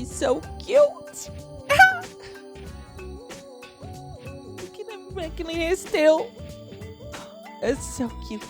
He's so cute. Look at him wrinkling his tail. It's so cute.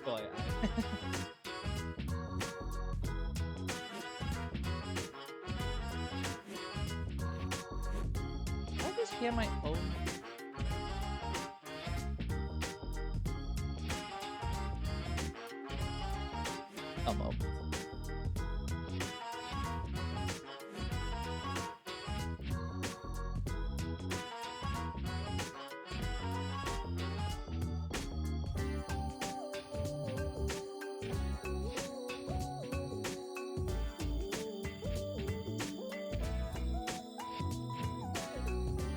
Boy, I just hear my own. Come up.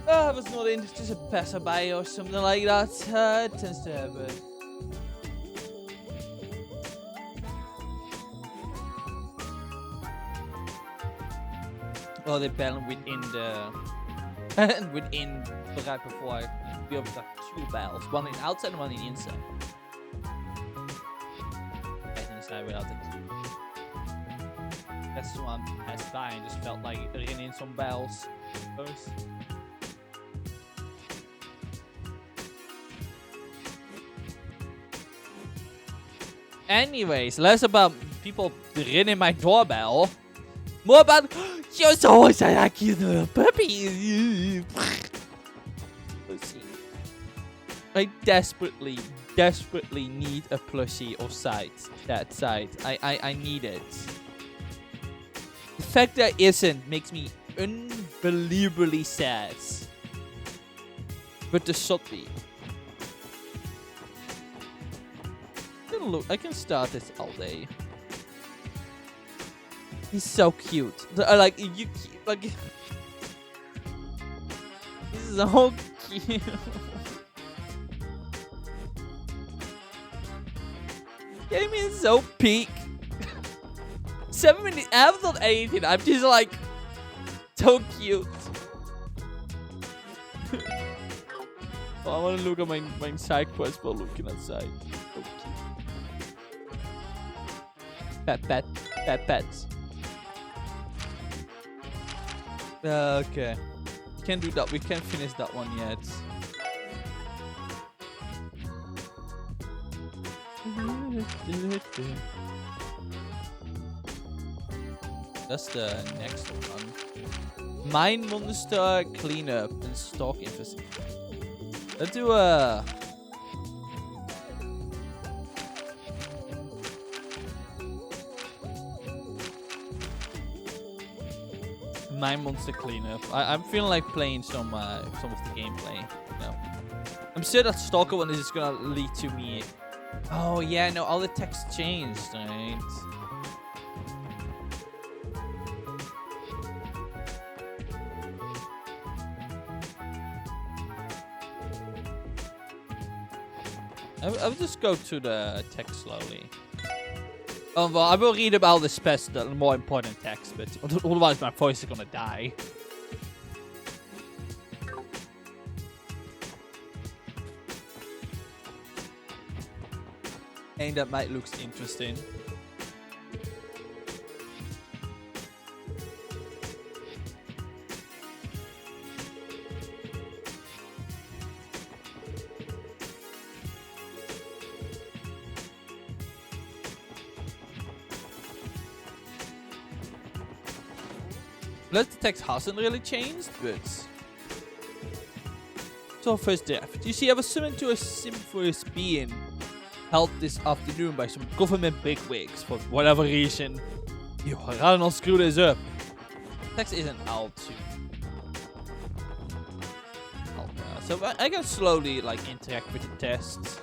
I was not in just a passerby or something like that. It tends to happen. Well, they ban within the within right before we have got two battles, one in outside and one in inside. And inside without the key. That's one passed by and just felt like it ran in some bells. Anyways, less about people ringing my doorbell. More about, you're so excited, I cute little puppy. I desperately need a plushie of that side. I need it. The fact that isn't makes me unbelievably sad. But there should be. Look, I can start this all day. He's so cute. Like you, like he's so cute. Game is so peak. 7 minutes. I haven't done anything. I'm just like so cute. Oh, I want to look at my side quest while looking outside. So cute. Pets. Okay. We can't do that. We can't finish that one yet. That's the next one. Mine monster cleanup and stock investigation. Let's do a. Mine monster cleanup. I'm feeling like playing some of the gameplay. You know. I'm sure that stalker one is just gonna lead to me. Oh yeah, no, all the text changed, right? I'll just go to the text slowly. Oh, well, I will read about the more important text, but otherwise my voice is gonna die. And that might look interesting. Unless the text hasn't really changed, but... So first death. You see, I was summoned to a symphorous being held this afternoon by some government bigwigs for whatever reason. You rather not screw this up. Text isn't out too. So I can slowly like interact with the text.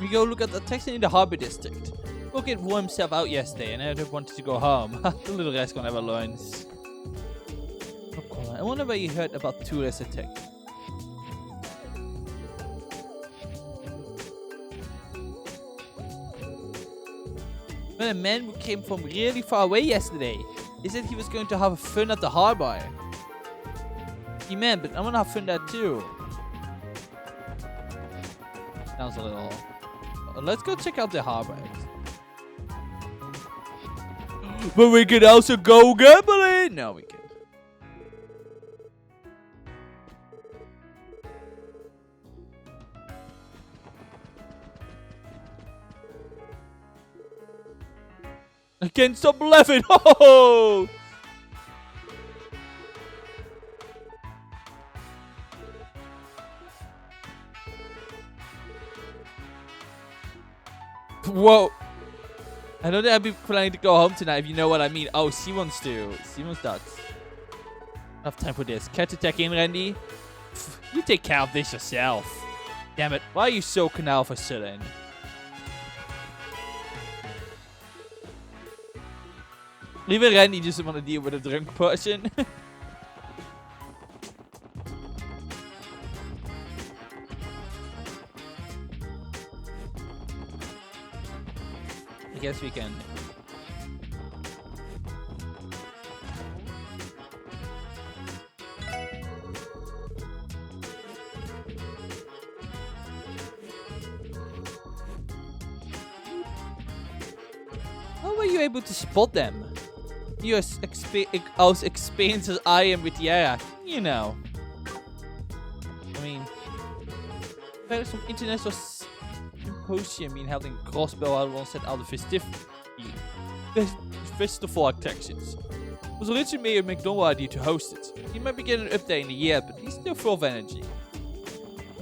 We go look at the text in the harbor district. Rocket wore himself out yesterday and I wanted to go home. The little guy's gonna never learn. I wonder where you heard about tourist attack. When a man who came from really far away yesterday. He said he was going to have fun at the harbor. He meant, but I wanna have fun there too. Sounds a little... Let's go check out the harbor. But we could also go gambling. No, we can't. I can't stop laughing. Oh! Whoa. I don't think I'd be planning to go home tonight if you know what I mean. Oh, she wants to. She wants that. Enough time for this. Catch attack in, Randy. You take care of this yourself. Damn it. Why are you so canal for sudden? Even Randy doesn't want to deal with a drunk person. I guess we can. How were you able to spot them? You're as experienced as I am with the air. You know. I mean, there's some international symposium being held in Crossbow alongside other festival attractions. It was originally Mayor McDonald's idea to host it. He might be getting an update in the year, but he's still full of energy.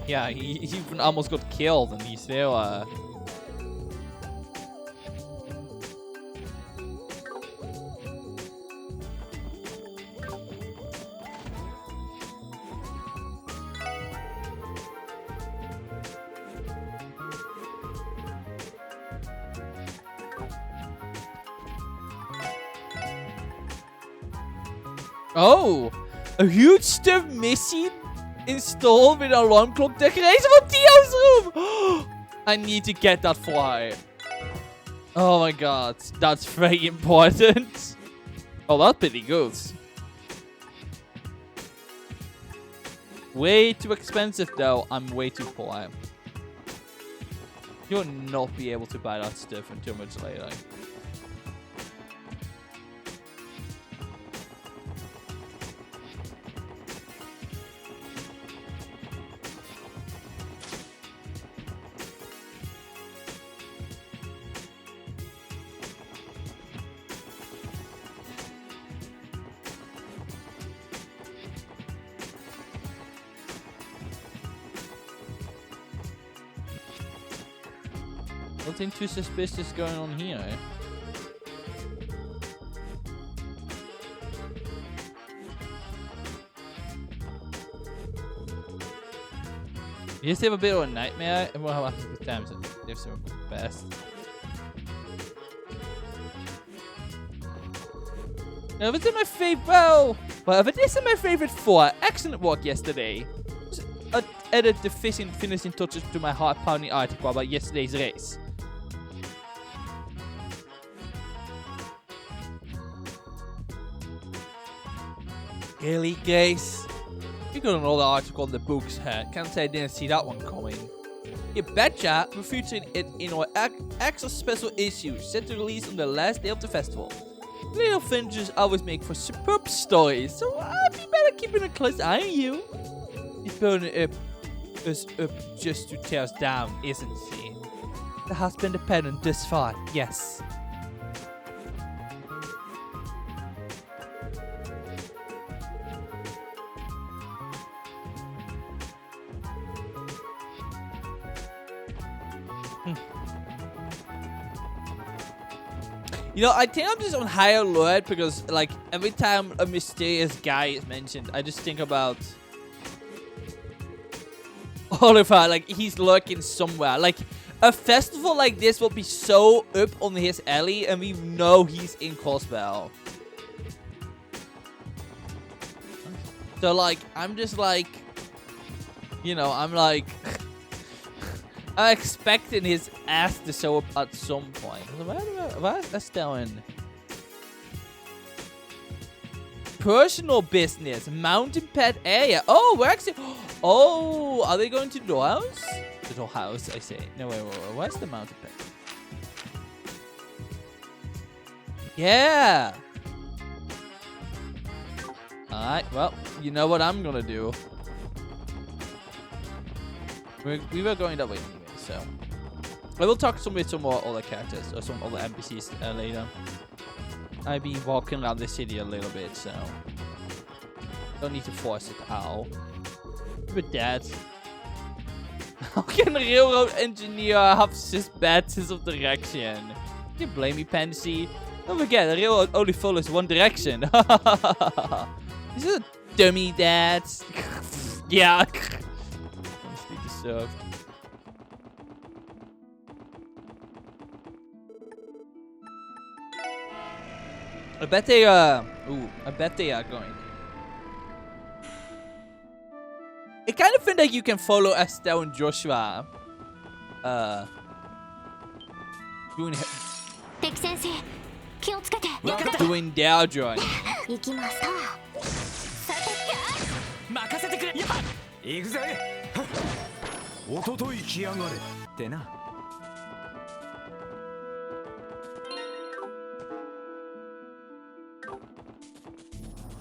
Yeah, he even almost got killed, and he's still Oh, a huge stuffed Missy installed with an alarm clock decoration for Tio's room. I need to get that fly. Oh my god, that's very important. Oh, that's pretty good. Way too expensive though. I'm way too poor. You'll not be able to buy that stuff until much later. Nothing too suspicious going on here, eh? You just have a bit of a nightmare, and what happens with times and live some best. Now, if it's my favorite, well, if it isn't my favorite 4, excellent work yesterday. Just added the finishing touches to my heart-pounding article about yesterday's race. Really, Grace? You got an older article in the books here. Can't say I didn't see that one coming. You betcha, we're featuring it in our extra special issue, set to release on the last day of the festival. Little Finches always make for superb stories, so I'd be better keeping a close eye on you. He's burning us up just to tear us down, isn't he? That has been the pattern this far, yes. You know, I think I'm just on high alert because, like, every time a mysterious guy is mentioned, I just think about Oliver. Like, he's lurking somewhere. Like, a festival like this will be so up on his alley, and we know he's in Cosbell. So, like, I'm just like, you know, I'm like, I'm expecting his ass to show up at some point. Where is Estelle in? Personal business. Mountain pet area. Oh, we're actually... Oh, are they going to the house? The dollhouse, I say. No, wait. Where's the mountain pet? Yeah. Alright, well, you know what I'm gonna do. We were going that way anyway, so... I will talk with some more other characters, or some other NPCs later. I'll be walking around the city a little bit, so... Don't need to force it out. With that... How can a railroad engineer have such bad sense of direction? You blame me, Pansy. Don't forget, a railroad only follows one direction. This is a dummy, Dad. Yeah. Honestly deserved. I bet they I bet they are going. I kind of think that you can follow Estelle and Joshua. Doing their journey.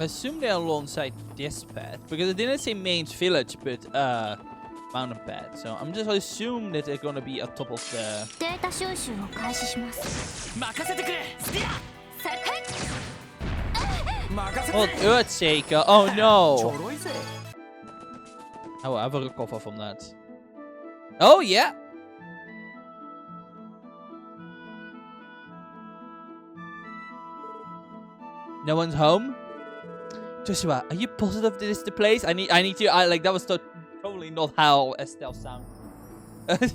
I assume they're alongside this path because it didn't say main village, but mountain path. So I'm just assuming that they're gonna be at top of the. Oh, Earthshaker! Oh no! I will have a recover from that. Oh yeah. No one's home. Joshua, are you positive this is the place? I need to. Like that was totally not how Estelle sounded.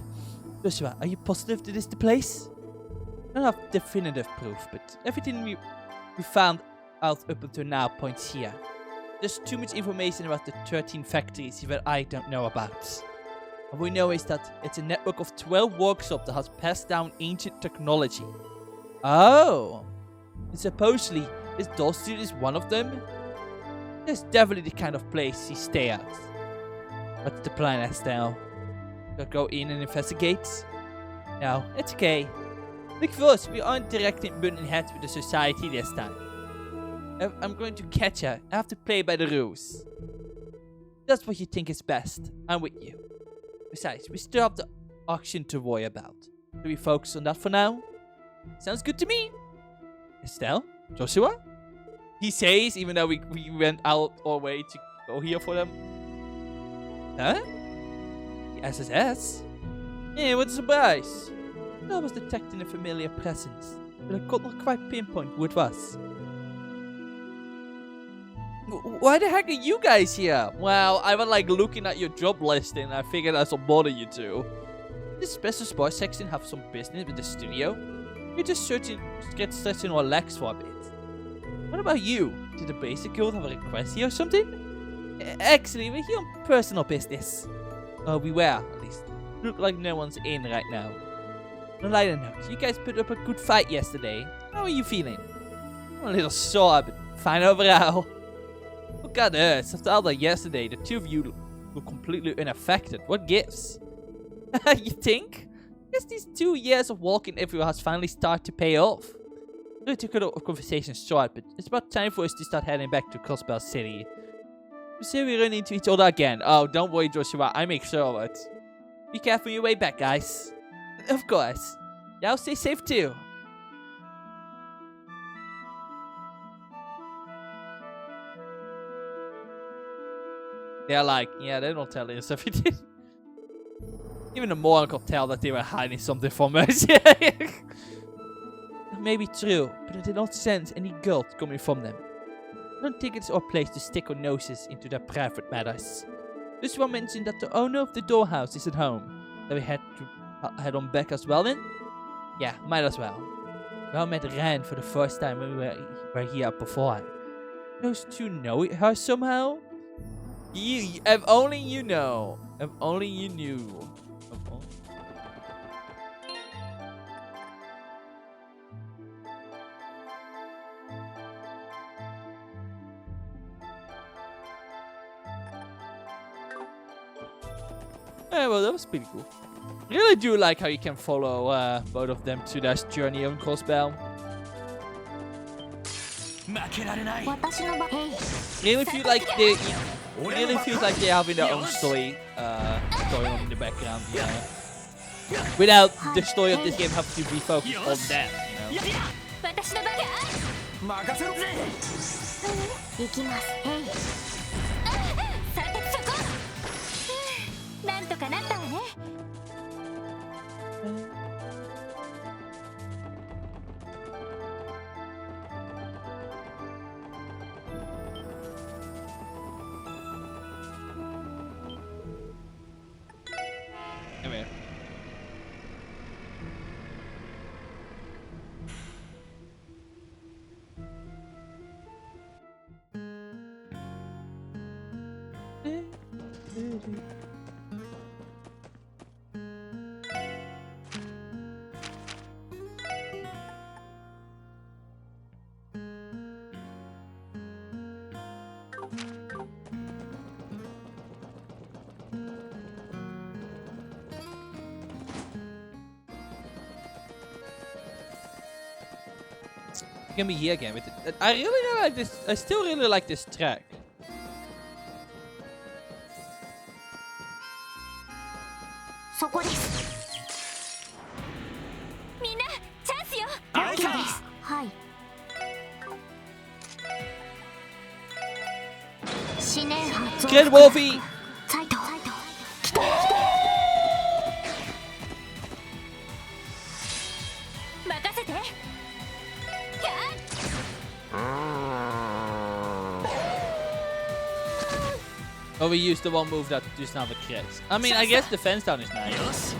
Joshua, are you positive this is the place? I don't have definitive proof, but everything we found out up until now points here. There's too much information about the 13 factories that I don't know about. All we know is that it's a network of 12 workshops that has passed down ancient technology. Oh, and supposedly this doll studio is one of them. That's definitely the kind of place he stay at. What's the plan, Estelle? Go in and investigate? No, it's okay. Look for us, we aren't directly butting heads with the society this time. I'm going to catch her. I have to play by the rules. That's what you think is best. I'm with you. Besides, we still have the auction to worry about. Do we focus on that for now? Sounds good to me. Estelle? Joshua? He says, even though we went out our way to go here for them. Huh? The SSS? Yeah, what a surprise. I was detecting a familiar presence, but I could not quite pinpoint who it was. Why the heck are you guys here? Well, I was like looking at your job listing and I figured I should bother you two. This special sports section have some business with the studio? We're just stretching our legs for a bit. What about you? Did the Basic Guild have a request here or something? Actually, we're here on personal business. We were, at least. Look like no one's in right now. On a lighter note, you guys put up a good fight yesterday. How are you feeling? I'm a little sore, but fine overall. Look at us. After all that yesterday, the two of you look completely unaffected. What gives? You think? I guess these 2 years of walking everywhere has finally started to pay off. Really to cut our conversation short, but it's about time for us to start heading back to Crossbell City. Say we run into each other again. Oh, don't worry, Joshua. I make sure of it. Be careful on your way back, guys. Of course. Y'all stay safe too. They're like, yeah, they're not telling us everything. Even the moron could tell that they were hiding something from us. That may be true, but I did not sense any guilt coming from them. I don't think it's our place to stick our noses into their private matters. This one mentioned that the owner of the dollhouse is at home. That we had to head on back as well then? Yeah, might as well. We all met Ryan for the first time when we were here before. Those two know her somehow? If only you know. If only you knew. Yeah, well, that was pretty cool. I really do like how you can follow both of them to their journey on Crossbell. Really feel like they're having their own story going on in the background. Without the story of this game having to be focused on them, you know. なんとかなったわね。Come here. Gonna be here again with it. I really like this. I still really like this track. Get Wolfie! Oh, we used the one move that just now the crits. I mean, I guess the fence down is nice.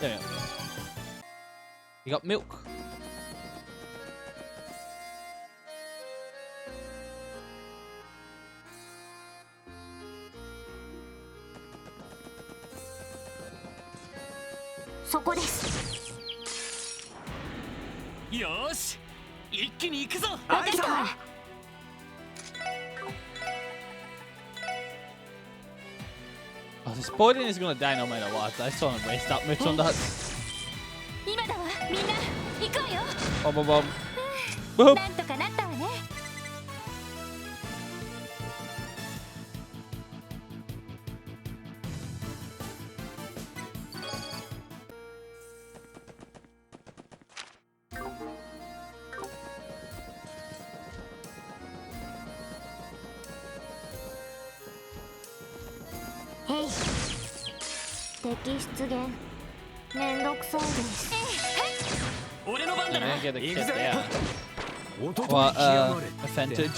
There we go. You got milk. Oh, this Boyden is gonna die no matter what. I saw him waste that much on that. Boom, boom, boom. Boom. Hey. 敵出現。めんどくさいです。I didn't get a kit there. 弟に Well, 来やがれ advantage.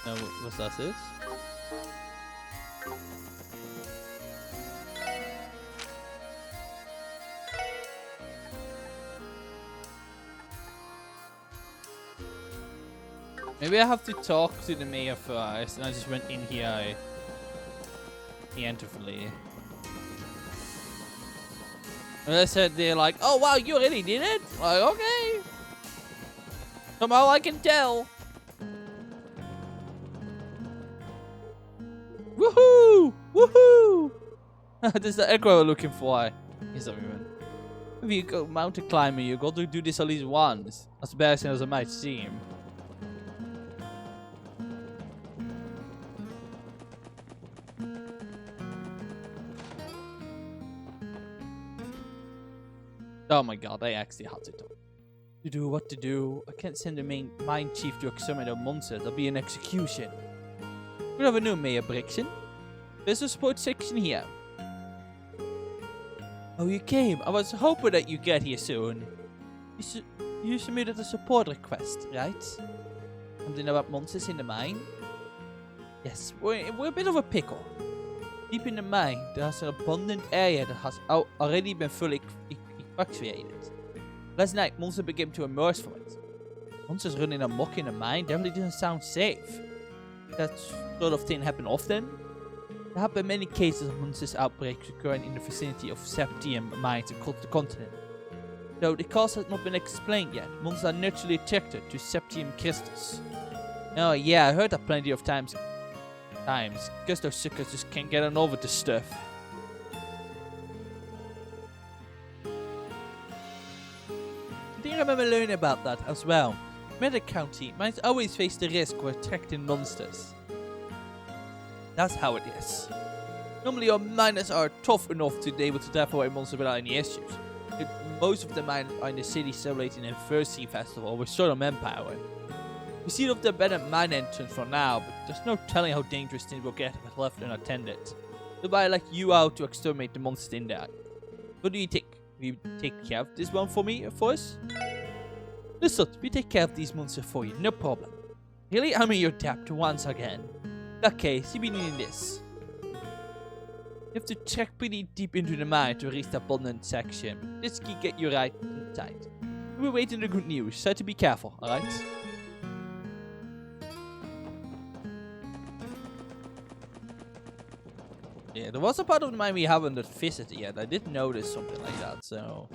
No, was that it? Maybe I have to talk to the mayor first, and I just went in here preemptively. And I said they're like, "Oh wow, you already did it?" Like, okay. Somehow I can tell. Woohoo! Woohoo! This is the echo we're looking for. Yes, everyone. If you go mountain climbing, you got to do this at least once. As bad as it might seem. Oh my god, I actually had to talk. To do what to do. I can't send the main mine chief to exterminate a monster. That'll be an execution. We have a new Mayor Brixen. There's a support section here. Oh, you came. I was hoping that you'd get here soon. You submitted a support request, right? Something about monsters in the mine? Yes, we're a bit of a pickle. Deep in the mine, there's an abundant area that has already been fully evacuated. Last night, monsters began to emerge from it. Monsters running amok in the mine definitely doesn't sound safe. That sort of thing happen often. There have been many cases of monsters outbreaks occurring in the vicinity of septium mines across the continent. Though the cause has not been explained yet, monsters are naturally attracted to septium crystals. Oh yeah, I heard that plenty of times. Because those suckers just can't get on over this stuff. I think I remember learning about that as well. Meta County mines always face the risk of attracting monsters. That's how it is. Normally your miners are tough enough to be able to drive away monsters without any issues. But most of the miners are in the city celebrating an anniversary festival with sort of manpower. We see off the abandoned mine entrance for now, but there's no telling how dangerous things will get if left unattended. So I like you out to exterminate the monsters in there. What do you think? Will you take care of this one for us? Listen, we take care of these monsters for you, no problem. Really, I'm in your debt once again. In that case, you'll be needing this. You have to check pretty deep into the mine to reach the abundant section, but this key get you right inside. We're waiting the good news, so to be careful, alright? Yeah, there was a part of the mine we haven't visited yet. I did notice something like that, so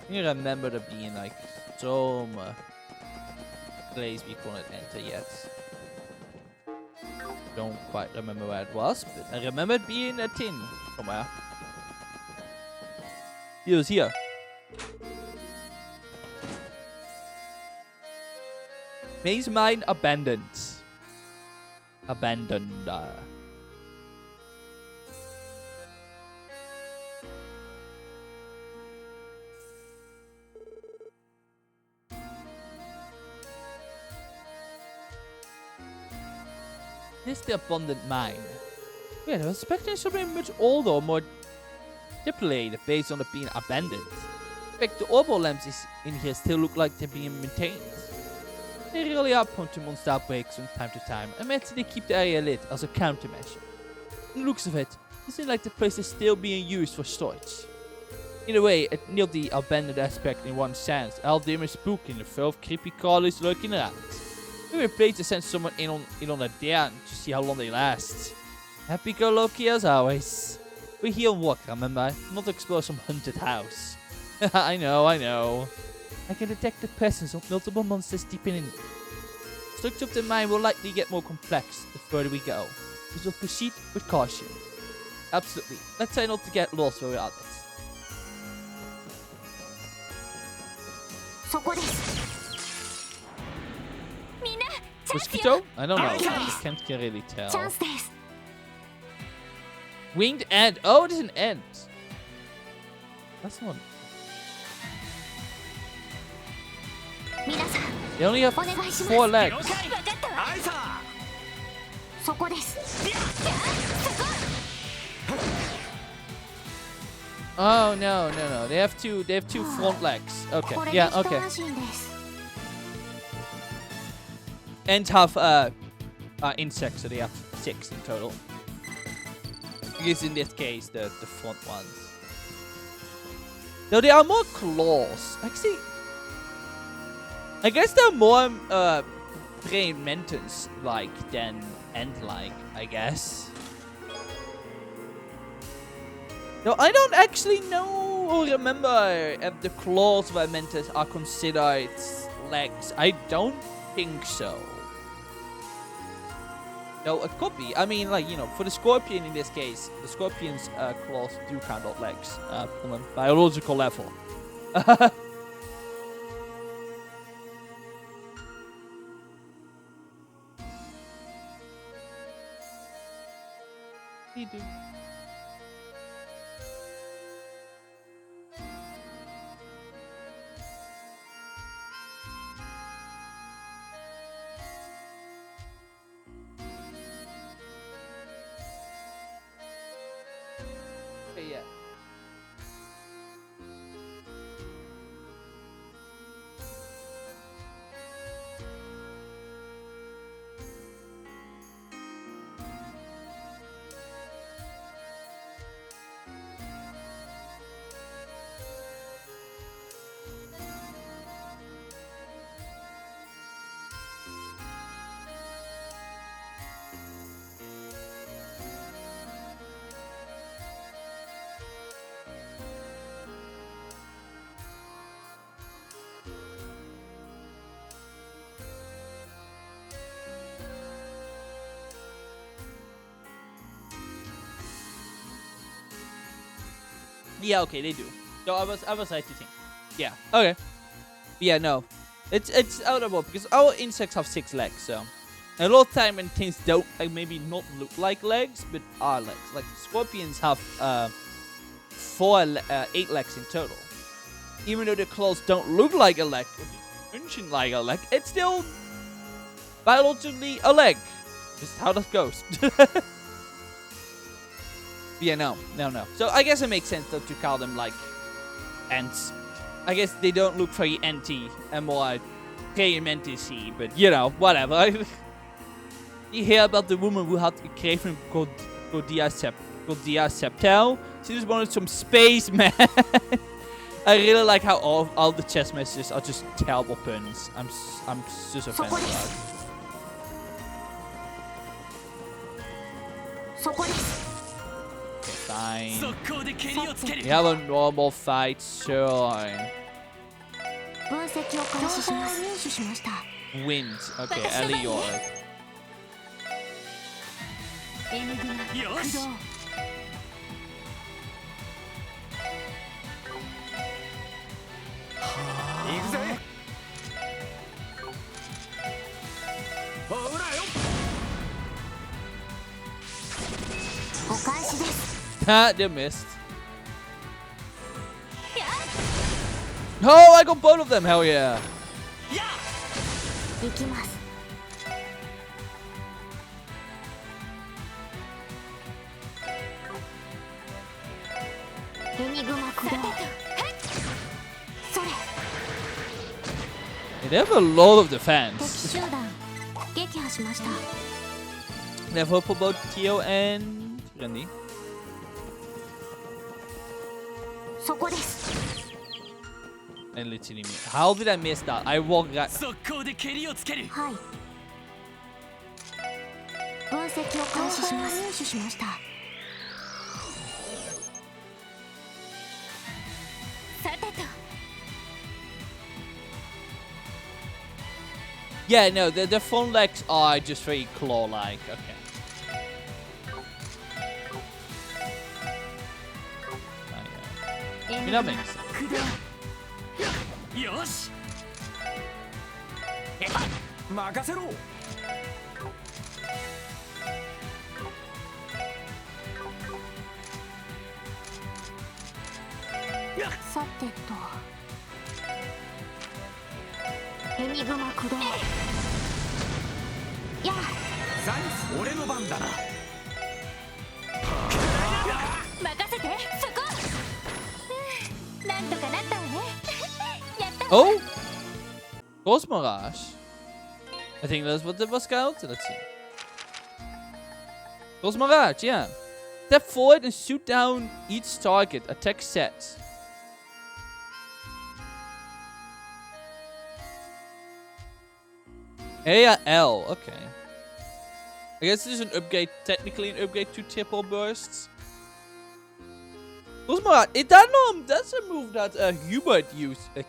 I remember there being like some place we couldn't enter yet. Don't quite remember where it was, but I remember it being a tin somewhere. It was here. Maze mine abandoned. Abandoned. This is the abundant mine. Yeah, I was expecting something much older or more stipulated based on it being abandoned. In fact, the orbital lamps in here still look like they're being maintained. They really are prone to monster outbreaks from time to time, and meant they keep the area lit as a countermeasure. From the looks of it, it seems like the place is still being used for storage. In a way, it nailed the abandoned aspect in one sense, all dim and spooky and full of creepy crawlers lurking around. Maybe a place to send someone in on a dare to see how long they last. Happy-go-lucky as always. We're here on work, remember? Not to explore some haunted house. I know. I can detect the presence of multiple monsters deep in. The structure of the mine will likely get more complex the further we go. We shall proceed with caution. Absolutely. Let's try not to get lost where we're at it. Mosquito? I don't know. I can't really tell. Winged ant. Oh, it is an ant. That's not. They only have 4 legs. Oh no, no, no. They have two front legs. Okay. Yeah, okay. And have insects, so they have 6 in total. Because in this case, the front ones. Though they are more claws. Actually, I guess they're more praying mantis like than ant like, I guess. No, I don't actually know or remember if the claws of a mantis are considered legs. I don't think so. No, it could be. I mean, like, you know, for the scorpion in this case, the scorpion's claws do count as legs on a biological level. He do. Okay, yeah. Yeah, okay, they do. So I was like to think. Yeah, okay. Yeah, no. It's out of because our insects have 6 legs, so a lot of time when things don't like maybe not look like legs, but are legs. Like scorpions have 8 legs in total. Even though the claws don't look like a leg or function like a leg, it's still biologically a leg. Just how that goes. Yeah, no. So I guess it makes sense though to call them like ants. I guess they don't look very anty and more like praying mantis-y, but you know, whatever. You hear about the woman who had a craven Gordia septal? She just wanted some space, man. I really like how all the chess messages are just terrible puns. I'm just a fan of that. Fine. We have a normal fight, sure. Wind. Okay, Elior. They missed. Oh, I got both of them. Hell yeah. They have a lot of defense. They have hope for both Tio and Randy. And literally me. How did I miss that? I walked right. Yeah, no, the front legs are just very claw-like. Okay. I mean, that makes sense. Oh! Ghost Mirage. I think that's what it was called. Let's see. Ghost Mirage, yeah. Step forward and shoot down each target. Attack set. Area L. Okay. I guess this is an upgrade. Technically an upgrade to triple bursts. Ghost Mirage. That's a move that Hubert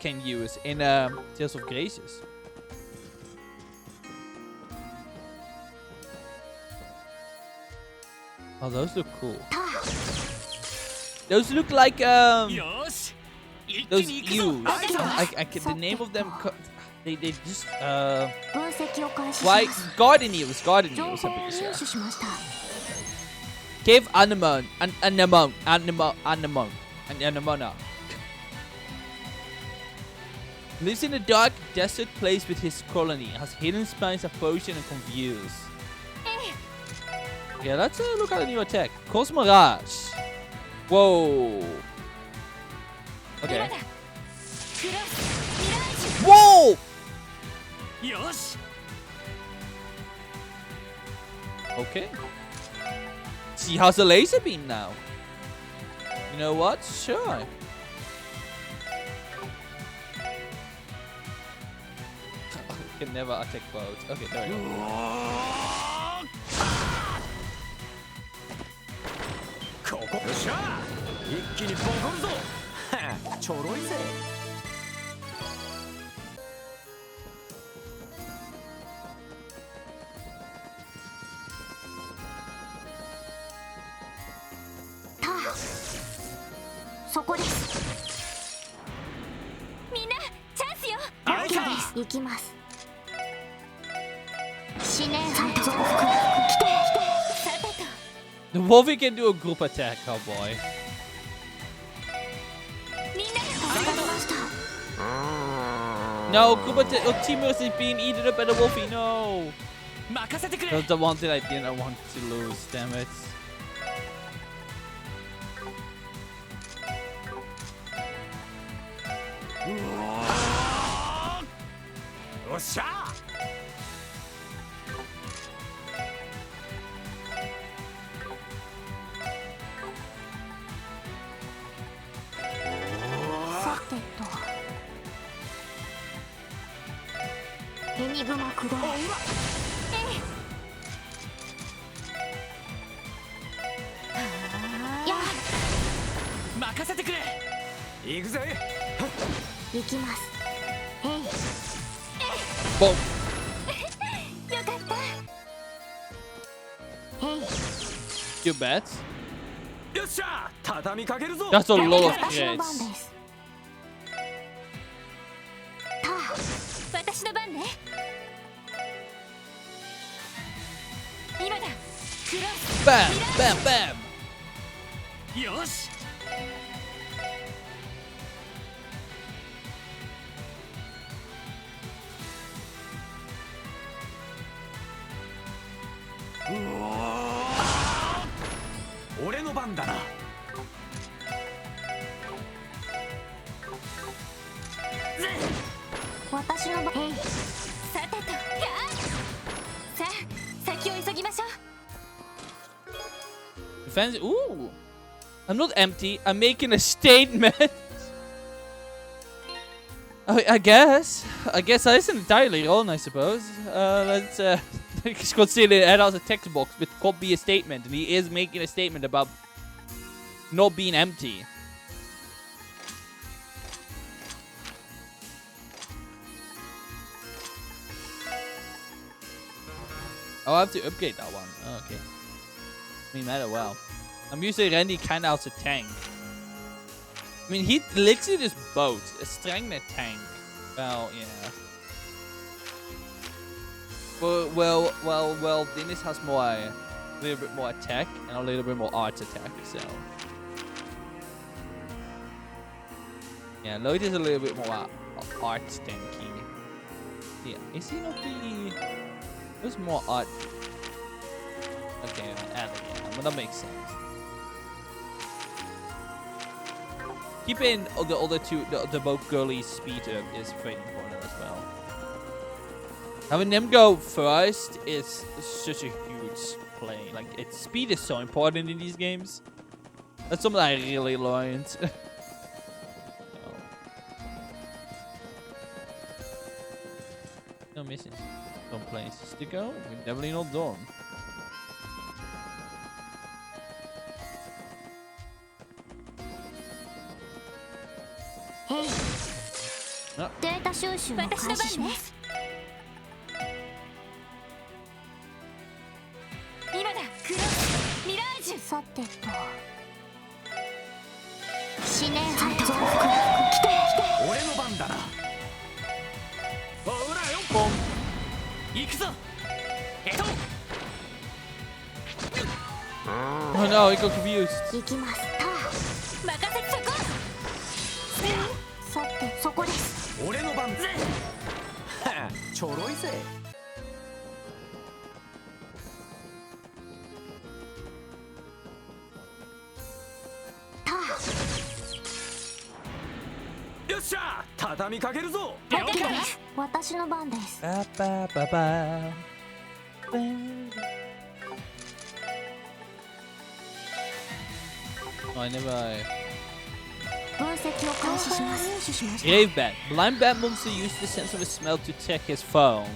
can use in Tales of Graces. Oh, those look cool. Those look like those eels. The name of them. They just why garden eels? Garden eels. I'm pretty sure. Cave anemona. Lives in a dark desert place with his colony. Has hidden spines of potion and confuse. Yeah, let's look at the new attack. Ghost Mirage. Whoa. Okay. Whoa! Okay. She has a laser beam now. You know what? Sure. I can never attack both. Okay, there we go. そこです。みんなチャンスよ。OKです。行きます。死ね。増幅。来て来て。さてと。The Wolfie can do a group attack, cowboy. みんなわかりました。No, group attack. Oh, teammates is being eaten up by the Wolfie. No. That's the one thing I didn't want to lose. Damn it. Boom. You bet. That's a lot of hits. 私の番ね。今だ。 Bam, bam, bam. よし。俺の番だな。私の番。さてと。さあ、先を急ぎましょう。 Defense. Ooh. I'm not empty. I'm making a statement. I guess. I guess that isn't entirely wrong, I suppose. Let's consider it as a text box, which could be a statement. And he is making a statement about not being empty. Oh, I have to upgrade that one. Oh, okay. I mean, matter well. I'm using Randy kind of as a tank. I mean, he literally just boat. A strength tank. Well, yeah. Well, Dennis has more, a little bit more attack and a little bit more arts attack, so. Yeah, Lloyd is a little bit more art tanky. Yeah, is he not the... There's more art. Okay, add again. But that makes sense. keeping the other two, the both girlies' speed up is very important as well. Having them go first is such a huge play. Like, its speed is so important in these games. That's something I really learned. No missing. Some places to go. We're definitely not done. Hey. あ、データ収集を開始します。今だ、クロス、ミラージュ。さてと。死ね、増幅。来て、俺の番だな。ほらよ、ポン。行くぞ。Oh no, I got confused. 行きます。任せそこ。さて、そこです。俺の番ぜ。ちょろいぜ。よっしゃ、畳みかけるぞ。私の番です。Ba ba ba ba. Oh, I never. 分析を開始します。入手しました。Grave Bat. Blind Bat monster used the sense of his smell to check his phone.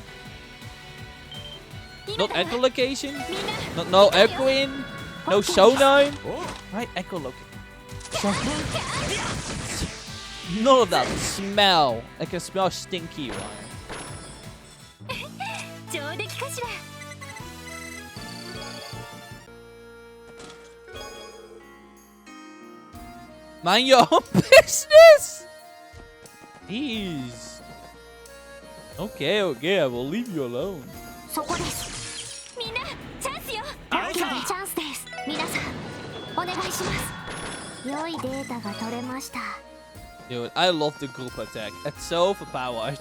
Not echolocation. No echoing. No sonar. Right, echolocation. None of that. Smell. I can smell stinky one. 上出来かしら。Mind your own business. Jeez. Okay, okay, I will leave you alone. そこです。みんな、チャンスよ。チャンスです。皆さん、お願いします。良いデータが取れました。Dude, I love the group attack. It's so overpowered.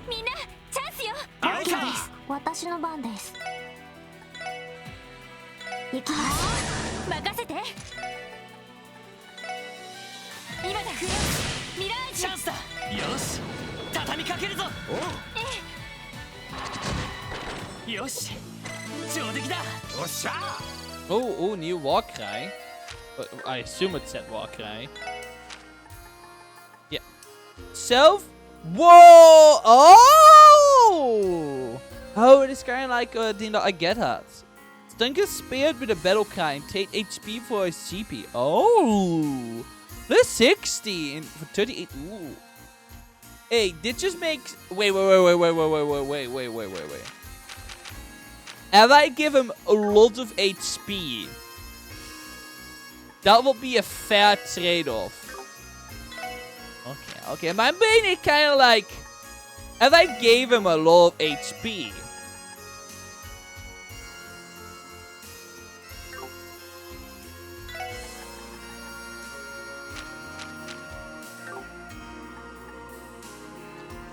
みんな、チャンスよ。OKです。私の番です。行きます。任せて。今だ。ミラージュ。チャンスだ。よし、畳みかけるぞ。よし、上出来だ。よっしゃ。Oh, new war cry. I assume it said war cry. Yeah. Self. Whoa! Oh! Oh, it is kind of like I get that. Stunk is spared with a battle cry and take HP for his CP. Oh! There's 60 for 38. Ooh. Hey, did just make. Wait. If I give him a lot of HP, that will be a fair trade-off. Okay. My brain is kind of like, if I gave him a lot of HP.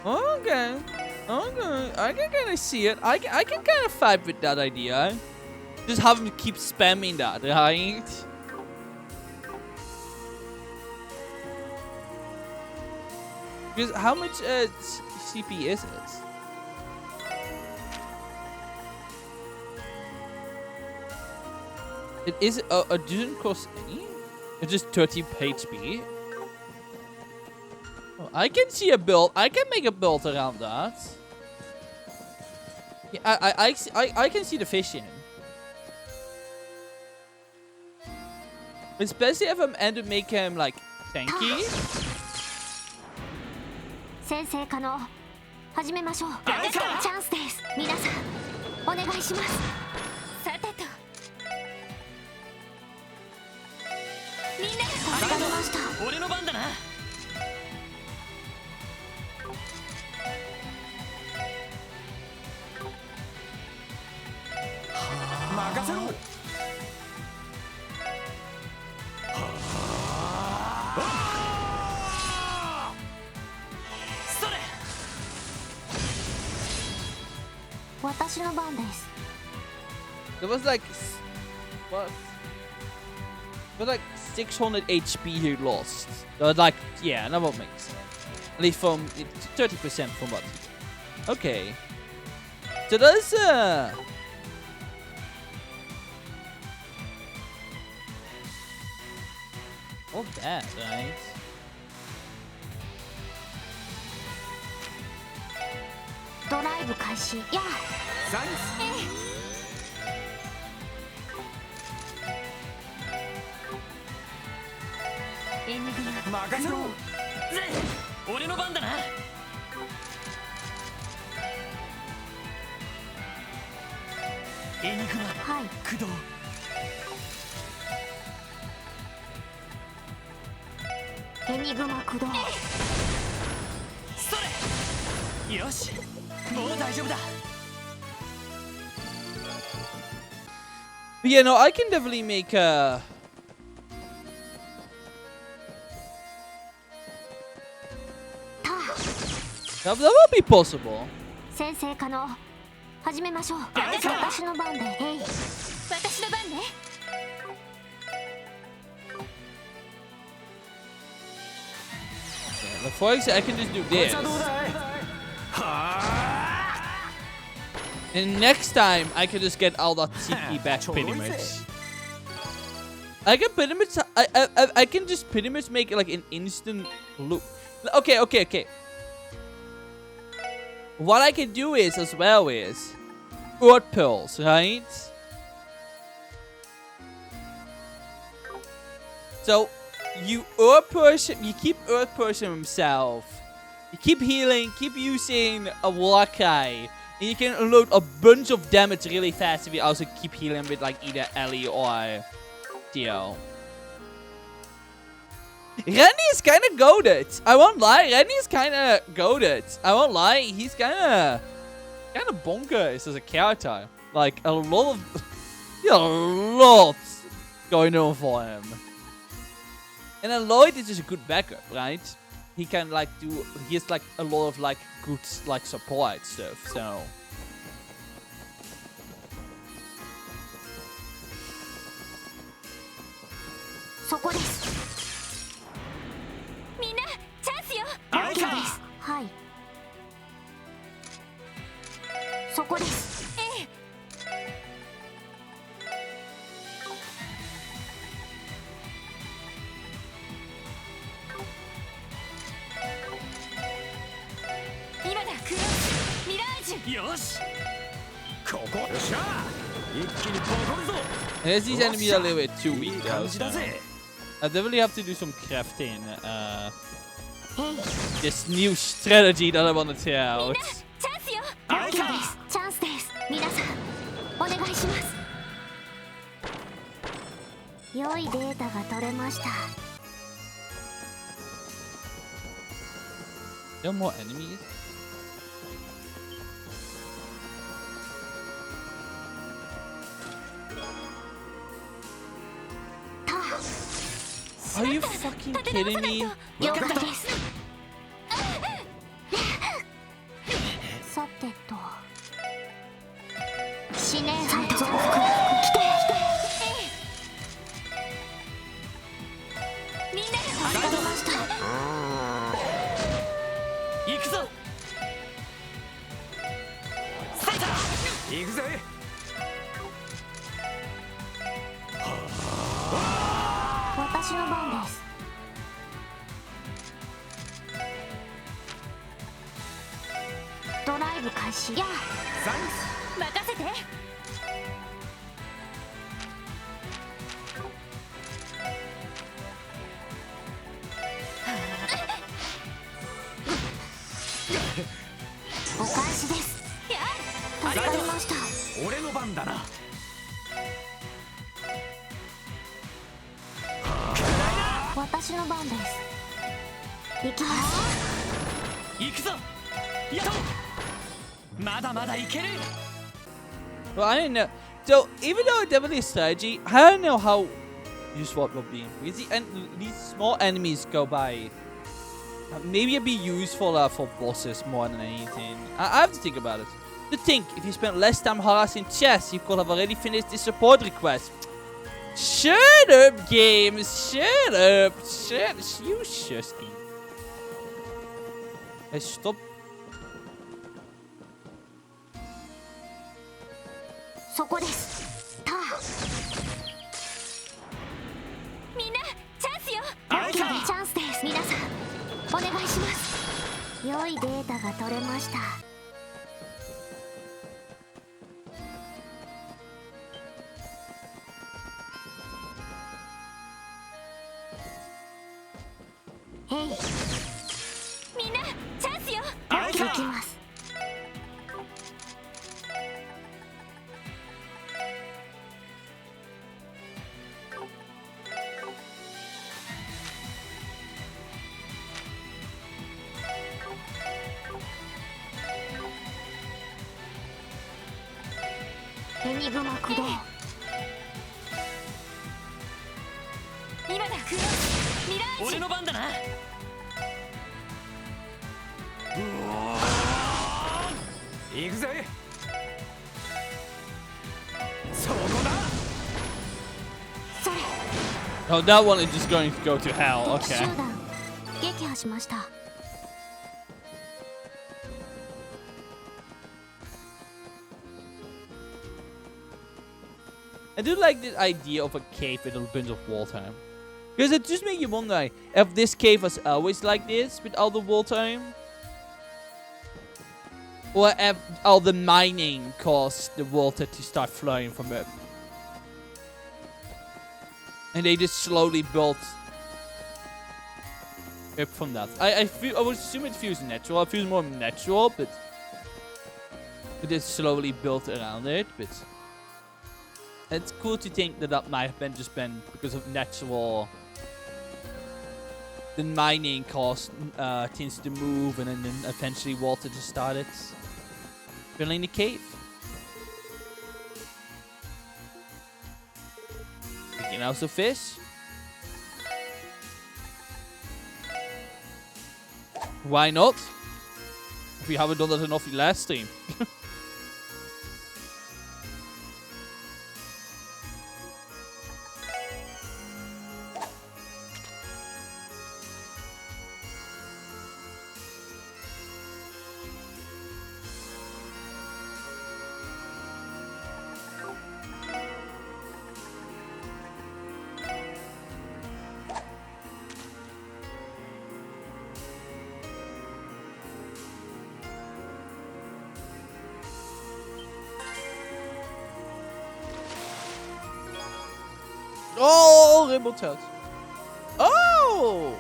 Okay. I can kind of see it. I can kind of fight with that idea. Just have him keep spamming that, right? Because how much CP is it? It is it doesn't cost any. It's just 30 HP. Oh, I can see a build. I can make a build around that. Yeah, I can see the vision. Especially if I'm end up make him like tanky. 先生可能。始めましょう。チャンスです。皆さん、お願いします。さてと。みんな助かりました。俺の番だな。任せろ。それ。私の番です。There was like What? But like 600 HP he lost. So like, yeah, that won't make sense. At least from 30% from what he did. Okay. So that's all that, right? Drive 開始。やあ。サンエニグマ。任せろ。俺の番だな。エニグマはい。駆動。エニグマ駆動。それ。よし、もう大丈夫だ。 But yeah, no, I can definitely make that will be possible. 先生可能。始めましょう。私の番で。へい。私の番ね。But for example, I can just do this. And next time, I can just get all that CP back pretty much. I can pretty much, I can just pretty much make it like an instant loop. Okay. What I can do is, as well, is Earth Pearls, right? So, you Earth Person, you keep Earth Person himself. You keep healing, keep using a Wakai. And you can unload a bunch of damage really fast if you also keep healing with like either Ellie or Dio. Renny is kind of goated. I won't lie. Renny is kind of goated. I won't lie. He's kind of bonkers as a character. Like a lot going on for him. And Lloyd is just a good backup, right? He can like do. He has like a lot of like good like support stuff. So. そこです。みんなチャンスよ。はいか。はい。そこです。ええ。今だクロスミラージュ。よし。ここ。よっしゃ。一気にボコるぞ。 As these enemies are a little bit too weak, いい though, 感じ so だぜ。 I definitely have to do some crafting. へい。 This new strategy that I want to try out. チャンスよ。オッケーです。チャンスです。皆さんお願いします。良いデータが取れました。 No more enemies. Are you fucking kidding me? 了解です。さてと。死ねー増幅。来て。みんなで分かりました。行くぞ。センター。行くぜ。私の番です。ドライブ開始。やあ。サンス。任せて。お返しです。助かりました。俺の番だな。私の番です。行きます。行くぞ。やっと。まだまだいける。 Well, I didn't know. So, even though it's definitely a strategy, I don't know how useful it will be. And these small enemies go by. Maybe it'd be useful for bosses more than anything. I have to think about it. To think, if you spent less time harassing chess, you could have already finished the support request. Shut up, game. Shut up. You shush, game. Hey, stop. そこです。ター。みんなチャンスよ。チャンスです。皆さんお願いします。良いデータが取れました。へい。みんなチャンスよ。行きます。エニグマ駆動。今だクロスミラージュ。俺の番だな。行くぜ。そこだ。それ。 Oh, that one is just going to go to hell. 敵 Okay. 集団撃破しました。I do like the idea of a cave with a bunch of wall time. Because it just makes you wonder if this cave was always like this with all the wall time. Or if all the mining caused the water to start flowing from up. And they just slowly built up from that. I would assume it feels natural. It feels more natural, but it is slowly built around it. But it's cool to think that that might have just been because of natural. The mining caused things to move, and then eventually water just started filling the cave. Picking out some fish. Why not? If we haven't done that enough last stream. Oh, rainbow toad. Oh!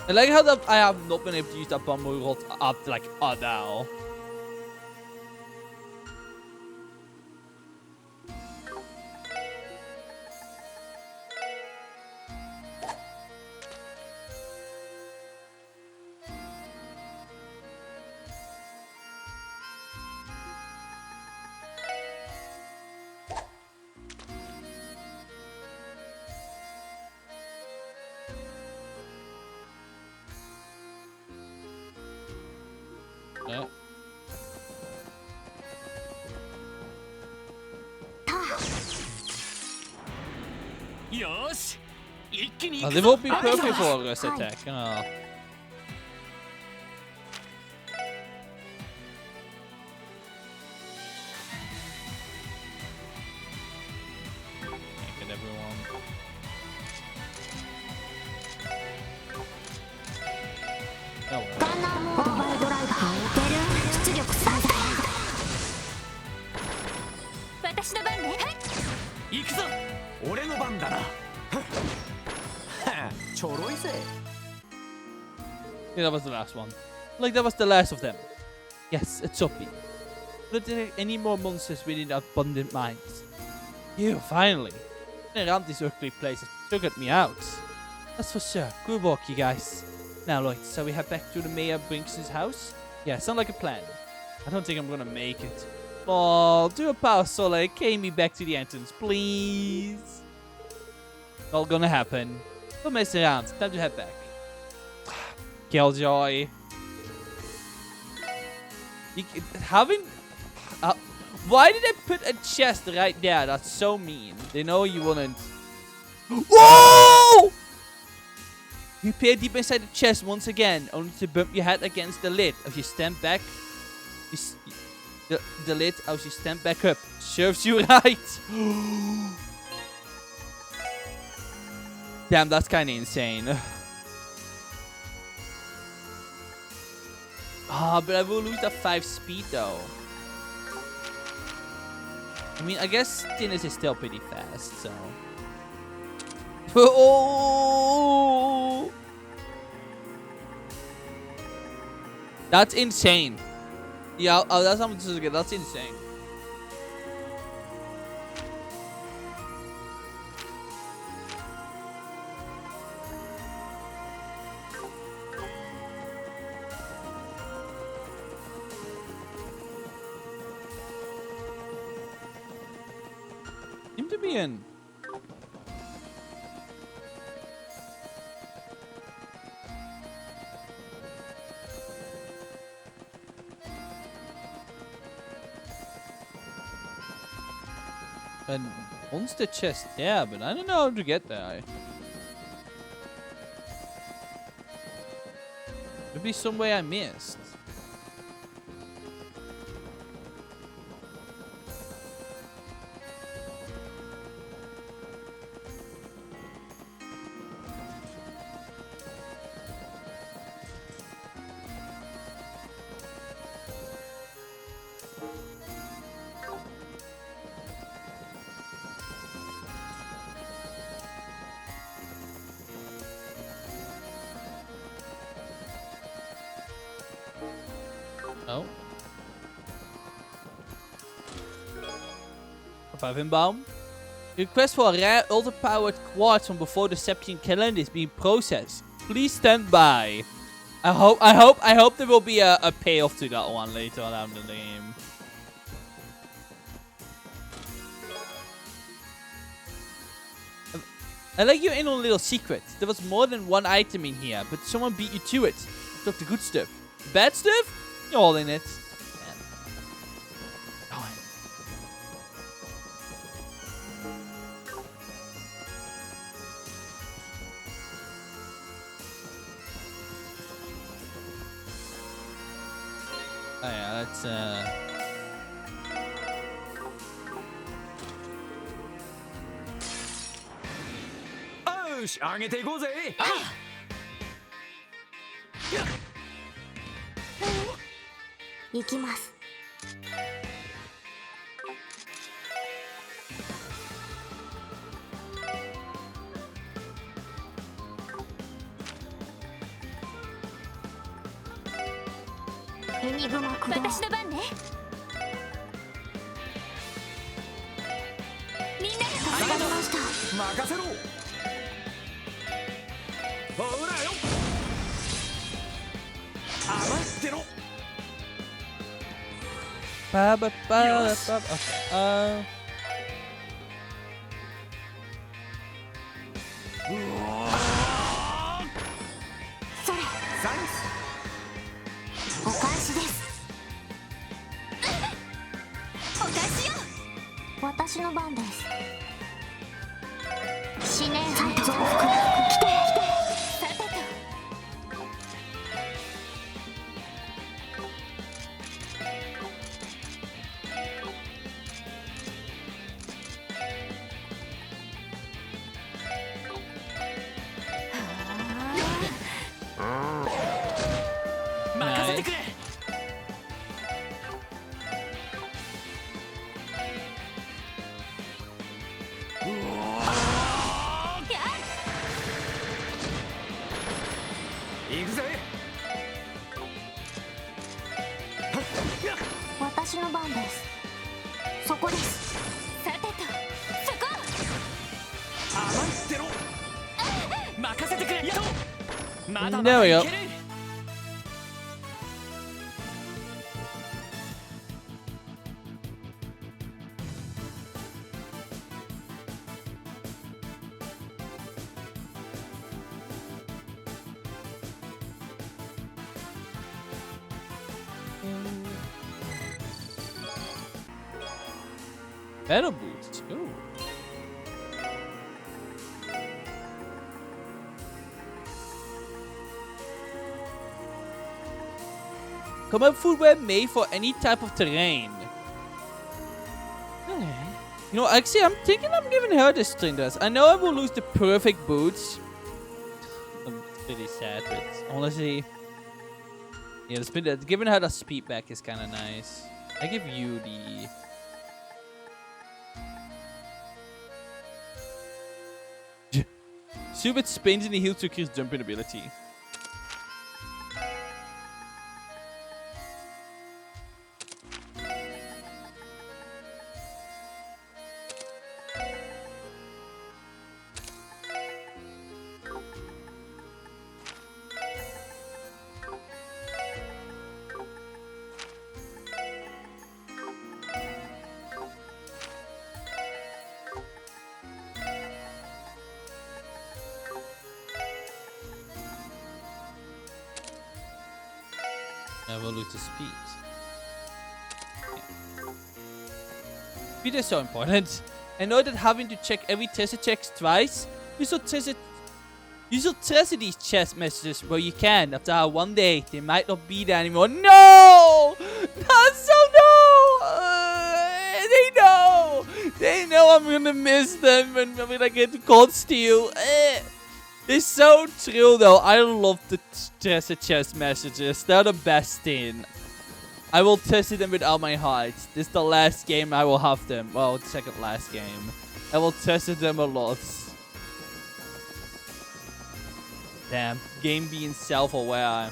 I like how that I have not been able to use that bamboo rod up like now. Yeah. よーし一気に行 Oh, く they ぞ。 won't be perfect for this attack. Oh. Can't get everyone. Oh, well. ガンナーモードバイドライバー出る出力最大。私の番ね。はい行くぞ。俺の番だな。ちょろいぜ。 Yeah, that was the last one. Like, that was the last of them. Yes, it's Soppy. But are there any more monsters within abundant mines? You, finally. Around this ugly place took at me out. That's for sure. Good work, you guys. Now, Lloyd, shall we head back to the Mayor Brinks' house? Yeah, sounds like a plan. I don't think I'm gonna make it. Oh, do a power solar carry me back to the entrance, please. Not gonna happen. Don't mess around. Time to head back. Killjoy. Having... Why did they put a chest right there? That's so mean. They know you wouldn't. Whoa! You peer deep inside the chest once again, only to bump your head against the lid. As you stand back, the lid as you stand back up. Serves you right. Damn, that's kind of insane. Ah, but I will lose that 5 speed though. I mean, I guess Tinnis is still pretty fast, so. Oh! That's insane. Yeah, oh, that's how much good. That's insane. Seem to be in. And monster chest, yeah, but I don't know how to get there. Could be some way I missed. Oh. Pavimbaum. Request for a rare ultra-powered quartz from before the Septian calendar is being processed. Please stand by. I hope there will be a payoff to that one later on down the game. I like your in on a little secret. There was more than one item in here, but someone beat you to it. Took the good stuff. Bad stuff? You're all in it. Oh yeah, that'sよし、上げていこうぜ。行きます。エニグマ駆動。私の番ね。みんなで助かりました。任せろ。ほらよ。余ってろ。Okay. それ。サンス。お返しです。お返しよ。私の番です。思念杯増幅。来て。さてと。任せてくれ。行くぜ。私の番です。そこです。さてと。そこ。余ってろ。任せてくれ。やっと。まだま There だ we い go. ける。Better boots. Ooh. Combat footwear made for any type of terrain. Okay. You know, actually, I'm thinking I'm giving her the string dress. I know I will lose the perfect boots. I'm pretty sad, but honestly, yeah, giving her the speed back is kind of nice. I give you the. Super spins in the heels to increase jumping ability. I will lose the speed. Okay. Speed is so important. I know that having to check every treasure chest twice, you should treasure these chest messages where you can. After how one day they might not be there anymore. No! Not so no! They know! They know I'm gonna miss them when I get to Cold Steel. It's so true though. I love the treasure chest messages. They're the best thing. I will test them with all my heart. This is the last game I will have them. Well, the second last game. I will test them a lot. Damn. Game being self-aware.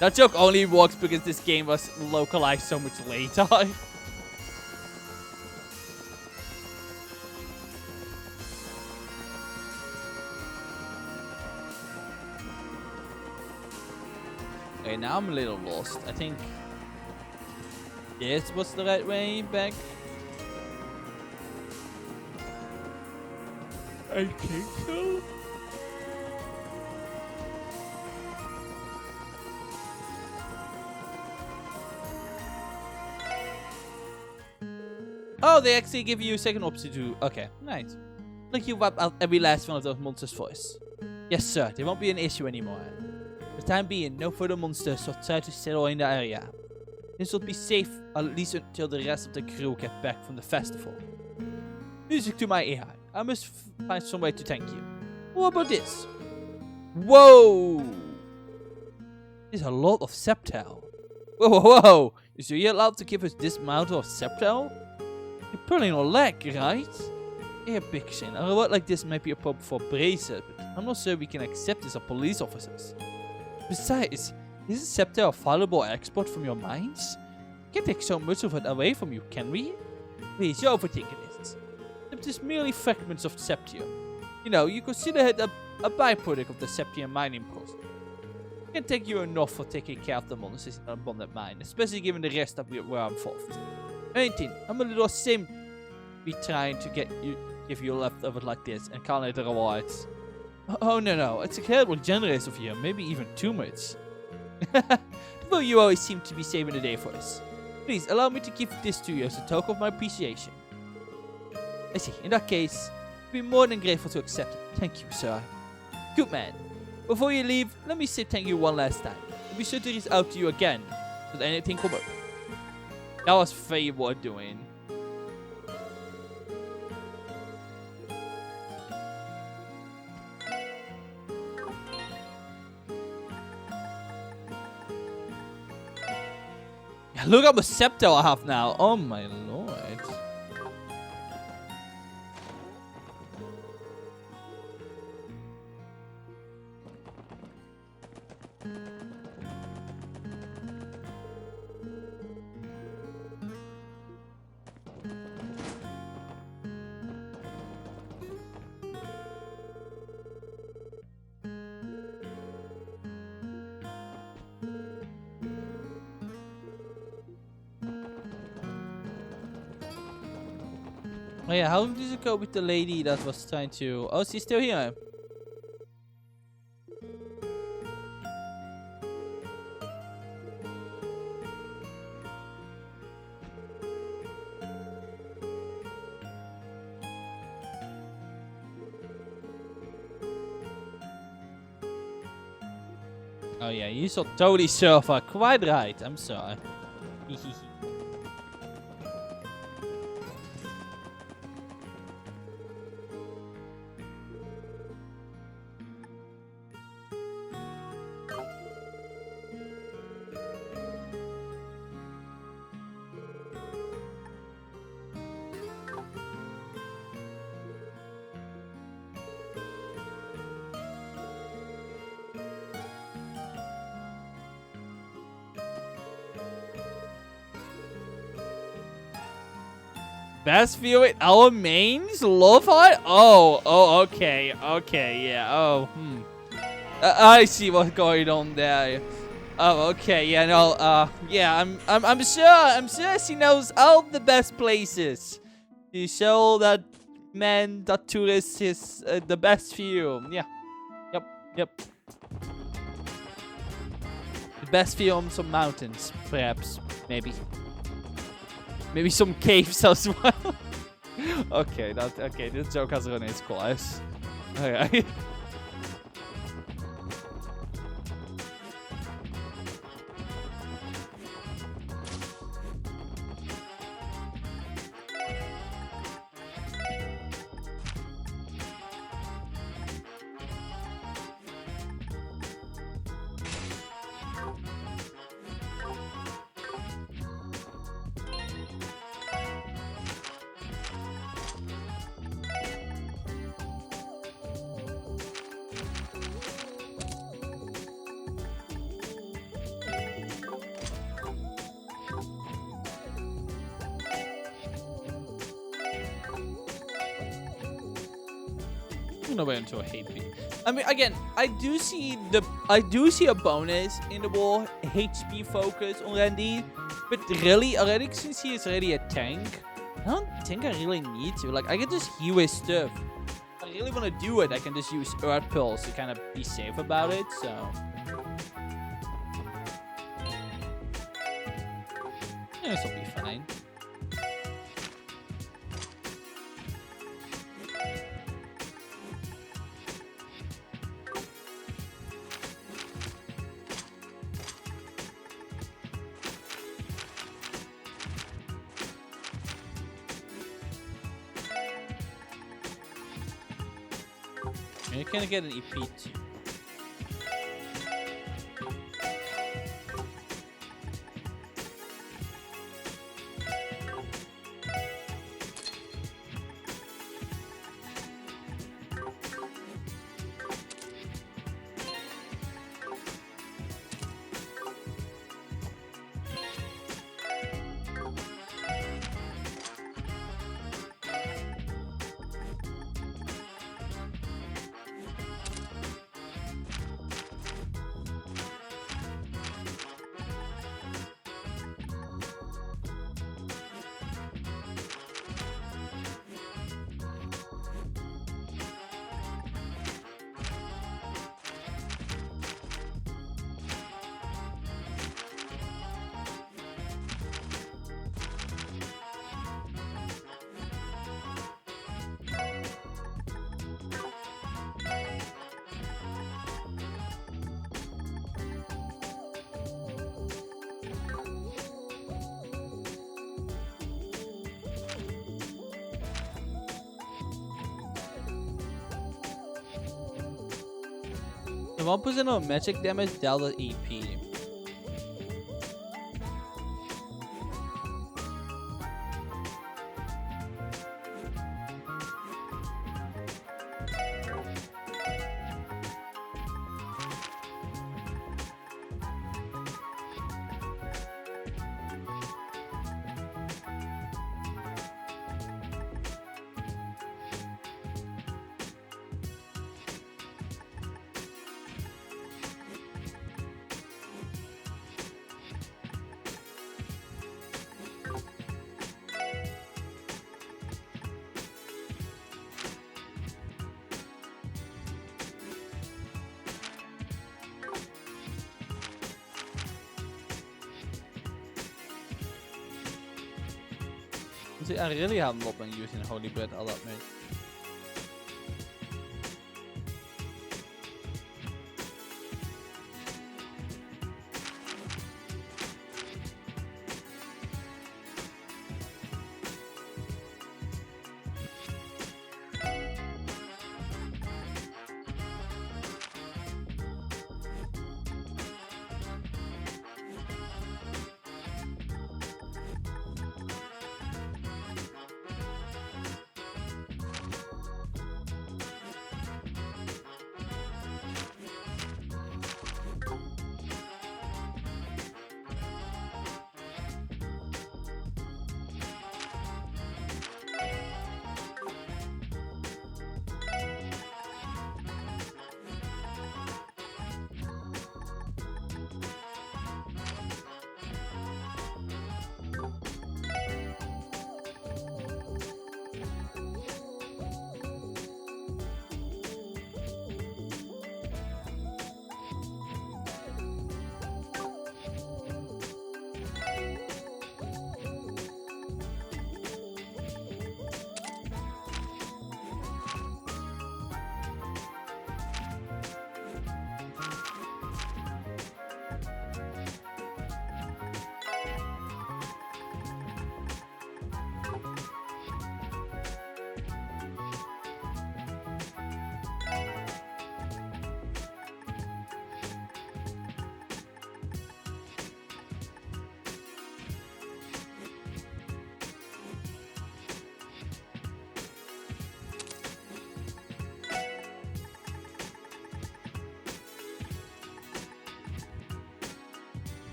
That joke only works because this game was localized so much later. Okay, now I'm a little lost. I think this was the right way back. I think so. Oh, they actually give you a second option to... Okay, nice. Like you wipe out every last one of those monsters' voice. Yes, sir. They won't be an issue anymore. For the time being, no further monsters will try to settle in the area. This will be safe at least until the rest of the crew get back from the festival. Music to my AI. I must find some way to thank you. What about this? Whoa! There's a lot of Septel. Whoa, whoa, whoa! Is you allowed to give us this amount of Septel? You're pulling a leg, right? Yeah, big sin. A reward like this might be a problem for Bracer, but I'm not sure we can accept this as police officers. Besides, isn't Septel a valuable export from your mines? We can't take so much of it away from you, can we? Please, you're overthinking it. It is merely fragments of Septium. You know, you consider it a byproduct of the Septium mining process. It can take you enough for taking care of the monsters in a bonded mine, especially given the rest that were involved. 19. I'm a little ashamed to be trying to give you leftovers like this and can't let the rewards. Oh no, it's incredibly generous of you, maybe even too much. Well, you always seem to be saving the day for us. Please, allow me to give this to you as a token of my appreciation. I see, in that case, I'd be more than grateful to accept it. Thank you, sir. Good man. Before you leave, let me say thank you one last time. I'll be sure to reach out to you again, should anything come up. That was very worth doing. Look at the scepter I have now. Oh my lord. Oh yeah, how did it go with the lady that was trying to... Oh, she's still here. Oh yeah, you saw totally surfer. Quite right. I'm sorry. Best view it. Our mains? Love Heart? Oh, okay. Okay, yeah. Oh, I see what's going on there. Oh, okay. Yeah, no. Yeah. I'm sure she knows all the best places to show that man, that tourist is the best view. Yeah. Yep. The best view on some mountains, perhaps, maybe some caves as well. Okay, this joke has run its course. Okay. No way into a hate beat. I mean, again, I do see a bonus in the war HP focus already, but really, already since he is already a tank, I don't think I really need to. Like, I can just heal his stuff. If I really want to do it, I can just use Earth Pills to kind of be safe about it. So, yeah, this will be fine. You're gonna get an EP too. The 1% of magic damage Delta EP. See, I really have not been using Holy Bread a lot, mate.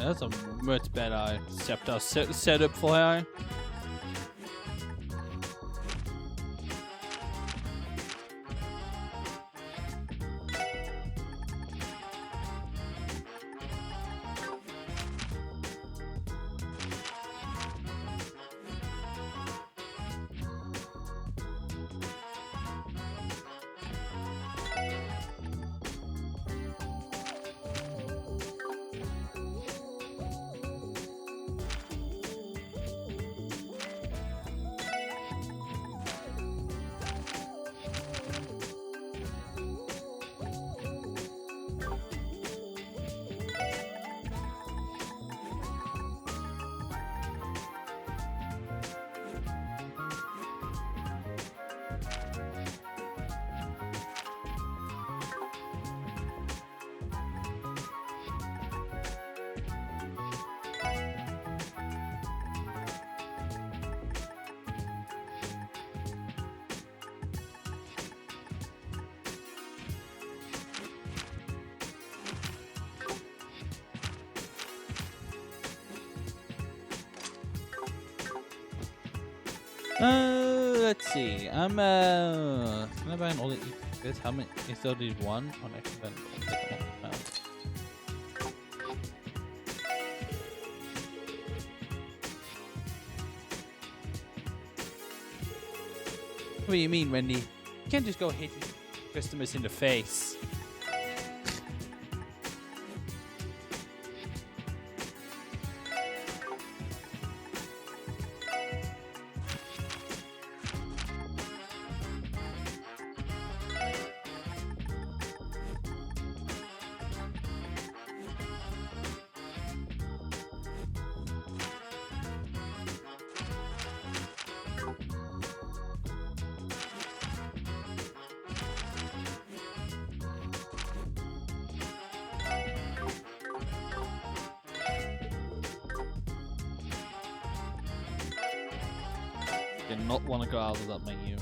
That's a much better setup for her. Let's see. Can I buy an all this? How many? Is there only one? Oh, no, I can buy one. What do you mean, Wendy? You can't just go hitting customers in the face. I do not want to go out of that menu.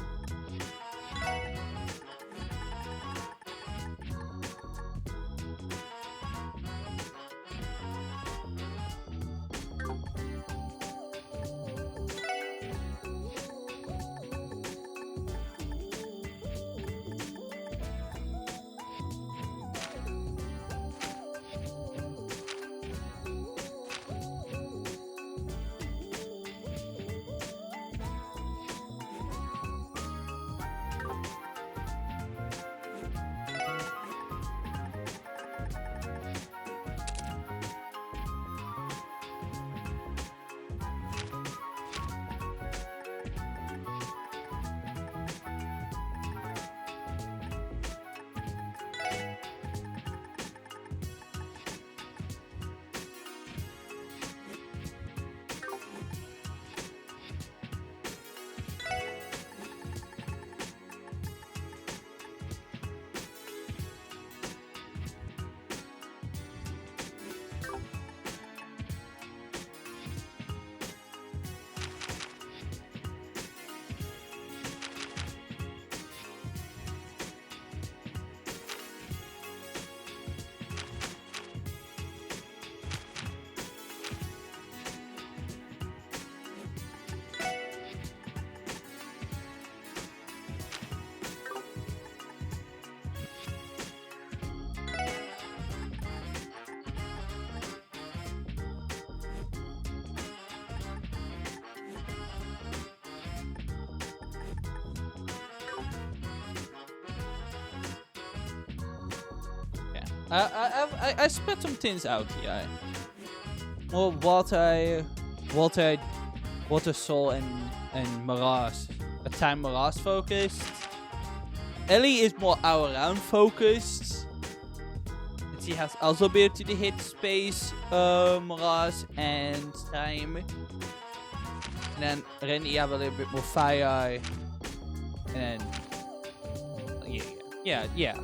I spread some things out here. More water, soul, and Mirage. A time Mirage focused. Ellie is more all-around focused. And she has also ability to hit space, Mirage, and time. And then Rennie have a little bit more fire. And yeah.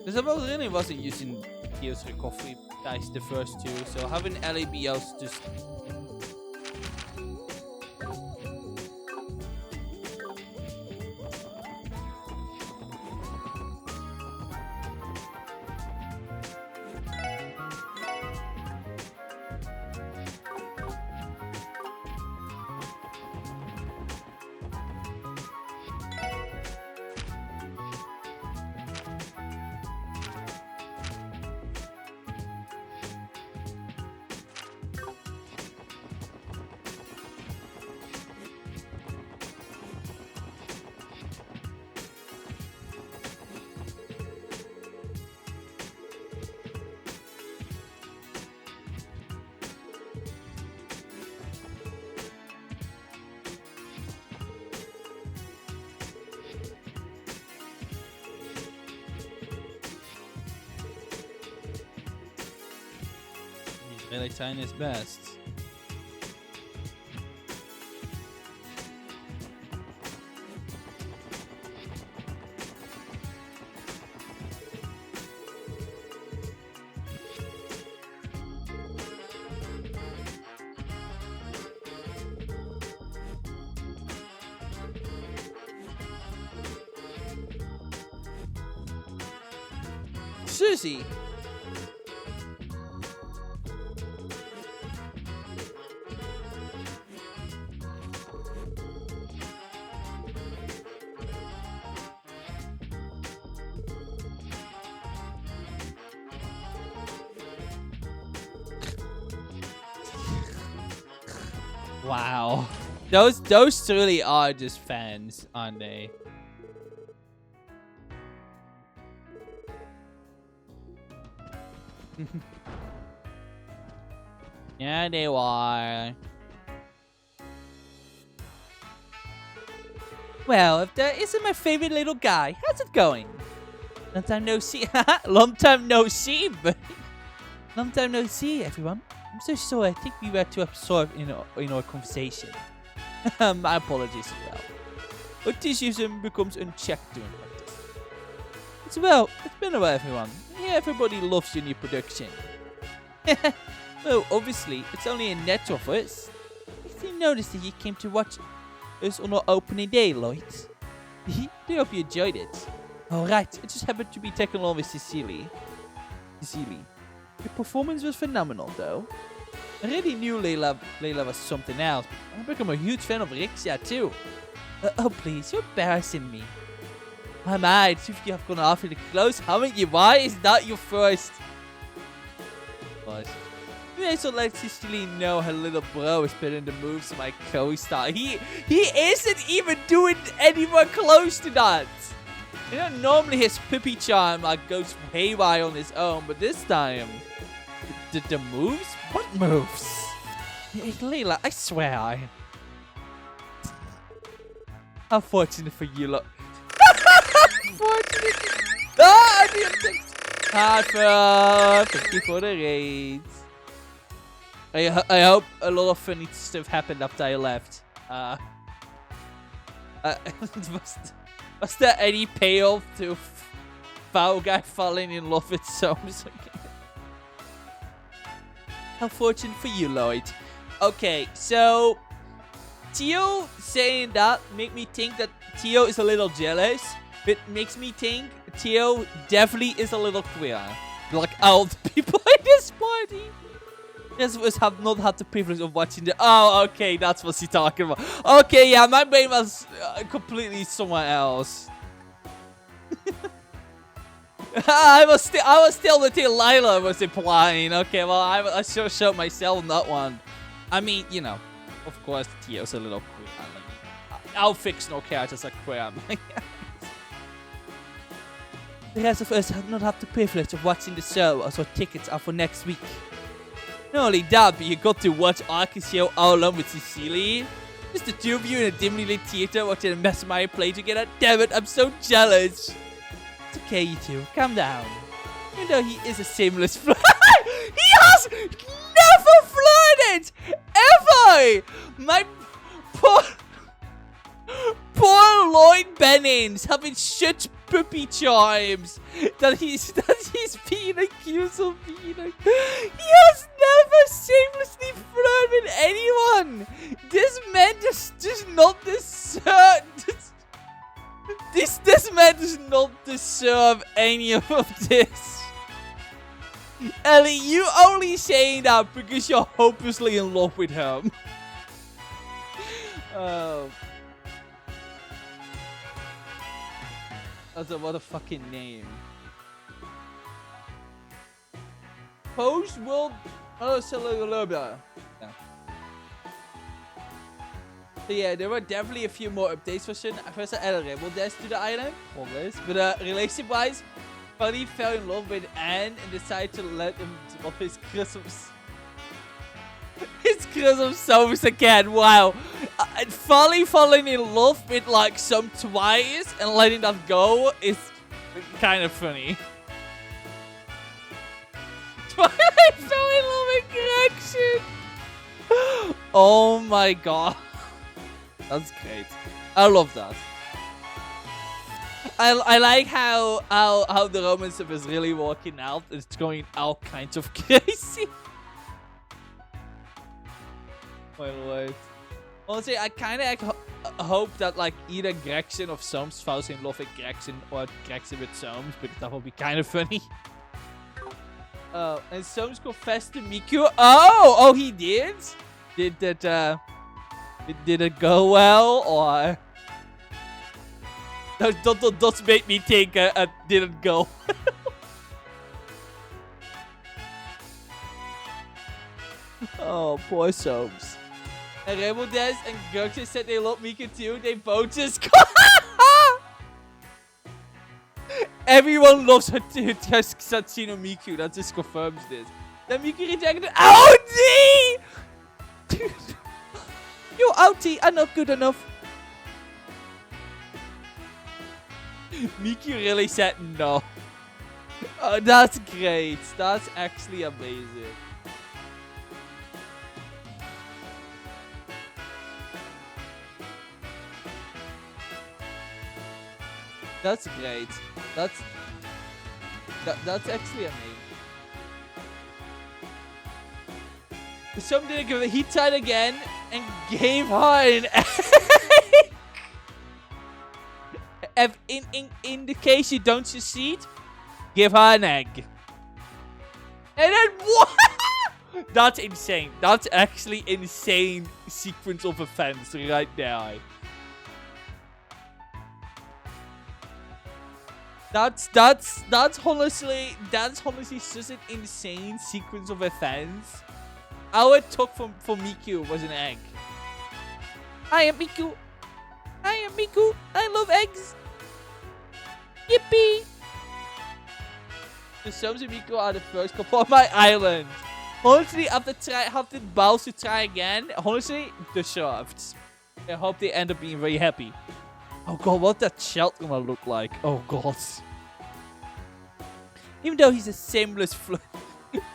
Because I really wasn't using Geo's recovery dice the first two, so having Ellie be else just... They like China's best. Susie. Wow. Those really are just fans, aren't they? Yeah, they are. Well, if that isn't my favorite little guy, how's it going? Long time no see. Long time no see, but long time no see, everyone. I'm so sorry. I think we were too absorbed in our conversation. My apologies as well. Autism becomes unchecked during practice. It's been a while, everyone. Yeah, everybody loves your new production. Well, obviously, it's only a net of us. I didn't notice that you came to watch us on our opening day, Lloyd. I hope you enjoyed it. Alright, I just happened to be taking along with Cecily. Your performance was phenomenal, though. I already knew Layla was something else. I've become a huge fan of Rixia, too. Oh, please, you're embarrassing me. My mind, you have gone awfully close, haven't you? Why is that your first? What? You also let Cecily know her little bro is better in the moves of my co-star. He isn't even doing anywhere close to that. You know, normally his puppy charm goes haywire on his own, but this time, the moves? What moves? Layla, I swear. How fortunate for you, look. Fortunate. Ah, I didn't think. Thank you for the raids. I hope a lot of funny stuff happened after I left. Was there any payoff to Foul Guy falling in love with Soames again? How fortunate for you, Lloyd. Okay, so Theo saying that make me think that Theo is a little jealous. It makes me think Theo definitely is a little queer. Like all the people in this party. Yes, of us have not had the privilege of watching the... Oh, okay, that's what she's talking about. Okay, yeah, my brain was completely somewhere else. I was still the thing Lila was implying. Okay, well, I sure showed myself on that one. I mean, you know, of course, Theo's a little queer. Our fictional characters are queer. The rest of us have not had the privilege of watching the show, so tickets are for next week. Not only that, but you got to watch Arky's show all alone with Cecily. Just the two of you in a dimly lit theater watching a Mesmire play together. Damn it, I'm so jealous. It's okay, you two. Calm down. Even though he is a shameless flirt. He has never flirted! Ever! My poor Lloyd Bennings having such puppy charms that he's being accused of being He has never shamelessly flirted with anyone! This man does not deserve... This man does not deserve any of this. Ellie, you only saying that because you're hopelessly in love with him. What a fucking name. Post World. Oh, so yeah. So yeah, there were definitely a few more updates for certain. First, I added Rebel Dash to the island. Always. But relationship-wise, Buddy fell in love with Anne and decided to let him drop his Christmas. His Christmas songs again. Wow. Falling in love with like some twice and letting that go is kind of funny. I fell in love with Gretchen. Oh my god. That's great. I love that. I like how the romance stuff is really working out. It's going all kinds of crazy. My lord. Honestly, I kind of hope that like either Gretchen or Soames falls in love with Gretchen or Gretchen with Soames, because that would be kind of funny. And Soames confessed to Miku. Oh, he did? Did that did it go well, or that made me think it didn't go? Oh, poor Soames. And Remodes and Gretchen said they love Miku too. They both just everyone loves her too. Just Satsino Miku. That just confirms this. Then Miku rejected Audi! Dude. Yo, Audi, I'm not good enough. Miku really said no. Oh, that's great. That's actually amazing. That's great. That's actually amazing. Some didn't give it. He tried again and gave her an egg. In the case you don't succeed, give her an egg. And then what? That's insane. That's actually insane sequence of events right there. That's honestly such an insane sequence of events. All it took for Miku was an egg. I am Miku. I love eggs. Yippee. The Soames and Miku are the first couple on my island. Honestly, after the balls to try again, honestly, deserved. I hope they end up being very happy. Oh god, what that child gonna look like? Oh god. Even though he's a seamless flirt.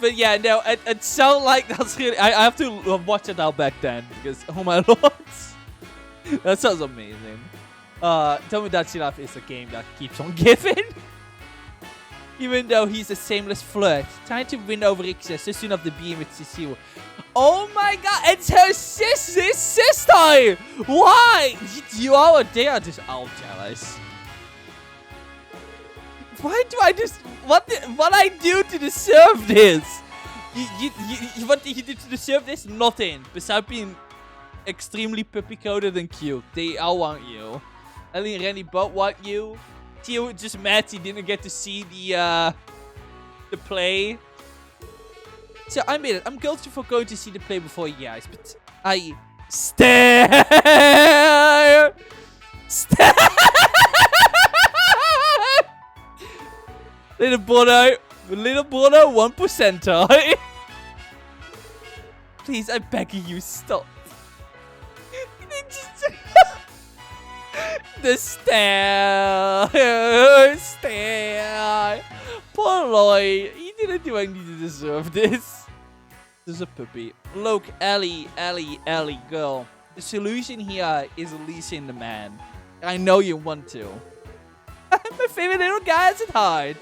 But yeah, no, it sounds like that's really... I have to watch it out back then, because, oh my lord. That sounds amazing. Tell me that Shiraf is a game that keeps on giving. Even though he's a shameless flirt, trying to win over Ixia so soon after being with Cecile. Oh my god, it's her sister! Why? They are just all jealous. Why do I just... What I do to deserve this? What did you do to deserve this? Nothing. Besides being extremely puppy-coded and cute. They all want you. Ellie and Rennie both want you. Theo just mad he didn't get to see the play. So I made it. I'm guilty for going to see the play before you guys, but I stare. Little Bono, 1%. Please, I beg you, stop. The stare. Poor Lloyd. He didn't do anything to deserve this. This is a puppy. Look, Ellie, girl. The solution here is releasing the man. I know you want to. My favorite little guy has it hard.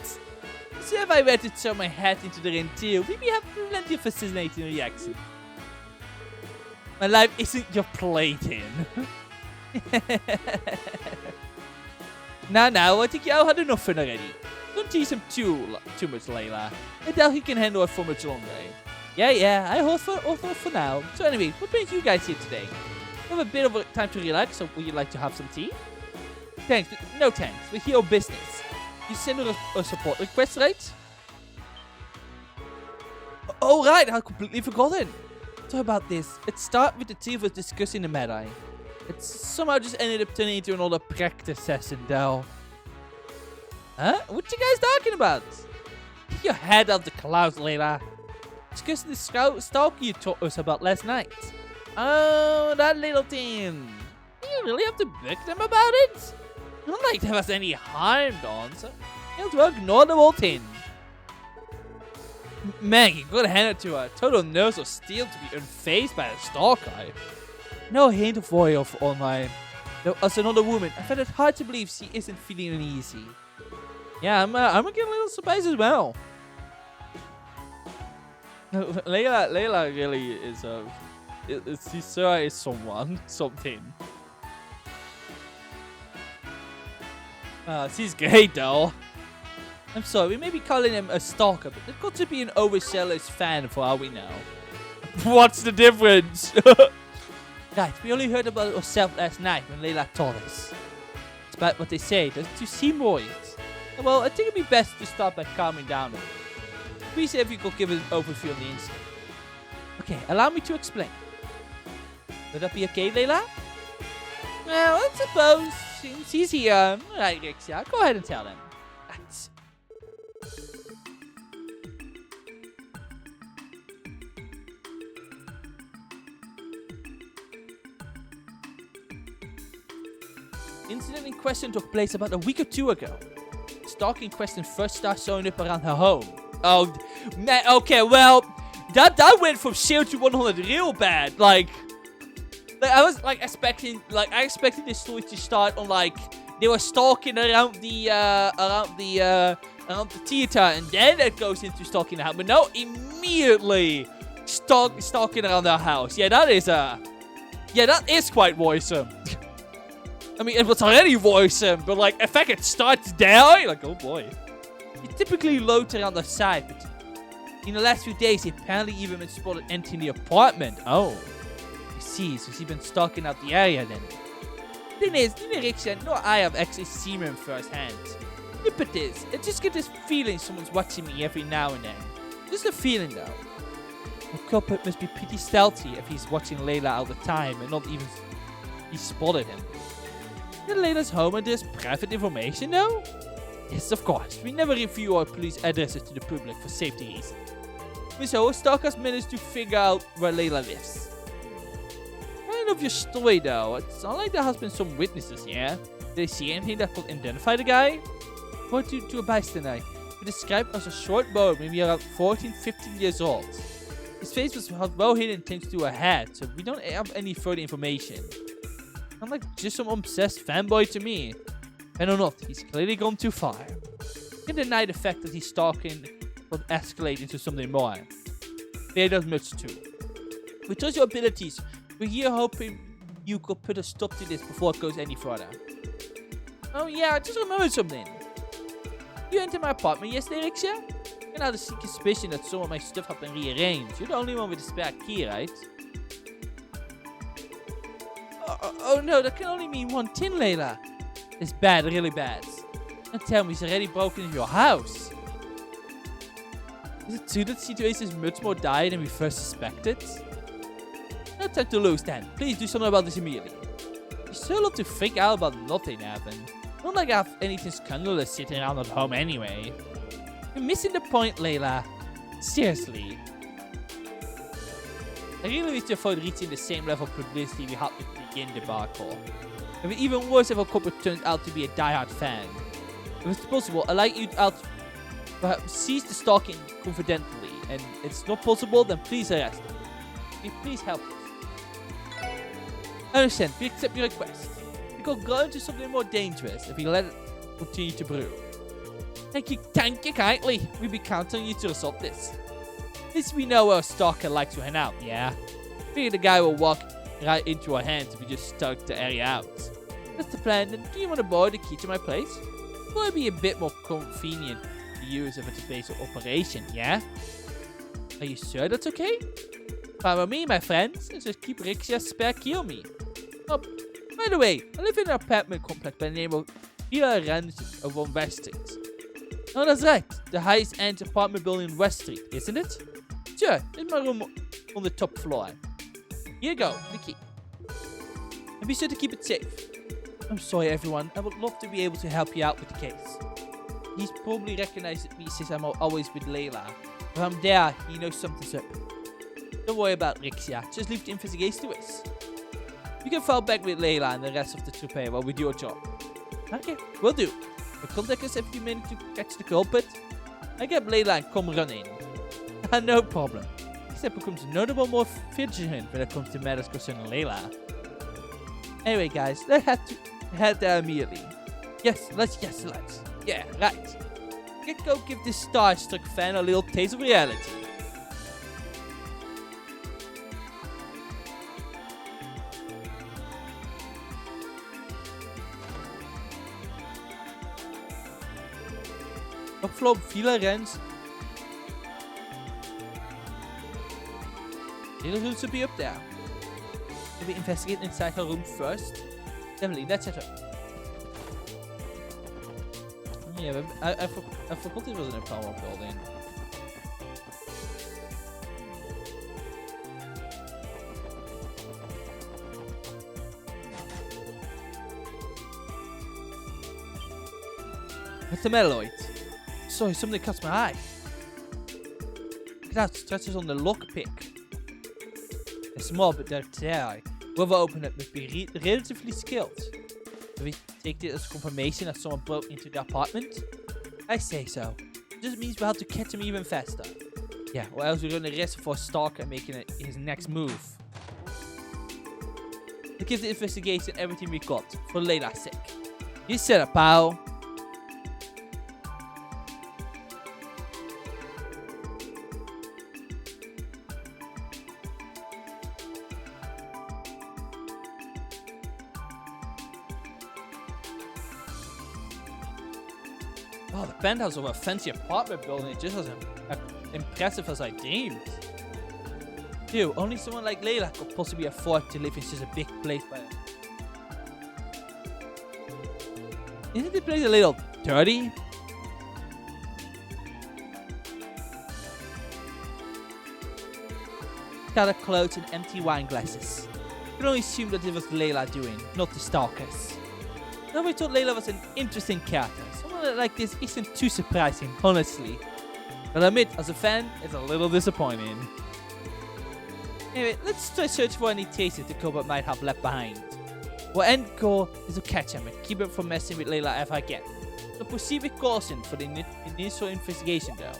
So if I were to throw my hat into the ring too, we'd have plenty of fascinating reactions. My life isn't your plaything. Now, I think y'all had enough fun already. Don't tease him too much, Layla. I doubt he can handle it for much longer. Yeah, I hope for now. So anyway, what brings you guys here today? You have a bit of time to relax, so would you like to have some tea? Thanks, but no thanks. We're here on business. You sent a support request, right? Oh, right, I completely forgotten. Sorry about this. It started with the two of us discussing the matter. It somehow just ended up turning into another practice session, though. Huh? What you guys talking about? Get your head out the clouds, Layla. Discussing the stalker you told us about last night. Oh, that little thing. Do you really have to beg them about it? Not like there was any harm done, so you have to ignore the whole thing. Man, you gotta hand it to her. Total nerves of steel to be unfazed by a stalker. No hint of voyeur online. Though, as another woman, I find it hard to believe she isn't feeling uneasy. Yeah, I'm getting a little surprised as well. Layla really is she is something. She's great though. I'm sorry, we may be calling him a stalker, but there could be an overzealous fan for all we know. What's the difference? Right, we only heard about it ourselves last night when Layla told us. Despite what they say, doesn't you seem worried? Well, I think it'd be best to start by calming down a bit. Please if you could give an overview on the incident. Okay, allow me to explain. Would that be okay, Layla? Well, I suppose since he's here. Alright, Rixia, go ahead and tell them. Right. The incident in question took place about a week or two ago. The stalker in question first started showing up around her home. Oh, man, okay, well, that went from 0 to 100 real bad. Like I was expecting this story to start on they were stalking around the theater, and then it goes into stalking the house. But no, immediately stalking around the house. Yeah, that is quite worrisome. I mean, it was already worrisome, but if I could start there, oh boy. He typically lurks around the side, but in the last few days, he apparently even been spotted entering the apartment. Oh, I see. So he's been stalking out the area then. Thing is, neither Rixia nor I have actually seen him firsthand. Look at this. I just get this feeling someone's watching me every now and then. Just a feeling though. The culprit must be pretty stealthy if he's watching Layla all the time and not even he spotted him. Is Layla's home address private information though? Yes, of course. We never reveal our police addresses to the public for safety reasons. So, stalkers managed to figure out where Layla lives. Kind of your story though. It sounds like there has been some witnesses, yeah? Did they see anything that could identify the guy? According to a bystander, he described as a short boy, maybe around 14, 15 years old. His face was well hidden thanks to a hat, so we don't have any further information. I'm just some obsessed fanboy to me. And or not, he's clearly gone too far. You can deny the fact that he's stalking could escalate into something more. There does much too. We trust your abilities. We're here hoping you could put a stop to this before it goes any further. Oh yeah, I just remembered something. You entered my apartment yesterday, Rixia? And I had a sneaky suspicion that some of my stuff had been rearranged. You're the only one with a spare key, right? Oh no, that can only mean one thing, Layla. It's bad, really bad. And tell me, he's already broken into your house. Is it true that the situation is much more dire than we first suspected? No time to lose then. Please do something about this immediately. You still love to freak out about nothing happened. Not like I have anything scandalous sitting around at home anyway. You're missing the point, Layla. Seriously. I really wish to avoid reaching the same level of publicity we had with the Begin debacle. It would be even worse if our corporate turns out to be a diehard fan. If it's possible, I'd like you to perhaps cease the stalking confidentially, and if it's not possible, then please arrest him. Can you please help us? I understand, we accept your request. We could go into something more dangerous if we let it continue to brew. Thank you kindly. We'll be counting on you to resolve this. At least we know where a stalker likes to hang out, yeah? I figure the guy will walk right into our hands if we just stalk the area out. That's the plan. Then do you want to borrow the key to my place? It would be a bit more convenient to use if it's a base of operation, yeah? Are you sure that's okay? Fine with me, my friends. Just keep Rixia's spare key on me. Oh, by the way, I live in an apartment complex by the name of Villa Ranch over on West Street. Oh, that's right. The highest end apartment building in West Street, isn't it? Sure, it's my room on the top floor. Here you go, the key. And be sure to keep it safe. I'm sorry, everyone. I would love to be able to help you out with the case. He's probably recognized me since I'm always with Layla. If I'm there, he knows something's up. Don't worry about Rixia. Just leave the investigation to us. You can fall back with Layla and the rest of the troop while we do our job. Okay, will do. But contact us if you manage to catch the culprit. I get Layla and come running. No problem. Except becomes notable more vigilant when it comes to matters concerning Layla. Anyway, guys, let's head there immediately. Yes, let's. Yeah, right. Let's go give this starstruck fan a little taste of reality. Afgelopen file rens. Little who should be up there. Should we investigate inside her room first? Definitely, let's set her. Yeah, but I forgot it was in a power building. What's the matter, Lloyd? Sorry, something caught my eye. Look at that, stretches on the lockpick. They're small, but they're there. Whoever opened it must be relatively skilled. Do we take this as confirmation that someone broke into the apartment? I say so. It just means we have to catch him even faster. Yeah, or else we're going to arrest him for stalker and making his next move. We'll give the investigation everything we got, for Layla's sake. You said it, pal. Oh, the penthouse of a fancy apartment building is just as impressive as I dreamed. Dude, only someone like Layla could possibly afford to live in such a big place. Isn't the place a little dirty? Scattered clothes and empty wine glasses. You can only assume that it was Layla doing, not the stalkers. Nobody thought Layla was an interesting character. Someone like this isn't too surprising, honestly. But I admit, as a fan, it's a little disappointing. Anyway, let's try search for any traces the Cobalt might have left behind. Our end goal is to catch him and keep him from messing with Layla ever again. So proceed with caution for the initial investigation though.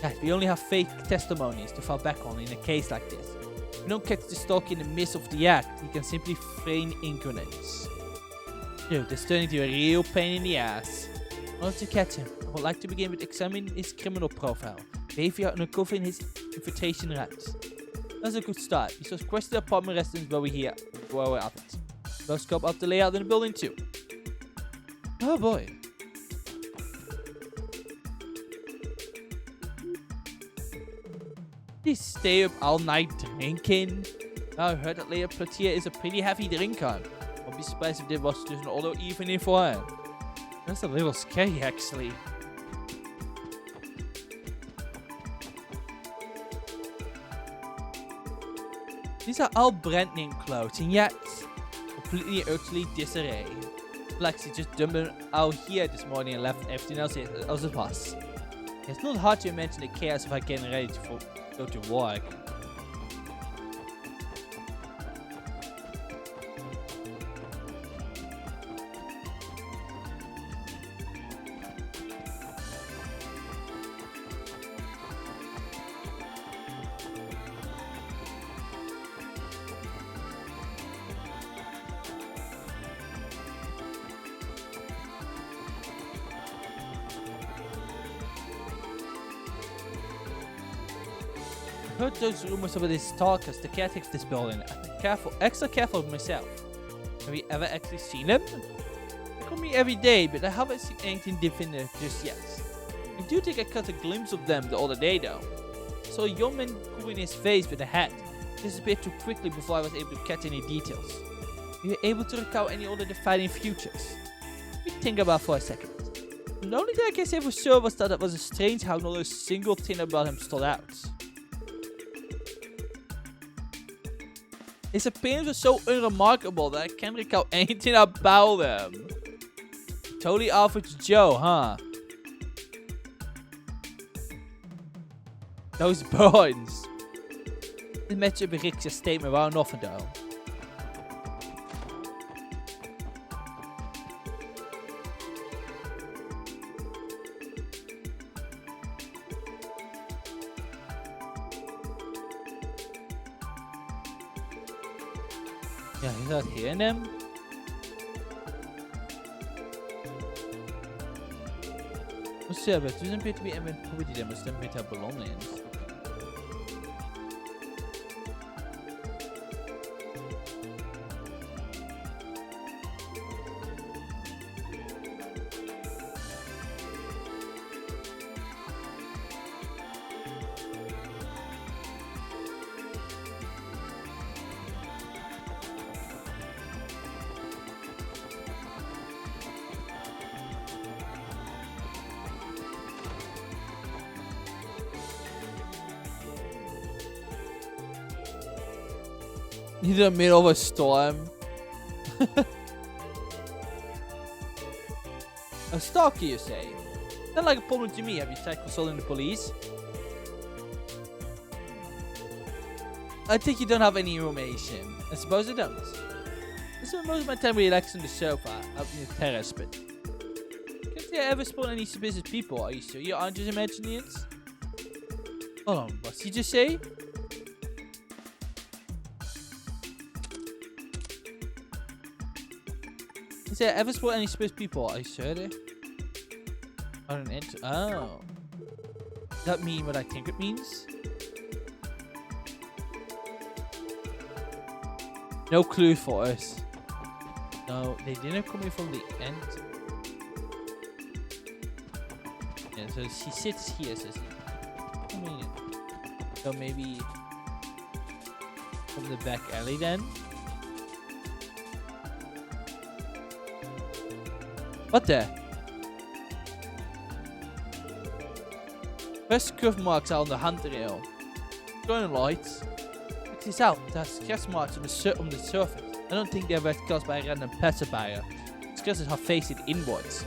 Guys, we only have fake testimonies to fall back on in a case like this. If we don't catch the stalker in the midst of the act, he can simply feign ignorance. Dude, this turning into a real pain in the ass. In order to catch him, I would like to begin with examining his criminal profile, behavior and uncovering his infiltration routes. That's a good start. We should question the apartment residents while we're at it. We'll scope out the layout in the building too. Oh boy. Did he stay up all night drinking? I heard that Leia Platia is a pretty heavy drinker. Won't be surprised if there was just an auto evening for her. That's a little scary actually. These are all brand name clothes and yet completely utterly disarray. Like she just dumped them out here this morning and left everything else as it was. It's not hard to imagine the chaos of her getting ready to go to work. I heard those rumors about these stalkers, the caretakers of this building. I'm extra careful with myself. Have you ever actually seen them? They call me every day, but I haven't seen anything definitive just yet. I do think I caught a glimpse of them the other day though. I saw a young man covering his face with a hat. It disappeared too quickly before I was able to catch any details. Were you able to recall any other defining futures? Let me think about it for a second. The only thing I can say for sure was that it was strange how not a single thing about him stood out. His appearance was so unremarkable that I can't recall anything about him. Totally average Joe, huh? Those burns. This matchup with Rick's statement waren nothing though. Yeah, he's not hearing them. Vad ser vi? Tusen Peter vi även på det där måste vi ta ballongen. He's in the middle of a storm. A stalker, you say? Not like a problem to me. Have you tried consulting the police? I think you don't have any information. I suppose I don't. I spend most of my time relaxing on the sofa out in the terrace, but can't you ever spot any suspicious people? Are you sure you aren't just imagining it? Hold on, what's he just say? Is there ever spot any suspicious people? Are you sure they? On an int. Oh. Does that mean what I think it means? No clue for us. No, they didn't come in from the end. Yeah, so she sits here, so she. I mean, so maybe from the back alley then. What the? First curve marks are on the hand rail. Going lights. Check this out. There's scratch marks on the surface. I don't think they were caused by a random passerby. Scratches are facing inwards.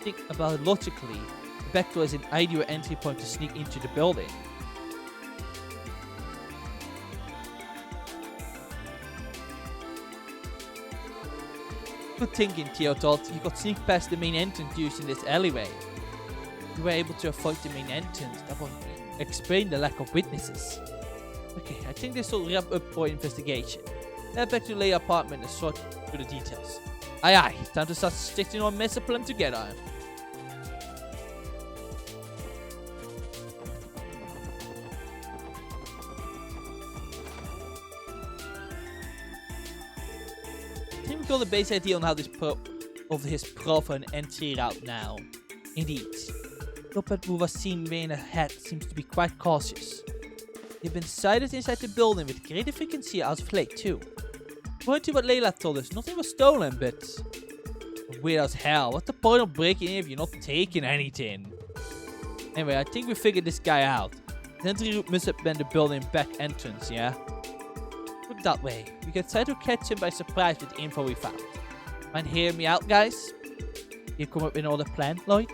Think about it logically. The back door is an ideal entry point to sneak into the building. Good thinking, Theodot. You got sneak past the main entrance using this alleyway. You were able to avoid the main entrance. That would explain the lack of witnesses. Okay, I think this will wrap up for investigation. Head back to Leia's apartment and sort through the details. Aye aye, time to start stitching our master plan together. I think we got the base idea on how this his profile and entry route now. Indeed. Lopet, who was seen weighing ahead, seems to be quite cautious. They've been sighted inside the building with greater frequency as of late too. According to what Layla told us, nothing was stolen, but weird as hell. What's the point of breaking in if you're not taking anything? Anyway, I think we figured this guy out. The entry route must have been the building back entrance, yeah? Put it that way. We can try to catch him by surprise with the info we found. Mind hearing me out, guys? You come up with another plan, Lloyd?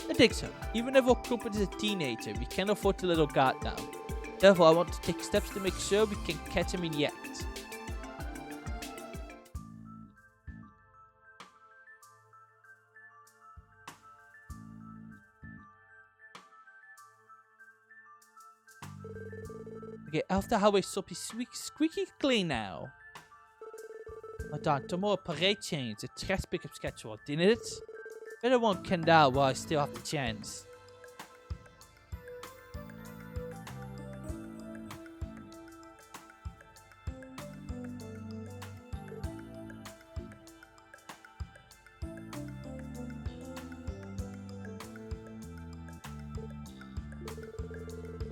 I think so. Even if our culprit is a teenager, we can't afford to let our guard down. Therefore, I want to take steps to make sure we can catch him in the act. Okay, after highway stop is squeaky clean now. Oh darn, tomorrow parade changed the trash pickup schedule, didn't it? Better want Kendall while I still have the chance.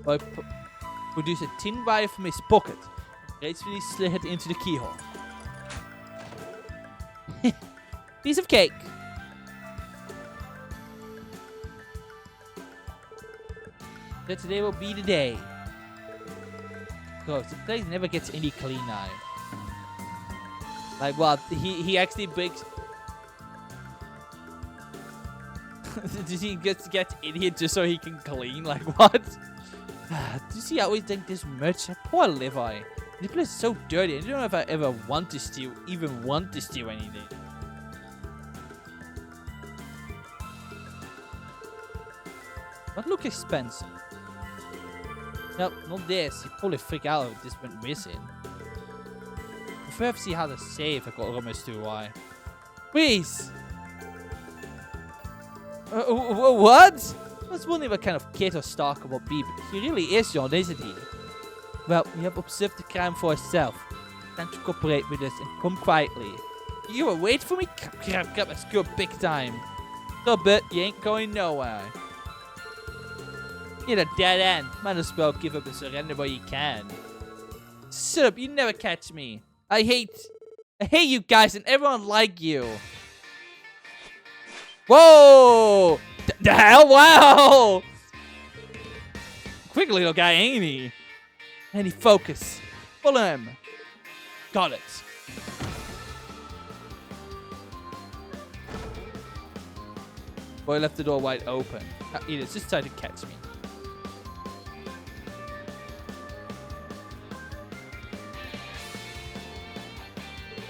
I produce a tin wire from his pocket. Gracefully slid it into the keyhole. Piece of cake. That today will be the day. Cause the place never gets any cleaner. Like what? He actually breaks. Does he get in here just so he can clean? Like what? Does he always think this much? Poor Levi. This place is so dirty. I don't know if I ever want to steal, even want to steal anything. That looks expensive. Nope, not this. You probably freak out if this went missing. Prophecy had a save. I got almost to why. Please. What? I was wondering what kind of kid or stalker will be, but he really is John, isn't he? Well, we have observed the crime for ourselves. Time to cooperate with us and come quietly. You will wait for me? Crap, let's go big time. So, but you ain't going nowhere. You're a dead end. Might as well give up and surrender while you can. Shut up, you never catch me. I hate you guys and everyone like you. Whoa! The hell? Wow! Quick little guy, ain't he? Any focus. Follow him. Got it. Boy left the door wide open. Edith, just tried to catch me.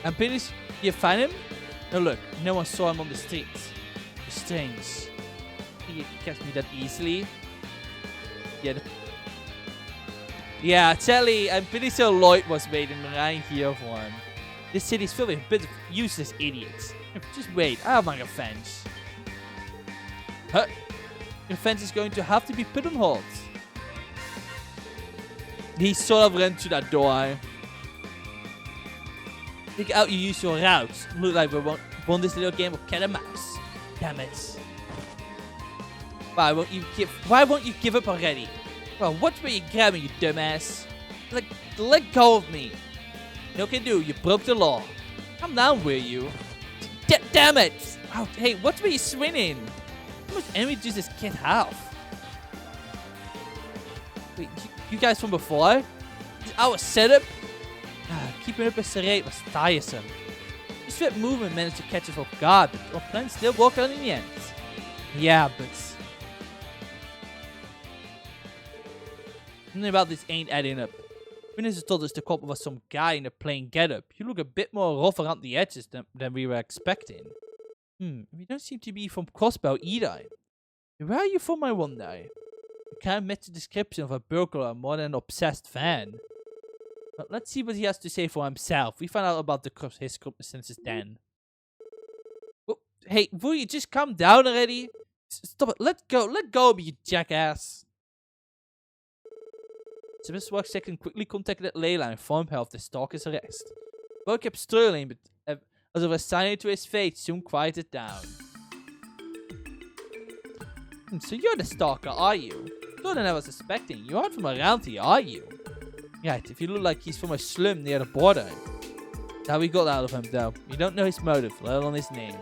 And Peters, you find him? No, look, no one saw him on the streets. It's strange. Think you can catch me that easily? Yeah, Charlie, I'm pretty sure Lloyd was waiting right here for him. This city's filled with a bit of useless idiots. Just wait, I have my fence. Huh? Your fence is going to have to be put on hold. He sort of ran to that door. Think out your usual routes. Look like we won this little game of cat and mouse. Damn it. Why won't you give up already? Well, watch where you're grabbing, you dumbass. Let go of me. No can do, you broke the law. Calm down, will you? Damn it! Oh, hey, watch where you're swinging. How much enemy does this kid have? Wait, you guys from before? Is our setup? Keeping up a charade was tiresome. This swift movement managed to catch us off guard, but our plan still worked out in the end. Yeah, but something about this ain't adding up. Witnesses told us to cope with some guy in a plain getup. You look a bit more rough around the edges than we were expecting. We don't seem to be from Crossbow either. Where are you from, I wonder? You can't match the description of a burglar more than an obsessed fan. But let's see what he has to say for himself. We found out about his circumstances then. Oh, hey, will you just calm down already? Stop it. Let go of me, you jackass. Smith's work second quickly contacted Layla and informed her of the stalker's arrest. Bo kept struggling, but as of resigning to his fate, soon quieted down. So you're the stalker, are you? More than I was suspecting. You aren't from around here, are you? Right, if you look like he's from a slum near the border. That's how we got out of him, though. We don't know his motive, let alone his name.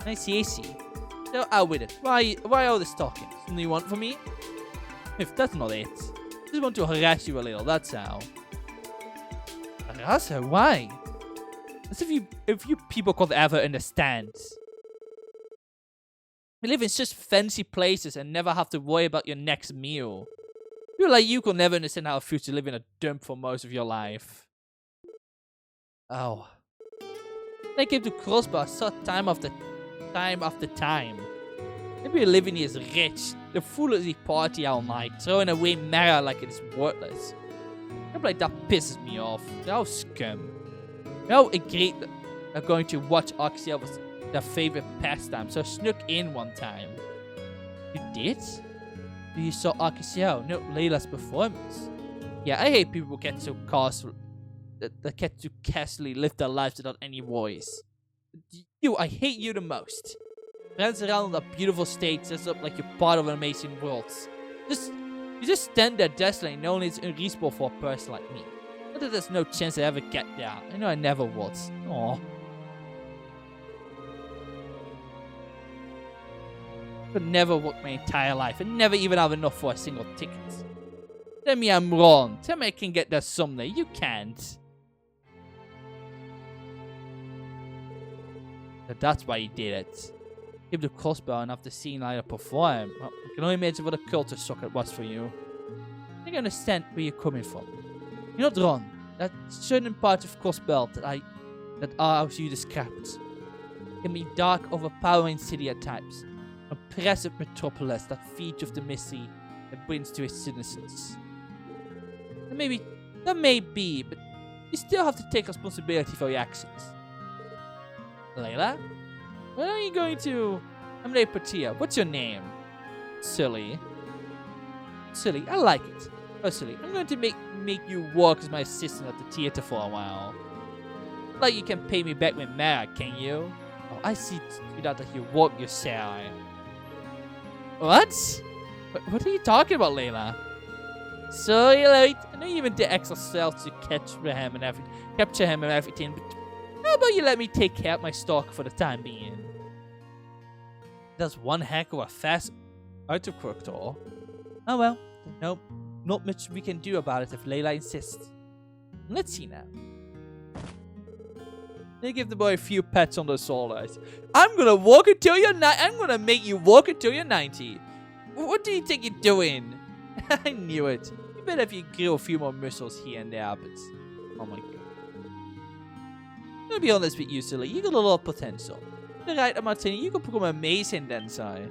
I see. So out with it. Why all this talking? Something you want from me? If that's not it. I just want to harass you a little, that's how. Harass her? Why? As if you people could ever understand. We live in such fancy places and never have to worry about your next meal. People like you could never understand how it feels to live in a dump for most of your life. Oh. I came to Crossbar, saw time after time. Maybe living here is rich. The foolishly party all night, throwing away Mara like it's worthless. People like that pisses me off. They're all scum. They all agreed that they're going to watch Oxia was their favorite pastime, so I snuck in one time. You did? You saw Akisio, not Layla's performance. Yeah, I hate people who get so that get to casually live their lives without any voice. I hate you the most. Runs around on that beautiful stage, dressed up like you're part of an amazing world. You just stand there desolate, knowing it's unreasonable for a person like me. Not that there's no chance I ever get there. I know I never would. Aww. Could never work my entire life and never even have enough for a single ticket. Tell me I'm wrong. Tell me I can get there someday. You can't. But that's why you did it. Give the crossbow and after seeing Lyra perform, well, I can only imagine what a culture shock it was for you. I think I understand where you're coming from. You're not wrong. That certain parts of Crossbelt that are as you described can be dark, overpowering city at times. An oppressive metropolis that feeds off the mystery that brings to its citizens. That may be, but You still have to take responsibility for your actions. Layla? When are you going to... I'm Lay Patia. What's your name? Silly. Silly, I like it. Oh, Silly, I'm going to make you work as my assistant at the theater for a while. Like you can pay me back when married, can you? Oh, I see that you work your salary. What? What are you talking about, Layla? Sorry, late. I know you even did extra stealth to capture him and everything, but how about you let me take care of my stock for the time being? That's one heck of a fast autocorrector. Oh well, nope. Not much we can do about it if Layla insists. Let's see now. They give the boy a few pats on the shoulders. I'm gonna walk until you're I'm gonna make you walk until you're 90. What do you think you're doing? I knew it. You bet if you grill a few more muscles here and there, but oh my god. I'm gonna be honest with you, Silly. You got a lot of potential. The right, Martini, you could become amazing dancer.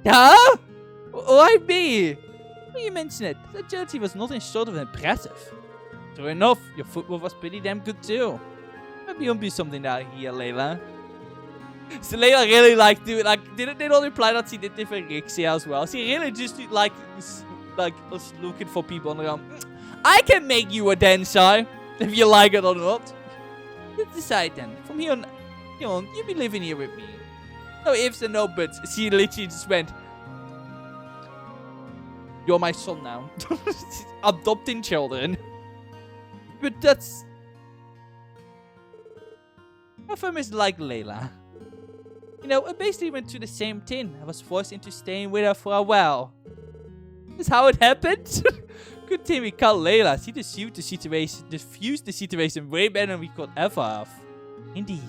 Huh? Why me? When you mention it, the agility was nothing short of impressive. True enough, your footwork was pretty damn good too. Maybe you'll be something down here, Layla. So Layla really didn't they not imply that she did different gigs here as well? She really just was looking for people on the ground. I can make you a dancer, if you like it or not. Let's decide then. From here on, you'll be living here with me. No ifs and no buts. She literally just went, you're my son now. Adopting children. But that's... How fun is like Layla? You know, I basically went through the same thing. I was forced into staying with her for a while. That's how it happened? Good thing we called Layla. She diffused the situation way better than we could ever have. Indeed.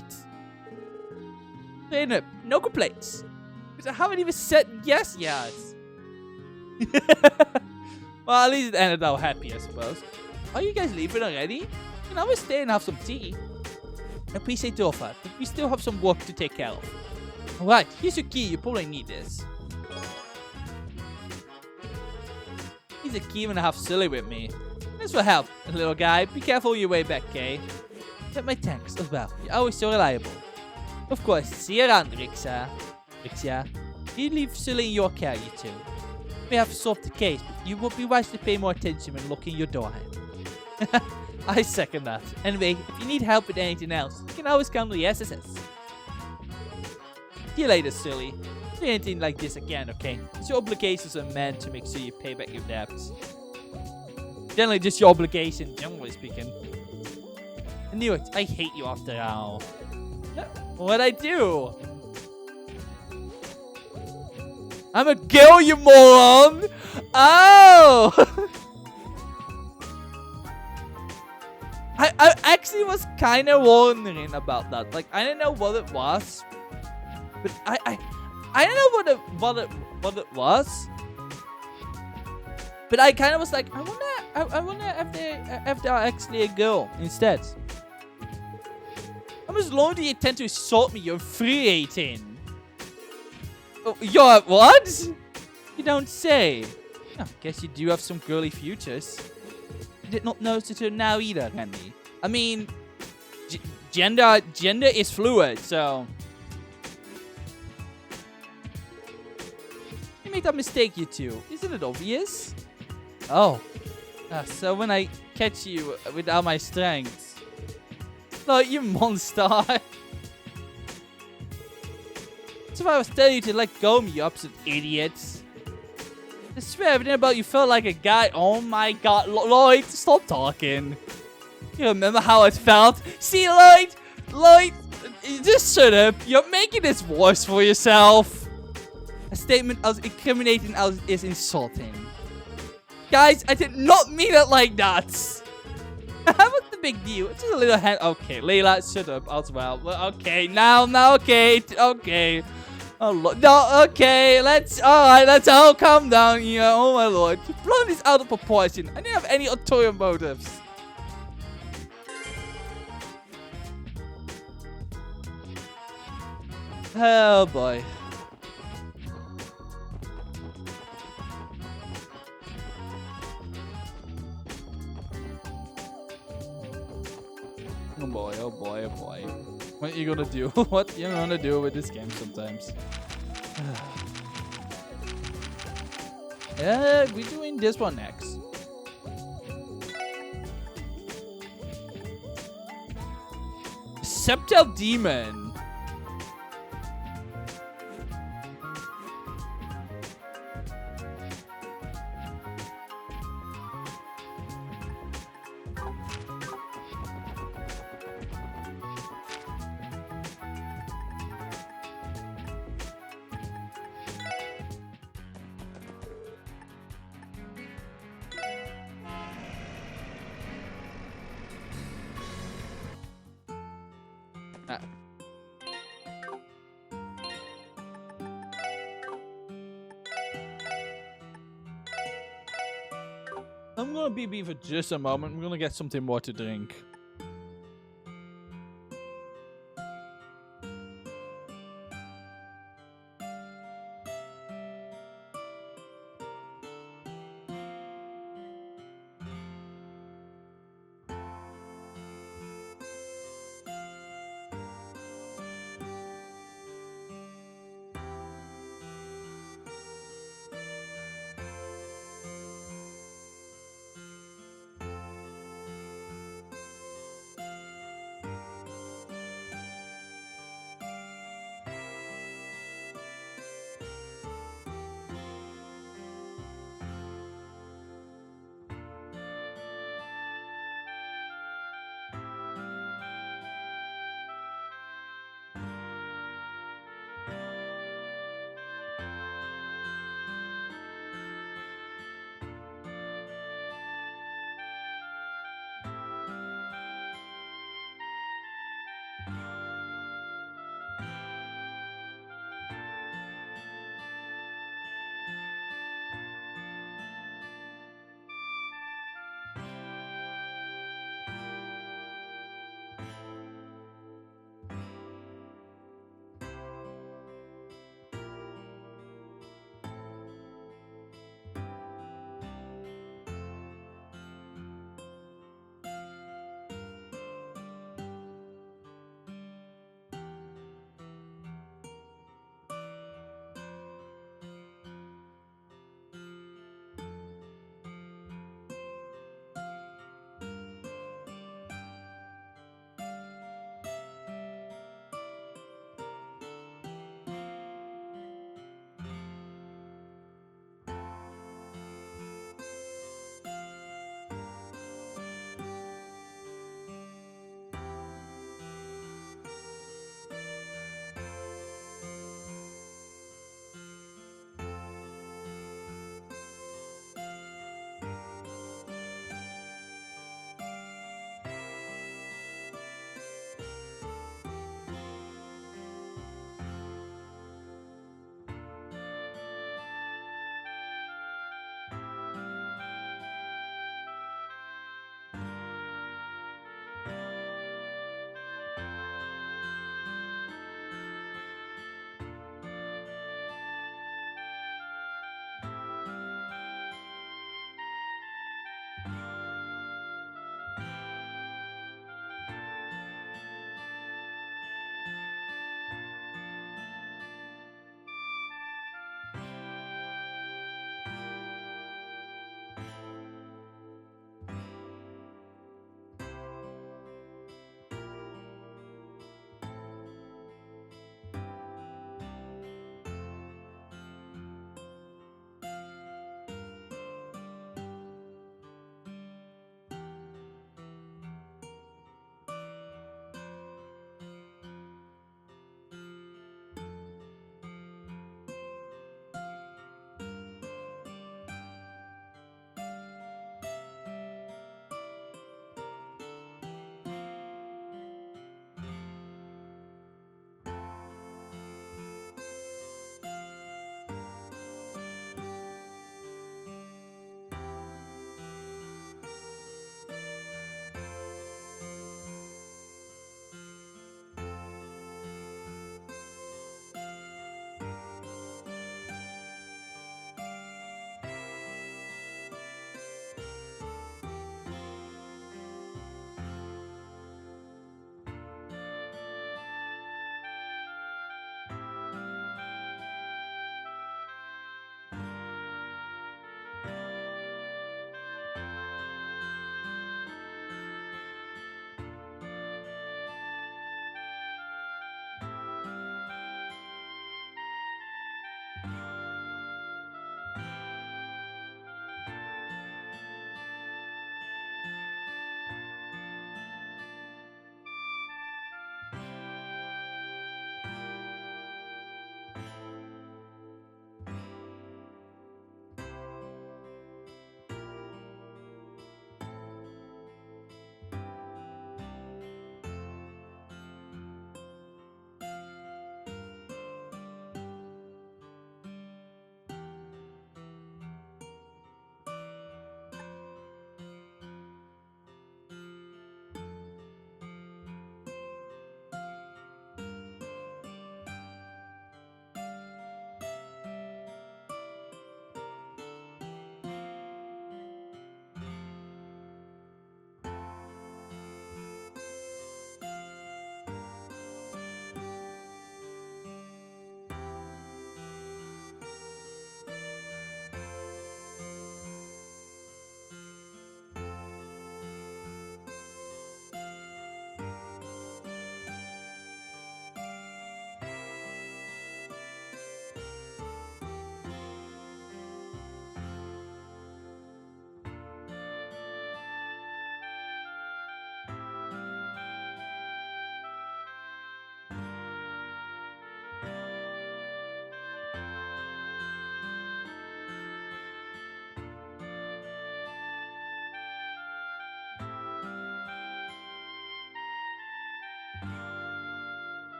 Straight up, no complaints. Because I haven't even said yes yet. Well, at least it ended out happy, I suppose. Are you guys leaving already? You know, we'll stay and have some tea. I appreciate the offer, but we still have some work to take care of. Alright, here's your key. You probably need this. He's a key when I have Silly with me. Thanks for help, little guy. Be careful your way back, okay? Get my thanks as well. You're always so reliable. Of course, see you around, Rixa. Rixa, you leave Silly in your care, you two. You may have solved the case, but you would be wise to pay more attention when locking your door. I second that. Anyway, if you need help with anything else, you can always count on the SSS. See you later, Silly. Don't do anything like this again, okay? It's your obligations are meant to make sure you pay back your debts. Generally, just your obligation, generally speaking. I knew it. I hate you after all. What'd I do? I'm a girl, you moron! Oh! I actually was kind of wondering about that. Like, I don't know what it was, but I don't know what it was. But I kind of was like, I wonder if they are actually a girl instead. How much longer do you intend to assault me? You're 318. Oh, you're what? You don't say. Oh, guess you do have some girly futures. I did not notice it till now either, Randy. I mean, gender is fluid, so... You made that mistake, you two. Isn't it obvious? Oh. So when I catch you without my strength... No, you monster! So if I was telling you to let go of me, you absolute idiots. I swear everything about you felt like a guy. Oh my god, Lloyd, stop talking. You remember how it felt? See, Lloyd, just shut up. You're making this worse for yourself. A statement as incriminating as is insulting. Guys, I did not mean it like that. What's the big deal? It's just a little hand. Okay, Layla, shut up as well. Okay, now, okay. Oh, no, okay, let's all calm down here. Oh my lord, you've blown this out of proportion. I didn't have any ulterior motives. Oh boy. Oh boy, oh boy, oh boy. What are you gonna do? What you gonna do with this game sometimes? Yeah, we're doing this one next. Septal Demon. Ah. I'm gonna BB for just a moment. I'm gonna get something more to drink.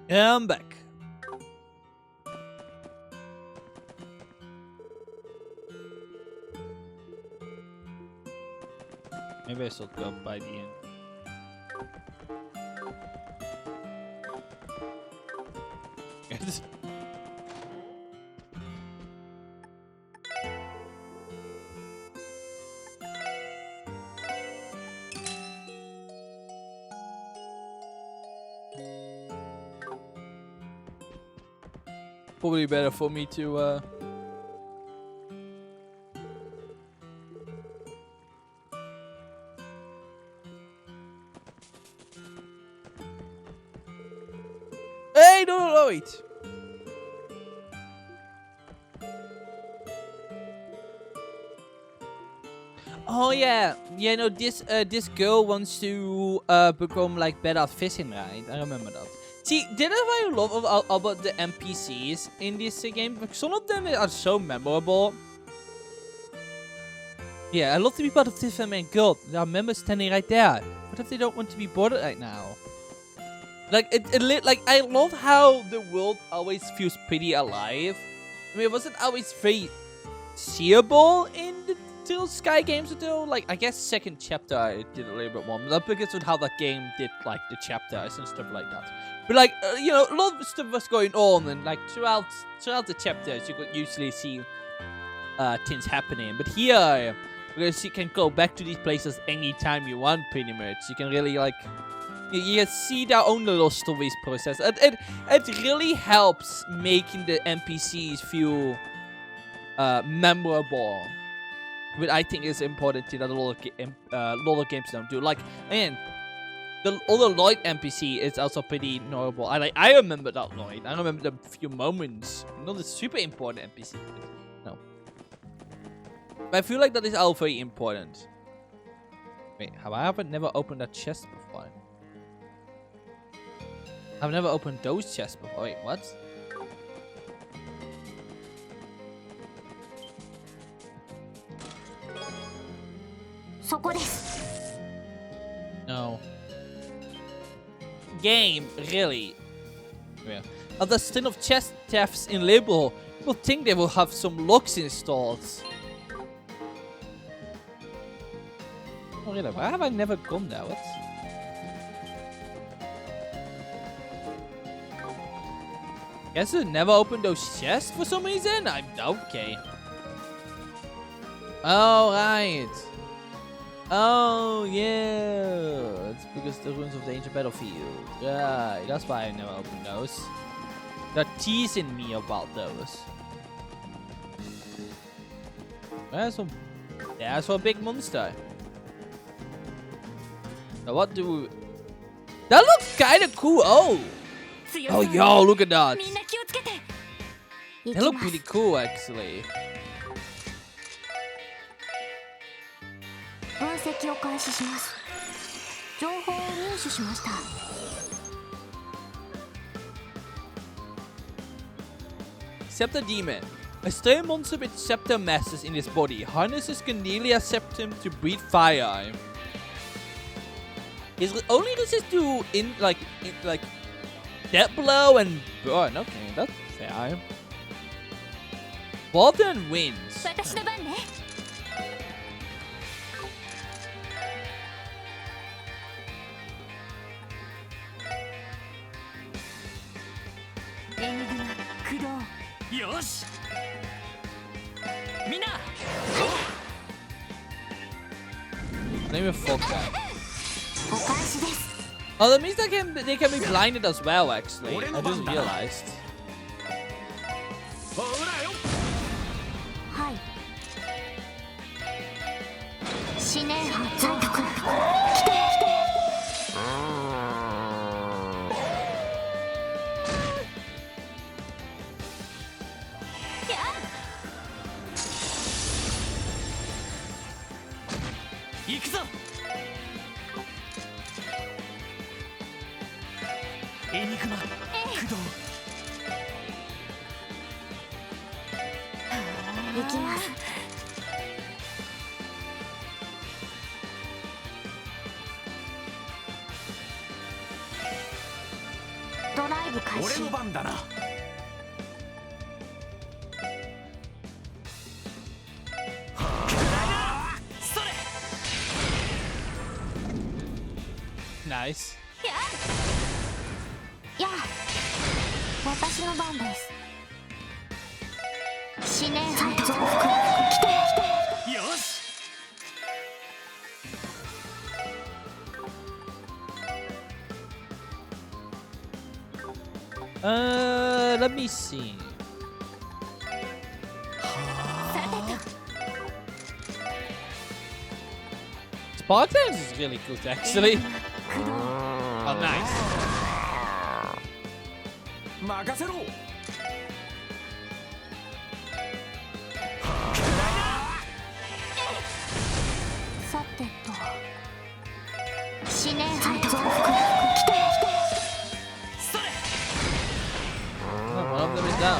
I'm back. Maybe I should go by the end. Probably better for me to Hey, no, wait. Oh yeah, no. This girl wants to become like better at fishing, right? I remember that. See, that's what I love about the NPCs in this game. Because some of them are so memorable. Yeah, I love to be part of this main guild. There are members standing right there. What if they don't want to be boarded right now? Like like I love how the world always feels pretty alive. I mean, it wasn't always very seeable in the Sky games though. Like I guess second chapter I did a little bit more, but that's because of how that game did like the chapters and stuff like that. But like you know, a lot of stuff was going on, and like throughout the chapters, you could usually see things happening. But here, because you can go back to these places anytime you want, pretty much. You can really like you see their own little stories process. It really helps making the NPCs feel memorable. But I think it's important that a lot of games don't do. Like, man, the other Lloyd NPC is also pretty notable. I remember that Lloyd. I remember the few moments. Not a super important NPC. No. But I feel like that is all very important. Wait, have I never opened that chest before? I've never opened those chests before. Wait, what? No. Game, really? Yeah. After a stint of chest thefts in Liberal, people think they will have some locks installed. Oh really? Why have I never gone there? What? Guess I never opened those chests for some reason? I'm okay. Oh, right. Oh, yeah. It's because the ruins of the ancient battlefield. Right. That's why I never opened those. They're teasing me about those. There's some big monster. Now what do we... That looks kind of cool. Oh. Oh, yo, look at that. They look pretty cool, actually. Scepter Demon. A stray monster with scepter masses in his body harnesses Cornelia's septum to breathe fire. His only resist to death blow and burn. Okay, that's fair. Water and winds. Yosh! Mina! Let me fuck that. Oh, that means they can be blinded as well, actually. I just realized. イブ開始。俺の番だな。それ Nice. やあ、私の番です。死ね増幅。来てよし Let me see. さてと。 Spartans is really good, actually. 駆動。 Oh, nice. 任せろ。さてと。死ね増幅。来てそれ Oh, one of them is down.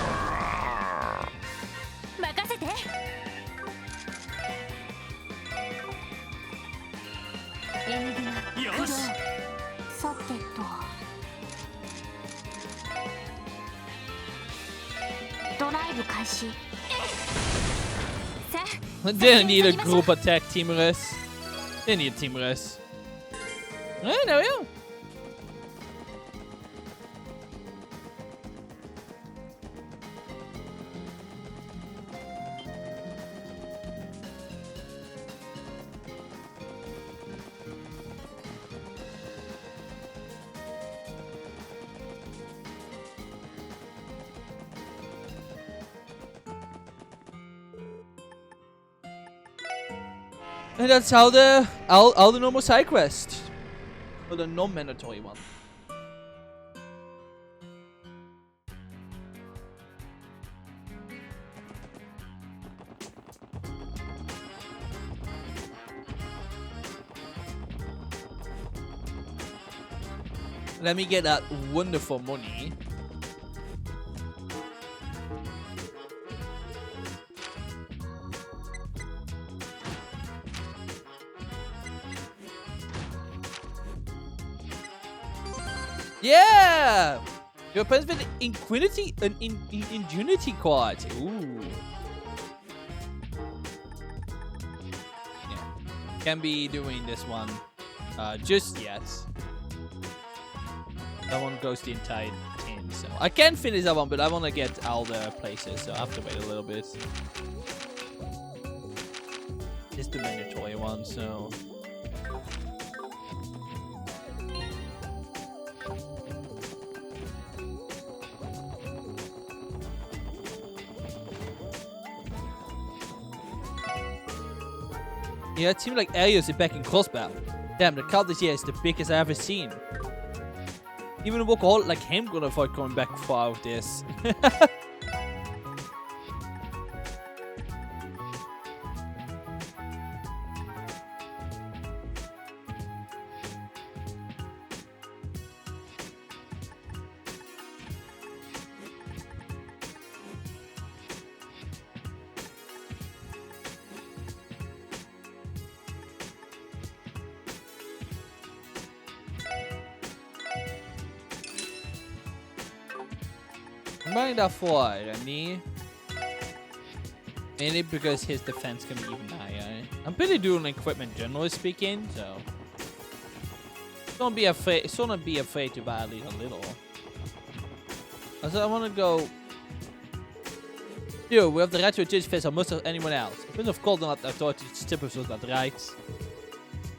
任せて。エングマ駆動。よしさてと。ドライブ開始。さあ、 They need a group attack, teamless. They need teamless. There we go. And that's how all the normal side quests. Or the non-mandatory one. Let me get that wonderful money. Yeah! Your opponent's been Inquinity and Ingenuity quad. Ooh. Yeah. Can't be doing this one just yet. That one goes the entire tin, so I can finish that one, but I want to get all the places, so I have to wait a little bit. It's the mandatory one, so. Yeah, it seemed like Arios is back in crossbow. Damn, the card this year is the biggest I've ever seen. Even a workaholic like him gonna avoid coming back far with this. I'm buying that for Remy. Mainly because his defense can be even higher. I'm pretty doing equipment generally speaking, so don't be afraid to buy at least a little. Also, I wanna go. Yo, we have the right to judge face on most of anyone else. A bit of cold not authority stippers was that right.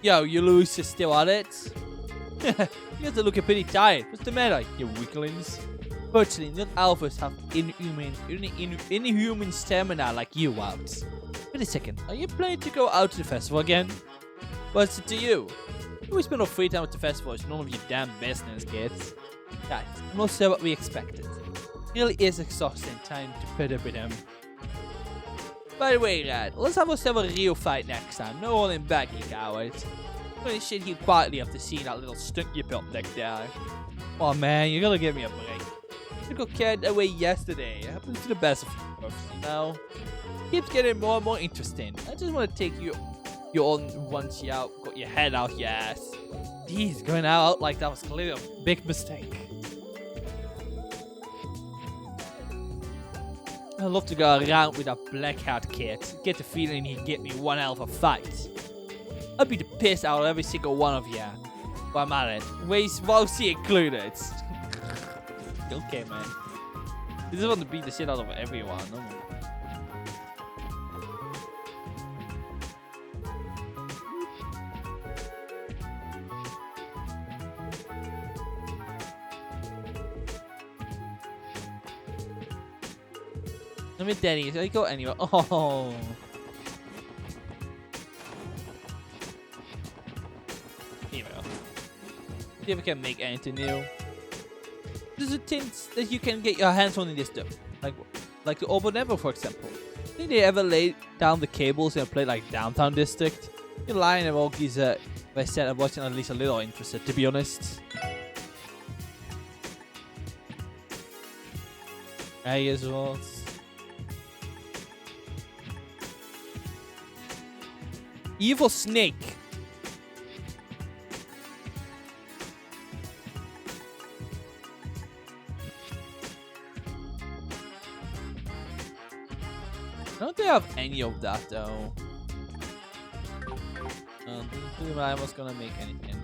Yo, you lose, still at it. You have to look pretty tired. What's the matter, you weaklings? Fortunately, not alphas have inhuman stamina like you out. Wait a second, are you planning to go out to the festival again? What's it to you? We spend our free time at the festival, it's none of your damn business, kids. Guys, I'm not sure what we expected. It really is exhausting time to put up with him. By the way, lad, let's have ourselves a real fight next time. No holding back, you cowards. I'm gonna sit here quietly after seeing that little stunt you built back there. Oh man, you gotta give me a break. You got carried away yesterday. It happens to the best of us, you know? It keeps getting more and more interesting. I just want to take you on once you out, got your head out your ass. Jeez, going out like that was clearly a big mistake. I love to go around with that black-haired kid. Get the feeling he'd get me one hell of a fight. I'd beat the piss out of every single one of you. Why am at it? Waste Walsy included. Okay, man. I just want to beat the shit out of everyone. No more. I'm with Denny. So I go anywhere. Oh. Here we go. See if we can make anything new. There's a things that you can get your hands on in this stuff. Like the Urban Ever, for example. Think they ever laid down the cables and played like Downtown District? You're lying about these, I said I wasn't at least a little interested, to be honest. I guess what. Evil Snake. I don't think I have any of that though. I was gonna make anything.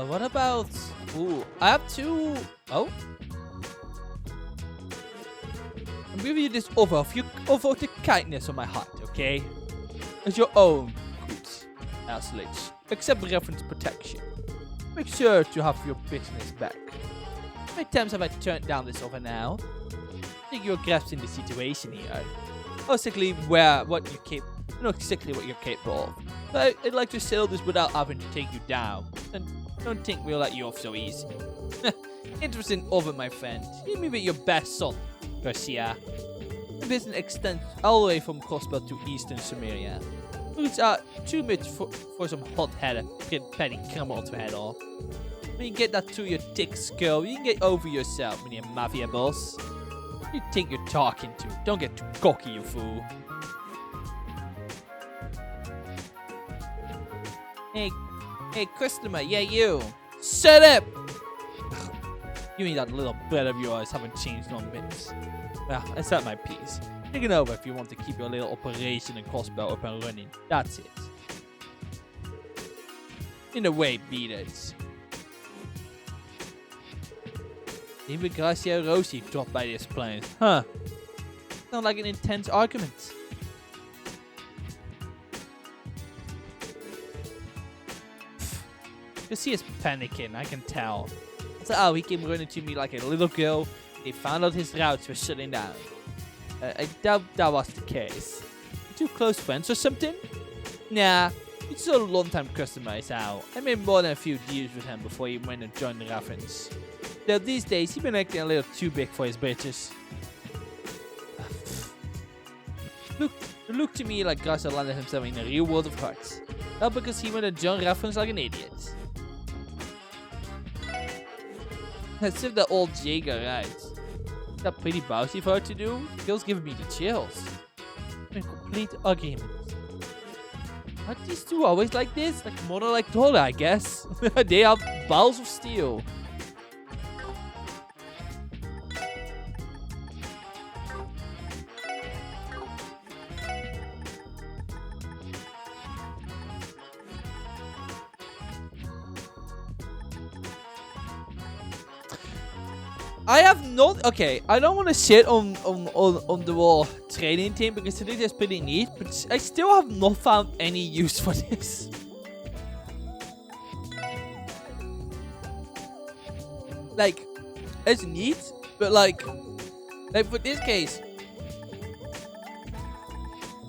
What about? Ooh, I have two. Oh, I'm giving you this over the kindness of my heart, okay? As your own goods, Aslich. Except reference protection. Make sure to have your business back. How many times have I turned down this offer now? I think you're grasping the situation here. Basically, what you're capable of. But I'd like to settle this without having to take you down. And don't think we'll let you off so easy. Interesting offer, my friend. Give me with your best son, Garcia. The business extends all the way from Crossbell to eastern Sumeria. Routes are too much for some hot-headed petty criminal to head off. When you get that through your thick skull, you can get over yourself when you're mafia boss. You think you're talking to. Don't get too cocky, you fool. Hey, customer, yeah, you. Shut up! You and that little butt of yours haven't changed no bit. Well, I said my piece. Think it over if you want to keep your little operation and crossbow up and running. That's it. In a way, beat it. Even Gracia Rosie dropped by this place. Huh. Sounds like an intense argument. Garcia's panicking, I can tell. So, he came running to me like a little girl. He found out his routes were shutting down. I doubt that was the case. You two close friends or something? Nah, he's just a long-time customer, so I made more than a few deals with him before he went and joined the Raffins. Though these days, he's been acting a little too big for his britches. Look to me like Garcia landed himself in a real world of hurts. Not because he went and joined Raffins like an idiot. As if that old Jaeger, right? Is that pretty bouncy for her to do? Feels giving me the chills. I'm in complete agreement. Aren't these two always like this? Like mother like daughter, I guess. They have balls of steel. I have not. Okay, I don't want to shit on the whole training team because it is pretty neat, but I still have not found any use for this. Like, it's neat, but like for this case,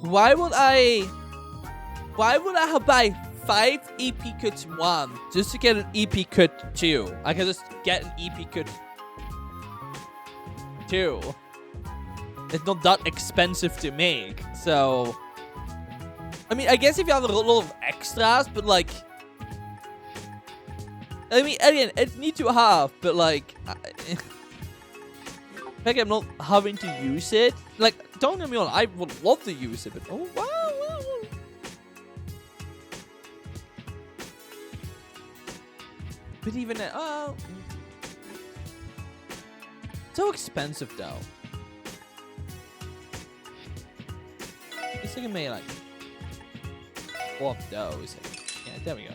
why would I have buy 5 EP cuts 1 just to get an EP cut 2? I can just get an EP cut 2. It's not that expensive to make, so I mean, I guess if you have a lot of extras, but like, I mean, again, it's neat to have, but like, like I'm not having to use it. Like, don't get me wrong, I would love to use it, but oh wow. But even so expensive though. It's like me like swap those. Yeah, there we go.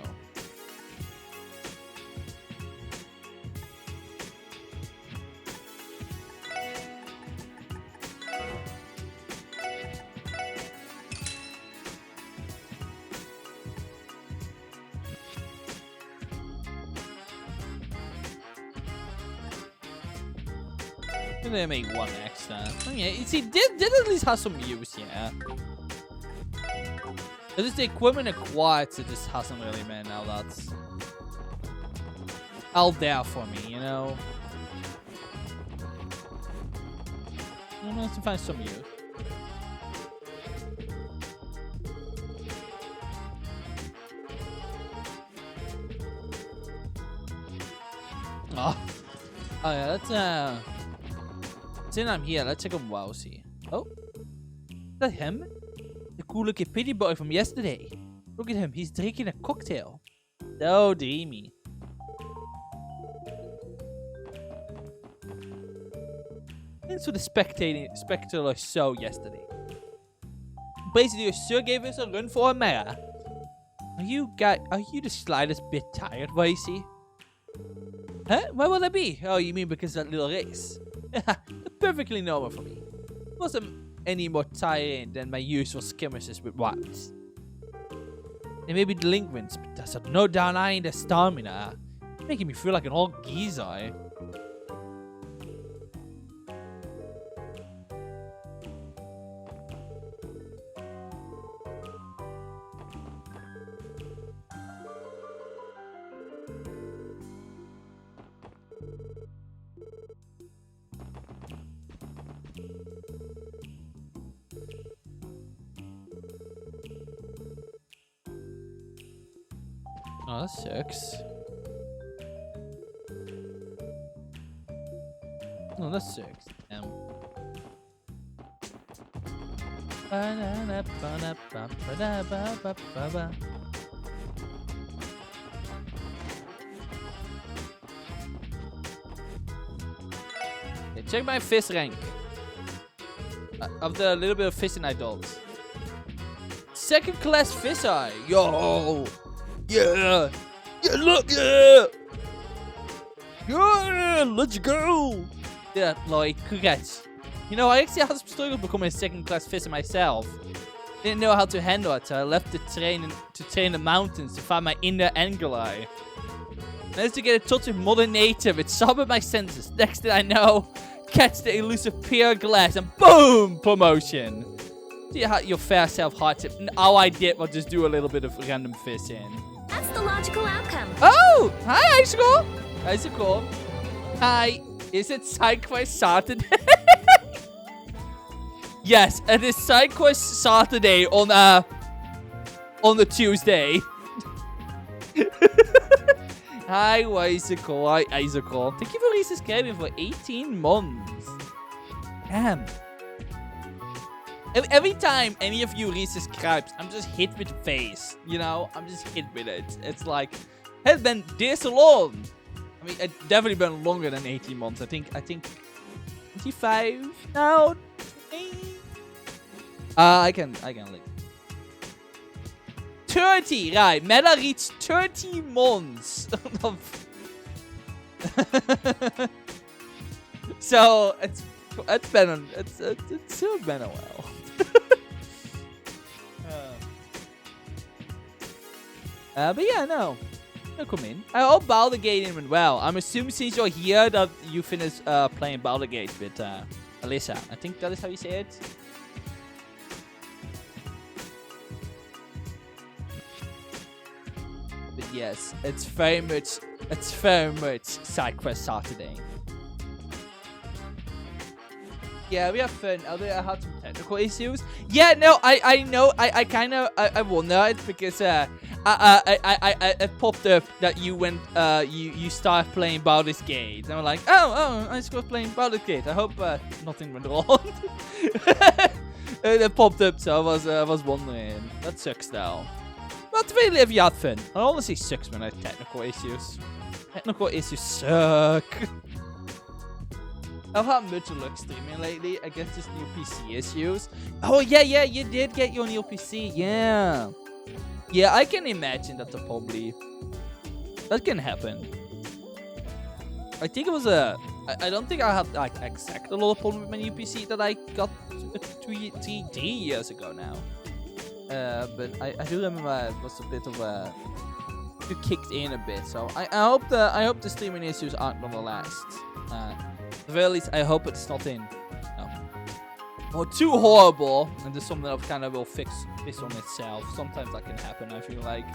I'm gonna make one extra. Oh yeah, you see, did at least have some use, yeah. It's just the equipment acquired, so it just hasn't really been now that's out there for me, you know. I'm gonna have to find some use. Oh yeah, let's since I'm here, let's check on Wowsy. Oh, is that him? The cool looking pretty boy from yesterday. Look at him, he's drinking a cocktail. So dreamy. Thanks for the spectacular show yesterday. Basically, your sir gave us a run for a mirror. Are you the slightest bit tired, Wowsy? Huh? Why would I be? Oh, you mean because of that little race? Perfectly normal for me. Wasn't any more tiring than my usual skirmishes with wives. They may be delinquents, but there's no denying their stamina. Making me feel like an old geezer. Oh, that sucks. Oh, that sucks. Damn. Okay, check my fish rank. Of the little bit of fishing I don't. Second class fish eye. Yo! Yeah! Yeah, look! Yeah! Yeah! Let's go! Yeah, like, congrats. You know, I actually had some struggle becoming a second class fisher myself. Didn't know how to handle it, so I left the train to train the mountains to find my inner angler. Managed to get a touch of Mother Nature, which sharpened my senses. Next thing I know, catch the elusive pure glass and boom! Promotion. So you had your fair self-hardship. All I did was just do a little bit of random fishing. That's the logical outcome. Oh! Hi, Icicle! Icicle. Hi. Is it SideQuest Saturday? Yes, it is SideQuest Saturday on the Tuesday. Hi, Icicle. Hi, Icicle. Thank you for resubscribing for 18 months. Damn. Every time any of you resubscribes, I'm just hit with the face. You know, I'm just hit with it. It's like, has been this long. I mean, it's definitely been longer than 18 months. I think 25 now. I can like 30, right? Meta reached 30 months of so it's been still been a while. But yeah, no. Come in. I hope Baldur's Gate went well. I'm assuming since you're here that you finished playing Baldur's Gate with Alyssa. I think that is how you say it. But yes, it's very much SideQuest Saturday. Yeah, we have fun. Although I had some technical issues. Yeah, no, I know. I kind of wonder it because it popped up that you went you started playing Baldur's Gate. And I'm like, oh, I was playing Baldur's Gate. I hope nothing went wrong. It popped up, so I was wondering. That sucks though. But really, if you had fun. I honestly sucks when I have technical issues. Technical issues suck. I've had much luck streaming lately. I guess just new PC issues. Oh, yeah, you did get your new PC. Yeah. Yeah, I can imagine that that can happen. I think it was I don't think I had like exactly a lot of problem with my new PC that I got 3 years ago now. But I do remember it was a bit of it kicked in a bit. So I hope the streaming issues aren't gonna last. At the very least, I hope it's not too horrible, and there's something that kind of will fix this on itself. Sometimes that can happen, I feel like.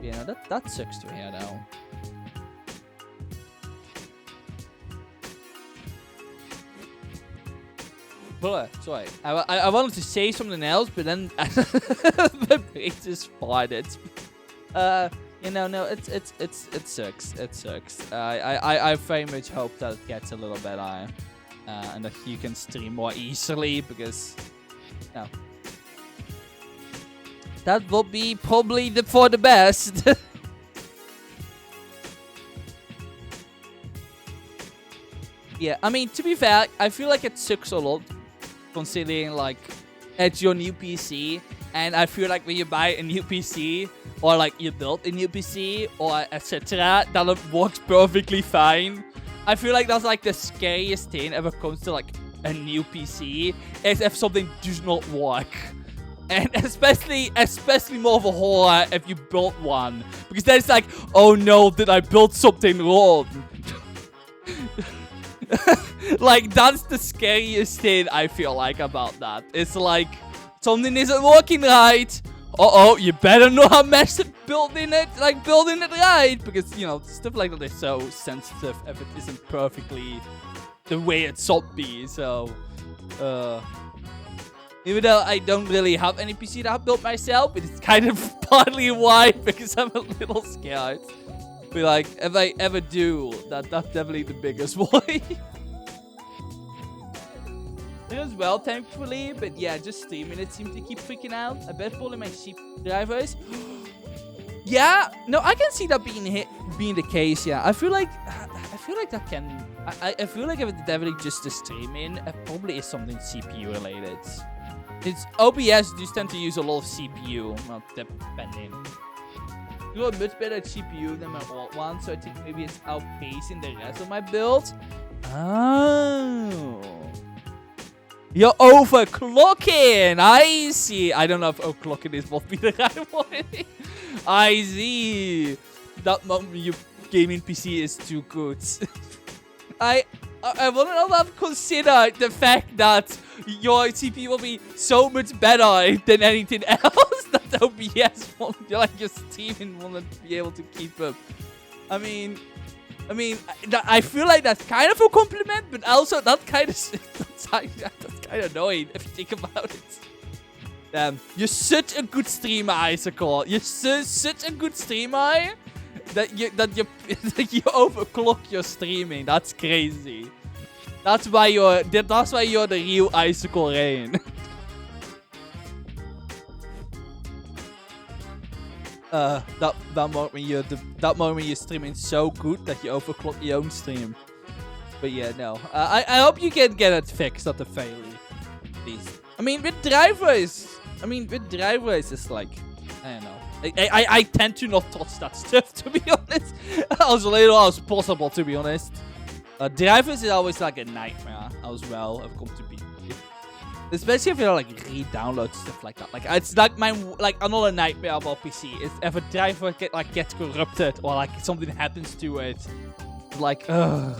Yeah, that sucks to hear, though. But, sorry, I wanted to say something else, but then the page just farted. No, it sucks. It sucks. I very much hope that it gets a little better, and that you can stream more easily, because, that will be probably for the best. Yeah, I mean, to be fair, I feel like it sucks a lot, considering, like, it's your new PC, and I feel like when you buy a new PC, or like you build a new PC, or etc., that it works perfectly fine. I feel like that's like the scariest thing ever comes to like a new PC, is if something does not work. And especially more of a horror if you built one, because then it's like, oh no, did I build something wrong? Like, that's the scariest thing I feel like about that. It's like, something isn't working right. Uh-oh, you better not mess up building it right. Because, stuff like that is so sensitive if it isn't perfectly the way it should be. So, even though I don't really have any PC that I built myself, it's kind of partly why, because I'm a little scared. But like, if I ever do, that's definitely the biggest worry. It was well, thankfully, but yeah, just streaming it seemed to keep freaking out. I bet probably my cheap drivers. Yeah, no, I can see that being the case. Yeah, I feel like that can. I feel like if it's definitely just the streaming, it probably is something CPU related. It's OBS just tend to use a lot of CPU, well, depending. You have a much better GPU than my old one, so I think maybe it's outpacing the rest of my build. Oh. You're overclocking! I see! I don't know if overclocking is what be the right one. I see! That your gaming PC is too good. I want to not consider the fact that your CPU will be so much better than anything else that OBS won't, like, your Steam won't be able to keep up. I mean, I feel like that's kind of a compliment, but also that's kind of annoying if you think about it. Damn, you're such a good streamer, Icicle. You're such a good streamer that you overclock your streaming. That's crazy. That's why you're the real Icicle Rain. That moment you're streaming so good that you overclock your own stream. But yeah, no. I hope you can get it fixed at the very least. I mean, with drivers, it's like, I don't know. I tend to not touch that stuff, to be honest. As little as possible, to be honest. Drivers is always like a nightmare as well. I've come to be. Especially if you like re-download stuff like that. Like, it's like another nightmare about PC. Is if a driver gets corrupted or like something happens to it. Like, ugh.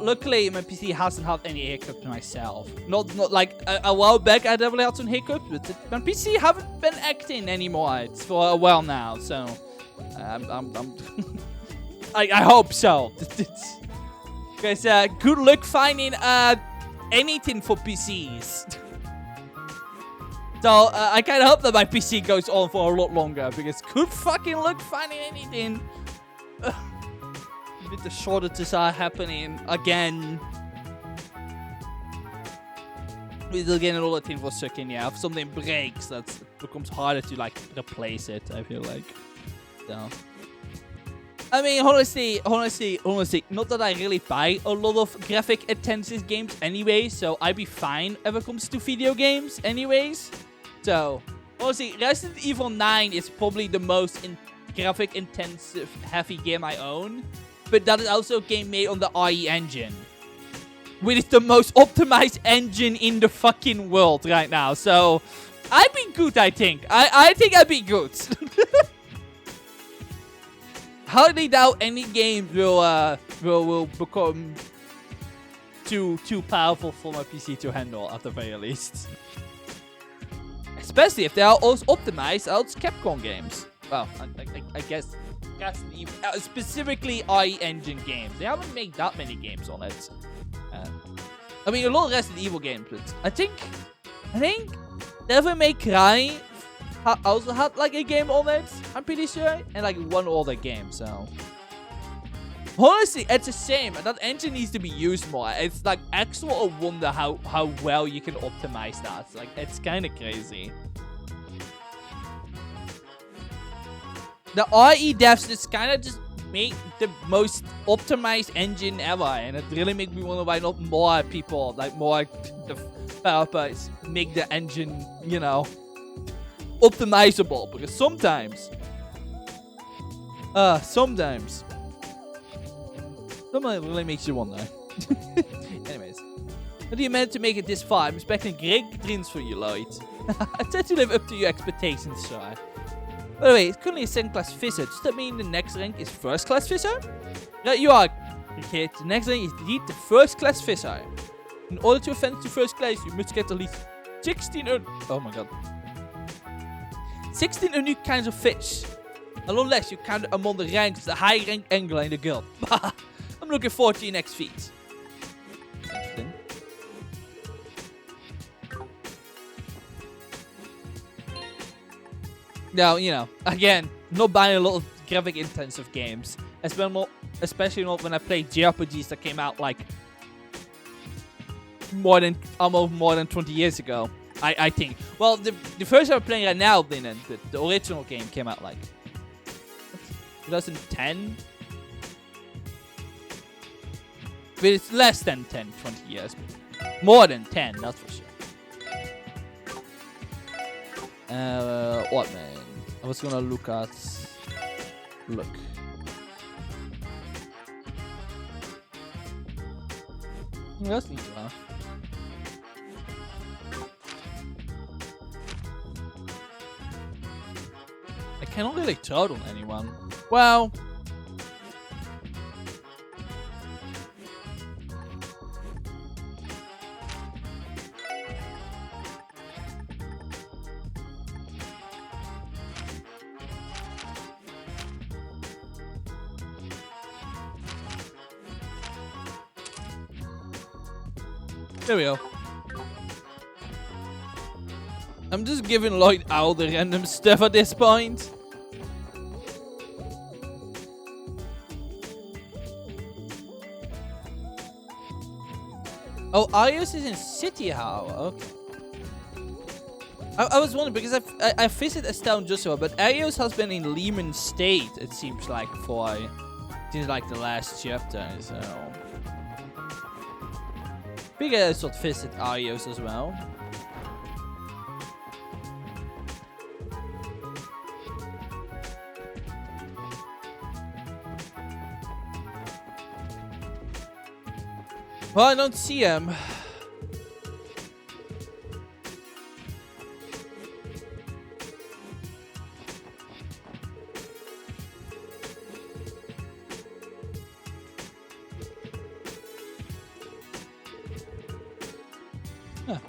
Luckily, my PC hasn't had any hiccups myself. Not like a while back, I definitely had some hiccups, but my PC haven't been acting anymore. It's for a while now, so I hope so. Guys, good luck finding anything for PCs. So I kind of hope that my PC goes on for a lot longer, because good fucking luck finding anything. With the shortages are happening again. We're getting all the things for sucking. Yeah, if something breaks, that becomes harder to like replace it. I feel like. So I mean, honestly, not that I really buy a lot of graphic intensive games anyway, so I'd be fine if it comes to video games anyways. So, honestly, Resident Evil 9 is probably the most graphic intensive heavy game I own, but that is also a game made on the IE engine, which is the most optimized engine in the fucking world right now. So, I'd be good, I think. I think I'd be good. Hardly doubt any game will become too powerful for my PC to handle at the very least. Especially if they are also optimized out Capcom games. Well, I guess specifically IE engine games. They haven't made that many games on it. I mean, a lot of Resident Evil games, but I think Devil May Cry also had like a game on it, I'm pretty sure, and like one other game. So honestly, it's a shame. That engine needs to be used more. It's like actual a wonder how well you can optimize that. Like, it's kind of crazy. The IE devs just kind of just make the most optimized engine ever, and it really makes me wonder why not more people, like more developers, make the engine, you know, optimizable. Because sometimes it really makes you wonder. Anyways, how do you manage to make it this far? I'm expecting great dreams for you, Lloyd. I tried to live up to your expectations, sir. By the way, it's currently a 2nd class officer. Does that mean the next rank is 1st class officer? Yeah, you are, kid. The next rank is indeed the 1st class officer. In order to advance to 1st class, you must get at least 16 oh my god. 16 unique kinds of fish. Unless you count among the ranks the high rank angler in the guild. I'm looking forward to your next feat. Interesting. Now, you know, again, not buying a lot of graphic intensive games. Especially not when I played JRPGs that came out like almost more than 20 years ago. I think. Well, the first I'm playing right now didn't. The original game came out like 2010. But it's less than 10, 20 years. More than 10, that's for sure. What, man? I was gonna look at... Look. That's neat, huh? I cannot really throw it on anyone. Well... There we go. I'm just giving Lloyd all the random stuff at this point. Oh, Arius is in City Hall. Okay. I was wondering because I visited Estelle Joshua, but Arius has been in Lehman State, it seems like, since like the last chapter, so... Figure I should visit Arios as well. Well, I don't see him. Huh.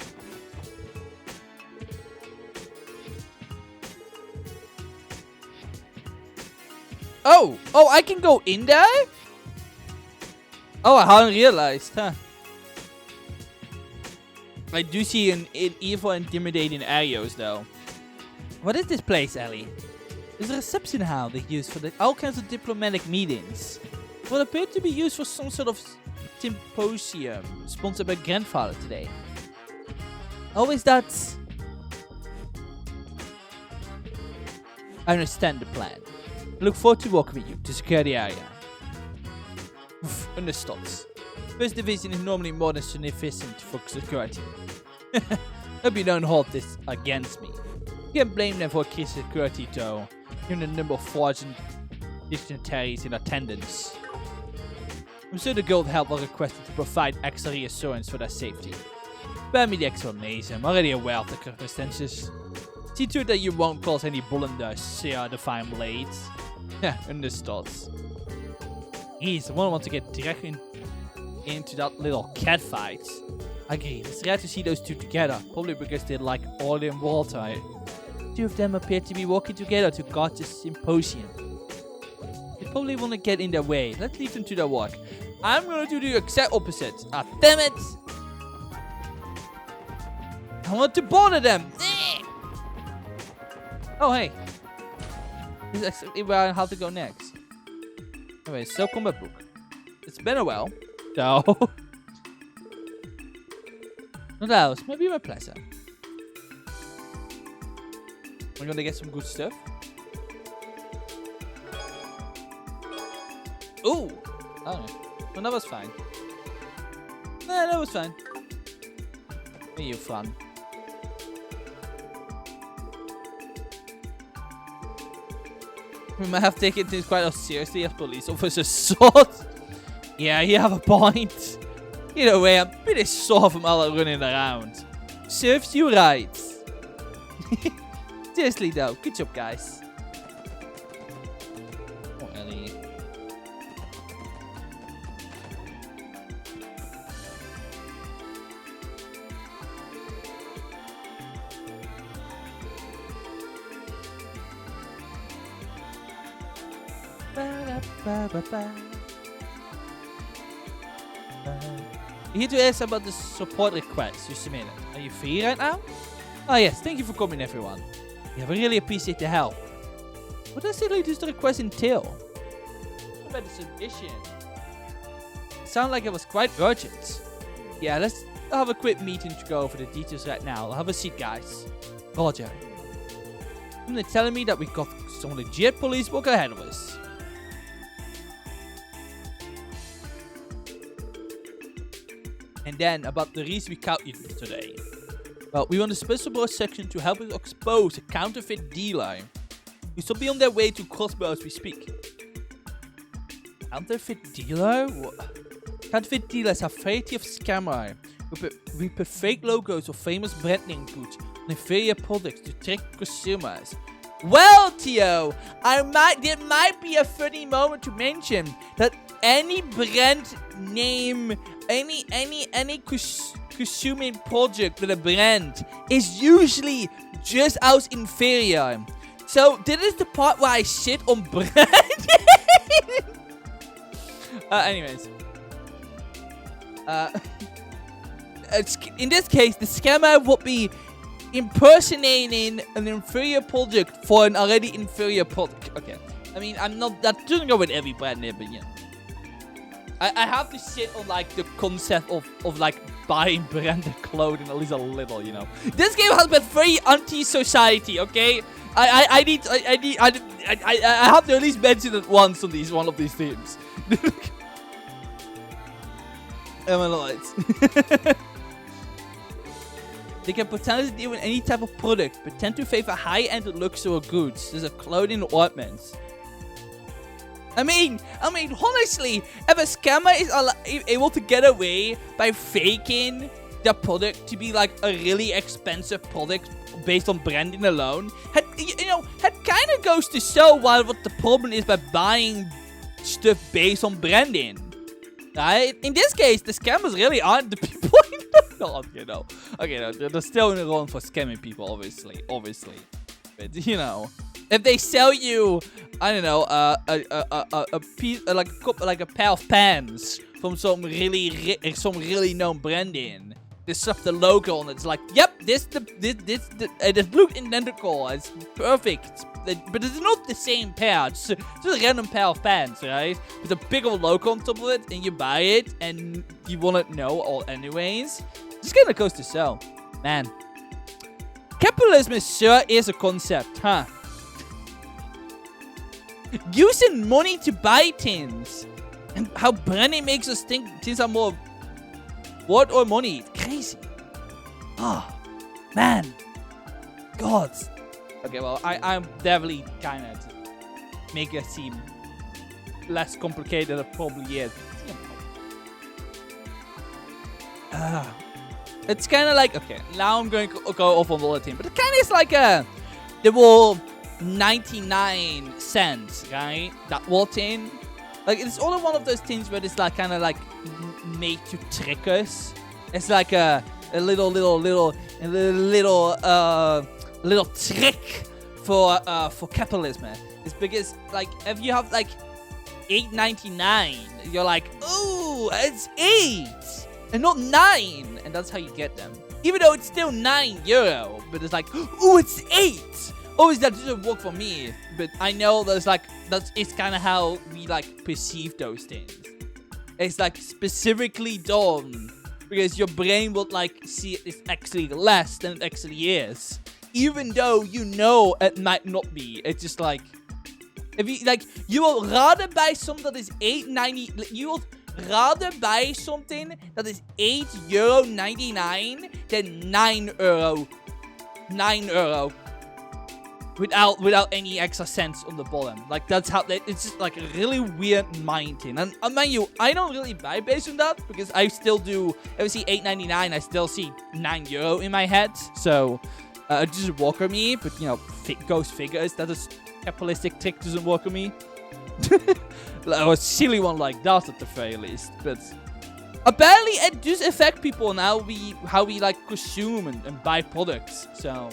Oh, I can go in there? Oh, I hadn't realized, huh? I do see an evil, intimidating Arios, though. What is this place, Ellie? It's a reception hall they use for all kinds of diplomatic meetings. What appeared to be used for some sort of symposium sponsored by grandfather today. Always that. I understand the plan. I look forward to working with you to secure the area. Understood. First division is normally more than sufficient for security. Hope you don't hold this against me. You can't blame them for increased security though, given the number of forged dignitaries in attendance. I'm sure the guild help are requested to provide extra reassurance for their safety. Spare me the explanation, I'm already aware of the circumstances. See to it that you won't cause any blunders, Sir Divine Blades. Yeah, understood. Jeez, I won't want to get directly into that little cat fight. I agree, it's rare to see those two together, probably because they're like oil and water. Two of them appear to be working together to guard the symposium. They probably want to get in their way. Let's leave them to their work. I'm going to do the exact opposite. Ah, damn it! I want to bother them! Oh, hey. This is actually where I have to go next. Anyway, so combat book. It's been a while. So. What else? Maybe my pleasure. We're gonna get some good stuff. Ooh! Oh, well, that was fine. Nah, that was fine. You fun. We might have taken things quite seriously as police officers sort. Yeah, you have a point. Either way, I'm pretty sore from all that running around. Serves you right. Seriously though, good job guys. Oh, Ellie. Here to ask about the support request you submitted. Are you free right now? Oh yes, thank you for coming everyone. Yeah, we really appreciate the help. What does the latest request entail? What about the submission? Sound like it was quite urgent. Yeah, let's have a quick meeting to go over the details right now. Have a seat guys. Roger. They're telling me that we got some legit police work ahead of us. And then, about the reason we caught you today. Well, we want a special branch section to help us expose a counterfeit dealer. We shall be on their way to Crossbow as we speak. Counterfeit dealer? What? Counterfeit dealers have variety of scammer. We put fake logos of famous brand name goods on inferior products to trick consumers. Well, Theo, there might be a funny moment to mention that any brand name, any consuming project with a brand is usually just as inferior. So this is the part where I shit on brand. Anyways. In this case, the scammer would be impersonating an inferior product for an already inferior product. Okay. I mean, that doesn't go with every brand name, but yeah. I have to shit on like the concept of like buying branded clothing at least a little, you know. This game has been very anti-society, okay? I have to at least mention it once on one of these themes. Lights. They can potentially deal with any type of product, but tend to favor high-end luxury goods, such as clothing and ornaments. I mean, honestly, if a scammer is able to get away by faking their product to be like a really expensive product based on branding alone, that kind of goes to show what the problem is by buying stuff based on branding. Right? In this case, the scammers really aren't the people. They're still in the wrong for scamming people, obviously. But you know, if they sell you, I don't know, a piece, like a pair of pants from some really known branding, they stuff the logo on it. It's like, yep, this looks identical. It's perfect. But it's not the same pair. It's just a random pair of pants, right? With a big old logo on top of it, and you buy it, and you want to know all anyways. This kind of goes to sell. Man. Capitalism sure is a concept, huh? using money to buy things. And how Brenny makes us think things are more worth or money. It's crazy. Oh, man. God. Okay, well, I'm definitely kind of make it seem less complicated than it probably is. It's kind of like, okay, now I'm going to go off on the other thing, but it kind of is like the whole 99 cents, right? that whole thing. Like, it's only one of those things where it's like kind of like made to trick us. It's like a little trick for capitalism. It's because, like, if you have like $8.99, you're like, oh, it's 8 and not 9, and that's how you get them. Even though it's still €9, but it's like, oh, it's 8. Always that doesn't work for me, but I know there's like it's kind of how we like perceive those things. It's like specifically done because your brain will like see it's actually less than it actually is, even though you know it might not be. It's just like if you like, you will rather buy something that is $8.90. You will rather buy something that is €8.99 than €9. €9. Without any extra cents on the bottom. Like, that's how it's just like a really weird mind thing. And mind you, I don't really buy based on that because I still do. If I see $8.99, I still see €9 in my head. So it doesn't work on me. But you know, ghost figures, that is capitalistic trick doesn't work on me. Or a silly one like that at the very least. But apparently it does affect people and how we like consume and buy products. So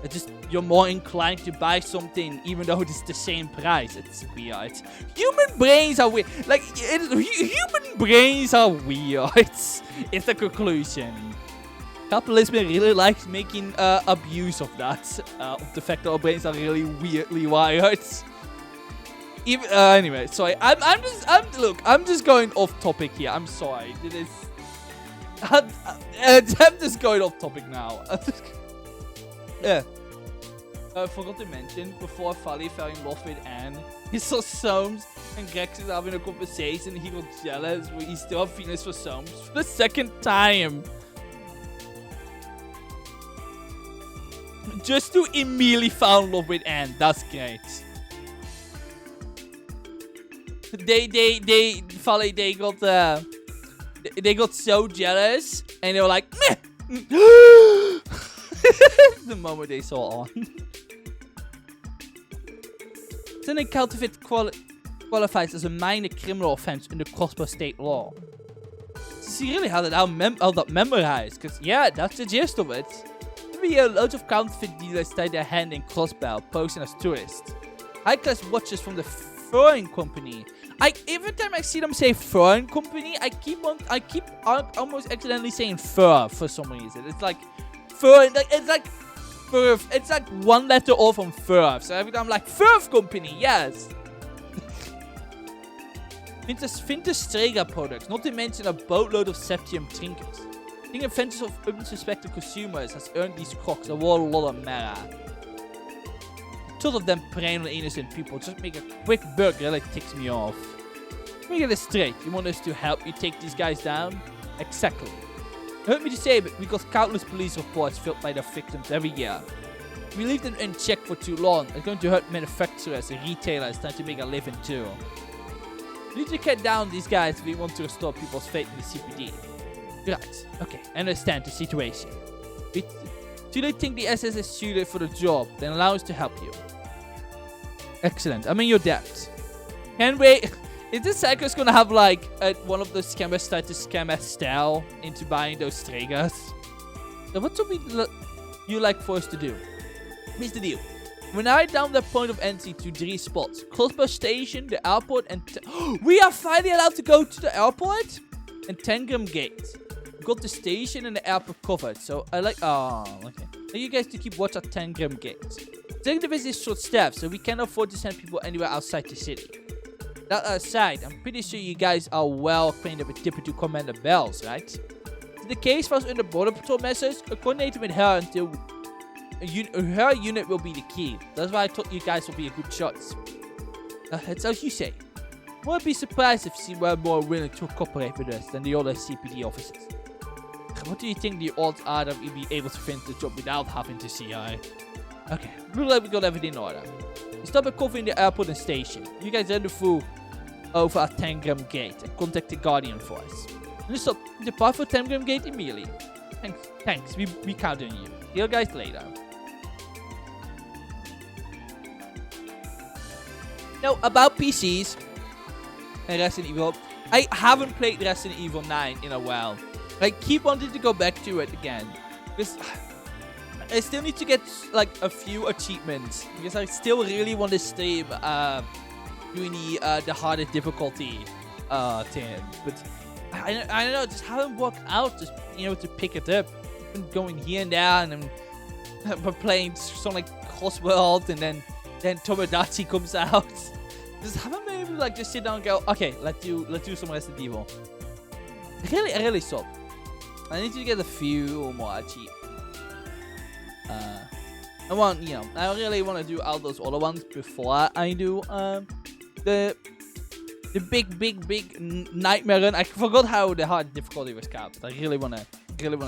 it's just, you're more inclined to buy something even though it's the same price. It's weird. Human brains are weird. Like, human brains are weird. It's the conclusion. Capitalism really likes making abuse of that. Of the fact that our brains are really weirdly wired. Even, anyway, sorry. I'm just going off topic here. I'm sorry. It is. I'm just going off topic now. Yeah. I forgot to mention, before Fally fell in love with Anne, he saw Soames and Grex is having a conversation. He got jealous, but he still had feelings for Soames for the second time. Just to immediately fall in love with Anne. That's great. They got so jealous, and they were like, meh. The moment they saw on. Sending counterfeit qualifies as a minor criminal offense under crossbow state law. So you really had it all that memorized, because yeah, that's the gist of it. Every year, loads of counterfeit dealers tie their hand in crossbow, posing as tourists. High-class watches from the foreign company. Every time I see them say foreign company, I keep almost accidentally saying fur for some reason. It's like fur, it's like fur. It's like one letter off from fur. So every time I'm like fur company, yes. Vintage Strega products, not to mention a boatload of Septium trinkets. Being offenses of unsuspected consumers has earned these crocs a whole lot of mera. Thought of them preying on innocent people just make a quick buck really ticks me off. Let me get this straight. You want us to help you take these guys down? Exactly. Hurt me to say, but we got countless police reports filled by their victims every year. If we leave them in check for too long, it's going to hurt manufacturers and retailers trying to make a living too. We need to cut down these guys if we want to restore people's faith in the CPD. Right, okay, I understand the situation. Do they think the SS is suited for the job? Then allow us to help you. Excellent, I'm in your debt. Can't wait. Is this Psycho's gonna have like one of the scammers start to scam Estelle into buying those Stregas? So what would you like for us to do? Here's the deal. We're now down the point of entry to 3 spots. Crossbow Station, the airport, and... we are finally allowed to go to the airport? And Tangram Gate. We got the station and the airport covered. So I like... oh, okay. I need you guys to keep watch at Tangram Gate. Taking the visit is short staffed, so we can't afford to send people anywhere outside the city. That aside, I'm pretty sure you guys are well acquainted with Deputy Commander Bells, right? So the case falls under Border Patrol measures. Coordinate with her until... her unit will be the key. That's why I thought you guys will be a good choice. It's as you say. Won't be surprised if she were more willing to cooperate with us than the other CPD officers. What do you think the odds are that we'll be able to finish the job without having to see her? Okay, looks like we got everything in order. We stop at coffee in the airport and station. You guys rendezvous over at Tangram Gate and contact the Guardian for us. And stop, depart for Tangram Gate immediately. Thanks, we count on you. See you guys later. Now, about PCs and Resident Evil, I haven't played Resident Evil 9 in a while. I keep wanting to go back to it again. Because I still need to get like a few achievements. Because I still really want to stream doing the harder difficulty thing. But I don't know, it just haven't worked out just being able to pick it up. I've been going here and there, and then we're playing Sonic Crossworld, and then Tomodachi comes out. Just haven't been able to like just sit down and go, okay, let's do some Resident Evil. I really suck. I need to get a few more achievements. I really want to do all those other ones before I do the big nightmare run. I forgot how the hard difficulty was capped. I really wanna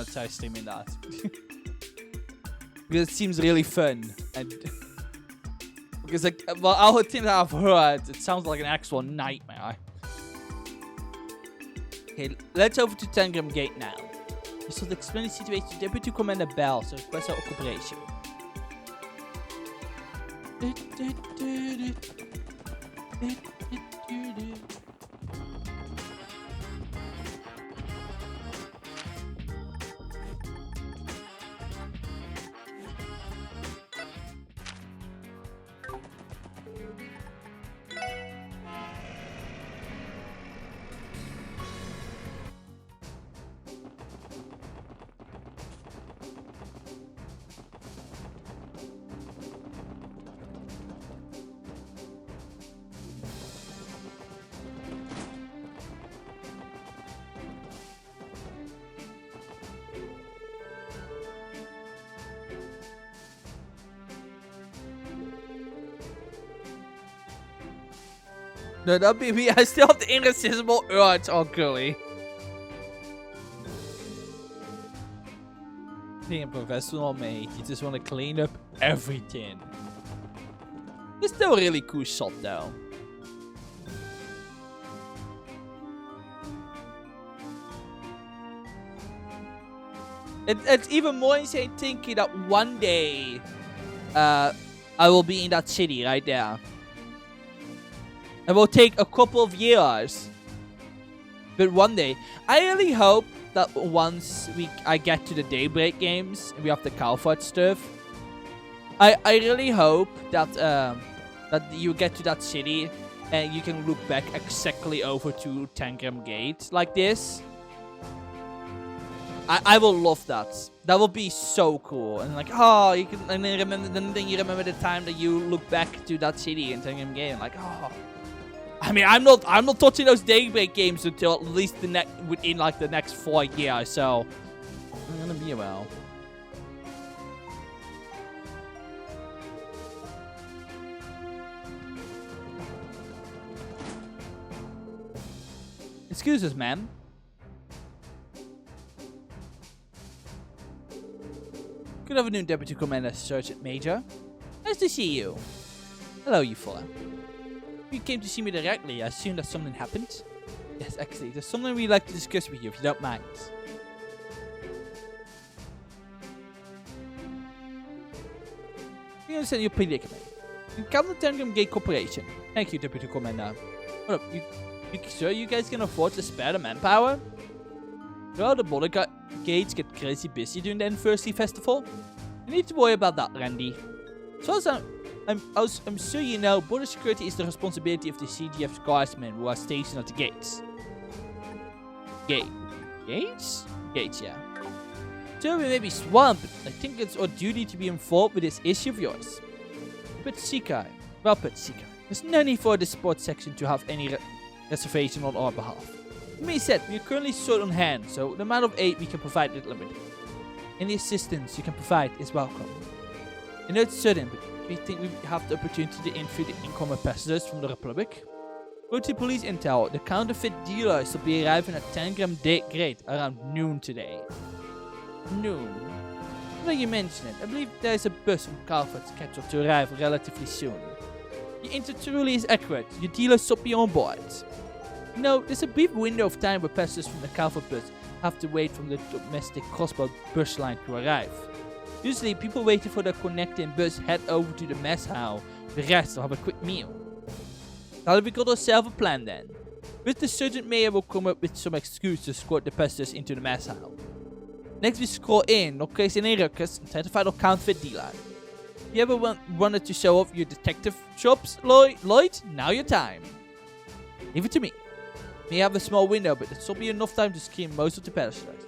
try streaming that because it seems really fun, and because like all the things I've heard, it sounds like an actual nightmare. Okay, let's over to Tangram Gate now. We should explain the situation to Deputy Commander Bell, so request our cooperation. No, that'd be me. I still have the irresistible urge on Curly. Being a professional mate, you just want to clean up everything. It's still a really cool shot though. It's even more insane thinking that one day I will be in that city right there. It will take a couple of years. But one day, I really hope that once I get to the Daybreak games, and we have the Calvert stuff, I really hope that that you get to that city and you can look back exactly over to Tangram Gate like this. I will love that. That will be so cool. And like, oh, you can, and then you remember the time that you look back to that city in Tangram Gate, and like, oh. I mean, I'm not touching those Daybreak games until at least within like the next 4 years. So I'm gonna be well. Excuse us, ma'am. Good afternoon, Deputy Commander Sergeant Major. Nice to see you. Hello, you fella. You came to see me directly. I assume that something happened. Yes, actually, there's something we'd like to discuss with you, if you don't mind. We understand your predicament. You come to Tangram Gate Corporation. Thank you, Deputy Commander. Hold up, you sure you guys can afford to spare the manpower? Well, the border gates get crazy busy during the anniversary festival. You need to worry about that, Randy. So as I'm sure you know, border security is the responsibility of the CGF's guardsmen who are stationed at the gates. Gates? Gates, yeah. Sure, we may be swamped, but I think it's our duty to be involved with this issue of yours. But Seeker, well put, Seeker. There's no need for the sports section to have any reservation on our behalf. It may said, we are currently short on hand, so the amount of aid we can provide is limited. Any assistance you can provide is welcome. I know it's certain, but we think we have the opportunity to infiltrate the incoming passengers from the Republic. According to police intel, the counterfeit dealers will be arriving at 10-gram crate around noon today. Noon. Now you mention it, I believe there is a bus from Calvert scheduled to arrive relatively soon. Your info truly is accurate. Your dealers should be on board. No, there's a brief window of time where passengers from the Calvert bus have to wait for the domestic crossbow bus line to arrive. Usually, people waiting for the connecting bus head over to the mess hall. The rest will have a quick meal. Now we got ourselves a plan then. With the sergeant mayor will come up with some excuse to escort the passengers into the mess hall. Next we scroll in, nog case in ruckus, and try to find our counterfeit dealer. If you ever wanted to show off your detective chops, Lloyd, now your time. Leave it to me. We have a small window, but it should be enough time to screen most of the passengers.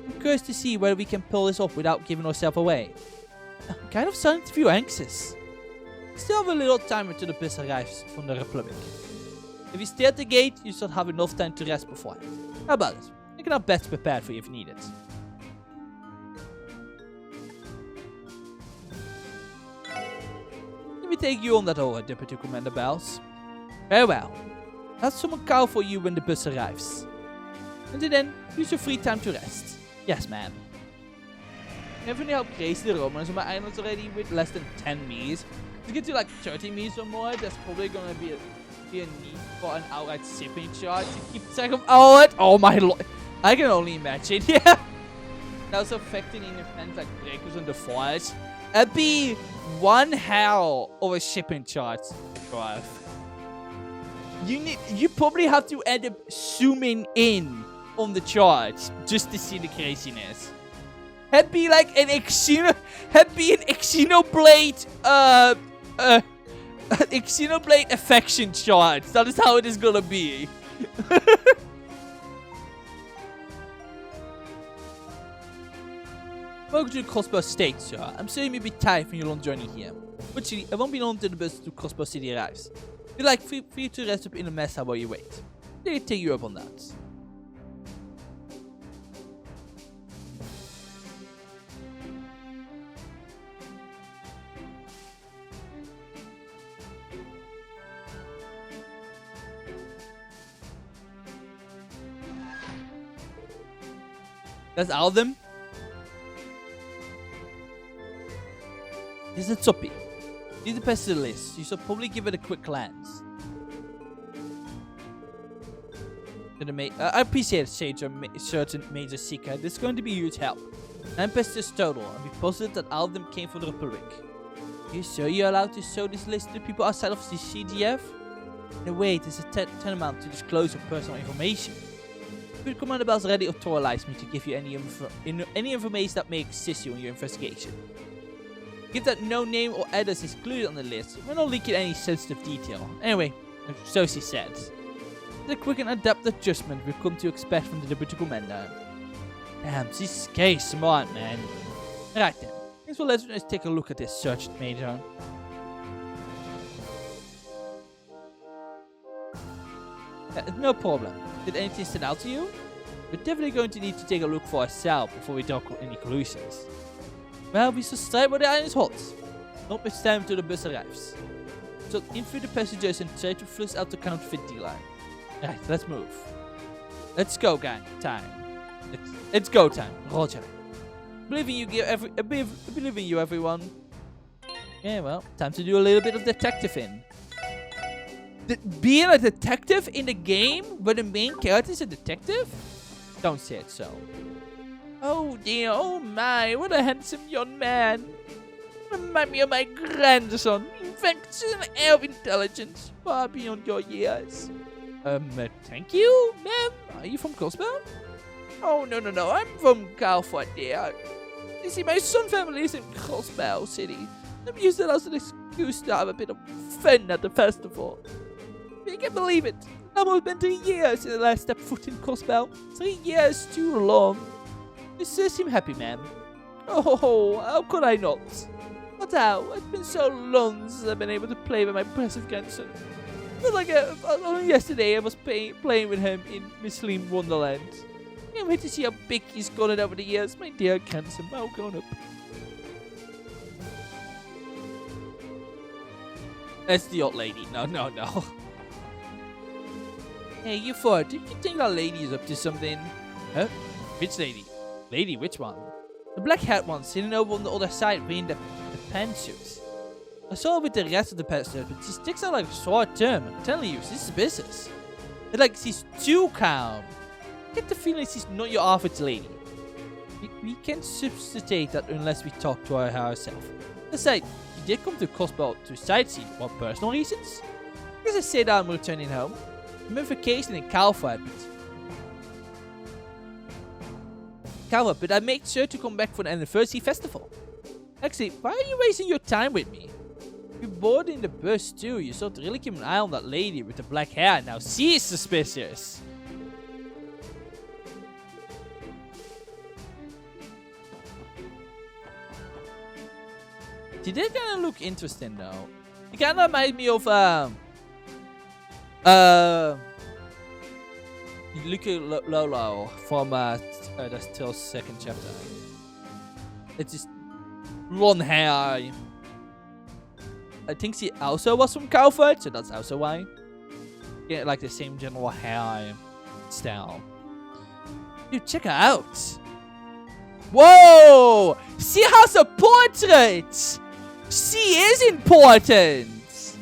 I'm curious to see whether we can pull this off without giving ourselves away. I'm kind of starting to feel anxious. Still have a little time until the bus arrives from the Republic. If you stay at the gate, you should have enough time to rest beforehand. How about it? I can have beds prepared for you if needed. Let me take you on that order, Deputy Commander Bells. Very well. Have someone call for you when the bus arrives. Until then, use your free time to rest. Yes, ma'am. Have you how crazy the Romans on my islands already with less than 10 meters? To get to like 30 meters or more, there's probably gonna be a need for an outright shipping charge to keep track of all it. Oh my lord. I can only imagine, yeah. Also affecting in events like breakers on the forest. It'd be one hell of a shipping charge to drive. You probably have to end up zooming in on the charge just to see the craziness. It'd be like an Xenoblade Xenoblade affection charge. That is how it is gonna be. Welcome to the Crossbow State, sir. I'm sorry you may be tired from your long journey here. Fortunately, I won't be long until the bus to Crossbow City arrives. If you'd like, feel free to rest up in the mess hall while you wait. They can take you up on that. That's all of them. Here's a toppy. These are the best of the list. You should probably give it a quick glance. I appreciate it, Sergeant Major Seeker. This is going to be a huge help. 9 passengers total, and we positive that all of them came from the Republic. Are you sure you're allowed to show this list to people outside of the CGF? In a way, it is a tantamount to disclose your personal information. But Commander Bells already authorized me to give you any information that may assist you in your investigation. Given that no name or address is included on the list, we're not leaking any sensitive detail. Anyway, so she said. The quick and adept adjustment we've come to expect from the Deputy Commander. Damn, she's scary smart, man. Right then, thanks for letting us take a look at this, Sergeant Major. No problem. Did anything stand out to you? We're definitely going to need to take a look for ourselves before we dock any conclusions. Well, we should start where the iron is hot. Not much time until the bus arrives. So, info the passengers and try to flush out the counterfeit dealer. Right, let's move. Let's go, gang. Time. It's go time. Roger. Believe in you, everyone. Yeah, well, time to do a little bit of detectiving. Being a detective in the game where the main character is a detective? Don't say it so. Oh dear, oh my, what a handsome young man. Remind me of my grandson. In fact, an air of intelligence far beyond your years. Thank you, ma'am. Are you from Crossbow? Oh, no, I'm from Calford, dear. You see, my son family is in Crossbow City. I'm used it as an excuse to have a bit of fun at the festival. You can't believe it. I've almost been 3 years since I last stepped foot in Crossbow. 3 years too long. You still seem happy, ma'am. Oh, how could I not? But how? It's been so long since I've been able to play with my impressive grandson. But like only yesterday I was playing with him in Miss Lean Wonderland. Can't wait to see how big he's gotten over the years. My dear grandson, well grown up. That's the old lady. No, no, no. Hey, you four, do you think that lady is up to something? Huh? Which lady? Lady, which one? The black-haired one sitting over on the other side wearing the pantsuits. I saw her with the rest of the pantsuits, but she sticks out like a sore term. I'm telling you, she's suspicious. It's like she's too calm. I get the feeling she's not your average lady. We can't substitute that unless we talk to her herself. Besides, she did come to Cosbell to sightsee for personal reasons. Because I say that I'm returning home. I'm on vacation in Calva, but I made sure to come back for the anniversary festival. Actually, why are you wasting your time with me? You're bored in the bus too. You should really keep an eye on that lady with the black hair. Now she's suspicious. She did kind of look interesting though. It kind of reminds me of Luca Lolo from that's Till's second chapter. It's just blonde hair. I think she also was from Calvert, so that's also why. Yeah, like the same general hair style. Dude, check her out. Whoa! She has a portrait! She is important!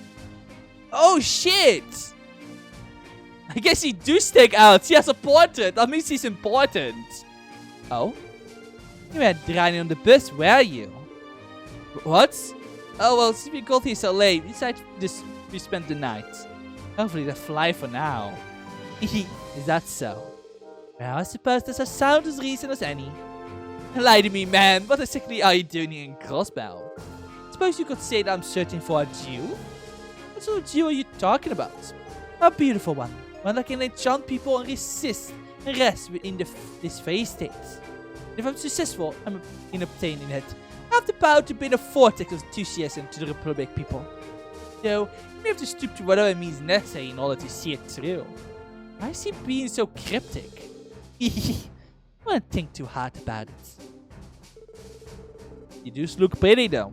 Oh shit! I guess she do stick out. She has a portrait. That means she's important. Oh? You weren't riding on the bus, were you? What? Oh, well, since we got here so late, we decided we spent the night. Hopefully they fly for now. Is that so? Well, I suppose that's as sound as reason as any. Lie to me, man. What exactly are you doing here in Crossbow? Suppose you could say that I'm searching for a Jew? What sort of Jew are you talking about? A beautiful one. One that can enchant people and rest within this phase state. If I'm successful in obtaining it, I have the power to bring a vortex of enthusiasm to the Republic people. So, we have to stoop to whatever means necessary in order to see it through. Why is he being so cryptic? I wouldn't think too hard about it. You just look pretty though.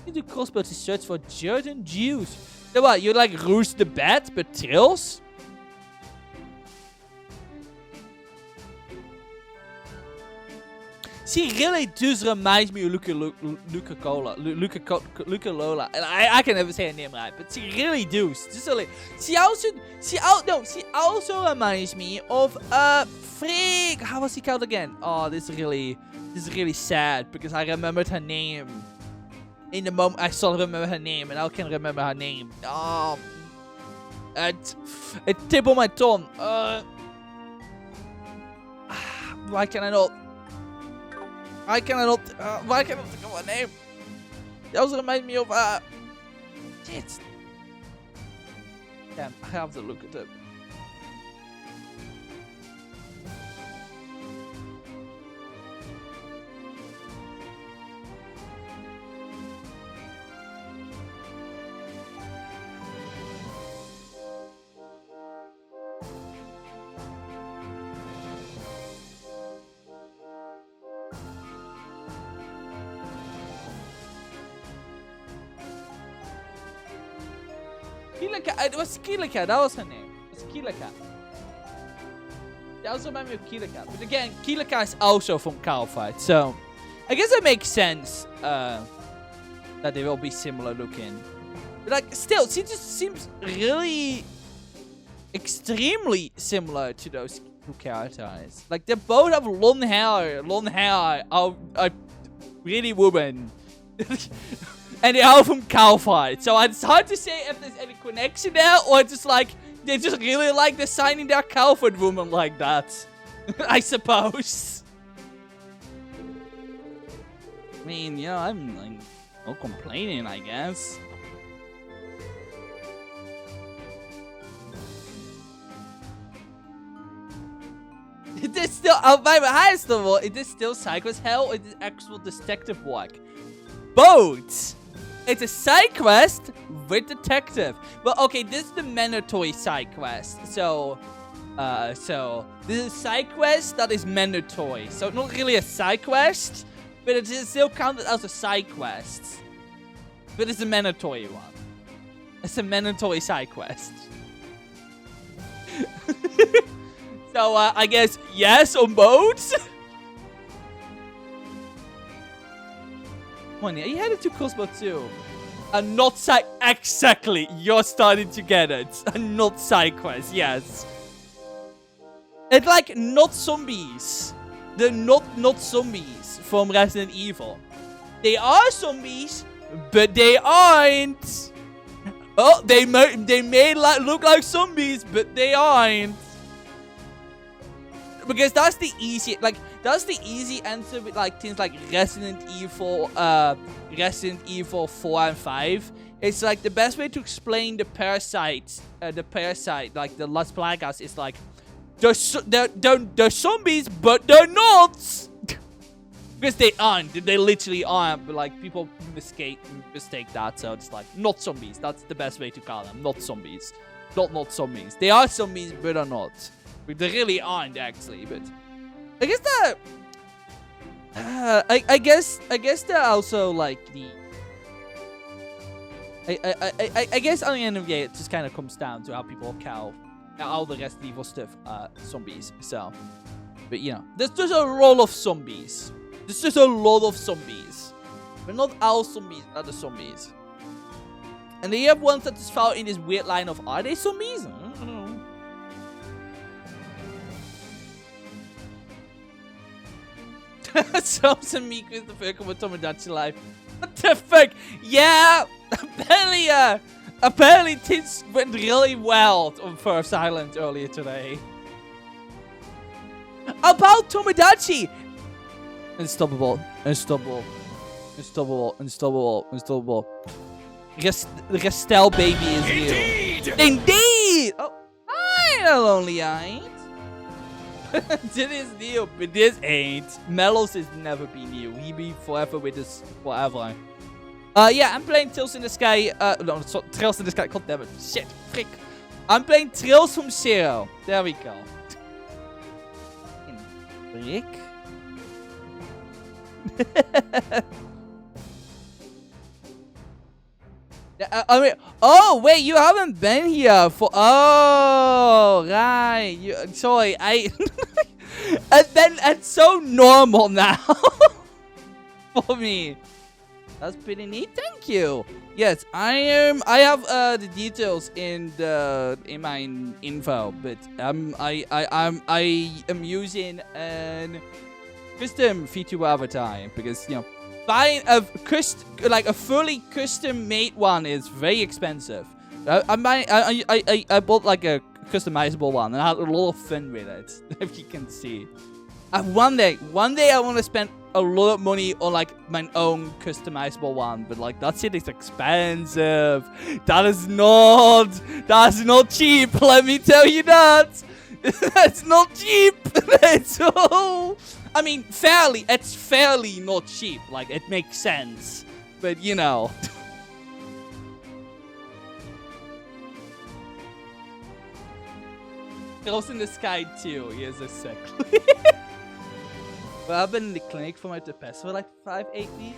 You do crossbow to search for Jordan Jews. So what, you like Roos the Bat, but Trills? She really does remind me of Luca Lola. And I can never say her name right, but she really does. She also reminds me of Freak. How was he called again? Oh, this is really sad because I remembered her name. In the moment I still remember her name, and I can't remember her name. Oh, it tip on my tongue. Why can I not? Why can I not think of her name? That also reminds me of shit. Damn, I have to look it up. It was Kilika, that was her name. It's Kilika. That also reminds me of Kilika. But again, Kilika is also from Calfight, so I guess it makes sense that they will be similar looking. But like, still, she just seems really extremely similar to those two characters. Like, they both have long hair are really women. And they are from Calfight, so it's hard to say if there's any connection there, or just like, they just really like designing their Calfight woman like that. I suppose. I mean, yeah, I'm like, not complaining, I guess. It is still, by the highest of all, it is still Psycho's hell, or it is actual detective work? Both! It's a side quest with detective. Well, okay, this is the mandatory side quest. So this is a side quest that is mandatory. So not really a side quest, but it is still counted as a side quest. But it's a mandatory one. It's a mandatory side quest. So, I guess yes on both? Come on, you headed to Cosmo too. And not side... Exactly. You're starting to get it. And not side quest, yes. It's like not zombies. They're not zombies from Resident Evil. They are zombies, but they aren't. Oh, they may look like zombies, but they aren't. Because that's the easy, that's the easy answer with like things like Resident Evil 4 and 5. It's like the best way to explain the parasite, like the Las Plagas, is like they're zombies, but they're not. Because they aren't. They literally aren't. But like people mistake that, so it's like not zombies. That's the best way to call them. Not zombies. Not zombies. They are zombies, but they're not. But they really aren't actually. But I guess that. I guess they're also like the. I guess on the end of the day, it just kind of comes down to how people call all the Resident Evil stuff zombies. So, but you know, there's just a lot of zombies. There's just a lot of zombies. But not all zombies are the zombies. And they have ones that just fall in this weird line of, are they zombies? I don't know. So, Miku is the first with Tomodachi Life. What the fuck? Yeah! Apparently things went really well on First Island earlier today. About Tomodachi! Unstoppable. The Gestel baby is new. Indeed! Oh, hi, Lonely Eyed. This is new, but this ain't. Melos is never be new. He be forever with us forever. Yeah, I'm playing Trails in the Sky. No, Trails in the Sky. God damn it. Shit. Frick. I'm playing Trails from Zero. There we go. Frick. I mean, oh wait, you haven't been here for. Oh right, sorry, and then it's so normal now for me. That's pretty neat. Thank you. Yes, I have the details in my info, but I am using an custom V2 avatar because you know. Buying a fully custom made one is very expensive. I bought like a customizable one and I had a lot of fun with it. If you can see. One day I want to spend a lot of money on like my own customizable one, but like that shit is expensive. That's not cheap. Let me tell you that. That's not cheap. It's all. I mean, it's fairly not cheap. Like, it makes sense. But, you know. Girls in the Sky too. Yes, exactly. Well, I've been in the clinic for my depressed for like 5-8 weeks.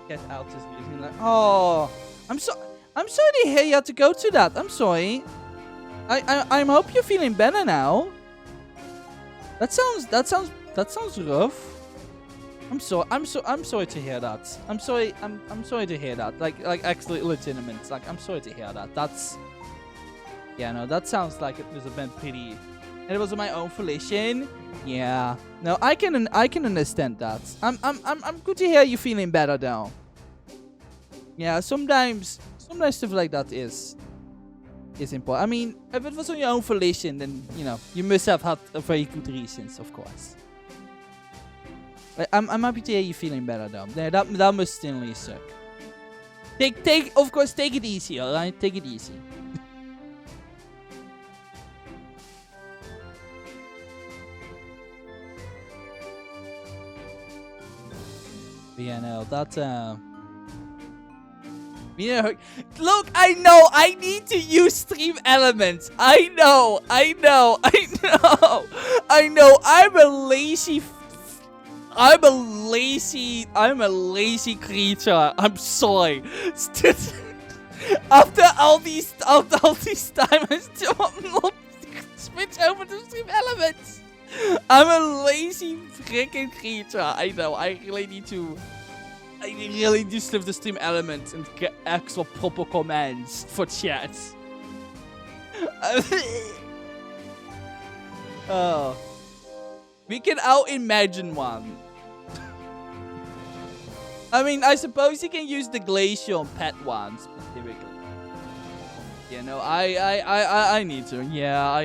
Get out this music. Like, oh, I'm sorry to hear you had to go to that. I'm sorry. I hope you're feeling better now. That sounds rough. I'm sorry to hear that. I'm sorry to hear that. Like actually legitimate. Like I'm sorry to hear that. That's yeah, no, that sounds like it was a bit pretty and it was my own volition. Yeah. No, I can understand that. I'm good to hear you feeling better though. Yeah, sometimes stuff like that is important. I mean, if it was on your own volition, then, you know, you must have had a very good reasons, of course. But I'm happy to hear you feeling better, though. Yeah, that must still suck. Of course, take it easy, alright? Take it easy. But yeah, no, that's, yeah, look, I know, I need to use stream elements. I know. I'm a lazy creature. I'm sorry. After all these time, I still not switch over to Stream Elements. I'm a lazy freaking creature. I know. I really need to slip the Stream Elements and get extra proper commands for chat. Oh. We can out-imagine one. I mean, I suppose you can use the glacier on pet ones specifically. You know, I need to. Yeah,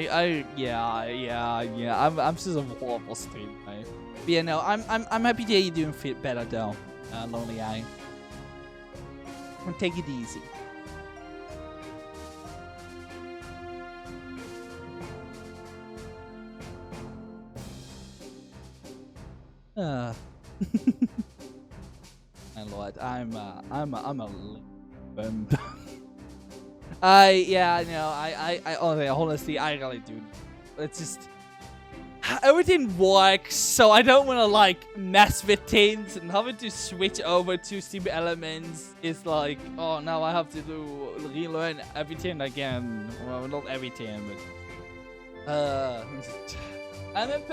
yeah. I'm just a horrible stream, right? But yeah, no, I'm happy that you're doing fit better though, Lonely Eye. And take it easy. My lord, I'm a limp. Honestly, I really do. It's just everything works, so I don't want to like mess with things, and having to switch over to Steam Elements is like, oh, now I have to relearn everything again. Well, not everything, but I'm been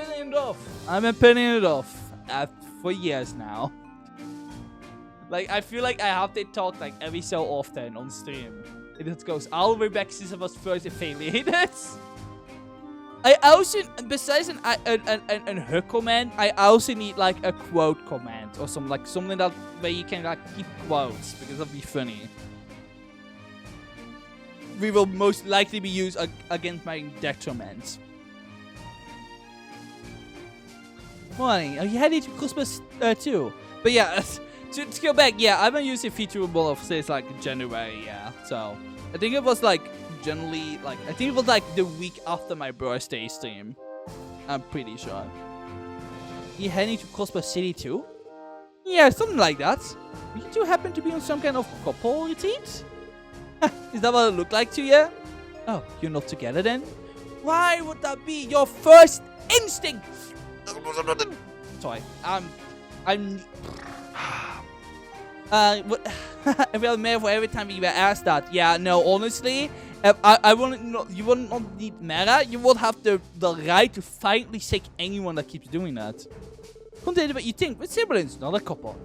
putting it off. For years now. Like, I feel like I have to talk like every so often on stream. It goes all the way back since I was first affiliated. I also, besides an hook command, I also need like a quote command or something that where you can like keep quotes, because that'd be funny. We will most likely be used against my detriment. Morning. Are you heading to Christmas too? But yeah, to go back, yeah, I've been using featureable of since like January, yeah. So I think it was like generally like I think it was like the week after my birthday stream. I'm pretty sure. You heading to Christmas City too? Yeah, something like that. You two happen to be on some kind of couple retreat? Is that what it looked like to you? Oh, you're not together then? Why would that be your first instinct? Sorry, well, Mayor, for every time you were asked that, yeah, no, honestly, I wouldn't, you wouldn't not need Mera, you would have the right to finally sick anyone that keeps doing that. Consider what you think, with siblings, not a couple.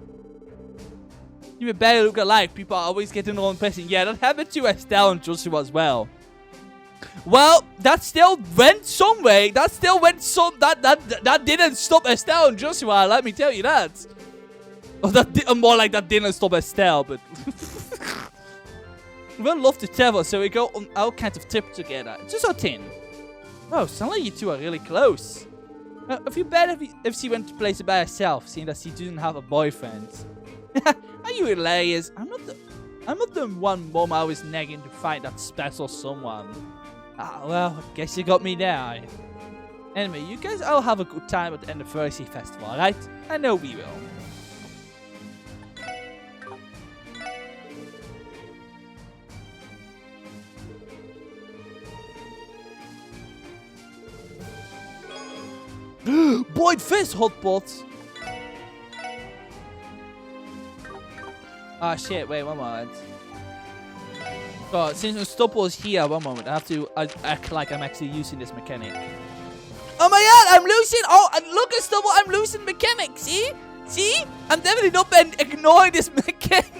You would better look alike, people are always getting the wrong person. Yeah, that happened to Estelle and Joshua as well. Well, that still went some way. That still went some. That didn't stop Estelle and Joshua. Let me tell you that. Or that more like that didn't stop Estelle, but we would love to travel, so we go on all kinds of trips together. Just our thing. Oh, sounds like you two are really close. I feel bad if she went to places by herself, seeing that she didn't have a boyfriend. Are you hilarious? I'm not the one mom I was nagging to find that special someone. Ah, well, I guess you got me there. Anyway, you guys all have a good time at the anniversary festival, right? I know we will. Boyd Fist hotpot! Ah, shit, wait, one moment. Oh, since Unstoppable is here, one moment. I have to act like I'm actually using this mechanic. Oh my god, I'm losing! Oh, look, Unstoppable, I'm losing mechanic! See? See? I'm definitely not been ignoring this mechanic.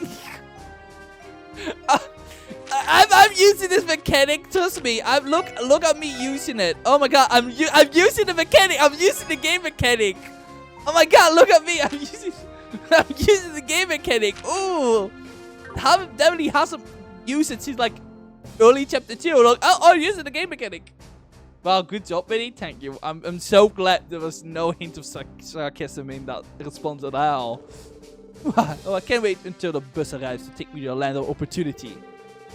I'm using this mechanic, trust me. Look at me using it. Oh my god, I'm using the mechanic. I'm using the game mechanic. Oh my god, look at me. I'm using the game mechanic. Ooh. Definitely hasn't used it since like early chapter 2. Look, oh, using the game mechanic. Well, good job, Vinny. Thank you. I'm so glad there was no hint of sarcasm in that response at all. Oh, I can't wait until the bus arrives to take me to the land of opportunity.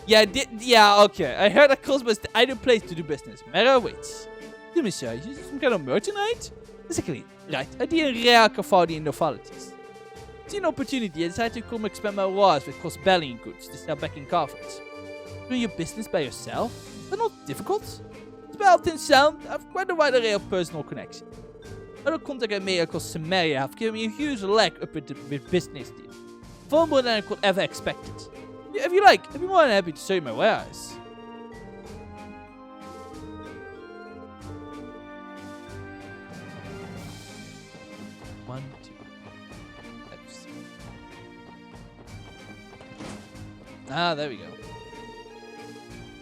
Yeah, okay. I heard that Cosmo is the ideal place to do business. Mera waits. Do me sir, is this some kind of merchandise? Exactly. Right. I deal in rare Carthaginian novelties. See an opportunity, I decided to come expand my wars with cross-bellying goods to sell back in Carthage. Doing your business by yourself? But not difficult. Despite in sound, I have quite a wide array of personal connections. Other contacts I made across Samaria have given me a huge leg up with business deals. Far more than I could ever expect it. If you like, I'd be more than happy to show you my wares. One, two, let's see. Ah, there we go.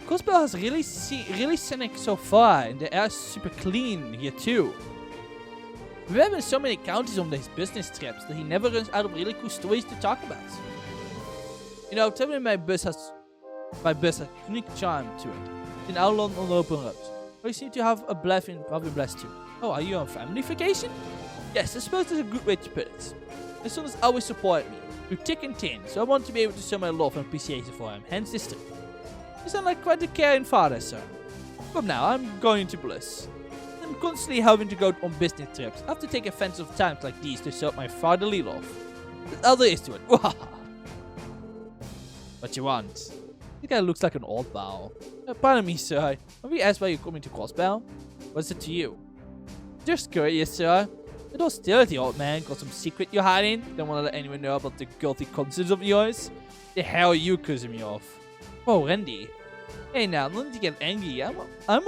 Cosbell has really scenic so far, and the air is super clean here too. We've having so many encounters on these business trips that he never runs out of really cool stories to talk about. You know, tell me my bus has unique charm to it. In our London on the open road. We seem to have a blast in probably blessed too. Oh, are you on family vacation? Yes, I suppose that's a good way to put it. My son has always supported me, through thick and thin, so I want to be able to show my love and appreciation for him, hence this trip. You sound like quite a caring father, sir. From now, I'm going to Bliss. I'm constantly having to go on business trips. I have to take offense of times like these to show my fatherly love. There's all there is to it. What you want? This guy looks like an old bow. Pardon me, sir. Have we asked why you're coming to Crossbell? What's it to you? Just curious, sir. With hostility, old man. Got some secret you're hiding? Don't want to let anyone know about the guilty concerns of yours? The hell are you cursing me off? Oh, Randy. Hey now, don't to get angry. I'm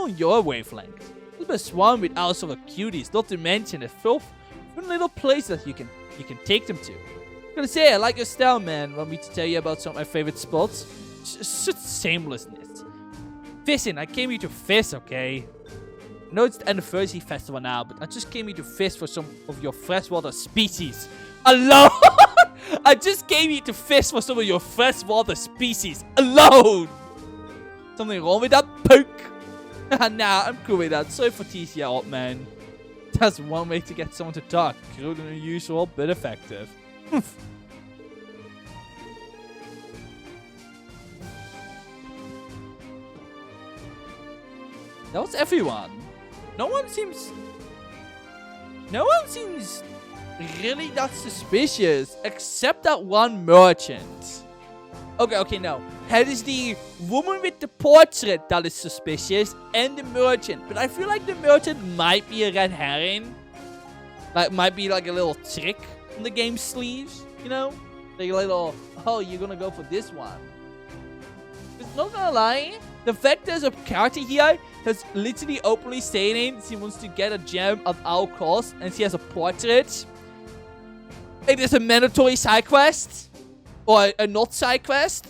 on your wavelength. It's a swarm with all sorts of cuties, not to mention a fun little place that you can take them to. I'm gonna say, I like your style, man. Want me to tell you about some of my favorite spots? Such shamelessness. Fishing, I came here to fish, okay? I know it's the anniversary festival now, but I just came here to fish for some of your freshwater species. Alone! I just came here to fish for some of your freshwater species. Alone! Something wrong with that poke? Nah, I'm cool with that. Sorry for teasing you, old man. That's one way to get someone to talk. Crude and unusual, but effective. That was everyone. No one seems really that suspicious, except that one merchant. Okay, no. It is the woman with the portrait that is suspicious, and the merchant. But I feel like the merchant might be a red herring. Like, might be like a little trick on the game's sleeves, you know? Like a little, oh, you're gonna go for this one. It's not gonna lie, the fact there's a character here that's literally openly stating she wants to get a gem at all costs, and she has a portrait. It is a mandatory side quest. Or a not side quest.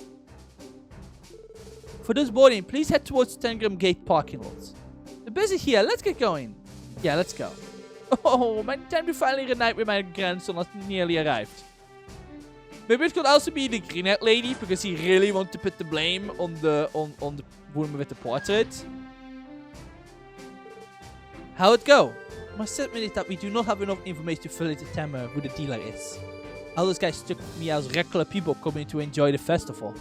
For this boarding, please head towards Tangram Gate parking lot. The bus is here. Let's get going. Yeah, let's go. Oh, my time to finally reunite with my grandson has nearly arrived. Maybe it could also be the green-haired lady, because he really wants to put the blame on the woman with the portrait. How it go? I must admit that we do not have enough information to fully determine who the dealer is. All those guys took me as regular people coming to enjoy the festival.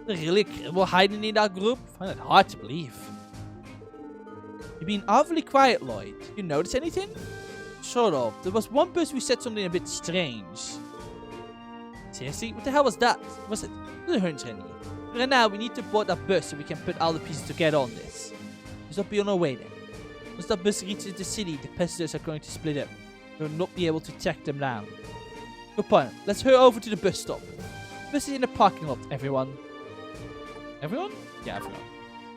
They're really a criminal hiding in that group? I find it hard to believe. You've been awfully quiet, Lloyd. You notice anything? Sort of. There was one person who said something a bit strange. Seriously? What the hell was that? Was it a hunch, Rennie? Right now, we need to board that bus so we can put all the pieces together on this. We shall be on our way then. Once that bus reaches the city, the passengers are going to split up. We will not be able to track them down. Good point. Let's hurry over to the bus stop. Bus is in the parking lot, everyone. Everyone? Yeah, everyone.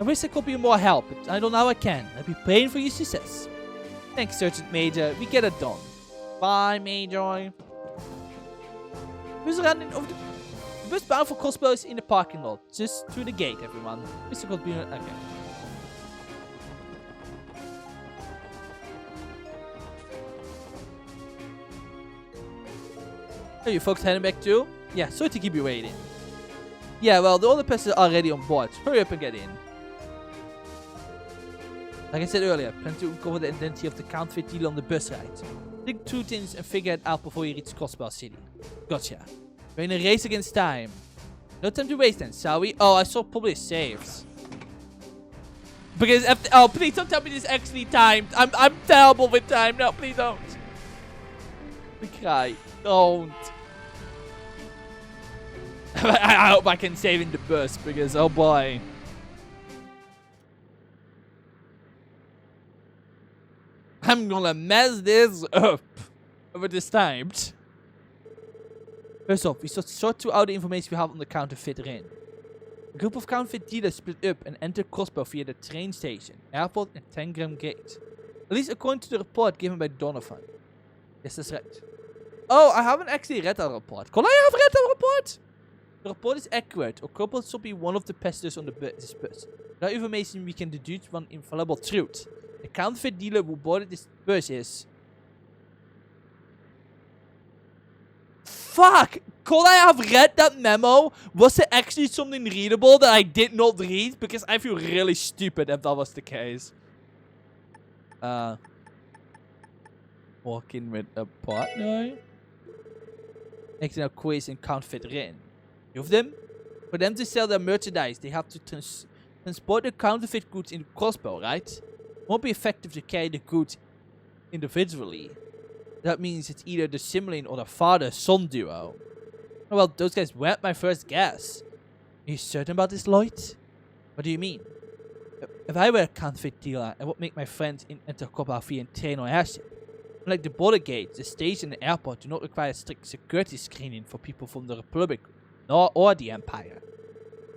I wish I could be more help, but I don't know how I can. I'll be praying for your success. Thanks, Sergeant Major. We get it done. Bye, Major. Bus running over the bus bound for Crossbow is in the parking lot. Just through the gate, everyone. Mr. Could be okay. Are you folks heading back too? Yeah, sorry to keep you waiting. Yeah, well, the other passengers are already on board. Hurry up and get in. Like I said earlier, plan to uncover the identity of the counterfeit dealer on the bus ride. Dig through things and figure it out before you reach Crossbell City. Gotcha. We're in a race against time. No time to waste then, shall we? Oh, I saw probably saves. Because after, oh, please don't tell me this is actually timed. I'm terrible with time. No, please don't. I cry. Don't. I hope I can save in the bus because, oh boy. I'm gonna mess this up over this timed. First off, we should sort through all the information we have on the counterfeit ring. A group of counterfeit dealers split up and entered Crossbow via the train station, airport, and Tangram Gate. At least according to the report given by Donovan. Yes, that's right. Oh, I haven't actually read that report. Could I have read that report? The report is accurate. A couple should be one of the passengers on this bus. Without information, we can deduce one infallible truth. The counterfeit dealer who boarded this bus is... Fuck! Could I have read that memo? Was it actually something readable that I did not read? Because I feel really stupid if that was the case. Walking with a partner. Acting a quiz and counterfeit written. Two of them? For them to sell their merchandise, they have to transport the counterfeit goods in the Crossbow, right? It won't be effective to carry the goods individually. That means it's either the sibling or the father-son duo. Oh, well, those guys weren't my first guess. Are you certain about this, Lloyd? What do you mean? If I were a counterfeit dealer, I would make my friends enter Kobafi and train on airship. Unlike the border gates, the station and airport do not require strict security screening for people from the Republic or the Empire.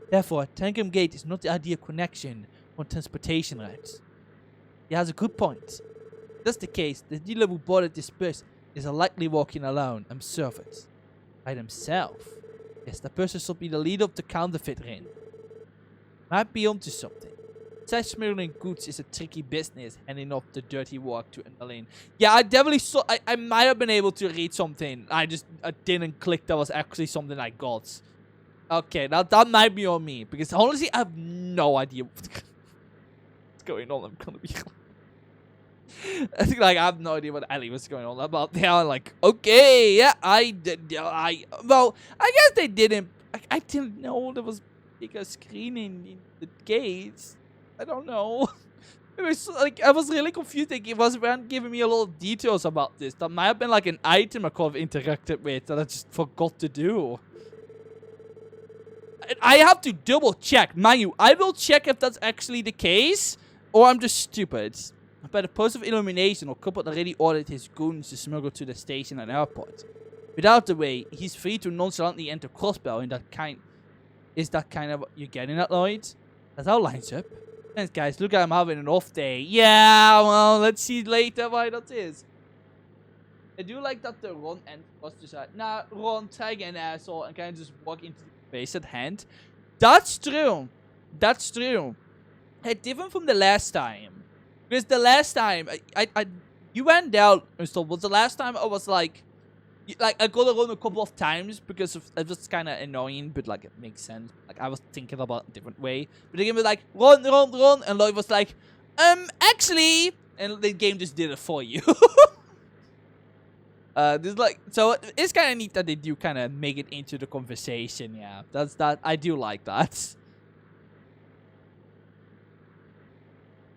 Therefore, Tangram Gate is not the ideal connection on transportation routes. He has a good point. If that's the case, the dealer who boarded this bus is likely walking alone and servants. By themselves. Yes, the person should be the leader of the counterfeit ring. Might be onto something. Such smuggling goods is a tricky business, handing off the dirty work to Annalene. Yeah, I definitely saw. I might have been able to read something. I didn't click that was actually something I got. Okay, now that might be on me. Because honestly, I have no idea what's going on. I'm gonna be... I think, like, I have no idea what Ellie was going on about. They are like, okay, yeah, well, I guess they didn't. I didn't know there was bigger screening in the gates. I don't know. It was like, I was really confused. Like, it weren't giving me a lot of details about this. That might have been like an item I could have interacted with that I just forgot to do. I have to double check. Mind you, I will check if that's actually the case or I'm just stupid. By the post of illumination, or couple already ordered his goons to smuggle to the station and airport. Without the way, he's free to nonchalantly enter Crossbow in that kind. Is that kind of what you're getting at, Lloyd? That all lines up. Thanks, guys. Look, I'm having an off day. Yeah, well, let's see later why that is. I do like that the Ron and was just like, nah, Ron, tag an asshole, and kind of just walk into the face at hand. That's true. That's true. It's different from the last time. Because the last time, you went down and stuff. Was the last time I was like I got around a couple of times because it was kind of annoying, but like it makes sense. Like I was thinking about it a different way. But the game was like, run, and Lloyd was like, actually, and the game just did it for you. This like, so it's kind of neat that they do kind of make it into the conversation. Yeah, that's that. I do like that.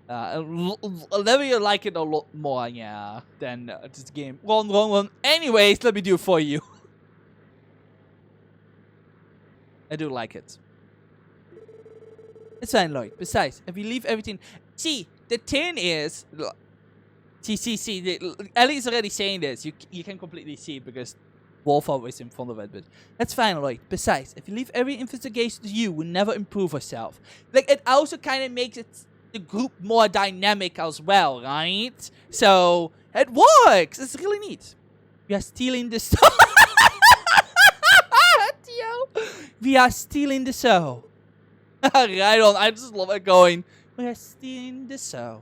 Let me like it a lot more, yeah, than this game. Run. Anyways, let me do it for you. I do like it. It's fine, Lloyd. Besides, if you leave everything... See, the thing is... See. Ellie's already saying this. You can completely see it because Wolfhard is in front of it. But that's fine, Lloyd. Besides, if you leave every investigation to you, we'll never improve ourselves. Like, it also kind of makes the group more dynamic as well, right? So, it works. It's really neat. We are stealing the show. We are stealing the show. Right on. I just love it going, we are stealing the show.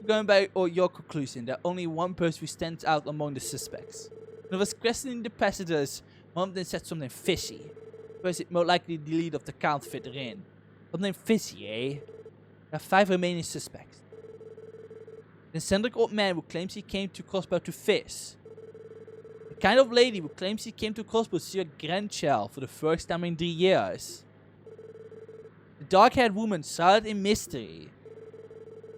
Going by your conclusion, that only one person who stands out among the suspects. When I was questioning the passengers, one of them said something fishy. Was it more likely the lead of the counterfeit ring? Something fishy, eh? There are 5 remaining suspects. The eccentric old man who claims he came to Crossbow to fish. The kind of lady who claims he came to Crossbow to see her grandchild for the first time in 3 years. The dark-haired woman silent in mystery.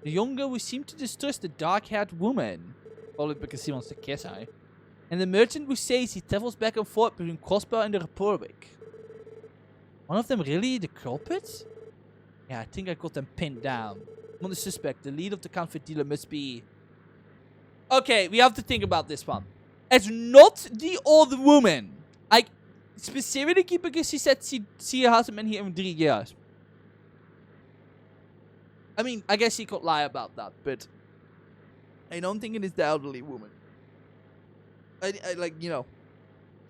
The young girl who seemed to distrust the dark-haired woman. Probably because he wants to kiss her. And the merchant who says he travels back and forth between Crossbow and the Republic. One of them really the culprit? Yeah, I think I got them pinned down. One of the suspect, the lead of the counterfeit dealer must be... Okay, we have to think about this one. It's not the old woman. specifically because she said she hasn't been here in 3 years. I mean, I guess she could lie about that, but I don't think it is the elderly woman. I like, you know,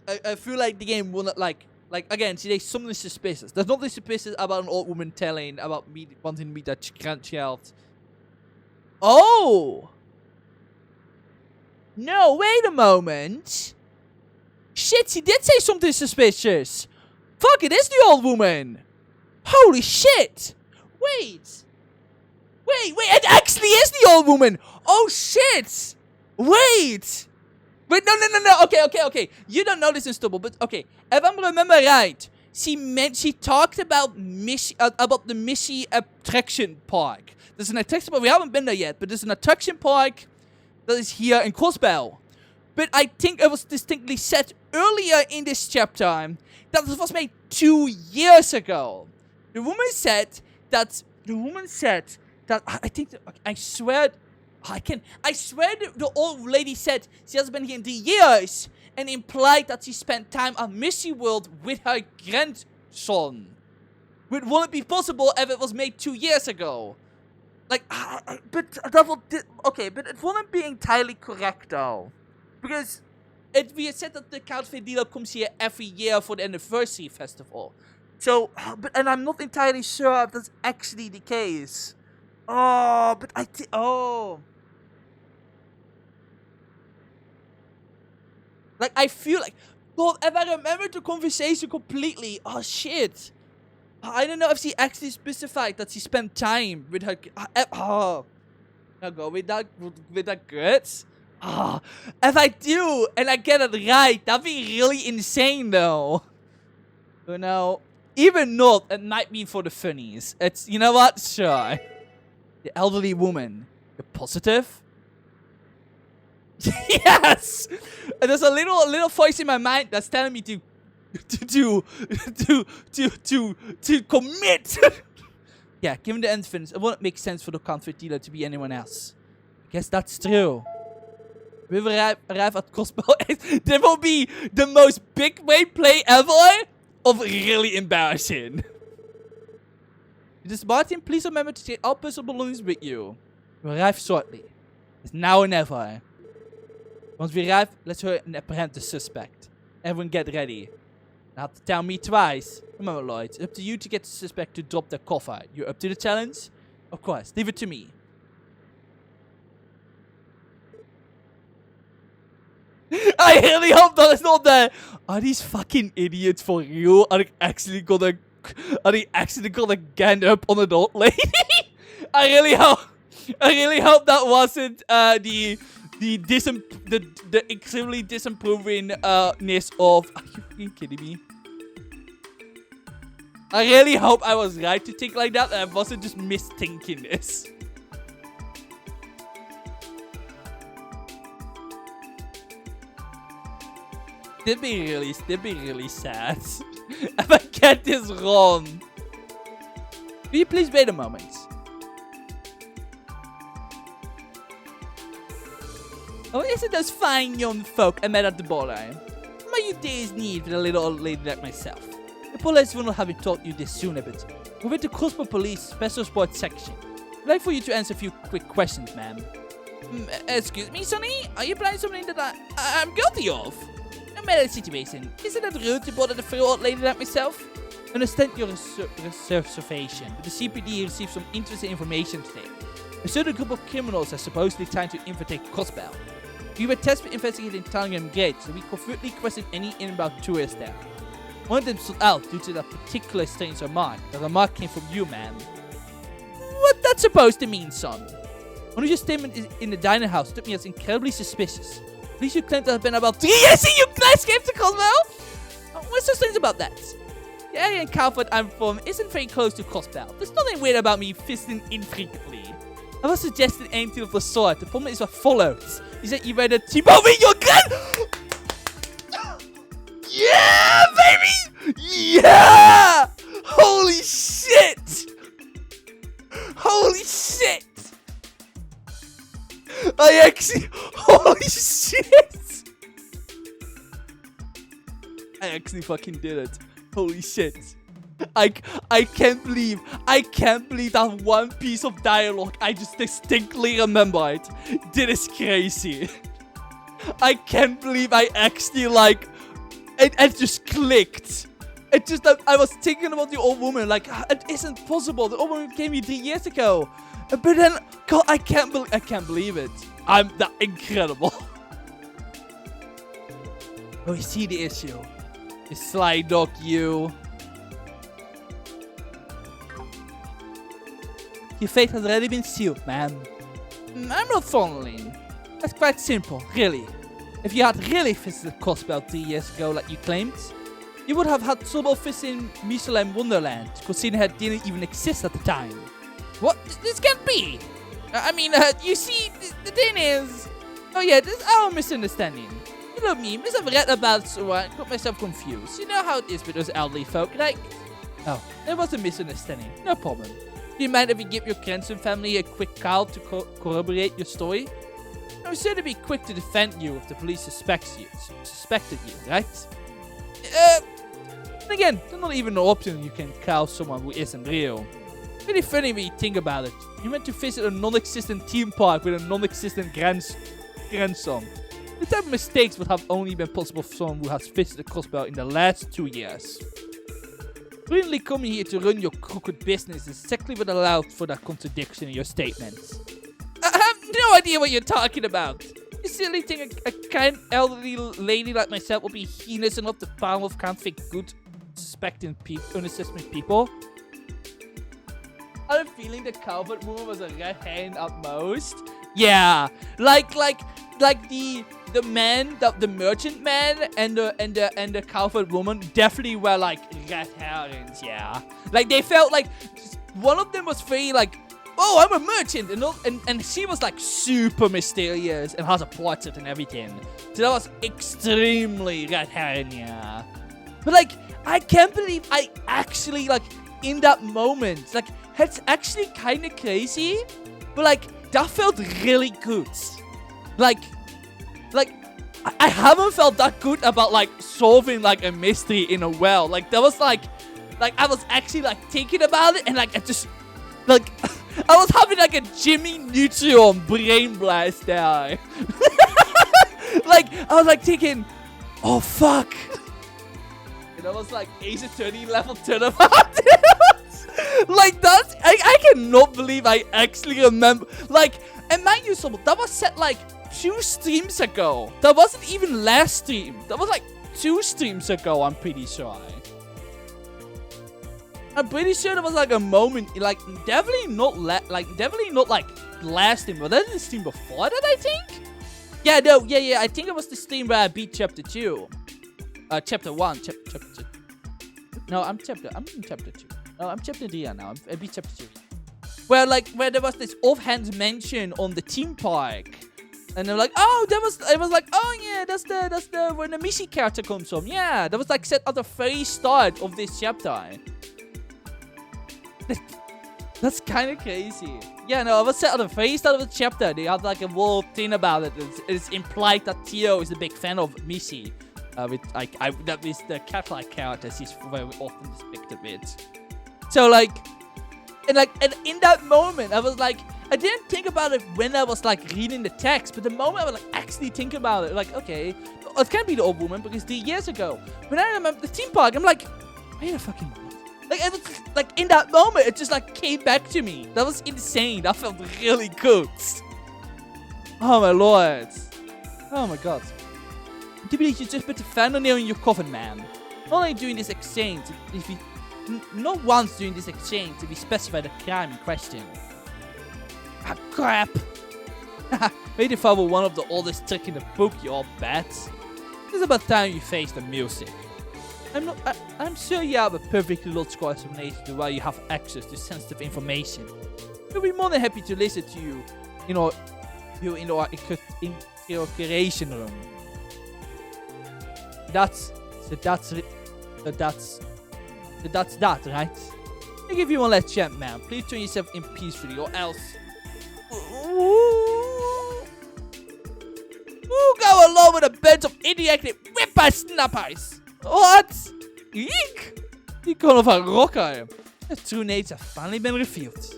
I feel like the game will not like again, see, there's something suspicious. There's nothing suspicious about an old woman telling about me wanting to meet that grandchild. Oh! No, wait a moment. Shit, she did say something suspicious. Fuck, it is the old woman. Holy shit. Wait, it actually is the old woman. Oh shit. Wait, no. Okay. You don't know this in Stubble, but okay. If I remember right, she talked about the Missy attraction park. There's an attraction park. We haven't been there yet, but there's an attraction park that is here in Crossbell. But I think it was distinctly said earlier in this chapter that it was made 2 years ago. The woman said that. I swear the old lady said she has been here in 3 years and implied that she spent time on Missy World with her grandson. But will it be possible if it was made 2 years ago? Like, but it wouldn't be entirely correct though, because we had said that the counterfeit dealer comes here every year for the anniversary festival. So, and I'm not entirely sure if that's actually the case. Like, I feel like, God, if I remember the conversation completely, oh shit. I don't know if she actually specified that she spent time with her. Now go with that good. If I do and I get it right, that'd be really insane, though. You know, even not, it might be for the funnies. It's, you know what? Sure. The elderly woman. You're positive? Yes. And there's a little voice in my mind that's telling me to commit. Yeah, given the infants, it wouldn't make sense for the counterfeit dealer to be anyone else. I guess that's true. We will arrive at Crossbow. There will be the most big weight play ever of really embarrassing. This Martin, please remember to take all personal belongings with you. We'll arrive shortly. It's now or never. Once we arrive, let's hurry and apprehend the suspect. Everyone get ready. You have to tell me twice. Remember, Lloyd, it's up to you to get the suspect to drop their cover. You're up to the challenge? Of course, leave it to me. I really hope that it's not there. Are these fucking idiots for real? Are they actually gonna gang up on an old lady? I really hope that wasn't the extremely disapprovingness of. Are you fucking kidding me? I really hope I was right to think like that, and I wasn't just misthinking this. That'd be really sad if I get this wrong. Will you please wait a moment? Oh, isn't those fine young folk I met at the ballroom? What are your days need with a little old lady like myself? The police will not have taught you this sooner, but we're with the Crossbow Police Special Sports Section. I'd like for you to answer a few quick questions, ma'am. Excuse me, Sonny? Are you planning something that I'm guilty of? No matter the situation, isn't it rude to bother the frail old lady like myself? I understand your reservation, but the CPD received some interesting information today. A certain group of criminals are supposedly trying to infiltrate Crossbell. We were tasked with investigating Tangram Gate, so we covertly questioned any inbound tourists there. One of them stood out due to that particular strange remark. The remark came from you, man. What that's supposed to mean, son? One of your statements in the diner house struck me as incredibly suspicious. Please, you claim to have been about 3 years in your class came to Crossbell? What's so strange about that? The area in Calvert I'm from isn't very close to Crossbell. There's nothing weird about me visiting infrequently. I was suggesting anything of the sort. The problem is what follows. Is that you read a cheap over your gun? Yeah, baby! Yeah! Holy shit! Holy shit! Holy shit! I actually fucking did it. Holy shit. I can't believe that one piece of dialogue I just distinctly remembered. This is crazy. I can't believe I actually like it just clicked. It just that I was thinking about the old woman, like it isn't possible. The old woman came here 3 years ago. But then God, I can't believe it. I'm that incredible. Oh, you see the issue. You sly dog, you. Your fate has already been sealed, man. I'm not falling. That's quite simple, really. If you had really visited Crossbell 3 years ago like you claimed, you would have had trouble visiting Michelin Wonderland, considering it didn't even exist at the time. What? This can't be! I mean, you see, the thing is... Oh yeah, this is our misunderstanding. You know me, must have read about so I got myself confused. You know how it is with those elderly folk, right? Oh, there was a misunderstanding. No problem. Do you mind if we give your grandson family a quick call to corroborate your story? I'm sure to be quick to defend you if the police suspected you, right? And again, there's not even an option you can call someone who isn't real. Really funny when you think about it. You went to visit a non-existent theme park with a non-existent grandson. This type of mistakes would have only been possible for someone who has visited Crossbell in the last 2 years. Really coming here to run your crooked business is exactly what allowed for that contradiction in your statements. I have no idea what you're talking about. You silly think a kind elderly lady like myself will be heinous enough to palm off can't think good unassessment people? I have a feeling the Calvert woman was a red herring at most. Yeah, like the man, the merchant man, and the Calvert woman definitely were like red herrings. Yeah, like they felt like one of them was very like, oh, I'm a merchant, and she was like super mysterious and has a portrait and everything. So that was extremely red herring. Yeah, but like I can't believe I actually like in that moment like. It's actually kind of crazy, but like that felt really good. Like I haven't felt that good about like solving like a mystery in a well. Like that was like I was actually like thinking about it and like I just like I was having like a Jimmy Neutron brain blast there. Like I was like thinking, oh fuck. And that was like Ace Attorney level turnabout. Like that, I cannot believe I actually remember. Like, and mind you, someone that was set like 2 streams ago. That wasn't even last stream. That was like 2 streams ago. I'm pretty sure. I'm pretty sure there was like a moment, like definitely not like last stream, but that was the stream before that, I think. Yeah, no, yeah. I think it was the stream where I beat chapter 2, chapter 1, chapter 2. No, I'm in chapter 2. No, I'm chapter 3 now. I beat chapter 2. Where there was this offhand mention on the theme park. And they're like, oh, it was like, oh yeah, that's the where the Missy character comes from. Yeah, that was like set at the very start of this chapter. That's kind of crazy. Yeah, no, it was set at the very start of the chapter. They had like a whole thing about it. It's implied that Theo is a big fan of Missy. That is the cat-like character she's very often depicted with. So and in that moment, I was like, I didn't think about it when I was like reading the text, but the moment I was like actually think about it, like, okay, it can't be the old woman because 3 years ago. When I remember the theme park, I'm like, wait a fucking minute. Like, it was, like in that moment, it just like came back to me. That was insane. That felt really good. Oh my lord. Oh my god. Do you believe you just put the final nail in your coffin, man? Not only during this exchange, not once during this exchange did we specify the crime in question. Ah, crap! Made the father one of the oldest tricks in the book, you all bats. It's about time you face the music. I'm sure you have a perfectly logical explanation to why you have access to sensitive information. We'll be more than happy to listen to you, in our interrogation room. That's that, right? I give you one last chance, man. Please turn yourself in peacefully, or else. Who go along with a bunch of idiotic whippersnappers? What? Eek! Die kon of a rocker. The true nature have finally been revealed.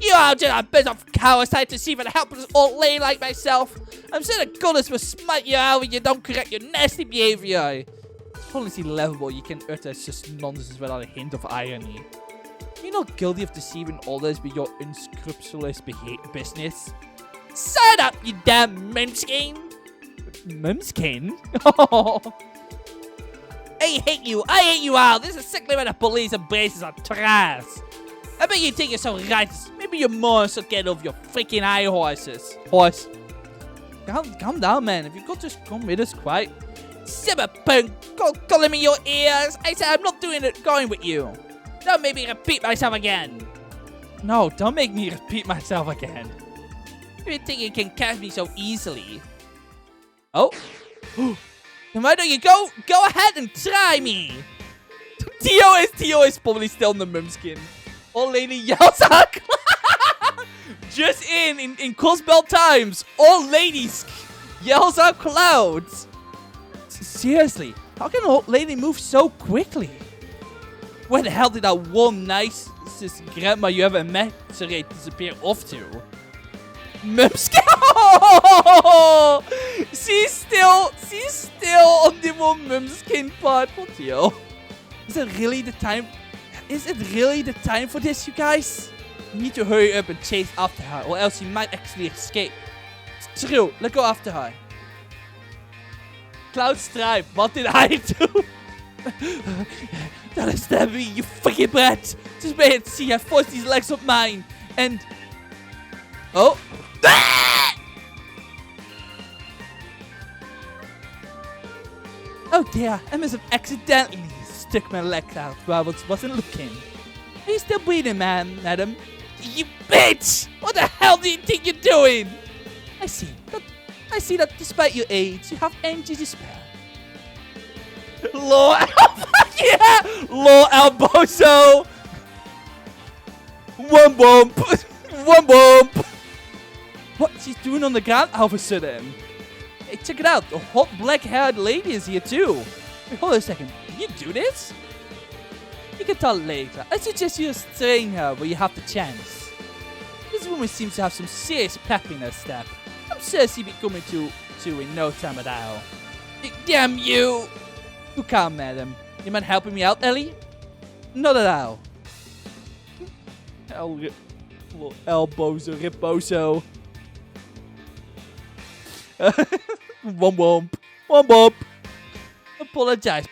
You are just a bit of cowards trying to deceive a helpless old lady like myself. I'm sure the goddess will smite you out when you don't correct your nasty behavior. It's honestly laughable you can utter such nonsense without a hint of irony. You're not guilty of deceiving others with your unscrupulous business. Shut up, you damn mumskin! Mumskin? Oh. I hate you all! This is sickly when the police and braces are trash! I bet you think you're so righteous. Maybe your mom should get off your freaking high horses. Horse. Calm down, man. If you could just come with us quiet. Cyberpunk, calling me your ears. I said I'm not going with you. Don't make me repeat myself again. No, don't make me repeat myself again. You think you can catch me so easily? Oh. Then why don't you go ahead and try me? Tio is probably still in the mumskin. Old lady yells out. Just in Crossbell times, old ladies yells out clouds. Seriously, how can an old lady move so quickly? Where the hell did that one nicest grandma you ever met disappear off to? Mumskin. She's still on the one mumskin part. What the hell? Is it really the time? Is it really the time for this, you guys? You need to hurry up and chase after her, or else you might actually escape. It's true. Let's go after her. Cloud Stripe, what did I do? Don't stab me, you freaking brat. Just wait and see. I force these legs up mine. And... Oh. Oh dear, I must have accidentally stuck my leg out while I wasn't looking. Are you still breathing, madam? You bitch! What the hell do you think you're doing? I see that despite your age, you have energy to spare. Lord, yeah! Lord Alboso! One bump! One bump! What she's doing on the ground all of a sudden? Hey, check it out. The hot black-haired lady is here too. Wait, hold on a second. Can you do this? You can tell later. I suggest you restrain her where you have the chance. This woman seems to have some serious pep in her step. I'm sure she'll be coming to in no time at all. Damn you! You calm, madam. You mind helping me out, Ellie? Not at all. Elbozo, riposo. One bump. I apologize,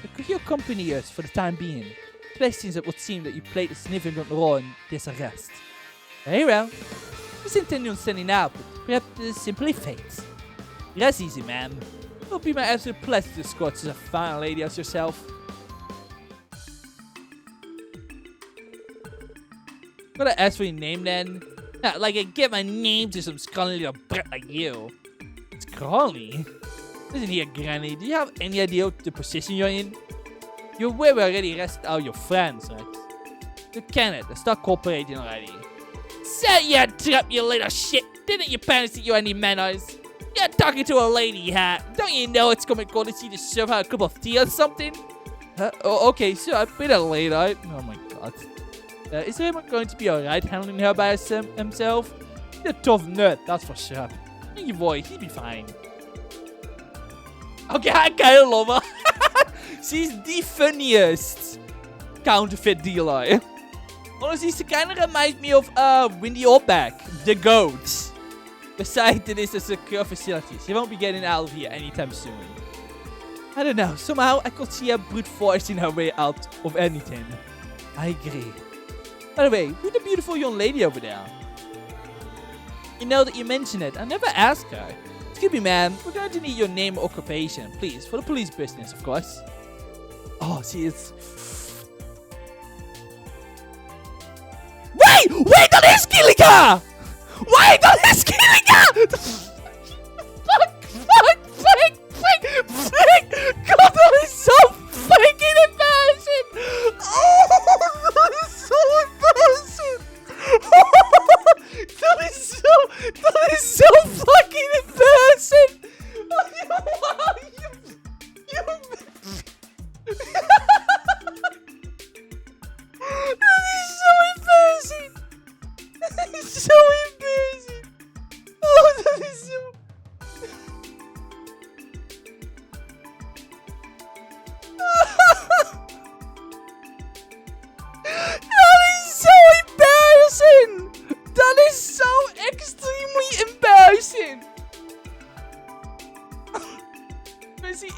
but could you accompany us for the time being? Especially since it would seem that you played a significant role in this arrest. Very well. I was intending on sending out, but perhaps it's simply fate. Rest easy, ma'am. It will be my absolute pleasure to escort such a fine lady as yourself. Gotta ask for your name then. Not like I give my name to some scrawny little brat like you. Scrawny? Listen here, Granny. Do you have any idea what the position you're in? You're aware we already arrested all your friends, right? You can't. Start cooperating already. Set your trap, you little shit. Didn't your parents teach you any manners? You're talking to a lady, huh? Don't you know it's coming courtesy to serve her a cup of tea or something? Oh, okay, sure. I've been a lady. Oh my god. Is Raymond going to be alright handling her by himself? He's a tough nerd, that's for sure. And your voice, he'll be fine. Okay, I kinda love her. She's the funniest counterfeit dealer. Honestly, she kinda reminds me of Windy Orbeck, the goat. Besides, it is a secure facility. She won't be getting out of here anytime soon. I don't know, somehow I could see her brute forcing her way out of anything. I agree. By the way, who's the beautiful young lady over there? You know that you mentioned it. I never asked her. Excuse me, ma'am. We're going to need your name or occupation, please. For the police business, of course. Oh, she is... Wait! Wait on his killing her! Wait on his killing her! Fuck! God, that is so fucking embarrassing! Oh, that is so embarrassing! That is so fucking embarrassing! You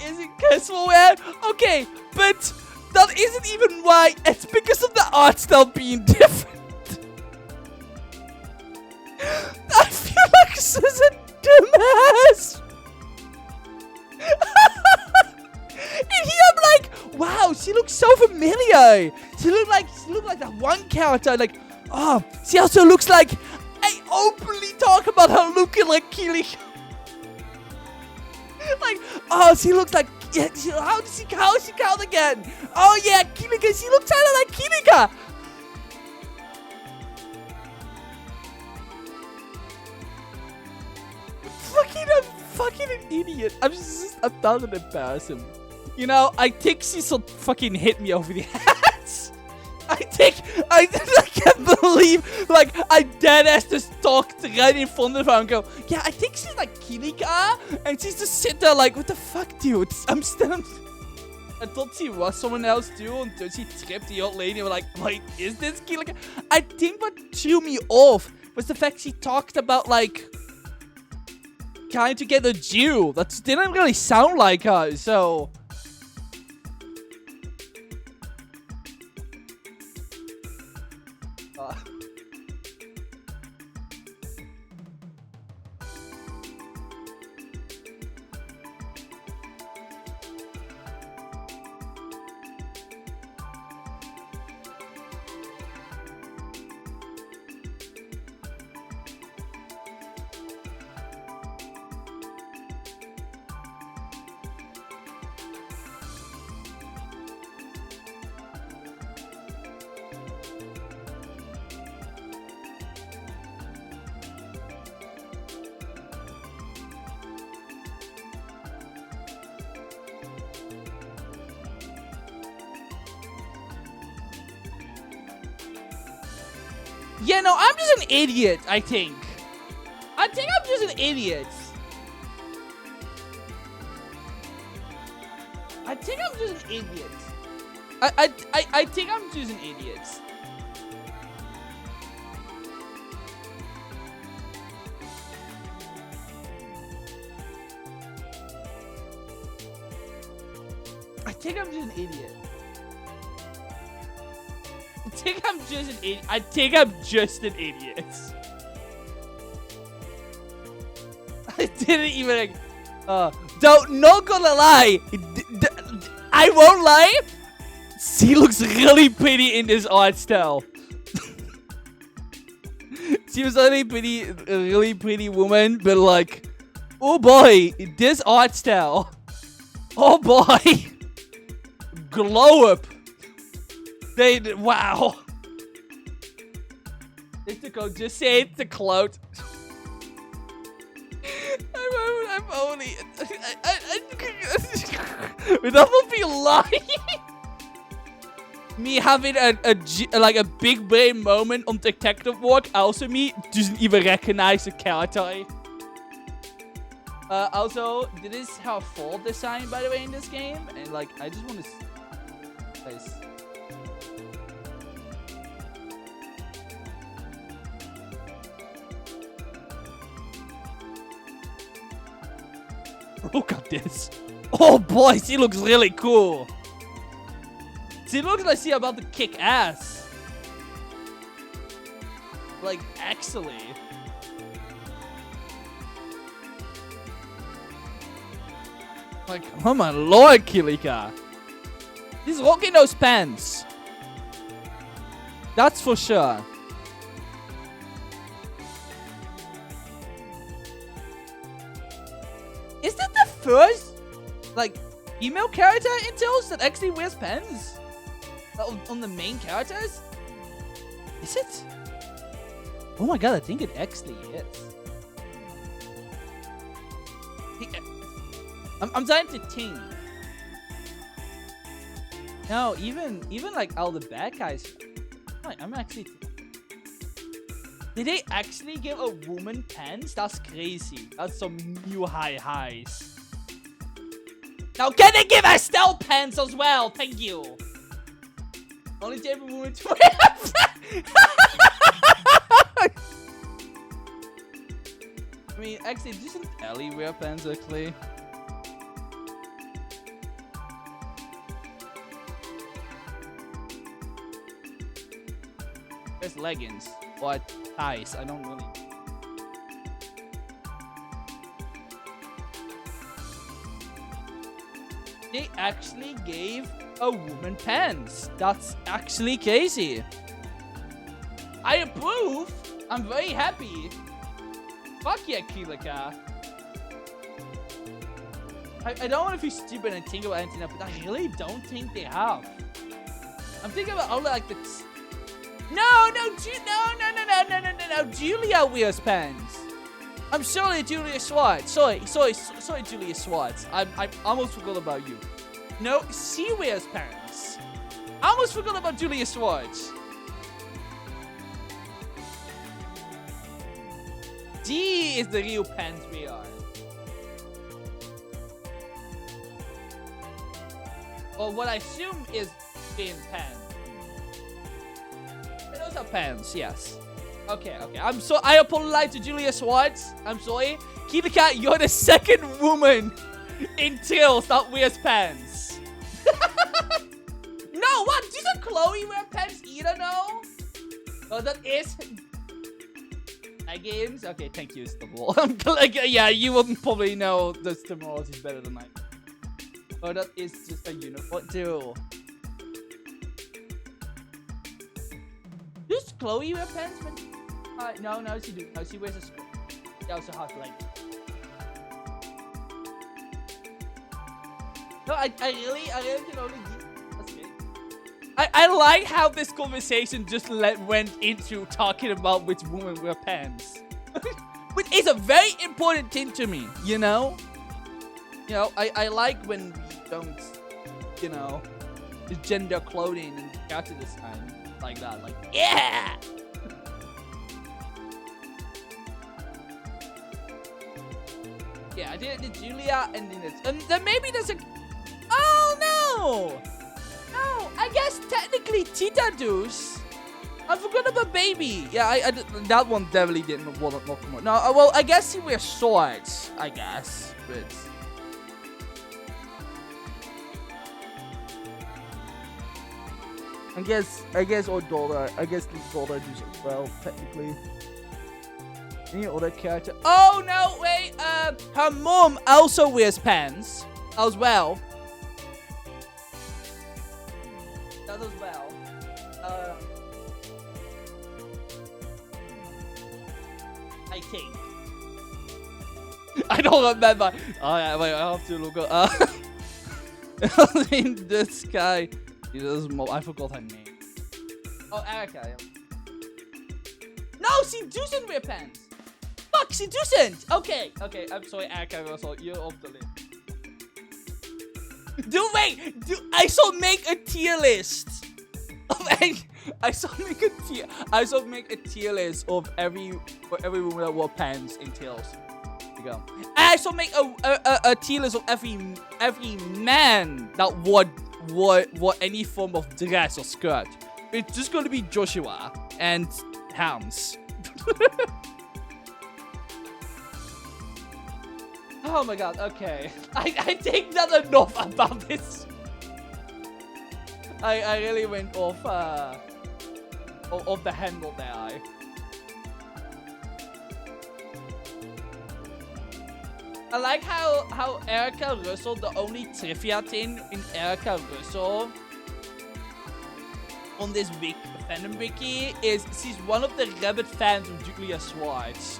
isn't casual wear. Okay, but that isn't even why. It's because of the art style being different. I feel like such a dumbass. And here I'm like, wow, she looks so familiar. She looked like that one character. Like, oh, she also looks like. I openly talk about her looking like Kirika. Like, oh, she looks like. Yeah, how is she called again? Oh yeah, Kirika. She looks kind of like Kirika. I'm fucking an idiot. I'm not an embarrassing. You know, I think she'll fucking hit me over the head. I can't believe, like, I dead ass just talked right in front of her and go, yeah, I think she's like Kirika. And she's just sit there like, what the fuck, dude? I thought she was someone else too, until she tripped the old lady. And we're like, wait, is this Kirika? I think what threw me off was the fact she talked about, like, trying to get a Jew. That didn't really sound like her, so. Yeah, no, I'm just an idiot, I think. I think I'm just an idiot. I think I'm just an idiot. I think I'm just an idiot. I think I'm just an idiot. I think I'm just an idiot. I think I'm just an idiot. I didn't even. Not gonna lie. I won't lie. She looks really pretty in this art style. She was a really pretty woman, but like, oh boy, this art style. Oh boy, glow up. Wow. It's the code. Just say it's the clout. I'm only. That would be lying. Me having a big brain moment on detective work. Also, me doesn't even recognize the character. Also, this is her fall design, by the way, in this game, and like, I just want to. Guys. Look at this. Oh boy, she looks really cool. She looks like she's about to kick ass. Like, actually. Like, oh my lord, Kirika. She's rocking those pants. That's for sure. Is that the first, like, female character in Tales that actually wears pants? On the main characters? Is it? Oh my god, I think it actually is. I'm trying to think. No, even like all the bad guys. I'm actually. Did they actually give a woman pants? That's crazy. That's some new highs. Now can they give Estelle pants as well? Thank you. Only every woman to wear. I mean, actually, doesn't Ellie wear pants actually? There's leggings or ties. I don't really. They actually gave a woman pants. That's actually crazy. I approve. I'm very happy. Fuck yeah, Kilika. I don't want to be stupid and think about anything else, but I really don't think they have. I'm thinking about all like the. No, Julia wears pants. I'm sorry, Julia Schwartz. Sorry, Julia Schwartz. I almost forgot about you. No, she wears pants. I almost forgot about Julia Schwartz. She is the real pants wearer. Or what I assume is being pants. Those are pants, yes. Okay. I apologize to Julia Schwartz. I'm sorry. Kilika, you're the second woman in Tails that wears pants. No, what? Doesn't Chloe wear pants either, no? Oh, that is... Games? Okay, thank you, Stabble. I'm like, yeah, you wouldn't probably know the terminology better than I do. Oh, that is just a uniform too. Does Chloe wear pants? No, she do. No, she wears a skirt. She also has like. No, I really can only. That's good. I like how this conversation just went into talking about which women wear pants, which is a very important thing to me. You know. I like when we don't, gender clothing and character design like that. Like, yeah! Yeah, I did Julia and then maybe there's a... Oh, no! No, I guess technically Tita does. I forgot about Baby. Yeah, that one definitely didn't want to come on. No, well, I guess he wears swords, I guess, but... I guess Odora does as well, technically. Any other character? Oh no, wait, her mom also wears pants as well. That as well. I think. I don't remember. Oh yeah, wait, I have to look up. In this guy. I forgot her name. Oh, Erica. No, she doesn't wear pants. Fuck, she doesn't. Okay. I'm sorry, Erica. You're off the list. I shall make a tier list. I shall make a tier list of every woman that wore pants in Tails. There you go. I shall make a tier list of every man that wore any form of dress or skirt. It's just going to be Joshua and Hans. Oh my god, okay. I think that's enough about this. I really went off the handle there. I like how Erica Russell, the only trivia thing in Erica Russell on this big fandom wiki is she's one of the rabid fans of Julia Schwartz.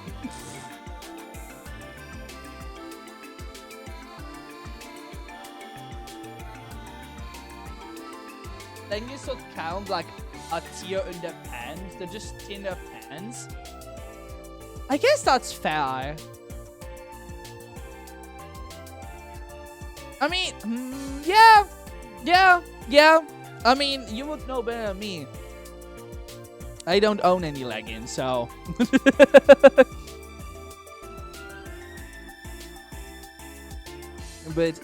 I think this would count like a tier in their pants. They're just in their pants. I guess that's fair. I mean, yeah. I mean, you would know better than me. I don't own any leggings, so. But,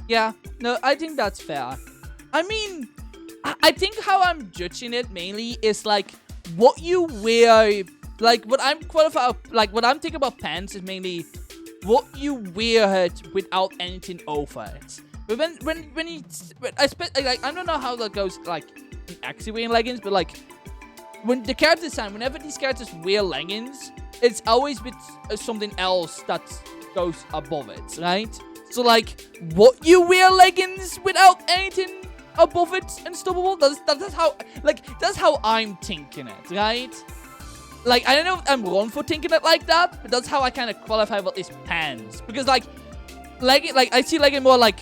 yeah, no, I think that's fair. I mean, I think how I'm judging it mainly is like what you wear. Like what I'm thinking about pants is mainly what you wear it without anything over it. But when I don't know how that goes. Like actually wearing leggings, but like when the character design, whenever these characters wear leggings, it's always with something else that goes above it, right? So like, what you wear leggings without anything above it unstoppable? That's how I'm thinking it, right? Like, I don't know if I'm wrong for thinking it like that, but that's how I kind of qualify what is pants. Because like I see legging more like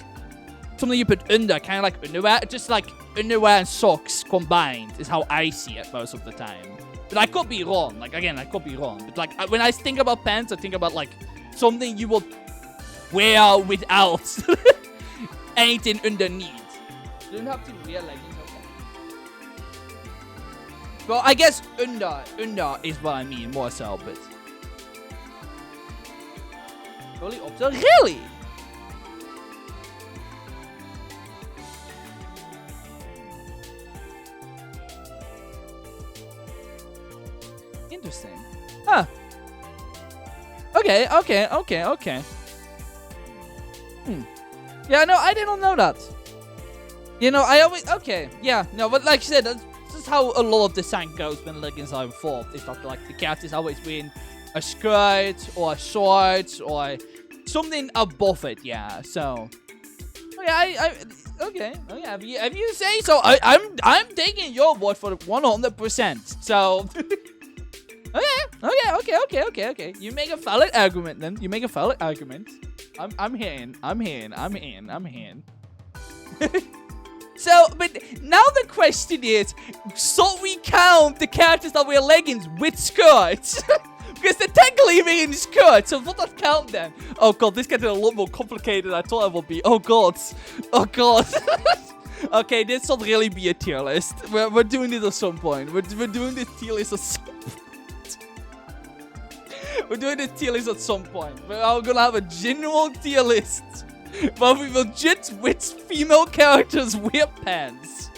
something you put under, kind of like underwear. Just like underwear and socks combined is how I see it most of the time. But I could be wrong. Like, again, I could be wrong. But like, when I think about pants, I think about like something you would wear without anything underneath. You don't have to wear leggings. Well, I guess under is what I mean more so, but really up to really. Interesting. Huh. Okay. Yeah, no, I didn't know that. You know, I always yeah, no, but like you said, that's how a lot of design goes when leggings are involved. It's not like the cat is always wearing a skirt or a shorts or something above it. Yeah. So, yeah, okay. Oh yeah. If you say so, I'm taking your word for 100%. So, okay. You make a valid argument then. You make a valid argument. I'm hearing. So, but now the question is, so we count the characters that wear leggings with skirts? Because they're technically wearing skirts, so would that count then? Oh god, this gets a lot more complicated than I thought it would be. Oh god. Okay, this should really be a tier list. We're doing this at some point. We're doing this tier list at some point. We're doing this tier list at some point. We're gonna have a general tier list. But we will judge which female characters wear pants.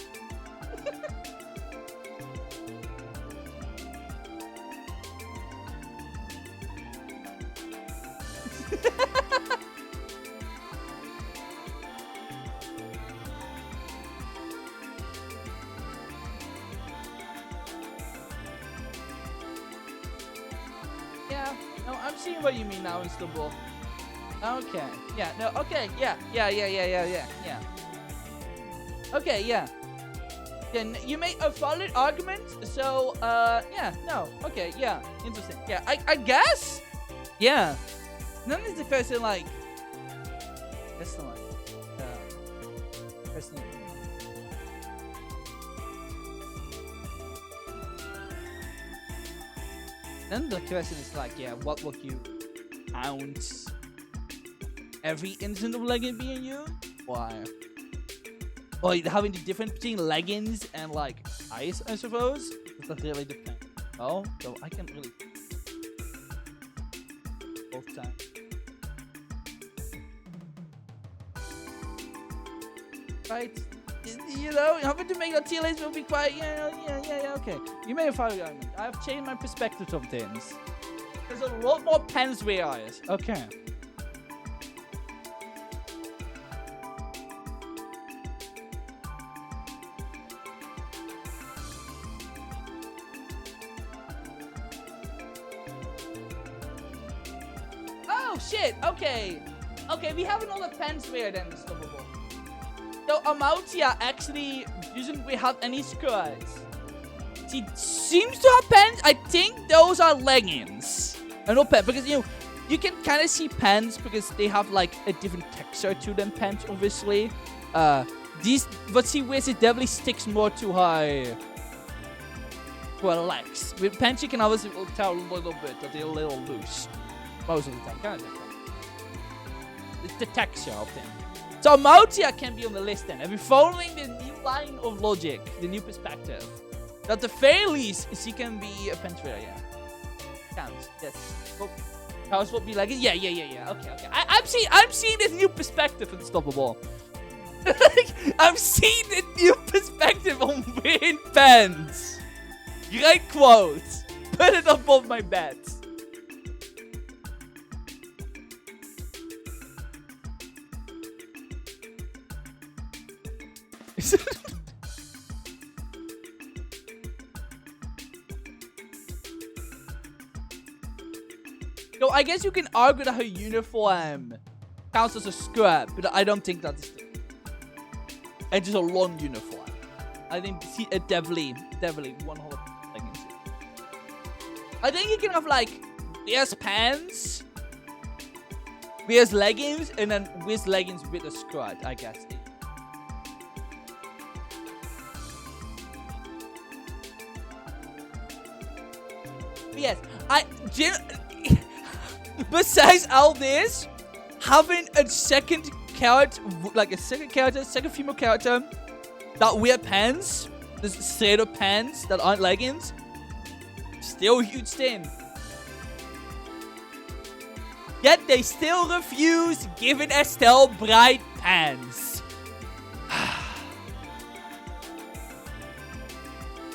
Yeah, no, I'm seeing what you mean now, Istanbul. Okay. Yeah. No. Okay. Yeah. Okay. Yeah. Yeah. You made a valid argument. So. Yeah. No. Okay. Yeah. Interesting. Yeah. I guess. Yeah. Then is the question like. That's not like. Question. Then the question is like, yeah, what would you count? Every instant of legging being used? Why? Or having the difference between leggings and like ice, I suppose? That really depends. Oh, so I can really both times. Right? You know, having to make a tier list will be quite, yeah, okay. You may have found it. I've changed my perspective of things. There's a lot more pens wear eyes. Okay. Shit, okay, we have another pants wear then, Stoppable. So Amatia actually doesn't we have any skirts. She seems to have pants. I think those are leggings. And not pants, because you can kind of see pants because they have like a different texture to them pants, obviously. These what she wears it definitely sticks more to her legs. With pants you can obviously tell a little bit that they're a little loose. Most of the time, kind of different. It's the texture of them. So Moutia can be on the list then. And we're following the new line of logic, the new perspective. At the very least, she can be a Pantera, yeah. Counts, yes. Well, counts would be like, yeah. Okay. I'm seeing this new perspective in Stoppable. I'm seeing the new perspective on wearing pants. Great quote. Put it above my bed. So I guess you can argue that her uniform counts as a skirt, but I don't think that's the thing. It's just a long uniform. I think definitely 100 leggings. I think you can have like wears pants, wears leggings, and then wears leggings with a skirt, I guess. Yes, besides all this, having a second character, like a second female character that wear pants, just straight up pants that aren't leggings, still a huge thing. Yet they still refuse giving Estelle bright pants.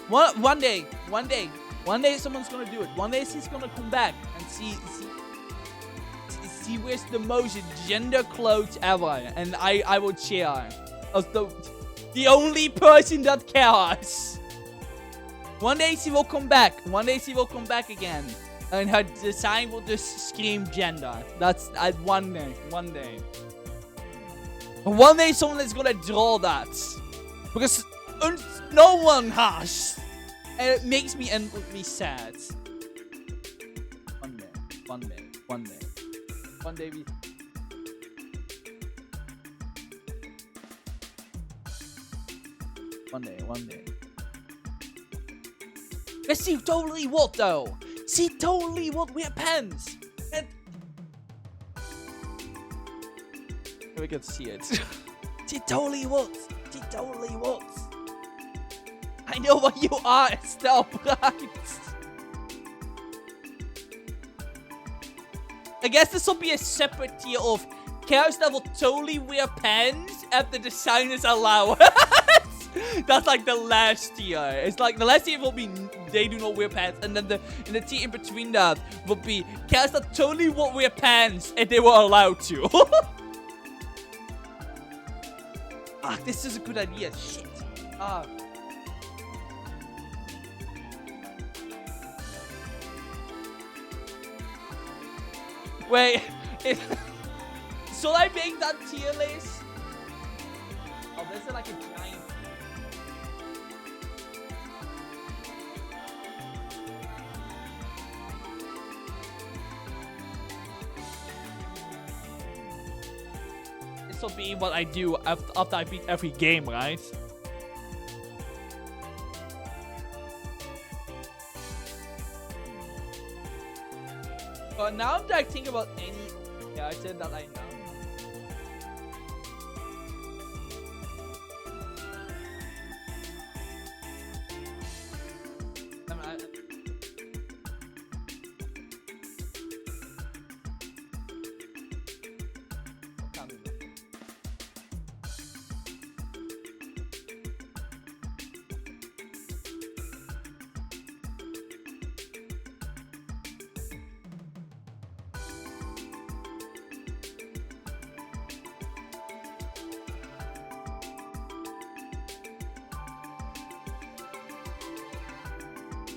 One day, someone's gonna do it. One day she's gonna come back and she wears the most gender clothes ever, and I will cheer as the only person that cares. One day she will come back. One day she will come back again, and her design will just scream gender. That's one day. One day someone is gonna draw that, because no one has. And it makes me endlessly sad. One day we... One day. But she totally would, though. She totally would wear pants. And... we can see it. She totally would. I know what you are, Estelle Bright. I guess this will be a separate tier of characters that will totally wear pants if the designers allow it. That's like the last tier. It's like the last tier will be they do not wear pants, and then the tier in between that will be characters that totally won't wear pants and they were allowed to. This is a good idea. Shit. Wait, should I make that tier list? Oh, this is like a giant... This will be what I do after I beat every game, right? But now I'm like thinking about any character that I know.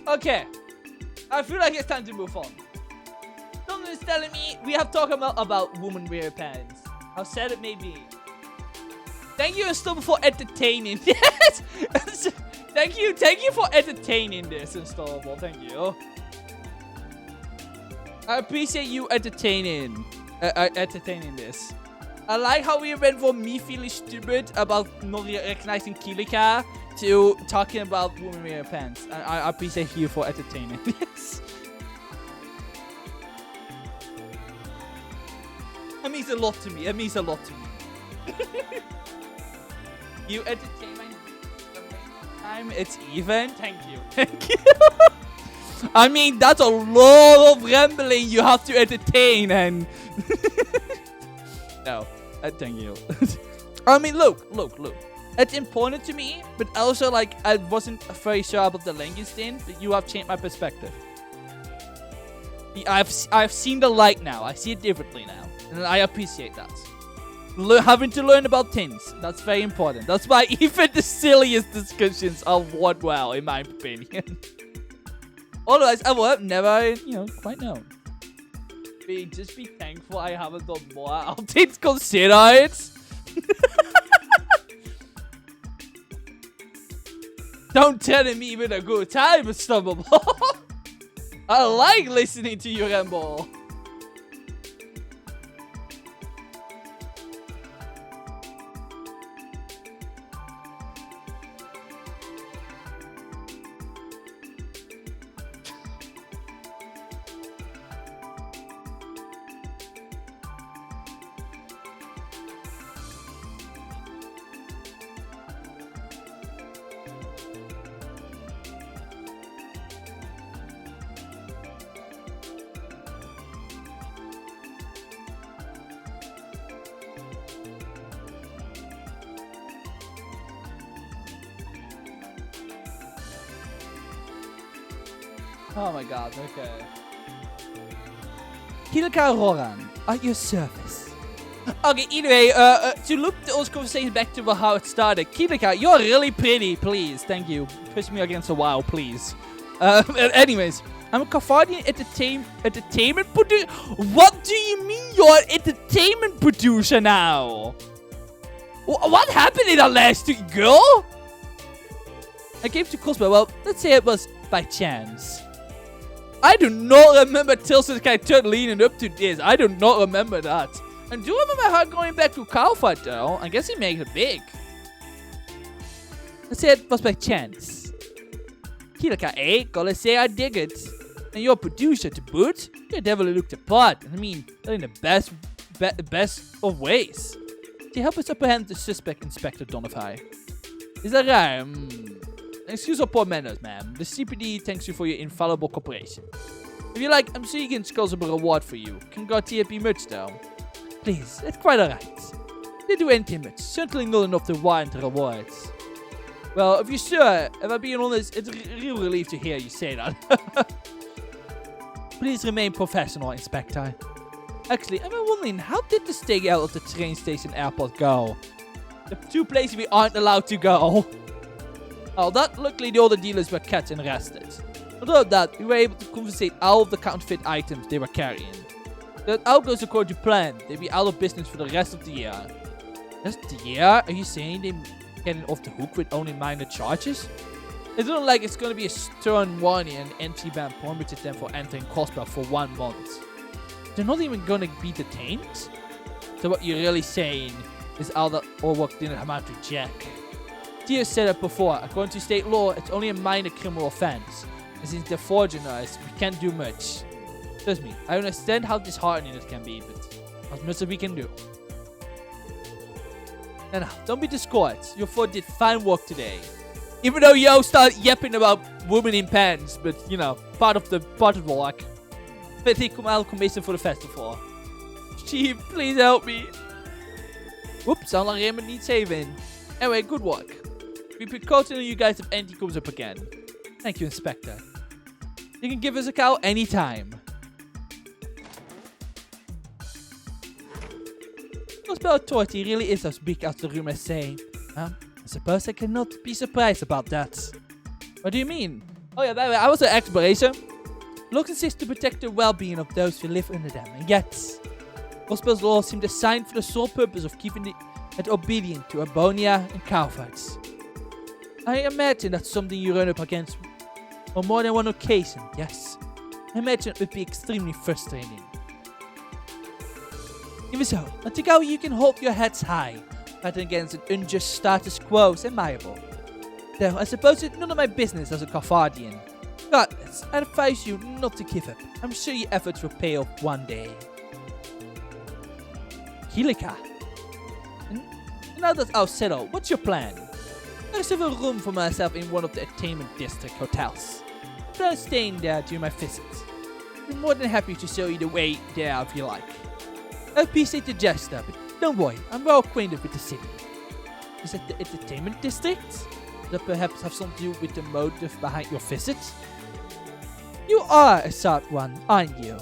Okay, I feel like it's time to move on. Someone is telling me we have talked about women wear pants. How sad it may be. Thank you, Storm, for entertaining this. Thank you for entertaining this, Storm. Thank you. I appreciate you entertaining this. I like how we went from me feeling stupid about not recognizing Kilika to talking about women wearing pants. I appreciate you for entertaining this. It means a lot to me. You entertain my time. It's even. Thank you. I mean, that's a lot of rambling you have to entertain, and no, thank you. I mean, look. It's important to me, but also, like, I wasn't very sure about the language thing, but you have changed my perspective. I've seen the light now. I see it differently now, and I appreciate that. Having to learn about things, that's very important. That's why even the silliest discussions are worthwhile, in my opinion. Otherwise, I would have never, quite known. Just be thankful I haven't done more. I'll did consider it. Don't tell me with a good time, Stubbable. I like listening to you ramble. Oh my god, okay. Hilka Roran, at your service. Okay, anyway, to loop those conversations back to how it started. Kilika, you're really pretty, please. Thank you. Push me against a wall, please. Anyways, I'm a Carthaginian entertainment producer. What do you mean you're an entertainment producer now? What happened in the last girl? I gave to Cosmo. Well, let's say it was by chance. I do not remember Tilson's guy turned leaning up to this. I do not remember that. And do you remember her going back to Calfight though? I guess he made it big. Let's say it was by chance. Kilika, eh? Gotta say I dig it. And you're a producer to boot. You definitely looked apart. I mean, in the best of ways. To help us apprehend the suspect, Inspector Donify. Is that right? Excuse our poor manners, ma'am. The CPD thanks you for your infallible cooperation. If you like, I'm sure you can skulls up a reward for you. Can God TFP much though? Please, it's quite alright. Didn't do anything much. Certainly not enough to warrant the rewards. Well, if you're sure, if I'm being honest, it's a real relief to hear you say that. Please remain professional, Inspector. Actually, I'm wondering, how did the stay out of the train station airport go? The two places we aren't allowed to go. Oh, that luckily the other dealers were catch and arrested. Although that, we were able to confiscate all of the counterfeit items they were carrying. That all goes according to plan. They'll be out of business for the rest of the year. Rest of the year? Are you saying they're getting off the hook with only minor charges? It looks like it's going to be a stern warning and anti-ban permitted them for entering Cosper for 1 month. They're not even going to be detained? So what you're really saying is all that all work didn't amount to jack. Dear said it before, according to state law, it's only a minor criminal offense. And since they're foreigners, we can't do much. Trust me, I understand how disheartening it can be, but as much as we can do. And now, don't be discouraged. Your foot did fine work today. Even though you started yapping about women in pants, but you know, part of the work. But they come out commission for the festival. Chief, please help me. Whoops, sound like Raymond needs saving. Anyway, good work. We precaution you guys if anything comes up again. Thank you, Inspector. You can give us a call anytime. Gospel authority really is as big as the rumors say. I suppose I cannot be surprised about that. What do you mean? Oh yeah, by the way, I was an exploration. Locks exist to protect the well-being of those who live under them, and yet Gospel's laws seem designed for the sole purpose of keeping it obedient to Abonia and Calverts. I imagine that's something you run up against on more than one occasion, yes? I imagine it would be extremely frustrating. Even so, I think how you can hold your heads high, fighting against an unjust status quo is admirable. Though I suppose it's none of my business as a Carthaginian. Regardless, I advise you not to give up. I'm sure your efforts will pay off one day. Hilika. Now that's all settled, what's your plan? I reserve a room for myself in one of the entertainment district hotels. I plan on staying there during my visit. I'll be more than happy to show you the way there if you like. I appreciate the gesture, but don't worry, I'm well acquainted with the city. Is it the entertainment district? Does that perhaps have something to do with the motive behind your visit? You are a sharp one, aren't you?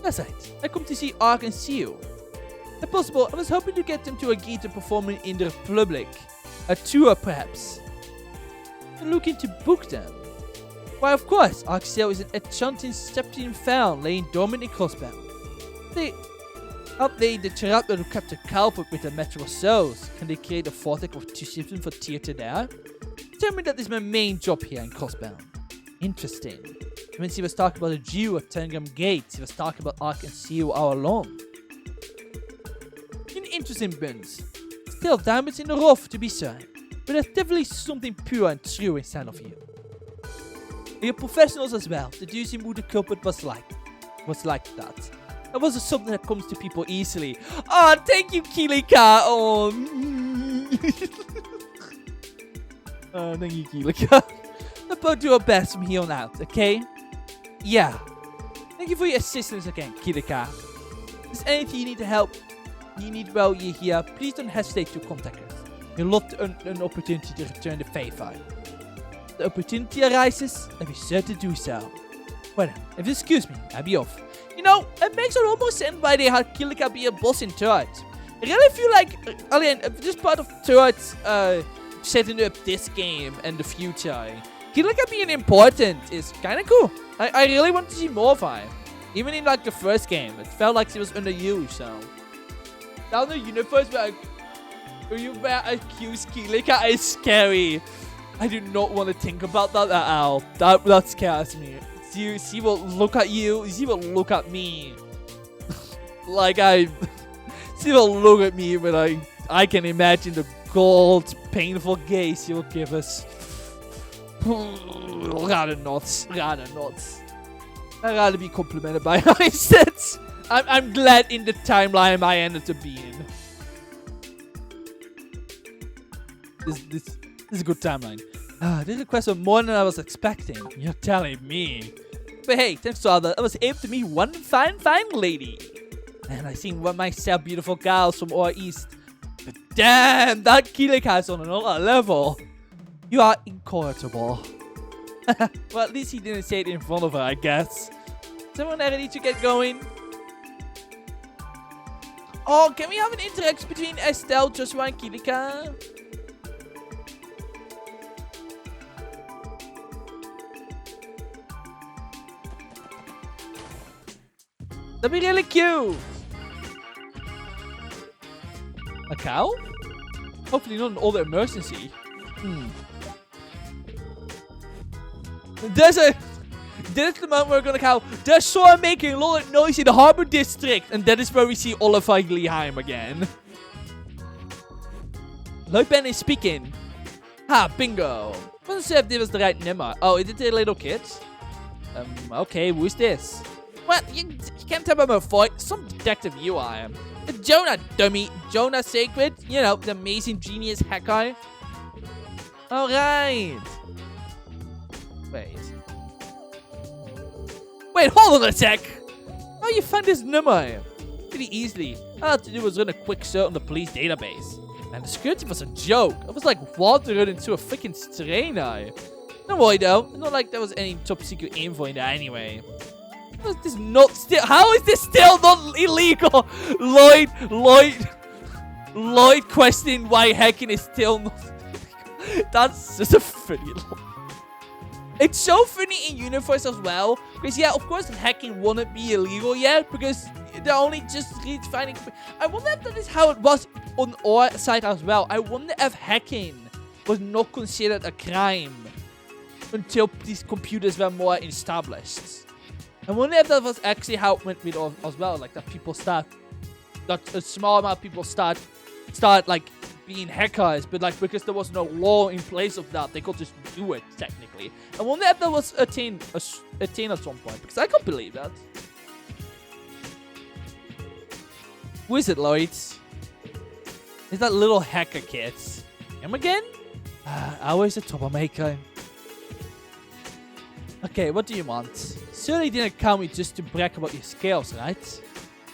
That's right, I come to see Ark and Seal. If possible, I was hoping to get them to agree to performing in the Republic. A tour, perhaps. I'm looking to book them. Why, of course, Ark Seal is an enchanting Septian found laying dormant in Crossbell. They the Cherubim who capture Calvert with the Metro Souls. Can they create a vortex of two systems for theater there? Tell me that is my main job here in Crossbound. Interesting. When he was talking about a Jew at Tangram Gates, he was talking about Ark and Seal all along. An interesting buns. Still diamonds in the rough to be certain, but there's definitely something pure and true inside of you. You're professionals as well. Deducing who the culprit was like that. That wasn't something that comes to people easily. Oh, thank you, Kilika. Oh, oh thank you, Kilika. We'll both do our best from here on out, okay? Yeah. Thank you for your assistance again, Kilika. If there's anything you need to help, you need while you're here, please don't hesitate to contact us. We'd love to an opportunity to return the favor. If the opportunity arises, I'll be sure to do so. Well, if you excuse me, I'll be off. You know, it makes it almost sense why they had Kilika be a boss in Turret. I really feel like, again, this part of Turret's setting up this game and the future. Kilika being important is kind of cool. I really want to see more of her. Even in like the first game, it felt like she was underused, so. Down the universe where I accuse Kilika is scary. I do not want to think about that at all. That scares me. She will look at you. She will look at me. She will look at me, but I can imagine the cold, painful gaze she will give us. Rather not. I'd rather be complimented by her instead. I'm glad in the timeline I ended up being. This is a good timeline. This request was more than I was expecting. You're telling me. But hey, thanks to all that, I was able to meet one fine lady. And I seen one myself beautiful gals from our east. But damn, that Kilika is on another level. You are incorrigible. Well, at least he didn't say it in front of her, I guess. Someone ready to get going? Oh, can we have an interaction between Estelle, Joshua, and Kilika? That'd be really cute. A cow? Hopefully not an older emergency. This is the moment we're gonna cow. There's someone making a lot of noise in the harbor district, and that is where we see Oliver Gleheim again. Lloyd Ben is speaking. Ha, bingo. Wasn't sure if this was the right number. Oh, is it the little kid? Okay, who's this? What? You can't tell by my voice. Some detective you I am. Jonah, dummy. Jonah Sacred. You know, the amazing genius hacker. Alright. Wait, hold on a sec. How you find this number? Pretty easily. All I had to do was run a quick search on the police database. And the security was a joke. It was like wandering into a freaking strainer. Don't worry though. It's not like there was any top secret info in there anyway. How is this not still? How is this still not illegal? Lloyd questioning why hacking is still not illegal. That's just a funny line. It's so funny in Universe as well. Because yeah, of course hacking wouldn't be illegal yet. Because they're only just redefining. I wonder if that is how it was on our side as well. I wonder if hacking was not considered a crime until these computers were more established. I wonder if that was actually how it went with us as well. Like that people that a small amount of people start like being hackers, but like because there was no law in place of that, they could just do it technically. I wonder if that was a thing at some point, because I can't believe that. Who is it, Lloyd? Is that little hacker kid? Him again? Always a troublemaker. Okay, what do you want? Surely didn't come with just to brag about your skills, right?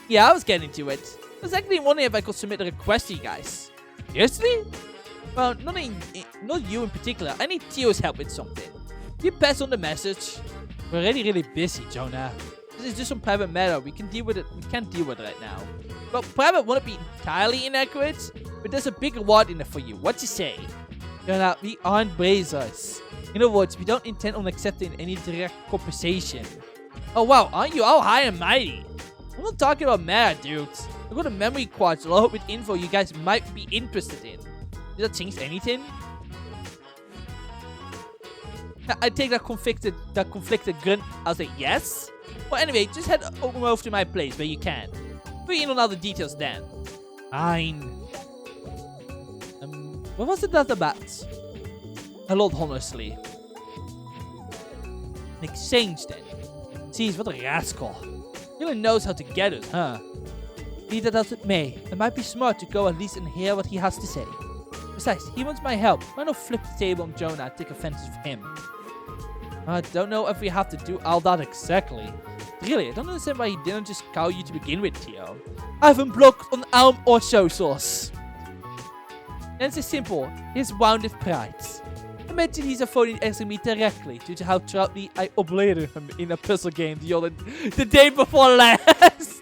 Yeah, I was getting to it. I was actually wondering if I could submit a request to you guys. Seriously? Well, not you in particular. I need Theo's help with something. You pass on the message. We're really busy, Jonah. This is just some private matter. We can deal with it. We can't deal with it right now. Well, private wouldn't be entirely inaccurate, but there's a big reward in it for you. What you say? Jonah, we aren't brazers. In other words, we don't intend on accepting any direct compensation. Oh wow, aren't you all high and mighty? I'm not talking about mad, dudes. I've got a memory card loaded with info you guys might be interested in. Did that change anything? I take that conflicted grunt as a yes. Well, anyway, just head over to my place where you can. Fill in on all the details then. Fine. What was it that about? A lot, honestly. An exchange then. Jeez, what a rascal. He really knows how to get us, huh? Be that as it may, it might be smart to go at least and hear what he has to say. Besides, he wants my help. Why not flip the table on Jonah and take offense of him? I don't know if we have to do all that exactly. Really, I don't understand why he didn't just call you to begin with, Theo. I haven't blocked on arm or socials. And it's simple. He's wounded pride. Imagine he's avoiding asking me directly due to how proudly I obliterated him in a puzzle game the day before last.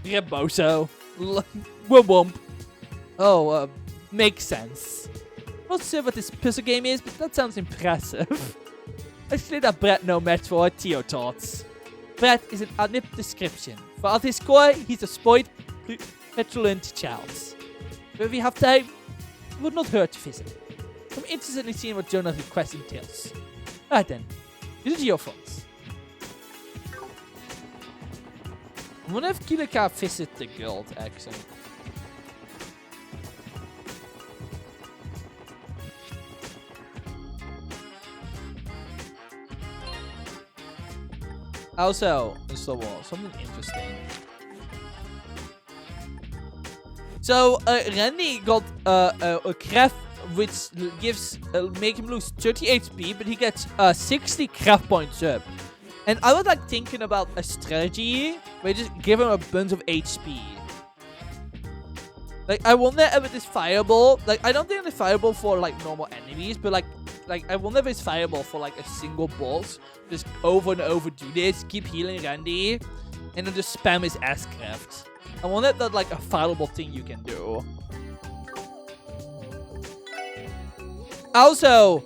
Rebozo. Womp. Oh, makes sense. Not sure what this puzzle game is, but that sounds impressive. Actually, that Brett no match for what Theo thoughts. Brett is an adept description. For at his core, he's a spoiled, petulant child. But if we have time, it would not hurt to visit. I'm interested in seeing what Jonah's request entails. Right then, this is your thoughts. I wonder if Killer can visit the guild, actually. Also, something interesting. So, Randy got a craft which gives make him lose 30 HP, but he gets 60 craft points up. And I was like thinking about a strategy where you just give him a bunch of HP. Like, I wonder if it is fireable. Like, I don't think it's fireable for like normal enemies, but like I wonder if it's fireable for like a single boss. Just over and over do this, keep healing Randy, and then just spam his ass craft. I wonder if that's like a fireable thing you can do. Also,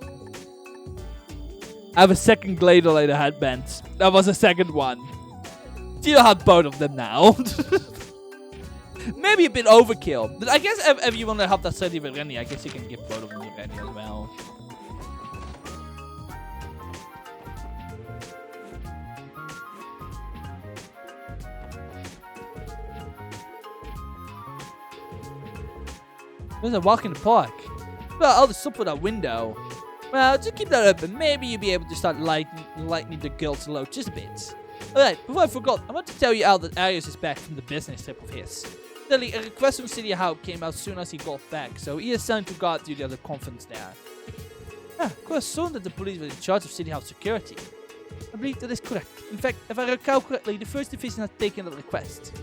I have a second Gladiator headband. That was a second one. Tio had both of them now. Maybe a bit overkill. But I guess if you want to have that strategy with Randy, I guess you can give both of them to Randy as well. There's a walk in the park. Well, I'll just stop for that window. Well, just keep that open. Maybe you'll be able to start lightening the guild's load just a bit. Alright, before I forgot, I want to tell you all that Arius is back from the business trip of his. Literally, a request from City Hall came out soon as he got back, so he is signed to guard duty at the conference there. Of course, soon that the police were in charge of City Hall security. I believe that is correct. In fact, if I recall correctly, the first division has taken the request.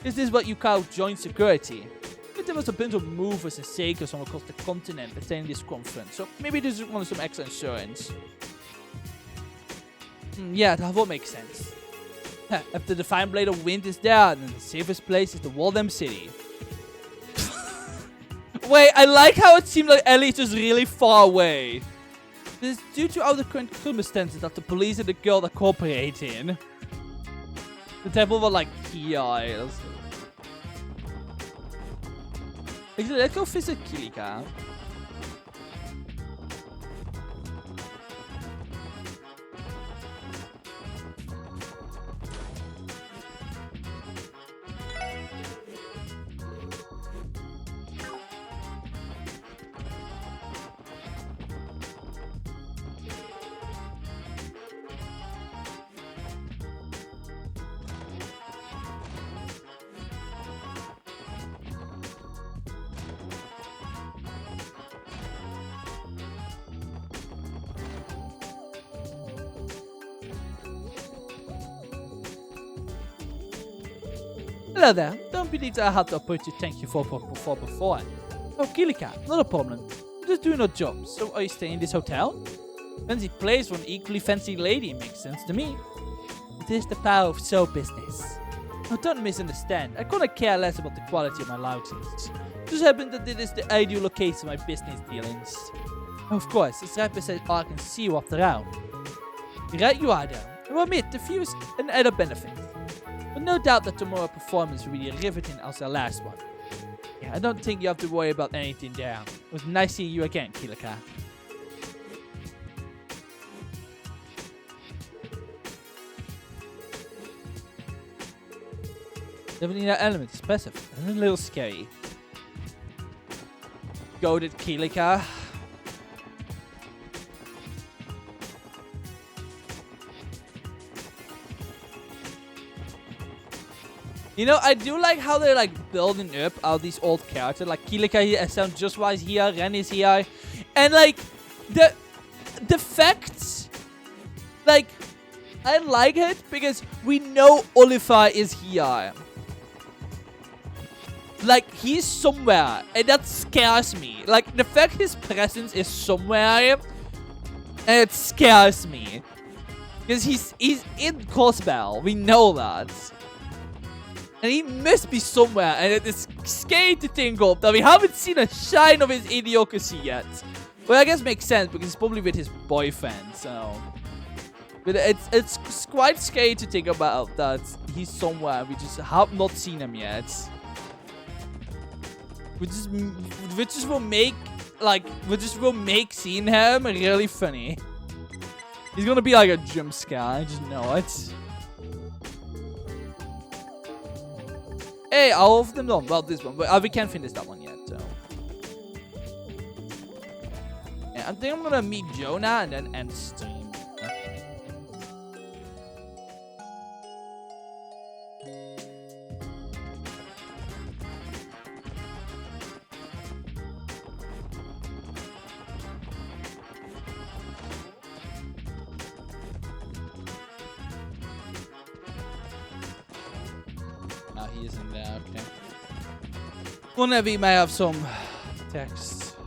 This is what you call joint security. But there was a bunch of movers and shakers from across the continent attending this conference, so maybe this is one of some extra insurance. Yeah, that will make sense. If the Divine Blade of Wind is there, then the safest place is the Waldem City. Wait, I like how it seemed like Ellie is just really far away. This is due to all the current circumstances that the police and the guild are cooperating. The temple was like, yeah. Actually, let's go visit Kilika. Hello there. Don't believe that I had the opportunity to thank you for before. Oh, Kilika, not a problem. We're just doing our job. So are you staying in this hotel? Fancy place for an equally fancy lady makes sense to me. It is the power of show business. Now don't misunderstand. I couldn't care less about the quality of my lodgings. It just happened that it is the ideal location for my business dealings. Of course, it's right beside I can see you after all. Right you are there. To omit diffuse and other benefits. But no doubt that tomorrow's performance will be riveting as the last one. Yeah, I don't think you have to worry about anything there. It was nice seeing you again, Kilika. Definitely that element is passive and a little scary. Goated Kilika. You know, I do like how they're like building up all these old characters. Like Kilika here, sounds just wise here, Ren is here. And like the facts, like I like it because we know Oliver is here. Like he's somewhere and that scares me. Like the fact his presence is somewhere and it scares me. Because he's in Crossbell. We know that. And he must be somewhere, and it is scary to think of that we haven't seen a shine of his idiocracy yet. Well, I guess makes sense because he's probably with his boyfriend, so. But it's quite scary to think about that he's somewhere. We just have not seen him yet. Which just will make seeing him really funny. He's gonna be like a jump scare. I just know it. Hey, all of them don't. Well, this one. But we can't finish that one yet, so. Yeah, I think I'm gonna meet Jonah and then end stream. He isn't there, okay. Whenever he may have some text.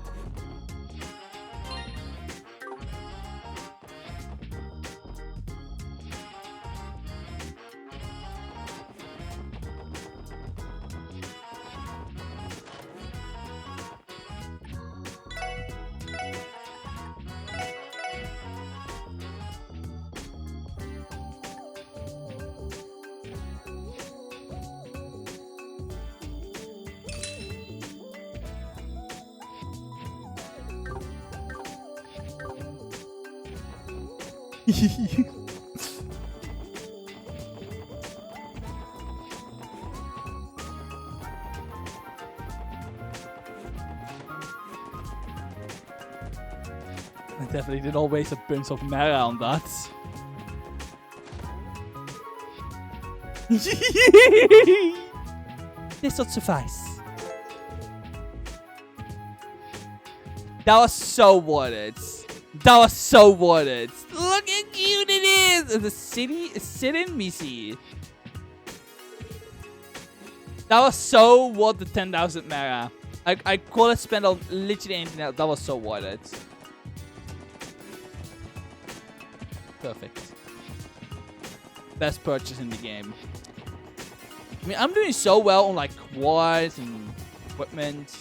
I definitely did not waste a bunch of mana on that. This would suffice. That was so worth it. That was so worth it. Look how cute it is. The city is sitting Missy. That was so worth the 10,000 mana. I could have spent literally anything else. That was so worth it. Perfect. Best purchase in the game. I mean, I'm doing so well on like quads and equipment.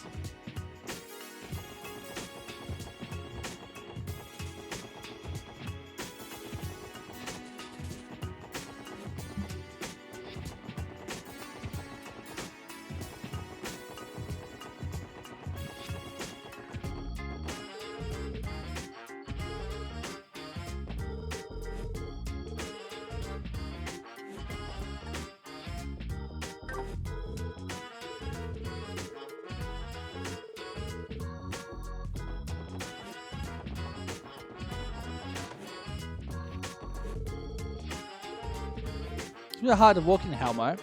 It's really hard to walk in Helmar.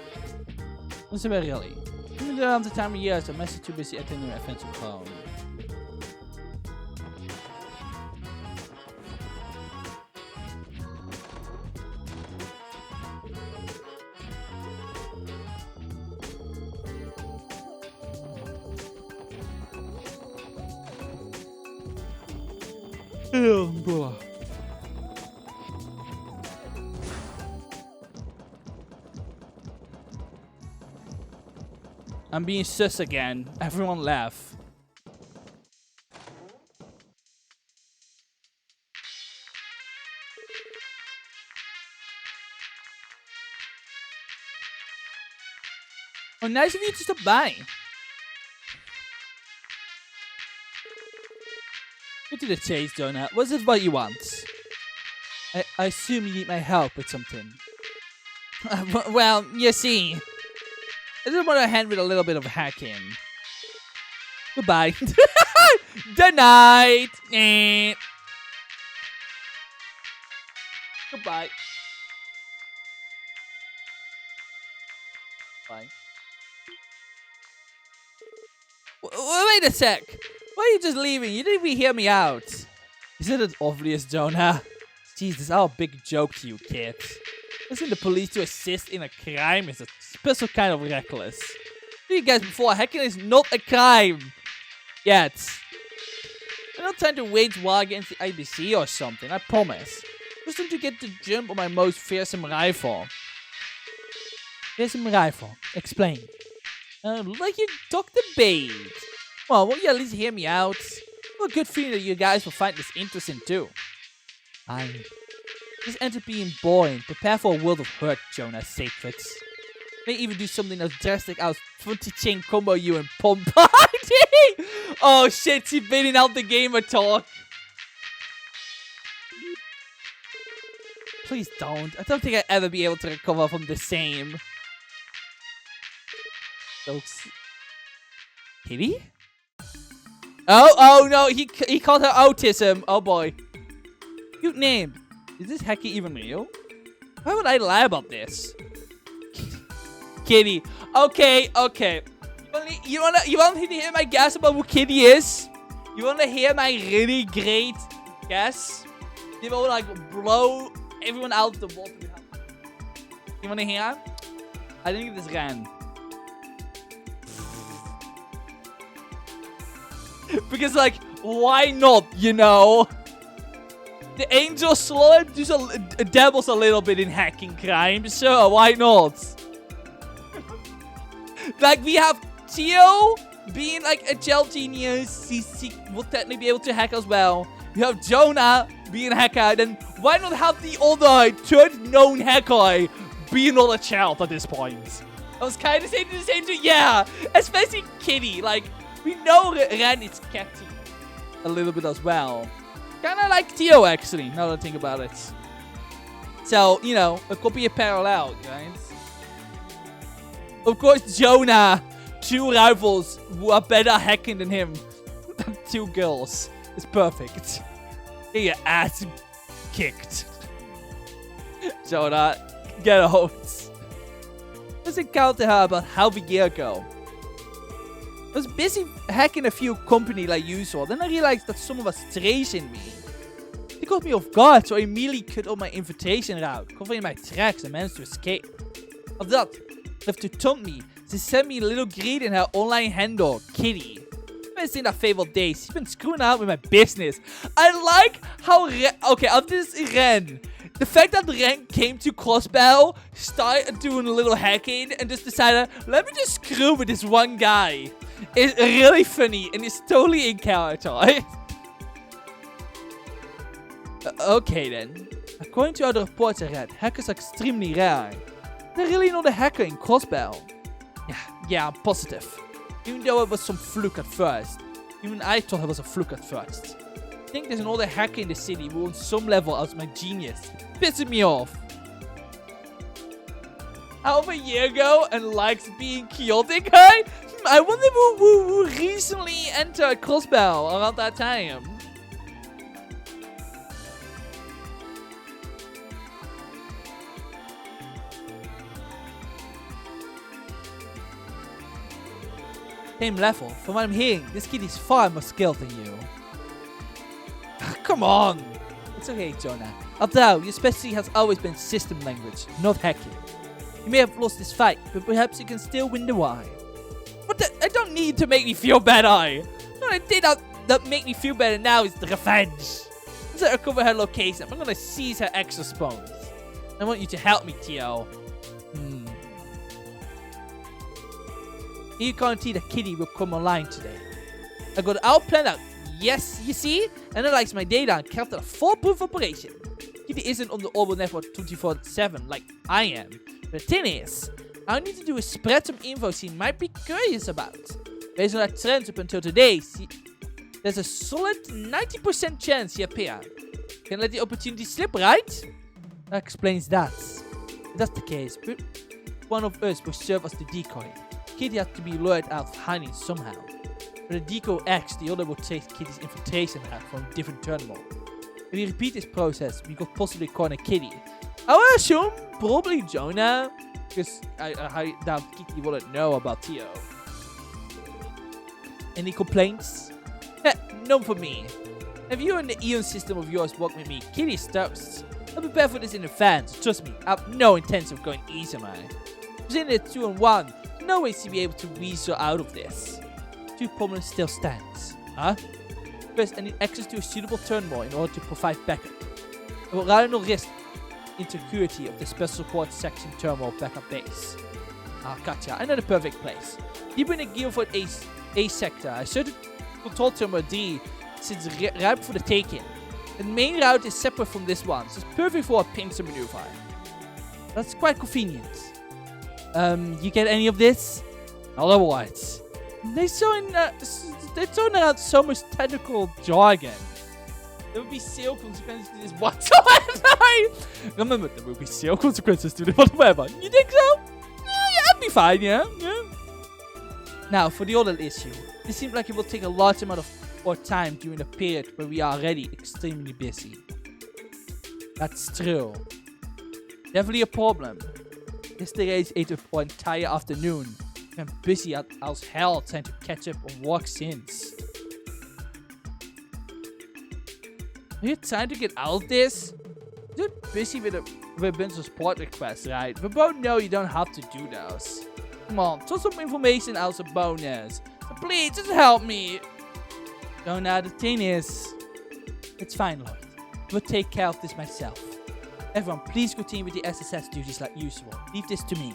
What's about really? Even around the time of year, so I'm too busy attending events at home. Oh, boy. I'm being sus again. Everyone laugh. Oh, nice of you to stop by. Get to the chase, Jonah. What's it what you want? I assume you need my help with something. Well, you see, I just want to hand with a little bit of hacking. Goodbye. Denied. Goodbye. Bye. Wait a sec. Why are you just leaving? You didn't even hear me out. Isn't it obvious, Jonah? Jeez, this is our big joke to you, kids. Asking the police to assist in a crime is a special kind of reckless. You guys before, hacking is not a crime. Yet. I'm not trying to wage war against the IBC or something, I promise. Just want to get the jump on my most fearsome rival. Fearsome rival. Explain. Like you talk the bait. Well, won't you at least hear me out? Well, good feeling that you guys will find this interesting too. Fine. This ends up being boring. Prepare for a world of hurt, Jonah Sacreds. May even do something as drastic as 20-chain combo you and Pump Party! Oh shit, she's baiting out the gamer talk. Please don't. I don't think I'll ever be able to recover from the same. Folks. Kitty? Oh no, he called her autism. Oh boy. Cute name. Is this Hacky even real? Why would I lie about this? Kitty. Okay. You want to hear my guess about who Kitty is? You want to hear my really great guess? You will like blow everyone out of the water. You want to hear? I think this Ren. Because like, why not? You know. The angel slower dabbles a little bit in hacking crime, so why not? Like, we have Tio being like a gel genius. He will technically be able to hack as well. We have Jonah being a hacker. Then why not have the other third known hacker be another child at this point? I was kind of saying the same thing. Yeah, especially Kitty. Like, we know Ren is catty a little bit as well. Kind of like Tio, actually, now that I think about it. So, you know, it could be a parallel, guys. Of course, Jonah. 2 rivals who are better hacking than him. Than 2 girls. It's perfect. Get your ass kicked. Jonah, get out. Let's encounter her about half a year ago. I was busy hacking a few companies like usual. Then I realized that someone was tracing me. They caught me off guard, so I immediately cut off my invitation route, covering my tracks and managed to escape. After that, left to taunt me, she sent me a little greet in her online handle, Kitty. I've seen that fabled days. She's been screwing out with my business. I like how okay, after this Ren, the fact that Ren came to Crossbell, started doing a little hacking, and just decided, let me just screw with this one guy. It's really funny, and it's totally in character. Okay then. According to other reports I read, hackers are extremely rare. They're really not a hacker in Crossbell. Yeah, I'm positive. Even though it was some fluke at first. Even I thought it was a fluke at first. I think there's another hacker in the city who on some level as my genius. Pissing me off. Half a year ago and likes being chaotic, hey? I wonder who recently entered Crossbell around that time. Same level. From what I'm hearing, this kid is far more skilled than you. Come on! It's okay, Jonah. After all, your specialty has always been system language, not hacking. You may have lost this fight, but perhaps you can still win the war. But I don't need to make me feel better. What I did that make me feel better now is the revenge. Once I recover her location, I'm gonna seize her access phones. I want you to help me, Tio. You guarantee that Kitty will come online today. I got it all planned out. Yes, you see? Analyze my data and crafted a foolproof operation. Kitty isn't on the Orbital network 24/7 like I am. The thing is, all I need to do is spread some info she might be curious about. Based on our trends up until today, there's a solid 90% chance she appear. Can't let the opportunity slip, right? That explains that. If that's the case, but one of us will serve as the decoy. Kitty has to be lured out of hiding somehow. When the decoy acts, the other will take Kitty's infiltration hat from a different terminal. If we repeat this process, we could possibly corner Kitty. I would assume probably Jonah, because I doubt Kitty wouldn't know about Tio. Any complaints? None for me. If you and the Eon system of yours work with me, Kitty's toast. I'll prepare for this in advance. Trust me, I have no intention of going easy, man. Presenting it 2-on-1, no way to be able to weasel out of this. 2 problems still stands. Huh? First, I need access to a suitable terminal in order to provide backup. I will rather not risk integrity of the special support section terminal backup base. Ah, gotcha. I know the perfect place. Deep in the Guildford A sector, I searched control terminal D since ripe for the taking. The main route is separate from this one, so it's perfect for a pincer maneuver. That's quite convenient. You get any of this? Otherwise, they're throwing around so much technical jargon. There will be sale consequences to this whatsoever. Remember, there will be sale consequences to this whatsoever. You think so? Yeah, I'll be fine, yeah. Now, for the other issue, it seems like it will take a large amount of our time during a period where we are already extremely busy. That's true. Definitely a problem. Yesterday ate up our entire afternoon. I'm busy as hell trying to catch up on work since. Are you trying to get out of this? You're busy with a bunch of support requests, right? We both know you don't have to do those. Come on, throw some information out as a bonus. So please, just help me. No, now the thing is, it's fine, Lloyd. We'll take care of this myself. Everyone, please continue with the SSS duties like usual. Leave this to me.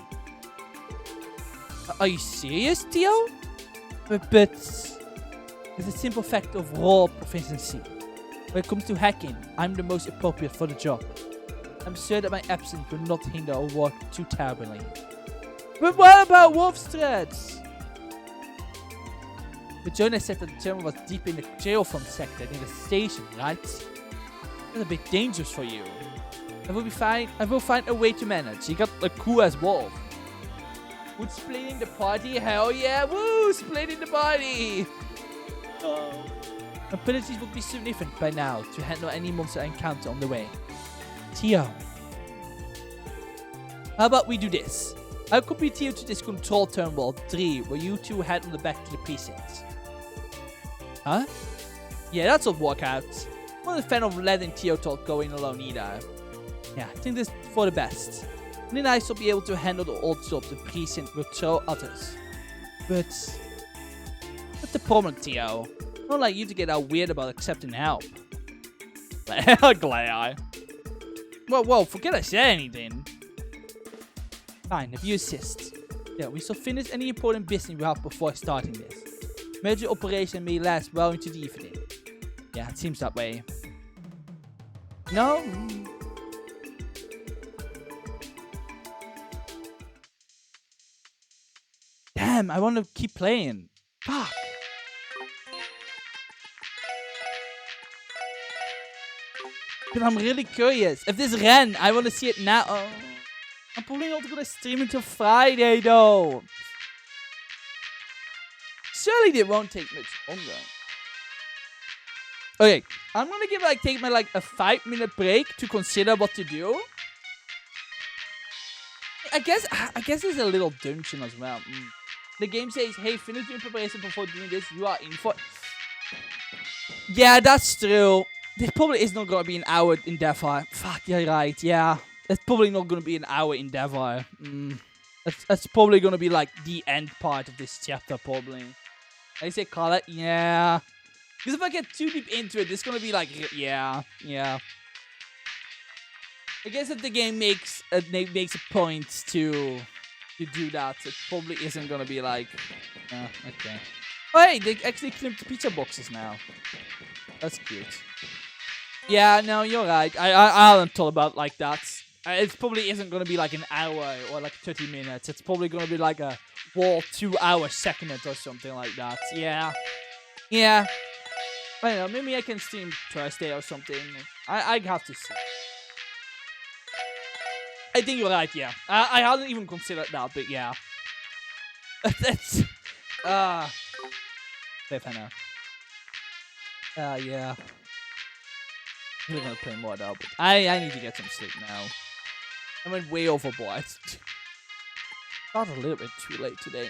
Are you serious, Theo? But it's a simple fact of raw proficiency. When it comes to hacking, I'm the most appropriate for the job. I'm sure that my absence will not hinder our work too terribly. But what about Wolf's threats? But Jonah said that the terminal was deep in the jail front sector near the station, right? That's a bit dangerous for you. I will be fine. I will find a way to manage. You got a cool as Wolf. Would splitting the party? Hell yeah! Woo! Splitting the party! Oh. Abilities would be significant by now to handle any monster I encounter on the way. Tio. How about we do this? I'll copy Tio to this control terminal 3 where you two head on the back to the precinct. Huh? Yeah, that's will work out. I'm not a fan of letting Tio talk going alone either. Yeah, I think this is for the best. And then I shall be able to handle the old jobs the precinct will throw others. But what's the problem, Tio? I don't like you to get all weird about accepting help. Glad. Whoa, forget I said anything. Fine, if you insist. Yeah, we shall finish any important business we have before starting this. Major operation may last well into the evening. Yeah, it seems that way. No? Damn, I want to keep playing. Fuck. But I'm really curious. If this ran, I want to see it now. Oh, I'm probably not going to stream until Friday, though. Surely it won't take much longer. Okay, I'm going to give take my a 5-minute break to consider what to do. I guess there's a little dungeon as well. The game says, hey, finish your preparation before doing this. You are in for... Yeah, that's true. This probably is not going to be an hour endeavor. Fuck, you're right. Yeah, it's probably not going to be an hour endeavor. That's probably going to be the end part of this chapter, probably. I say call it? Yeah. Because if I get too deep into it, it's going to be yeah. I guess if the game makes a point to do that, it probably isn't going to be okay. Oh, hey, they actually clipped pizza boxes now. That's cute. Yeah, no, you're right. I hadn't thought about it like that. It probably isn't going to be like an hour or like 30 minutes. It's probably going to be like a whole 2-hour segment or something like that. Yeah. Yeah. I don't know. Maybe I can stream Thursday or something. I have to see. I think you're right, yeah. I hadn't even considered that, but yeah. That's... cliffhanger. Yeah. We're gonna play more though, but I need to get some sleep now. I went way overboard. Not a little bit too late today.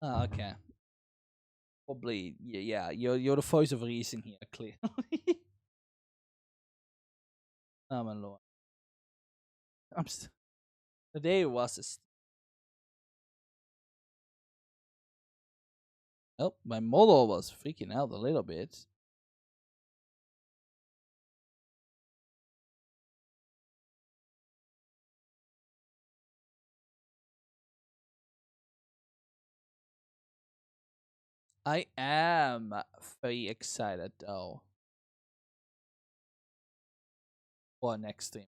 Oh, okay. Probably, yeah. You're the voice of reason here, clearly. Oh my lord. Today was a... Oh, my model was freaking out a little bit. I am very excited though for next stream.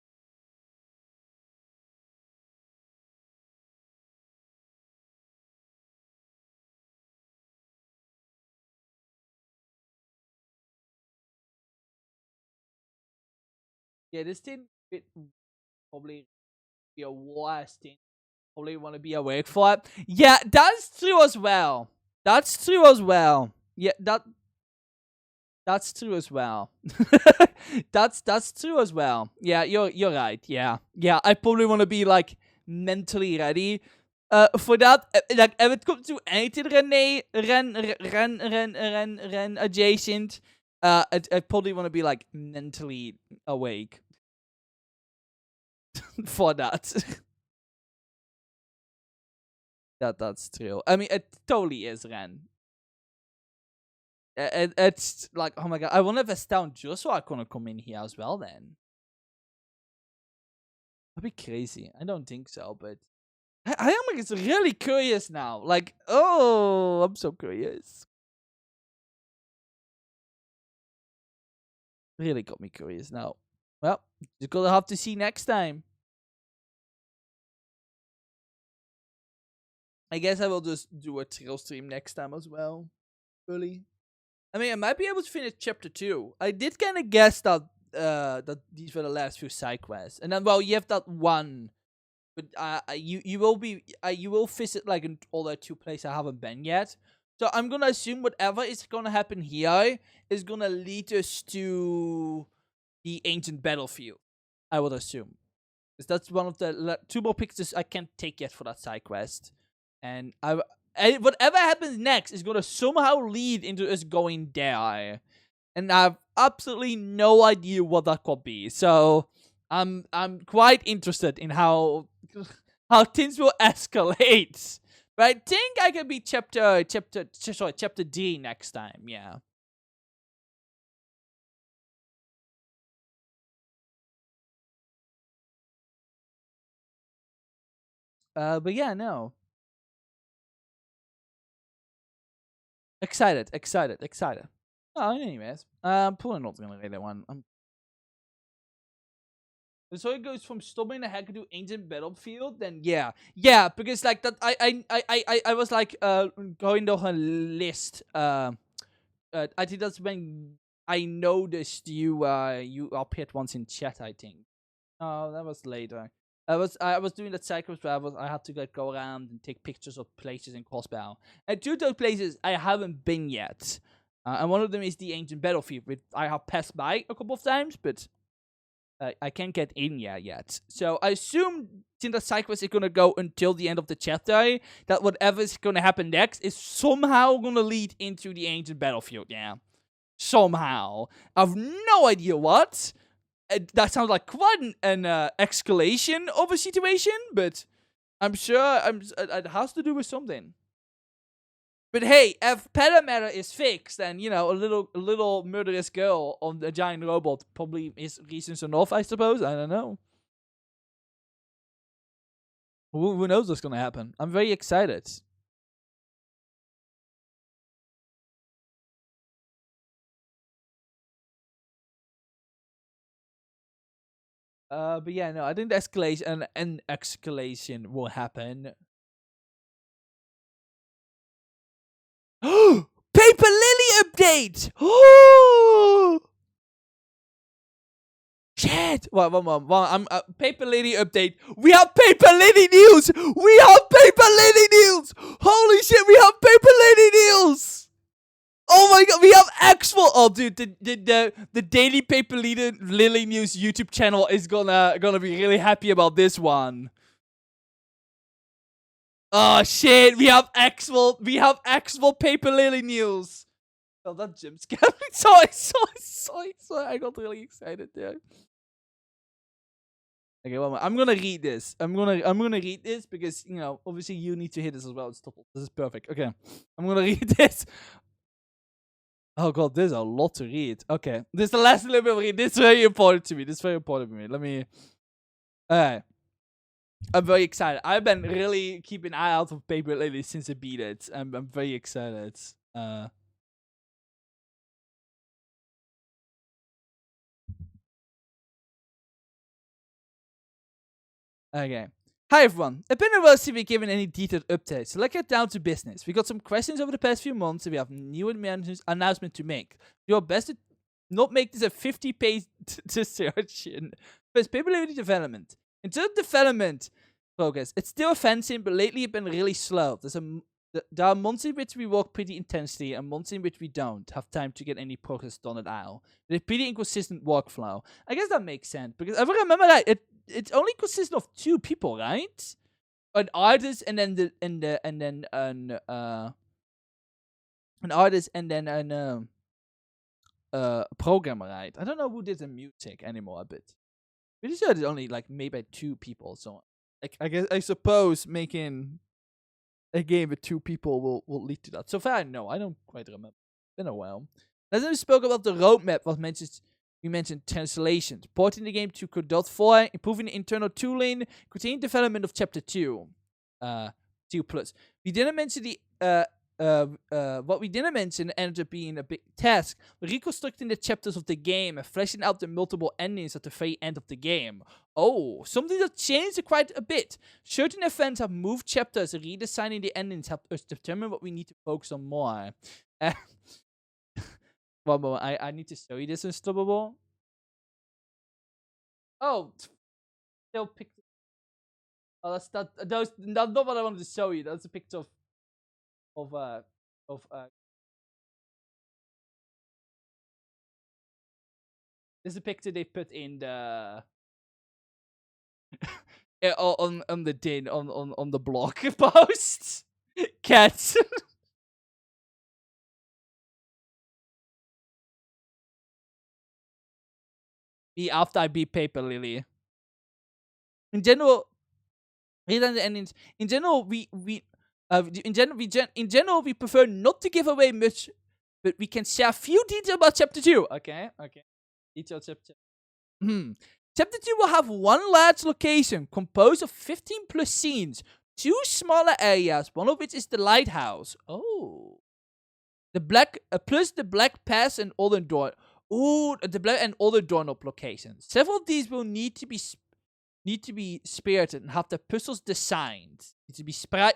Yeah, this thing it probably be a worst thing. Probably want to be awake for it. Yeah, that's true as well. That's true as well. Yeah, that's true as well. that's true as well. Yeah, you're right. Yeah. I probably want to be like mentally ready. For that, like if it comes to anything Ren adjacent, I probably want to be like mentally awake for that. That's true. I mean, it totally is Ren. It's like, oh my god, I wonder if Astound Joshua gonna come in here as well then. That'd be crazy. I don't think so, but I am like really curious now. Like, oh, I'm so curious. Really got me curious now. Well, you're gonna have to see next time. I guess I will just do a trail stream next time as well. Really. I mean, I might be able to finish chapter 2. I did kind of guess that that these were the last few side quests, and then well, you have that one, but you will visit like in all the 2 places I haven't been yet. So I'm gonna assume whatever is gonna happen here is gonna lead us to the ancient battlefield. I would assume, because that's one of the 2 more pictures I can't take yet for that side quest, and whatever happens next is gonna somehow lead into us going there, and I have absolutely no idea what that could be. So I'm quite interested in how things will escalate. But I think I can be chapter D next time. Yeah. But yeah, no. Excited. Oh, anyways, probably not gonna read that one. So it goes from storming the hacker to ancient battlefield. Then yeah, because like that, I was like going down her list. I think that's when I noticed you appeared once in chat. I think. Oh, that was later. I was doing that cycle where I had to like go around and take pictures of places in Crossbow. And 2 of those places I haven't been yet. And one of them is the ancient battlefield, which I have passed by a couple of times, but I can't get in yet. So I assume since the side quest is gonna go until the end of the chapter, that whatever is gonna happen next is somehow gonna lead into the ancient battlefield. Yeah, somehow. I've no idea what. That sounds like quite an escalation of a situation, but I'm sure it has to do with something. But hey, if Parameter is fixed, then a little murderous girl on a giant robot probably is reasons enough, I suppose. I don't know. Who knows what's gonna happen? I'm very excited. But yeah, no, I think the escalation and an escalation will happen. Paper Lily update! Shit! I'm Paper Lily update. We have Paper Lily news. We have Paper Lily news. Holy shit! We have Paper Lily news. Oh my god, we have actual. Oh, dude, the Daily Paper Lily News YouTube channel is gonna be really happy about this one. Oh shit, we have actual Paper Lily news. Oh, that jump scared me. So I got really excited there. Okay, well, I'm gonna read this. I'm gonna read this because, you know, obviously you need to hear this as well. It's top. This is perfect. Okay, I'm gonna read this. Oh god, there's a lot to read. Okay, this is the last little bit of read. This is very important to me. Let me. Alright. I'm very excited. I've been really keeping an eye out for Paper Lily since I beat it. I'm very excited. Okay. Hi everyone. It's been a while since we've given any detailed updates, so let's get down to business. We got some questions over the past few months, and we have new announcement to make. Do our best to not make this a 50-page discussion. First, Paper Lily development. In terms of development progress, it's still advancing, but lately it's been really slow. There are months in which we work pretty intensely, and months in which we don't have time to get any progress done at all. It's a pretty inconsistent workflow. I guess that makes sense, because if I remember right, it's only consists of 2 people, right? An artist and then an artist and then an programmer, right? I don't know who did the music anymore a bit. Pretty sure it's only like made by 2 people, so like I suppose making a game with 2 people will lead to that. So far, no, I don't quite remember. It's been a while. As we spoke about the roadmap, we mentioned translations, porting the game to Code 4, improving the internal tooling, continuing development of Chapter 2. 2+. We didn't mention what we didn't mention ended up being a big task, reconstructing the chapters of the game and fleshing out the multiple endings at the very end of the game. Oh, something that changed quite a bit. Certain events have moved chapters, and redesigning the endings helped us determine what we need to focus on more. One moment, I need to show you this unstoppable. Oh, they'll pick. Oh, that's not what I wanted to show you. That's a picture of this is a picture they put in the on the din on the blog post. Cats. Me after I beat Paper Lily. In general, in general, we prefer not to give away much, but we can share a few details about Chapter 2. Okay. Detailed Chapter. Chapter 2 will have 1 large location composed of 15 plus scenes, 2 smaller areas, one of which is the lighthouse. Oh. Plus the Black Pass and other door. Ooh, the Black and other doorknob locations. Several of these will need to be spirited and have the puzzles designed. Need to be sprited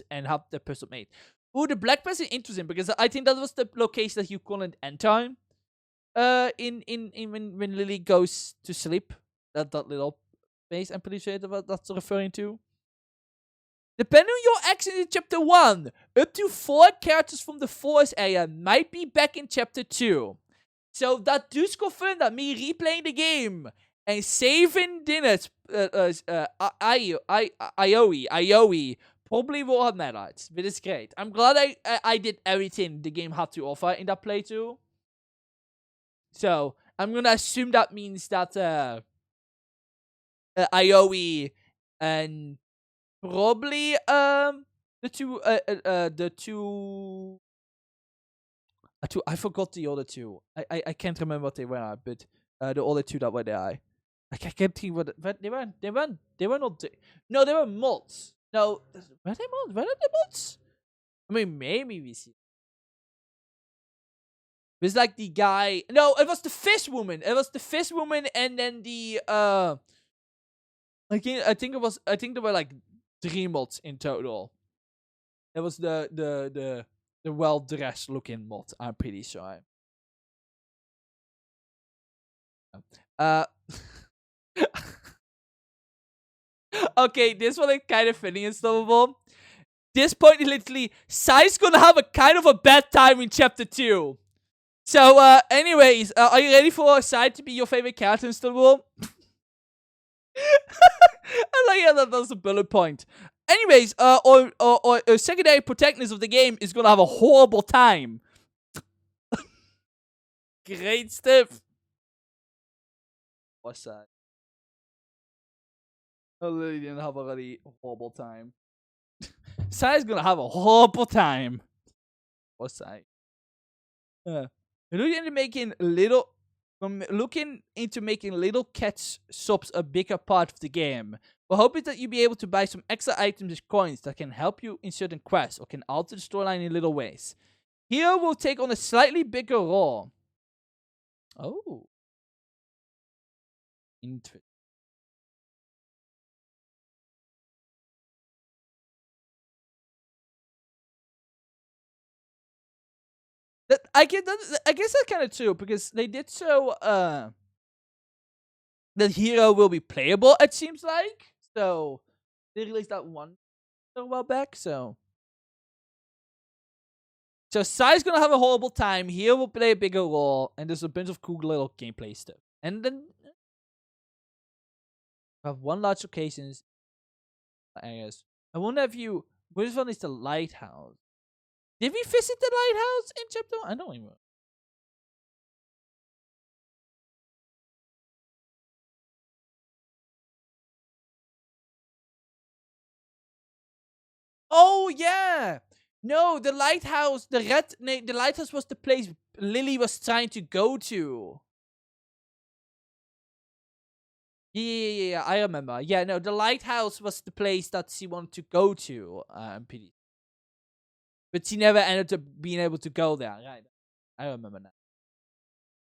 and have the puzzle made. Ooh, the Black Pass is interesting because I think that was the location that you couldn't enter. When Lily goes to sleep, that little space, I'm pretty sure that's referring to. Depending on your actions in Chapter 1, up to 4 characters from the forest area might be back in Chapter 2. So that does confirm that me replaying the game and saving dinners, Ioe probably will have methods, but it's great. I'm glad I did everything the game had to offer in that playthrough. So I'm gonna assume that means that Ioe and probably the two I forgot the other 2. I can't remember what they were, but the other 2 that were there. I can't think what they were not. No, they were mods. No, were they mods? Were they mods? I mean, maybe we see. It was like the guy. No, it was the fish woman. It was the fish woman, and then the I think there were like 3 mods in total. It was the well dressed looking mod. I'm pretty sure. Okay, this one is kind of funny and stuffable. This point is literally Sai's gonna have a kind of a bad time in chapter 2. So, anyways, are you ready for Sai to be your favorite character in Stuffable? I like how that's a bullet point. Anyways, a secondary protagonist of the game is gonna have a horrible time. Great stuff. What's that? I literally didn't have a really horrible time. Sai's gonna have a horrible time. What's that? Looking into making little cat shops a bigger part of the game. We're hoping that you'll be able to buy some extra items and coins that can help you in certain quests or can alter the storyline in little ways. Here we'll take on a slightly bigger role. Oh. Interesting. I guess that's kind of true, because they did show that Hero will be playable, it seems like. So they released that one a while back, so Sai's gonna have a horrible time. Hero will play a bigger role, and there's a bunch of cool little gameplay stuff. And then we have one large occasions. I guess. I wonder if you, which one is the lighthouse? Did we visit the lighthouse in chapter 1? I don't even. Oh yeah. No, the lighthouse, the lighthouse was the place Lily was trying to go to. Yeah, I remember. Yeah, no, the lighthouse was the place that she wanted to go to. But she never ended up being able to go there. Right. I remember now.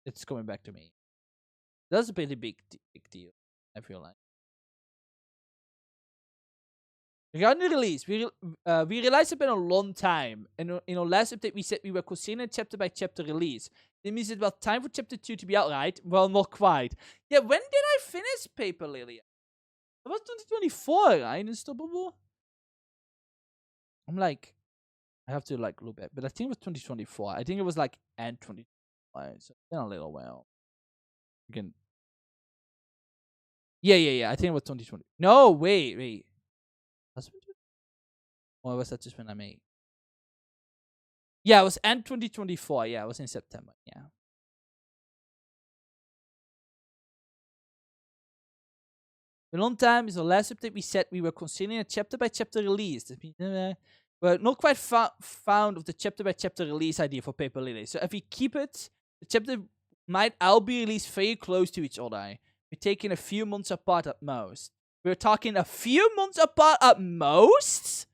It's coming back to me. That's a pretty big deal, I feel like. Regarding the release, we realized it's been a long time. And in our last update, we said we were considering a chapter by chapter release. It means it's about time for chapter 2 to be out, right? Well, not quite. Yeah, when did I finish Paper Lily? It was 2024, right? Unstoppable? I'm like, I have to like look at, but I think it was 2024. I think it was like end 2025. So it's been a little while. You can. Yeah. I think it was 2020. No, wait. Or was that just when I made? Yeah, it was end 2024. Yeah, it was in September. Yeah. A long time is the last update we said we were considering a chapter by chapter release. We're not quite found of the chapter by chapter release idea for Paper Lily. So if we keep it, the chapter might all be released very close to each other. We're taking a few months apart at most. We're talking a few months apart at most?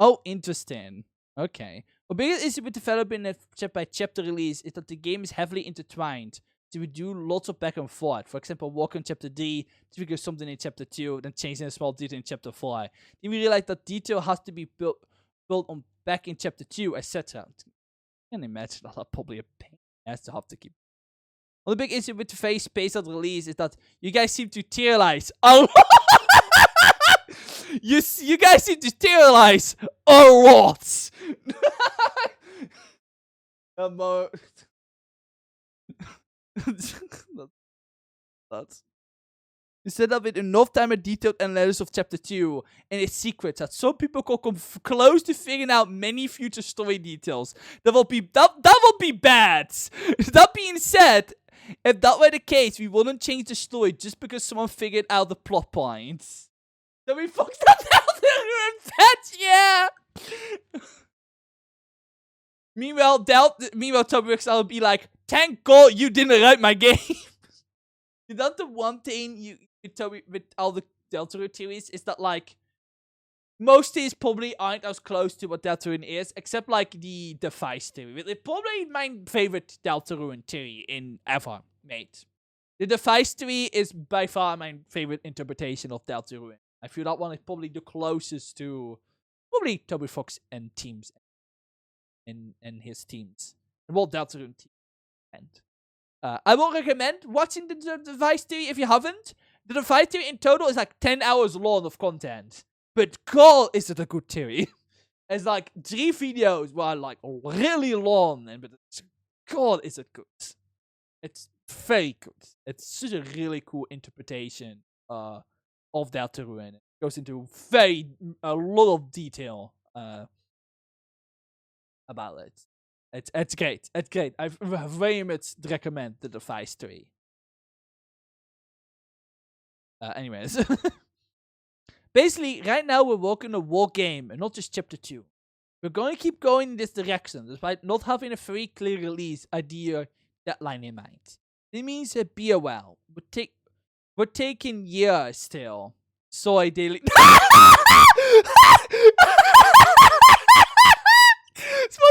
Oh, interesting. Okay. The biggest issue with developing a chapter by chapter release is that the game is heavily intertwined. So we do lots of back and forth. For example, walk in chapter 3, to figure something in chapter 2, then changing a small detail in chapter 4. Then we realize that detail has to be built on back in chapter 2, etc. I can imagine that's probably a pain as to have to keep. Well, the big issue with the phase spaced out release is that you guys seem to theorize a lot. You guys seem to theorize a lot. That's. You set up with enough time and detailed analysis of chapter 2 and its secrets that some people can come close to figuring out many future story details. That will be bad. That being said, if that were the case, we wouldn't change the story just because someone figured out the plot points. So we fucked that out in patch, yeah. Meanwhile, Tobyx will be like, "Thank God you didn't write my game." Is that the one thing you Toby with all the Delta theories is that like most things probably aren't as close to what Deltarune is, except like the Device theory. It's probably my favorite Deltarune theory in ever made. The Device theory is by far my favorite interpretation of Deltarune. I feel that one is probably the closest to probably Toby Fox and teams and his teams. Well, Deltarune team. I will recommend watching the Device theory if you haven't. The Device theory in total is like 10 hours long of content. But god, is it a good theory. It's like 3 videos were like really long, but god, is it good. It's very good. It's such a really cool interpretation of Deltarune. It goes into a lot of detail about it. It's great. It's great. I very much recommend the Device 3. Anyways. Basically, right now we're working a war game and not just chapter 2. We're going to keep going in this direction, despite not having a very clear release idea deadline in mind. It means a BOL. We're taking years still. Soy daily.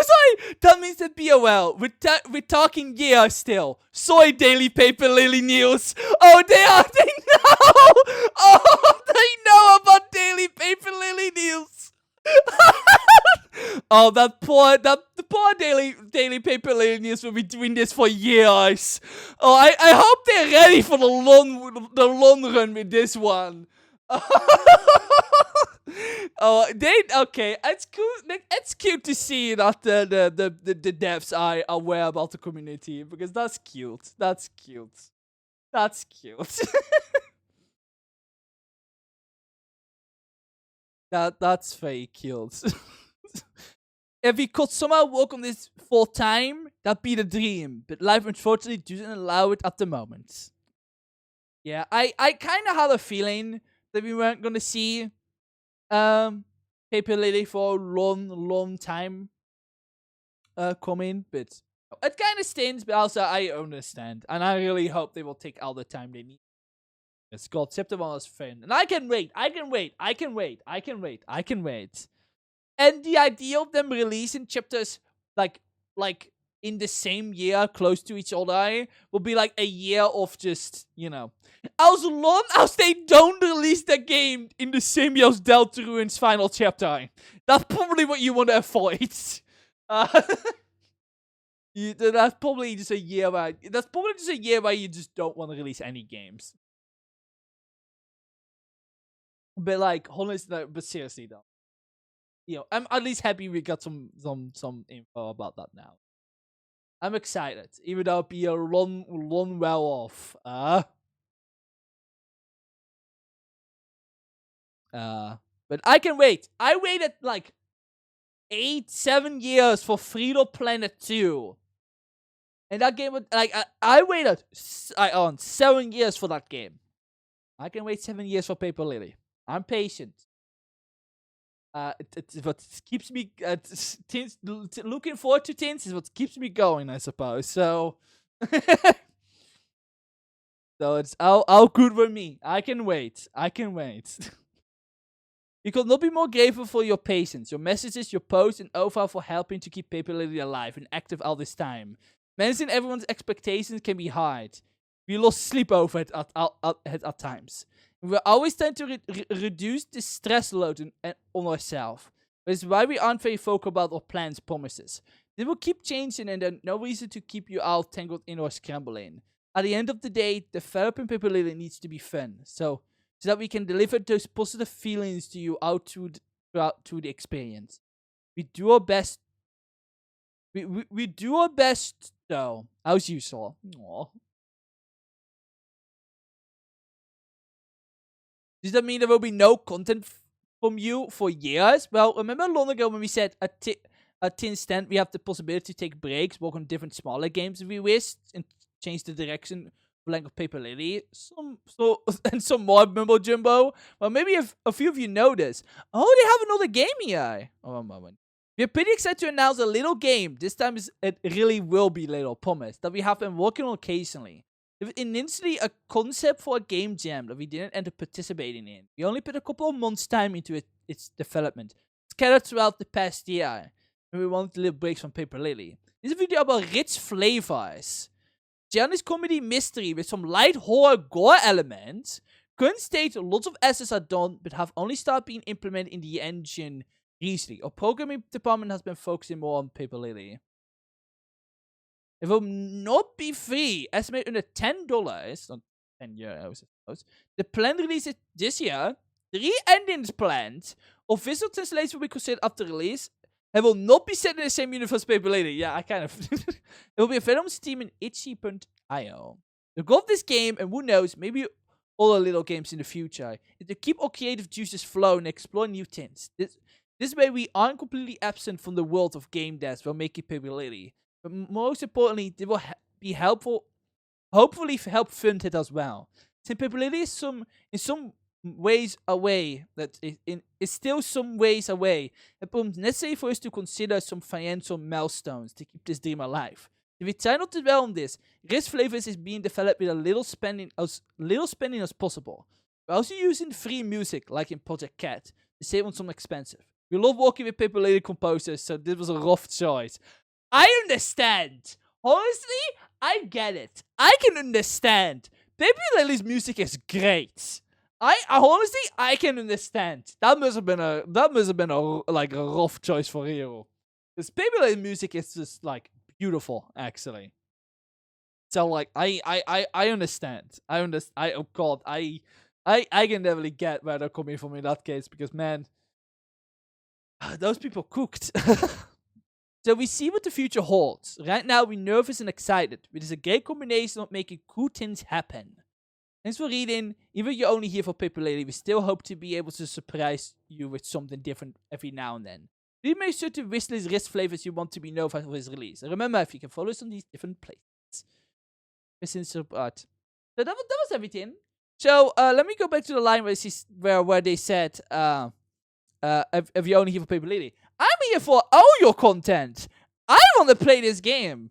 Sorry, that means that BOL. We're talking years still. Soy daily paper lily news. Oh, they know. Oh, they know about daily paper lily news. Oh, the poor daily paper lily news will be doing this for years. Oh, I hope they're ready for the long run with this one. Oh, okay. It's cool. It's cute to see that the devs are aware about the community, because that's cute. That's cute. That's cute. That's very cute. If we could somehow work on this full time, that'd be the dream. But life unfortunately doesn't allow it at the moment. Yeah, I kind of had a feeling that we weren't gonna see Paper Lily for a long time coming, but it kind of stings. But also I understand, and I really hope they will take all the time they need. It's called Chapter 1 is fun, and I can wait. And the idea of them releasing chapters like in the same year, close to each other, will be like a year of just, as long as they don't release the game in the same year as Deltarune's final chapter. That's probably what you want to avoid. That's probably just a year where you just don't want to release any games. But like, honestly, but seriously though, I'm at least happy we got some info about that now. I'm excited, even though it'll be a long well off. But I can wait. I waited like 7 years for Freedom Planet 2. And that game was like, I waited 7 years for that game. I can wait 7 years for Paper Lily. I'm patient. It's what keeps me looking forward to things is what keeps me going, I suppose. So, so it's all good for me. I can wait. You could not be more grateful for your patience, your messages, your posts, and overall for helping to keep Paper Lily alive and active all this time. Managing everyone's expectations can be hard. We lost sleep over it at times. We're always trying to reduce the stress load on ourselves. Which is why we aren't very vocal about our plans, promises. They will keep changing, and there's no reason to keep you all tangled in or scrambling. At the end of the day, developing Paper Lily needs to be fun, so that we can deliver those positive feelings to you out through the experience. We do our best. We do our best, though, as usual. Aww. Does that mean there will be no content from you for years? Well, remember long ago when we said at Tin Stand we have the possibility to take breaks, work on different smaller games if we wish, and change the direction of Length of Paper Lily. And some more Mumbo Jumbo. Well, maybe if a few of you know this. Oh, they have another game here. Oh, a moment. We're pretty excited to announce a little game. This time it really will be little, promise, that we have been working on occasionally. It was initially a concept for a game jam that we didn't end up participating in. We only put a couple of months' time into its development, scattered throughout the past year, and we wanted little breaks from Paper Lily. This is a video about rich flavors, Giannis comedy mystery with some light horror gore elements. Current state, lots of assets are done, but have only started being implemented in the engine recently. Our programming department has been focusing more on Paper Lily. It will not be free. Estimate under $10, not €10, I suppose. The planned release is this year. 3 endings planned. Official translation will be considered after release. It will not be set in the same universe as Paper Lady. Yeah, I kind of. It will be available on Steam and itchy.io. The goal of this game, and who knows, maybe all the little games in the future, is to keep our creative juices flowing and explore new things. This way, we aren't completely absent from the world of game devs while making Paper Lady. But most importantly, they will be helpful, hopefully help fund it as well. Since Paper Lily is in some ways away, that is still some ways away, it becomes necessary for us to consider some financial milestones to keep this dream alive. If we try not to dwell on this, Risk Flavors is being developed with a little spending as possible. We're also using free music, like in Project Cat, to save on some expensive. We love working with Paper Lady composers, so this was a rough choice. I understand. Honestly, I get it. I can understand. Paper Lily's music is great. I honestly, I can understand. That must have been a like a rough choice for Hero. Because Paper Lily's music is just like beautiful, actually. So like, I understand. Oh god, I can definitely get where they're coming from in that case, because man, those people cooked. So we see what the future holds. Right now, we're nervous and excited, which is a great combination of making cool things happen. Thanks for reading. Even if you're only here for Paper Lady, we still hope to be able to surprise you with something different every now and then. Please make sure to wishlist Risk Flavors you want to be notified of his release. And remember, if you can follow us on these different places. So that was everything. So let me go back to the line where they said, if you're only here for Paper Lady. I'm here for all your content. I want to play this game.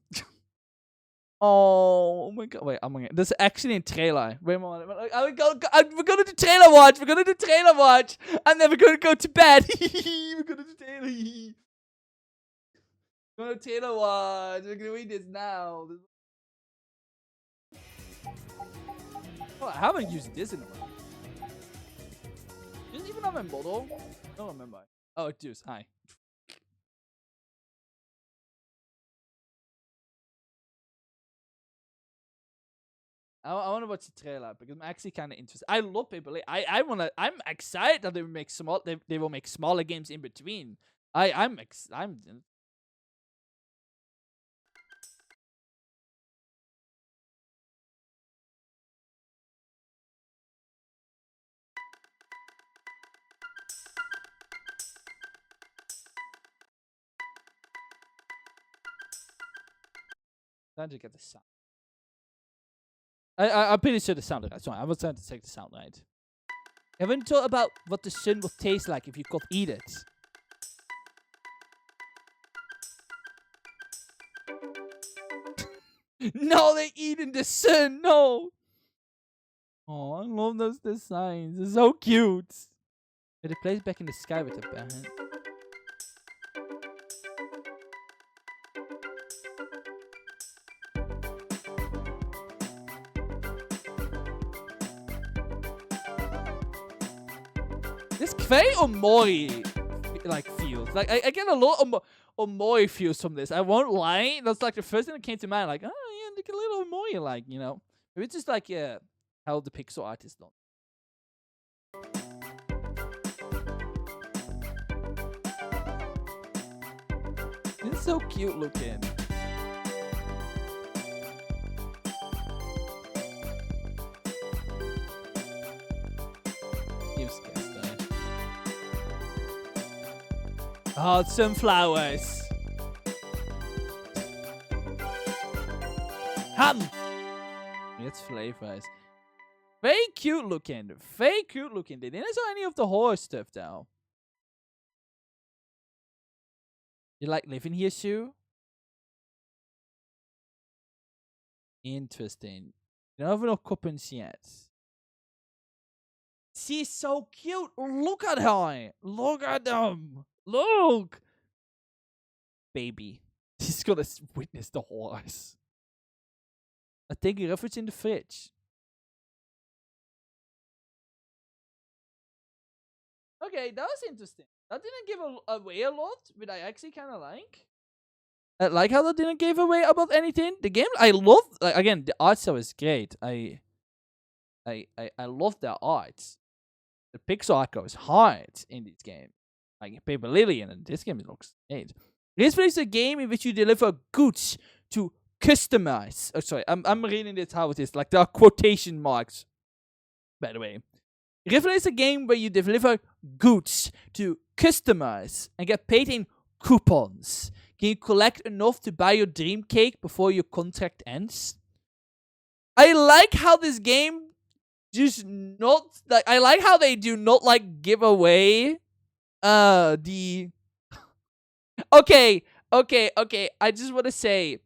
Oh my god! Wait, there's actually a trailer. Wait a moment. We're gonna do trailer watch. We're gonna do trailer watch, and then we're gonna go to bed. We're gonna do trailer. We're gonna trailer watch. We're doing this now. Oh, I haven't used this in a while. Does it even have my model? I don't remember. Oh, it does. Hi. I want to watch the trailer because I'm actually kind of interested. I love Paper Lady. I'm excited that they will make they will make smaller games in between. I'm trying to get the sound. I'm pretty sure the sound right. Sorry, I was trying to take the sound right. Haven't thought about what the sun would taste like if you could eat it. No, they're eating the sun. No. Oh, I love those designs. They're so cute. But it plays back in the sky with the band. This very Omori like feels. Like I get a lot of Omori feels from this. I won't lie. That's like the first thing that came to mind. Like, oh yeah, like a little Omori, like, you know. It's just like how the pixel art is done. It's so cute looking. Oh, sunflowers. Ham. It's flavors. Very cute looking. Very cute looking. They didn't show any of the horror stuff though. You like living here, Sue? Interesting. We don't have enough coupons yet. She's so cute. Look at her. Look at them. Look. Baby. She's gonna witness the horse. I think a reference in the fridge. Okay, that was interesting. That didn't give away a lot, but I actually kind of like. I like how that didn't give away about anything. The game, I love. Like, again, the art style is great. I love the art. The pixel art goes hard in this game. Like Paper Lily, and this game looks great. This is a game in which you deliver goods to customize. Oh, sorry, I'm reading this how it is. Like there are quotation marks. By the way, Riffle is a game where you deliver goods to customize and get paid in coupons. Can you collect enough to buy your dream cake before your contract ends? I like how this game just not like. I like how they do not like give away the. Okay. I just want to say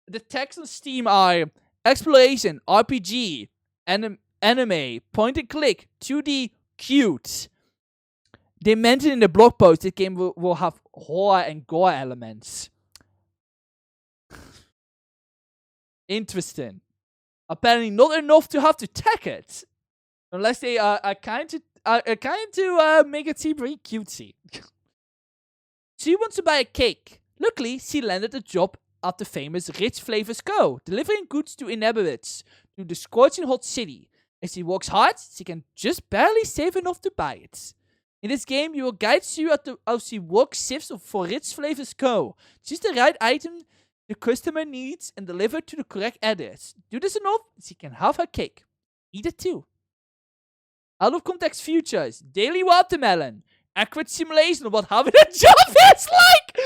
the text on Steam are exploration, RPG, anime, point and click, 2D, cute. They mentioned in the blog post the game will have horror and gore elements. Interesting. Apparently not enough to have to tech it. Unless they are kind to make it seem very cutesy. She wants to buy a cake. Luckily, she landed a job at the famous Rich Flavors Co., delivering goods to inhabitants to the scorching hot city. As she works hard, she can just barely save enough to buy it. In this game, you will guide you as she works shifts for Rich Flavors Co. Choose the right item the customer needs and deliver it to the correct address. Do this enough, she can have her cake. Eat it too. Out of context futures, daily watermelon, accurate simulation of what having a job is like.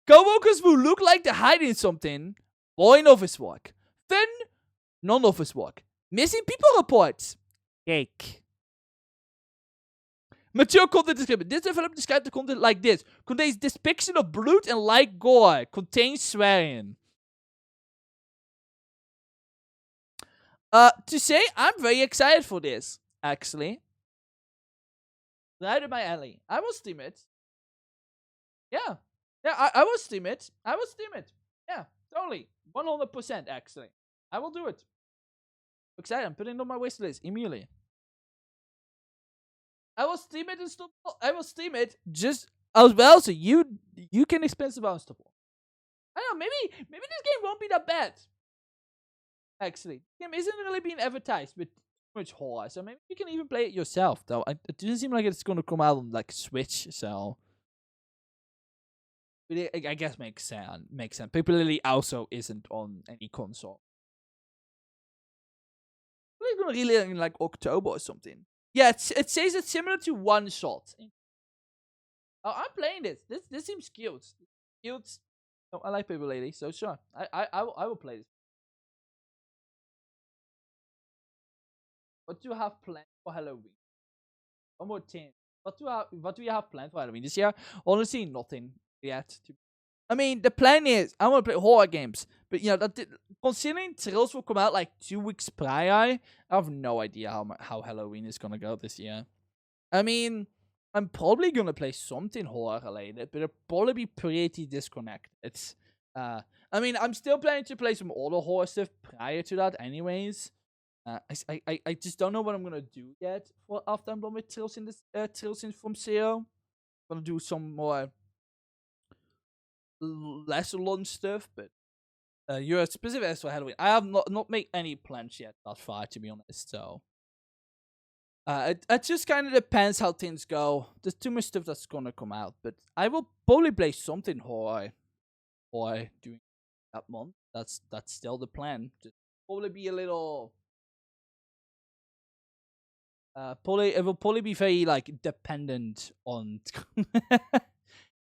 Co-workers will look like they're hiding something. Boring office work. Fun, non-office work. Missing people reports. Cake. Mature content description. This development describes the content like this. Contains depiction of blood and light gore. Contains swearing. To say, I'm very excited for this, actually. Right in my alley. I will stream it. Yeah. Yeah, I will stream it. I will stream it. Yeah, totally. 100% actually. I will do it. Excited. I'm putting it on my wish list immediately. I will stream it and stuff. I will stream it just as well, so you can experience the Unstoppable. I don't know, maybe this game won't be that bad. Actually, the game isn't really being advertised with too much horror, so maybe you can even play it yourself. Though it doesn't seem like it's gonna come out on like Switch, so. But I guess makes sense. Paper Lily also isn't on any console. It's gonna release in like October or something. Yeah, it says it's similar to One Shot. Oh, I'm playing this. This seems cute. Cute. Oh, I like Paper Lady, so sure. I will play this. What do you have planned for Halloween? One more thing. What do you have planned for Halloween this year? Honestly, nothing yet. I mean, the plan is I want to play horror games, but you know considering Trails will come out like 2 weeks prior, I have no idea how Halloween is gonna go this year. I mean, I'm probably gonna play something horror related, but it'll probably be pretty disconnected. I mean, I'm still planning to play some other horror stuff prior to that, anyways. I just don't know what I'm gonna do yet for after I'm done with Trails in this Trails in from Zero. I'm gonna do some more lesser known stuff, but you're specific as for Halloween. I have not made any plans yet that far, to be honest. So it just kind of depends how things go. There's too much stuff that's gonna come out, but I will probably play something horror during that month. That's still the plan. Just probably be a little. It will probably be very like dependent on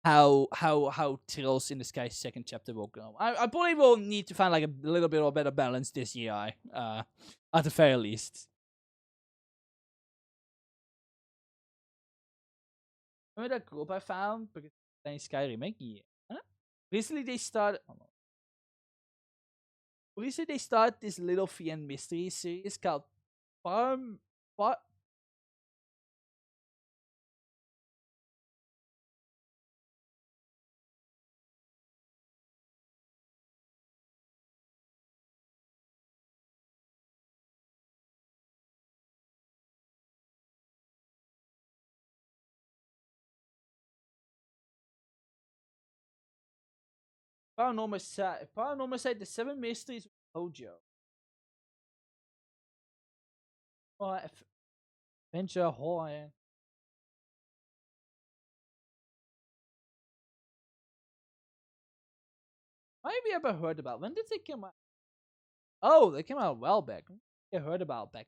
how Trails in the Sky second chapter will go. I probably will need to find like a little bit of better balance this year. At the very least. Remember that group I found because playing Sky remake? Yeah. Huh? Recently they started. Oh, no. recently they started this little VN mystery series called Farm. What? Paranormal Side, the Seven Mysteries of Hojo. Oh, Adventure Horror. Maybe ever heard about. When did they come out? Oh, they came out a while back. I heard about back.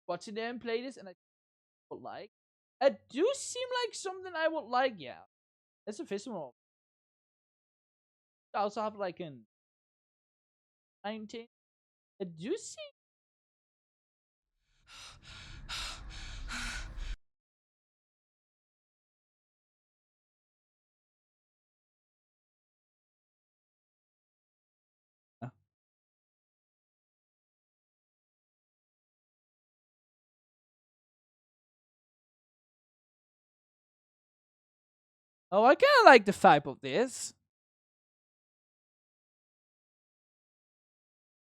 Watching them play this, and I would like. It do seem like something I would like. Yeah, it's a festival. I also have like an 19. It do seem. Oh, I kind of like the vibe of this.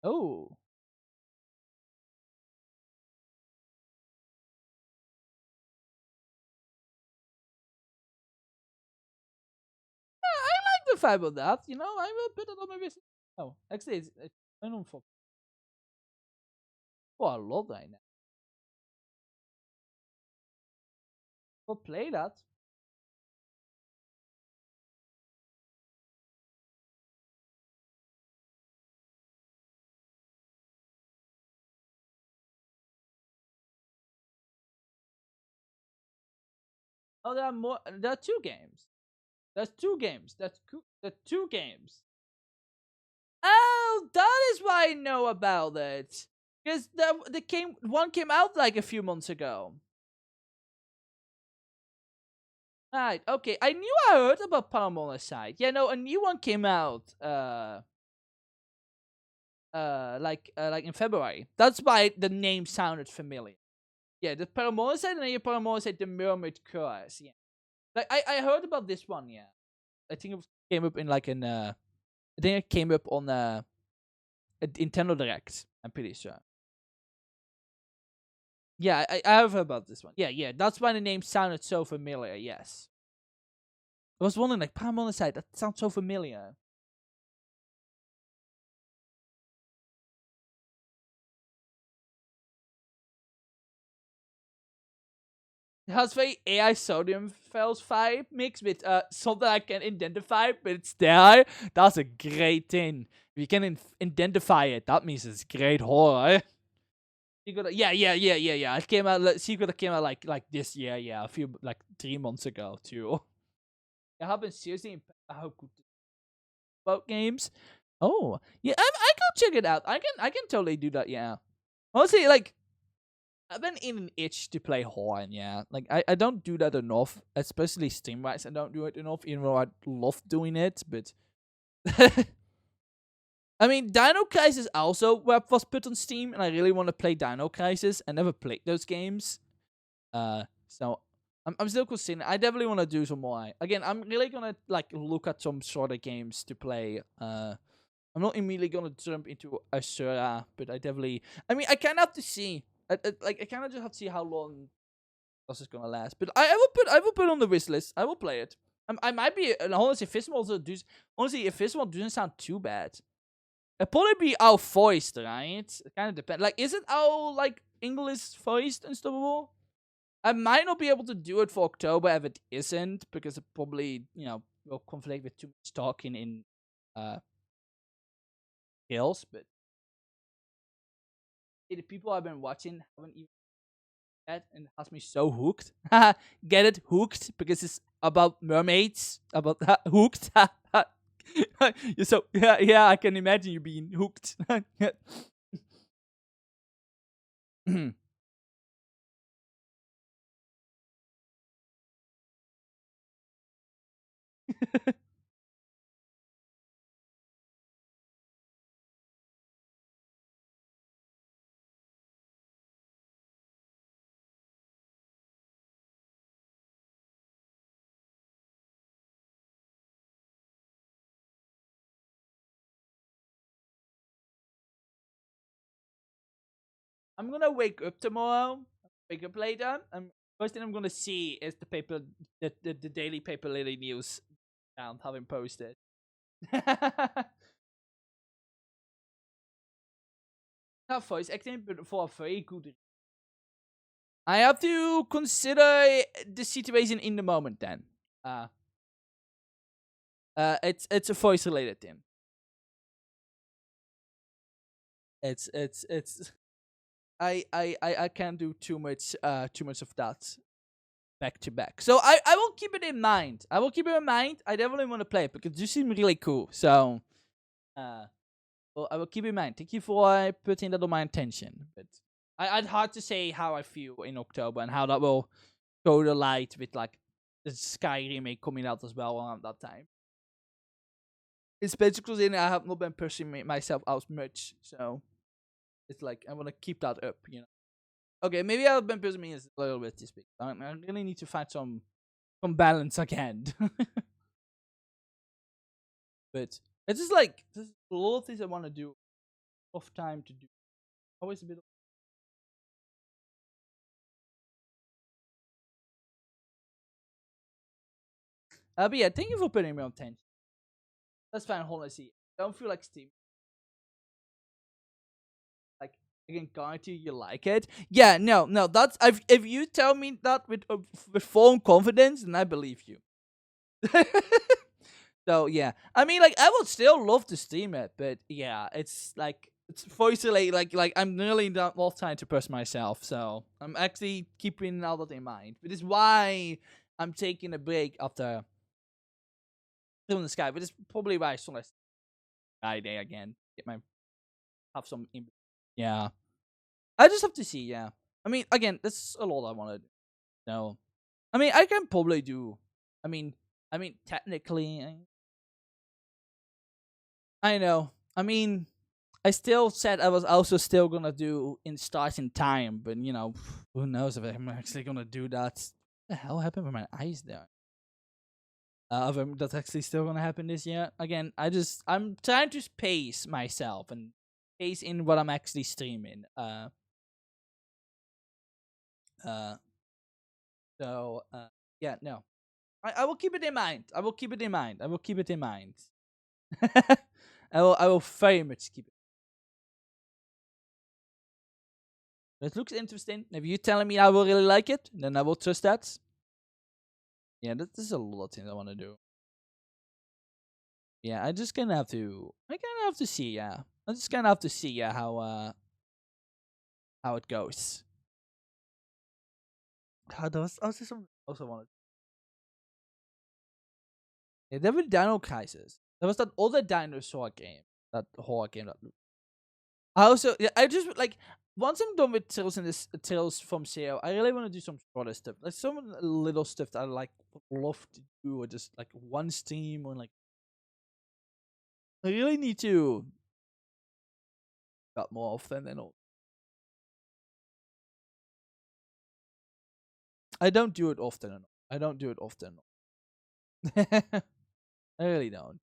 Oh, I like the vibe of that. You know, I will put it on my list. Oh, actually, it's I don't for a lot right now. We'll play that. Oh, there are more. There are two games. There's two games. That's cool. There are two games. Oh, that is why I know about it. Because the came one came out like a few months ago. Right. Okay. I knew I heard about Paramola Side. Yeah. No, a new one came out. Like in February. That's why the name sounded familiar. Yeah, the Paramola Side and then Paramola Side, the Mermaid Curse. Yeah. Like I heard about this one. Yeah. I think it came up in like an. I think it came up on a Nintendo Direct. I'm pretty sure. Yeah, I have heard about this one. Yeah, yeah. That's why the name sounded so familiar. Yes. I was wondering, like, Palm on the side. That sounds so familiar. It has very AI sodium files vibe mixed with something I can identify, but it's there. That's a great thing. If you can identify it, that means it's great horror. Yeah. It came out. Secret came out like this year. Yeah, a few like 3 months ago too. I have been seriously impressed how good about games. Oh yeah, I can check it out. I can totally do that. Yeah, honestly, like I've been in an itch to play horror. Yeah, like I don't do that enough, especially stream wise. I don't do it enough, even though I love doing it. But I mean, Dino Crisis also was put on Steam, and I really want to play Dino Crisis. I never played those games. So I'm still considering. I definitely want to do some more. Again, I'm really gonna like look at some sort of games to play. I'm not immediately gonna jump into Asura, but I definitely. I mean, I kind of have to see. I kind of just have to see how long this is gonna last. But I will put on the wish list. I will play it. I might be. And honestly, if Fistmal doesn't sound too bad, it'll probably be our voiced, right? It kind of depends. Like, is it our like English voiced and stuff? I might not be able to do it for October if it isn't, because it probably will conflict with too much talking in hills. But the people I've been watching haven't even yet, and it has me so hooked. Get it? Hooked, because it's about mermaids. About hooked. So yeah. I can imagine you being hooked. I'm gonna wake up tomorrow. Wake up later. And first thing I'm gonna see is the daily paper lily news account having posted. Not voice acting, but for a very good. I have to consider the situation in the moment. Then, it's a voice related thing. It's I can't do too much of that back to back. So I will keep it in mind. I will keep it in mind. I definitely want to play it because it just seems really cool. So well, I will keep it in mind. Thank you for putting that on my attention. But I'd hard to say how I feel in October and how that will go to light with like the Sky remake coming out as well around that time. Especially because I have not been pushing myself out much, so it's like I want to keep that up, you know. Okay, maybe I've been pushing me a little bit this week. I really need to find some balance again. But it's just like there's a lot of things I want to do, off time to do. Always a bit. But yeah, thank you for putting me on tension. That's fine, honestly. I don't feel like Steam. Like I can guarantee you like it. Yeah, no. That's if you tell me that with full confidence, then I believe you. So yeah, I mean, like I would still love to stream it, but yeah, it's like it's voicely like I'm nearly not all time to push myself, so I'm actually keeping all that in mind. Which is why I'm taking a break after Still in the Sky. But it's probably why I saw Sky Day again. Get my have some. Yeah, I just have to see. Yeah, I mean, again, that's a lot I want to do. So, I mean, I can probably do. I mean, technically, I know. I mean, I still said I was also still gonna do in start in time, but you know, who knows if I'm actually gonna do that? What the hell happened with my eyes there? If that's actually still gonna happen this year. Again, I'm trying to pace myself and pace in what I'm actually streaming. Uh. So. Yeah. No. I will keep it in mind. I will keep it in mind. I will keep it in mind. I will very much keep it. It looks interesting. If you're telling me I will really like it, then I will trust that. Yeah, this is a lot of things I want to do. Yeah, I just gonna have to. I kind of have to see. Yeah, I just gonna have to see. Yeah, how it goes. There was also some also wanted. Yeah, there were Dino Crisis. There was that other dinosaur game, that horror game. That I also, yeah, I just like once I'm done with Tales in this Tales from Zero, I really want to do some shorter stuff, like some little stuff that I like love to do, or just like one stream, or like I really need to got more often than all. I don't do it often enough. I don't do it often enough. I really don't.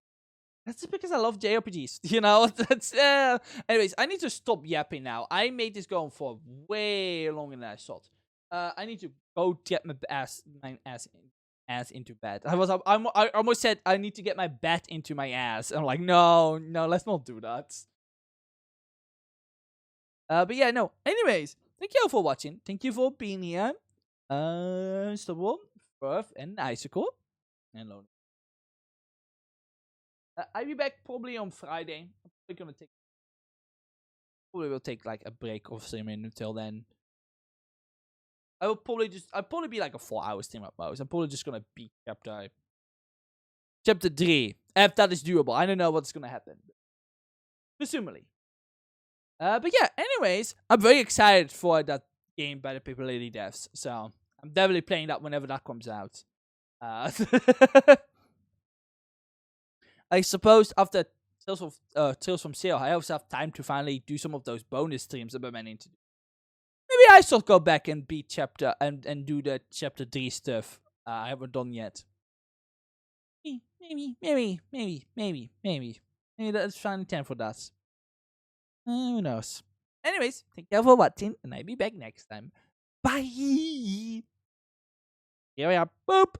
That's just because I love JRPGs, you know. That's anyways. I need to stop yapping now. I made this going for way longer than I thought. I need to go get my ass into bed. I almost said I need to get my bat into my ass. I'm like, no, let's not do that. But yeah, no. Anyways, thank you all for watching. Thank you for being here. Stubborn, Firth, and Icicle, and Lone. I'll be back probably on Friday. I'm probably gonna take. Probably will take like a break of streaming until then. I'll probably be like a 4-hour stream at most. I'm probably just gonna beat chapter 3 if that is doable. I don't know what's gonna happen, presumably. But yeah. Anyways, I'm very excited for that game by the Paper Lady devs. So I'm definitely playing that whenever that comes out. I suppose after Tales from Zero, I also have time to finally do some of those bonus streams I've been meaning to do. Maybe I should go back and beat chapter and do the chapter 3 stuff I haven't done yet. Maybe that's finally time for that. Who knows? Anyways, thank you for watching, and I'll be back next time. Bye. Here we are. Boop.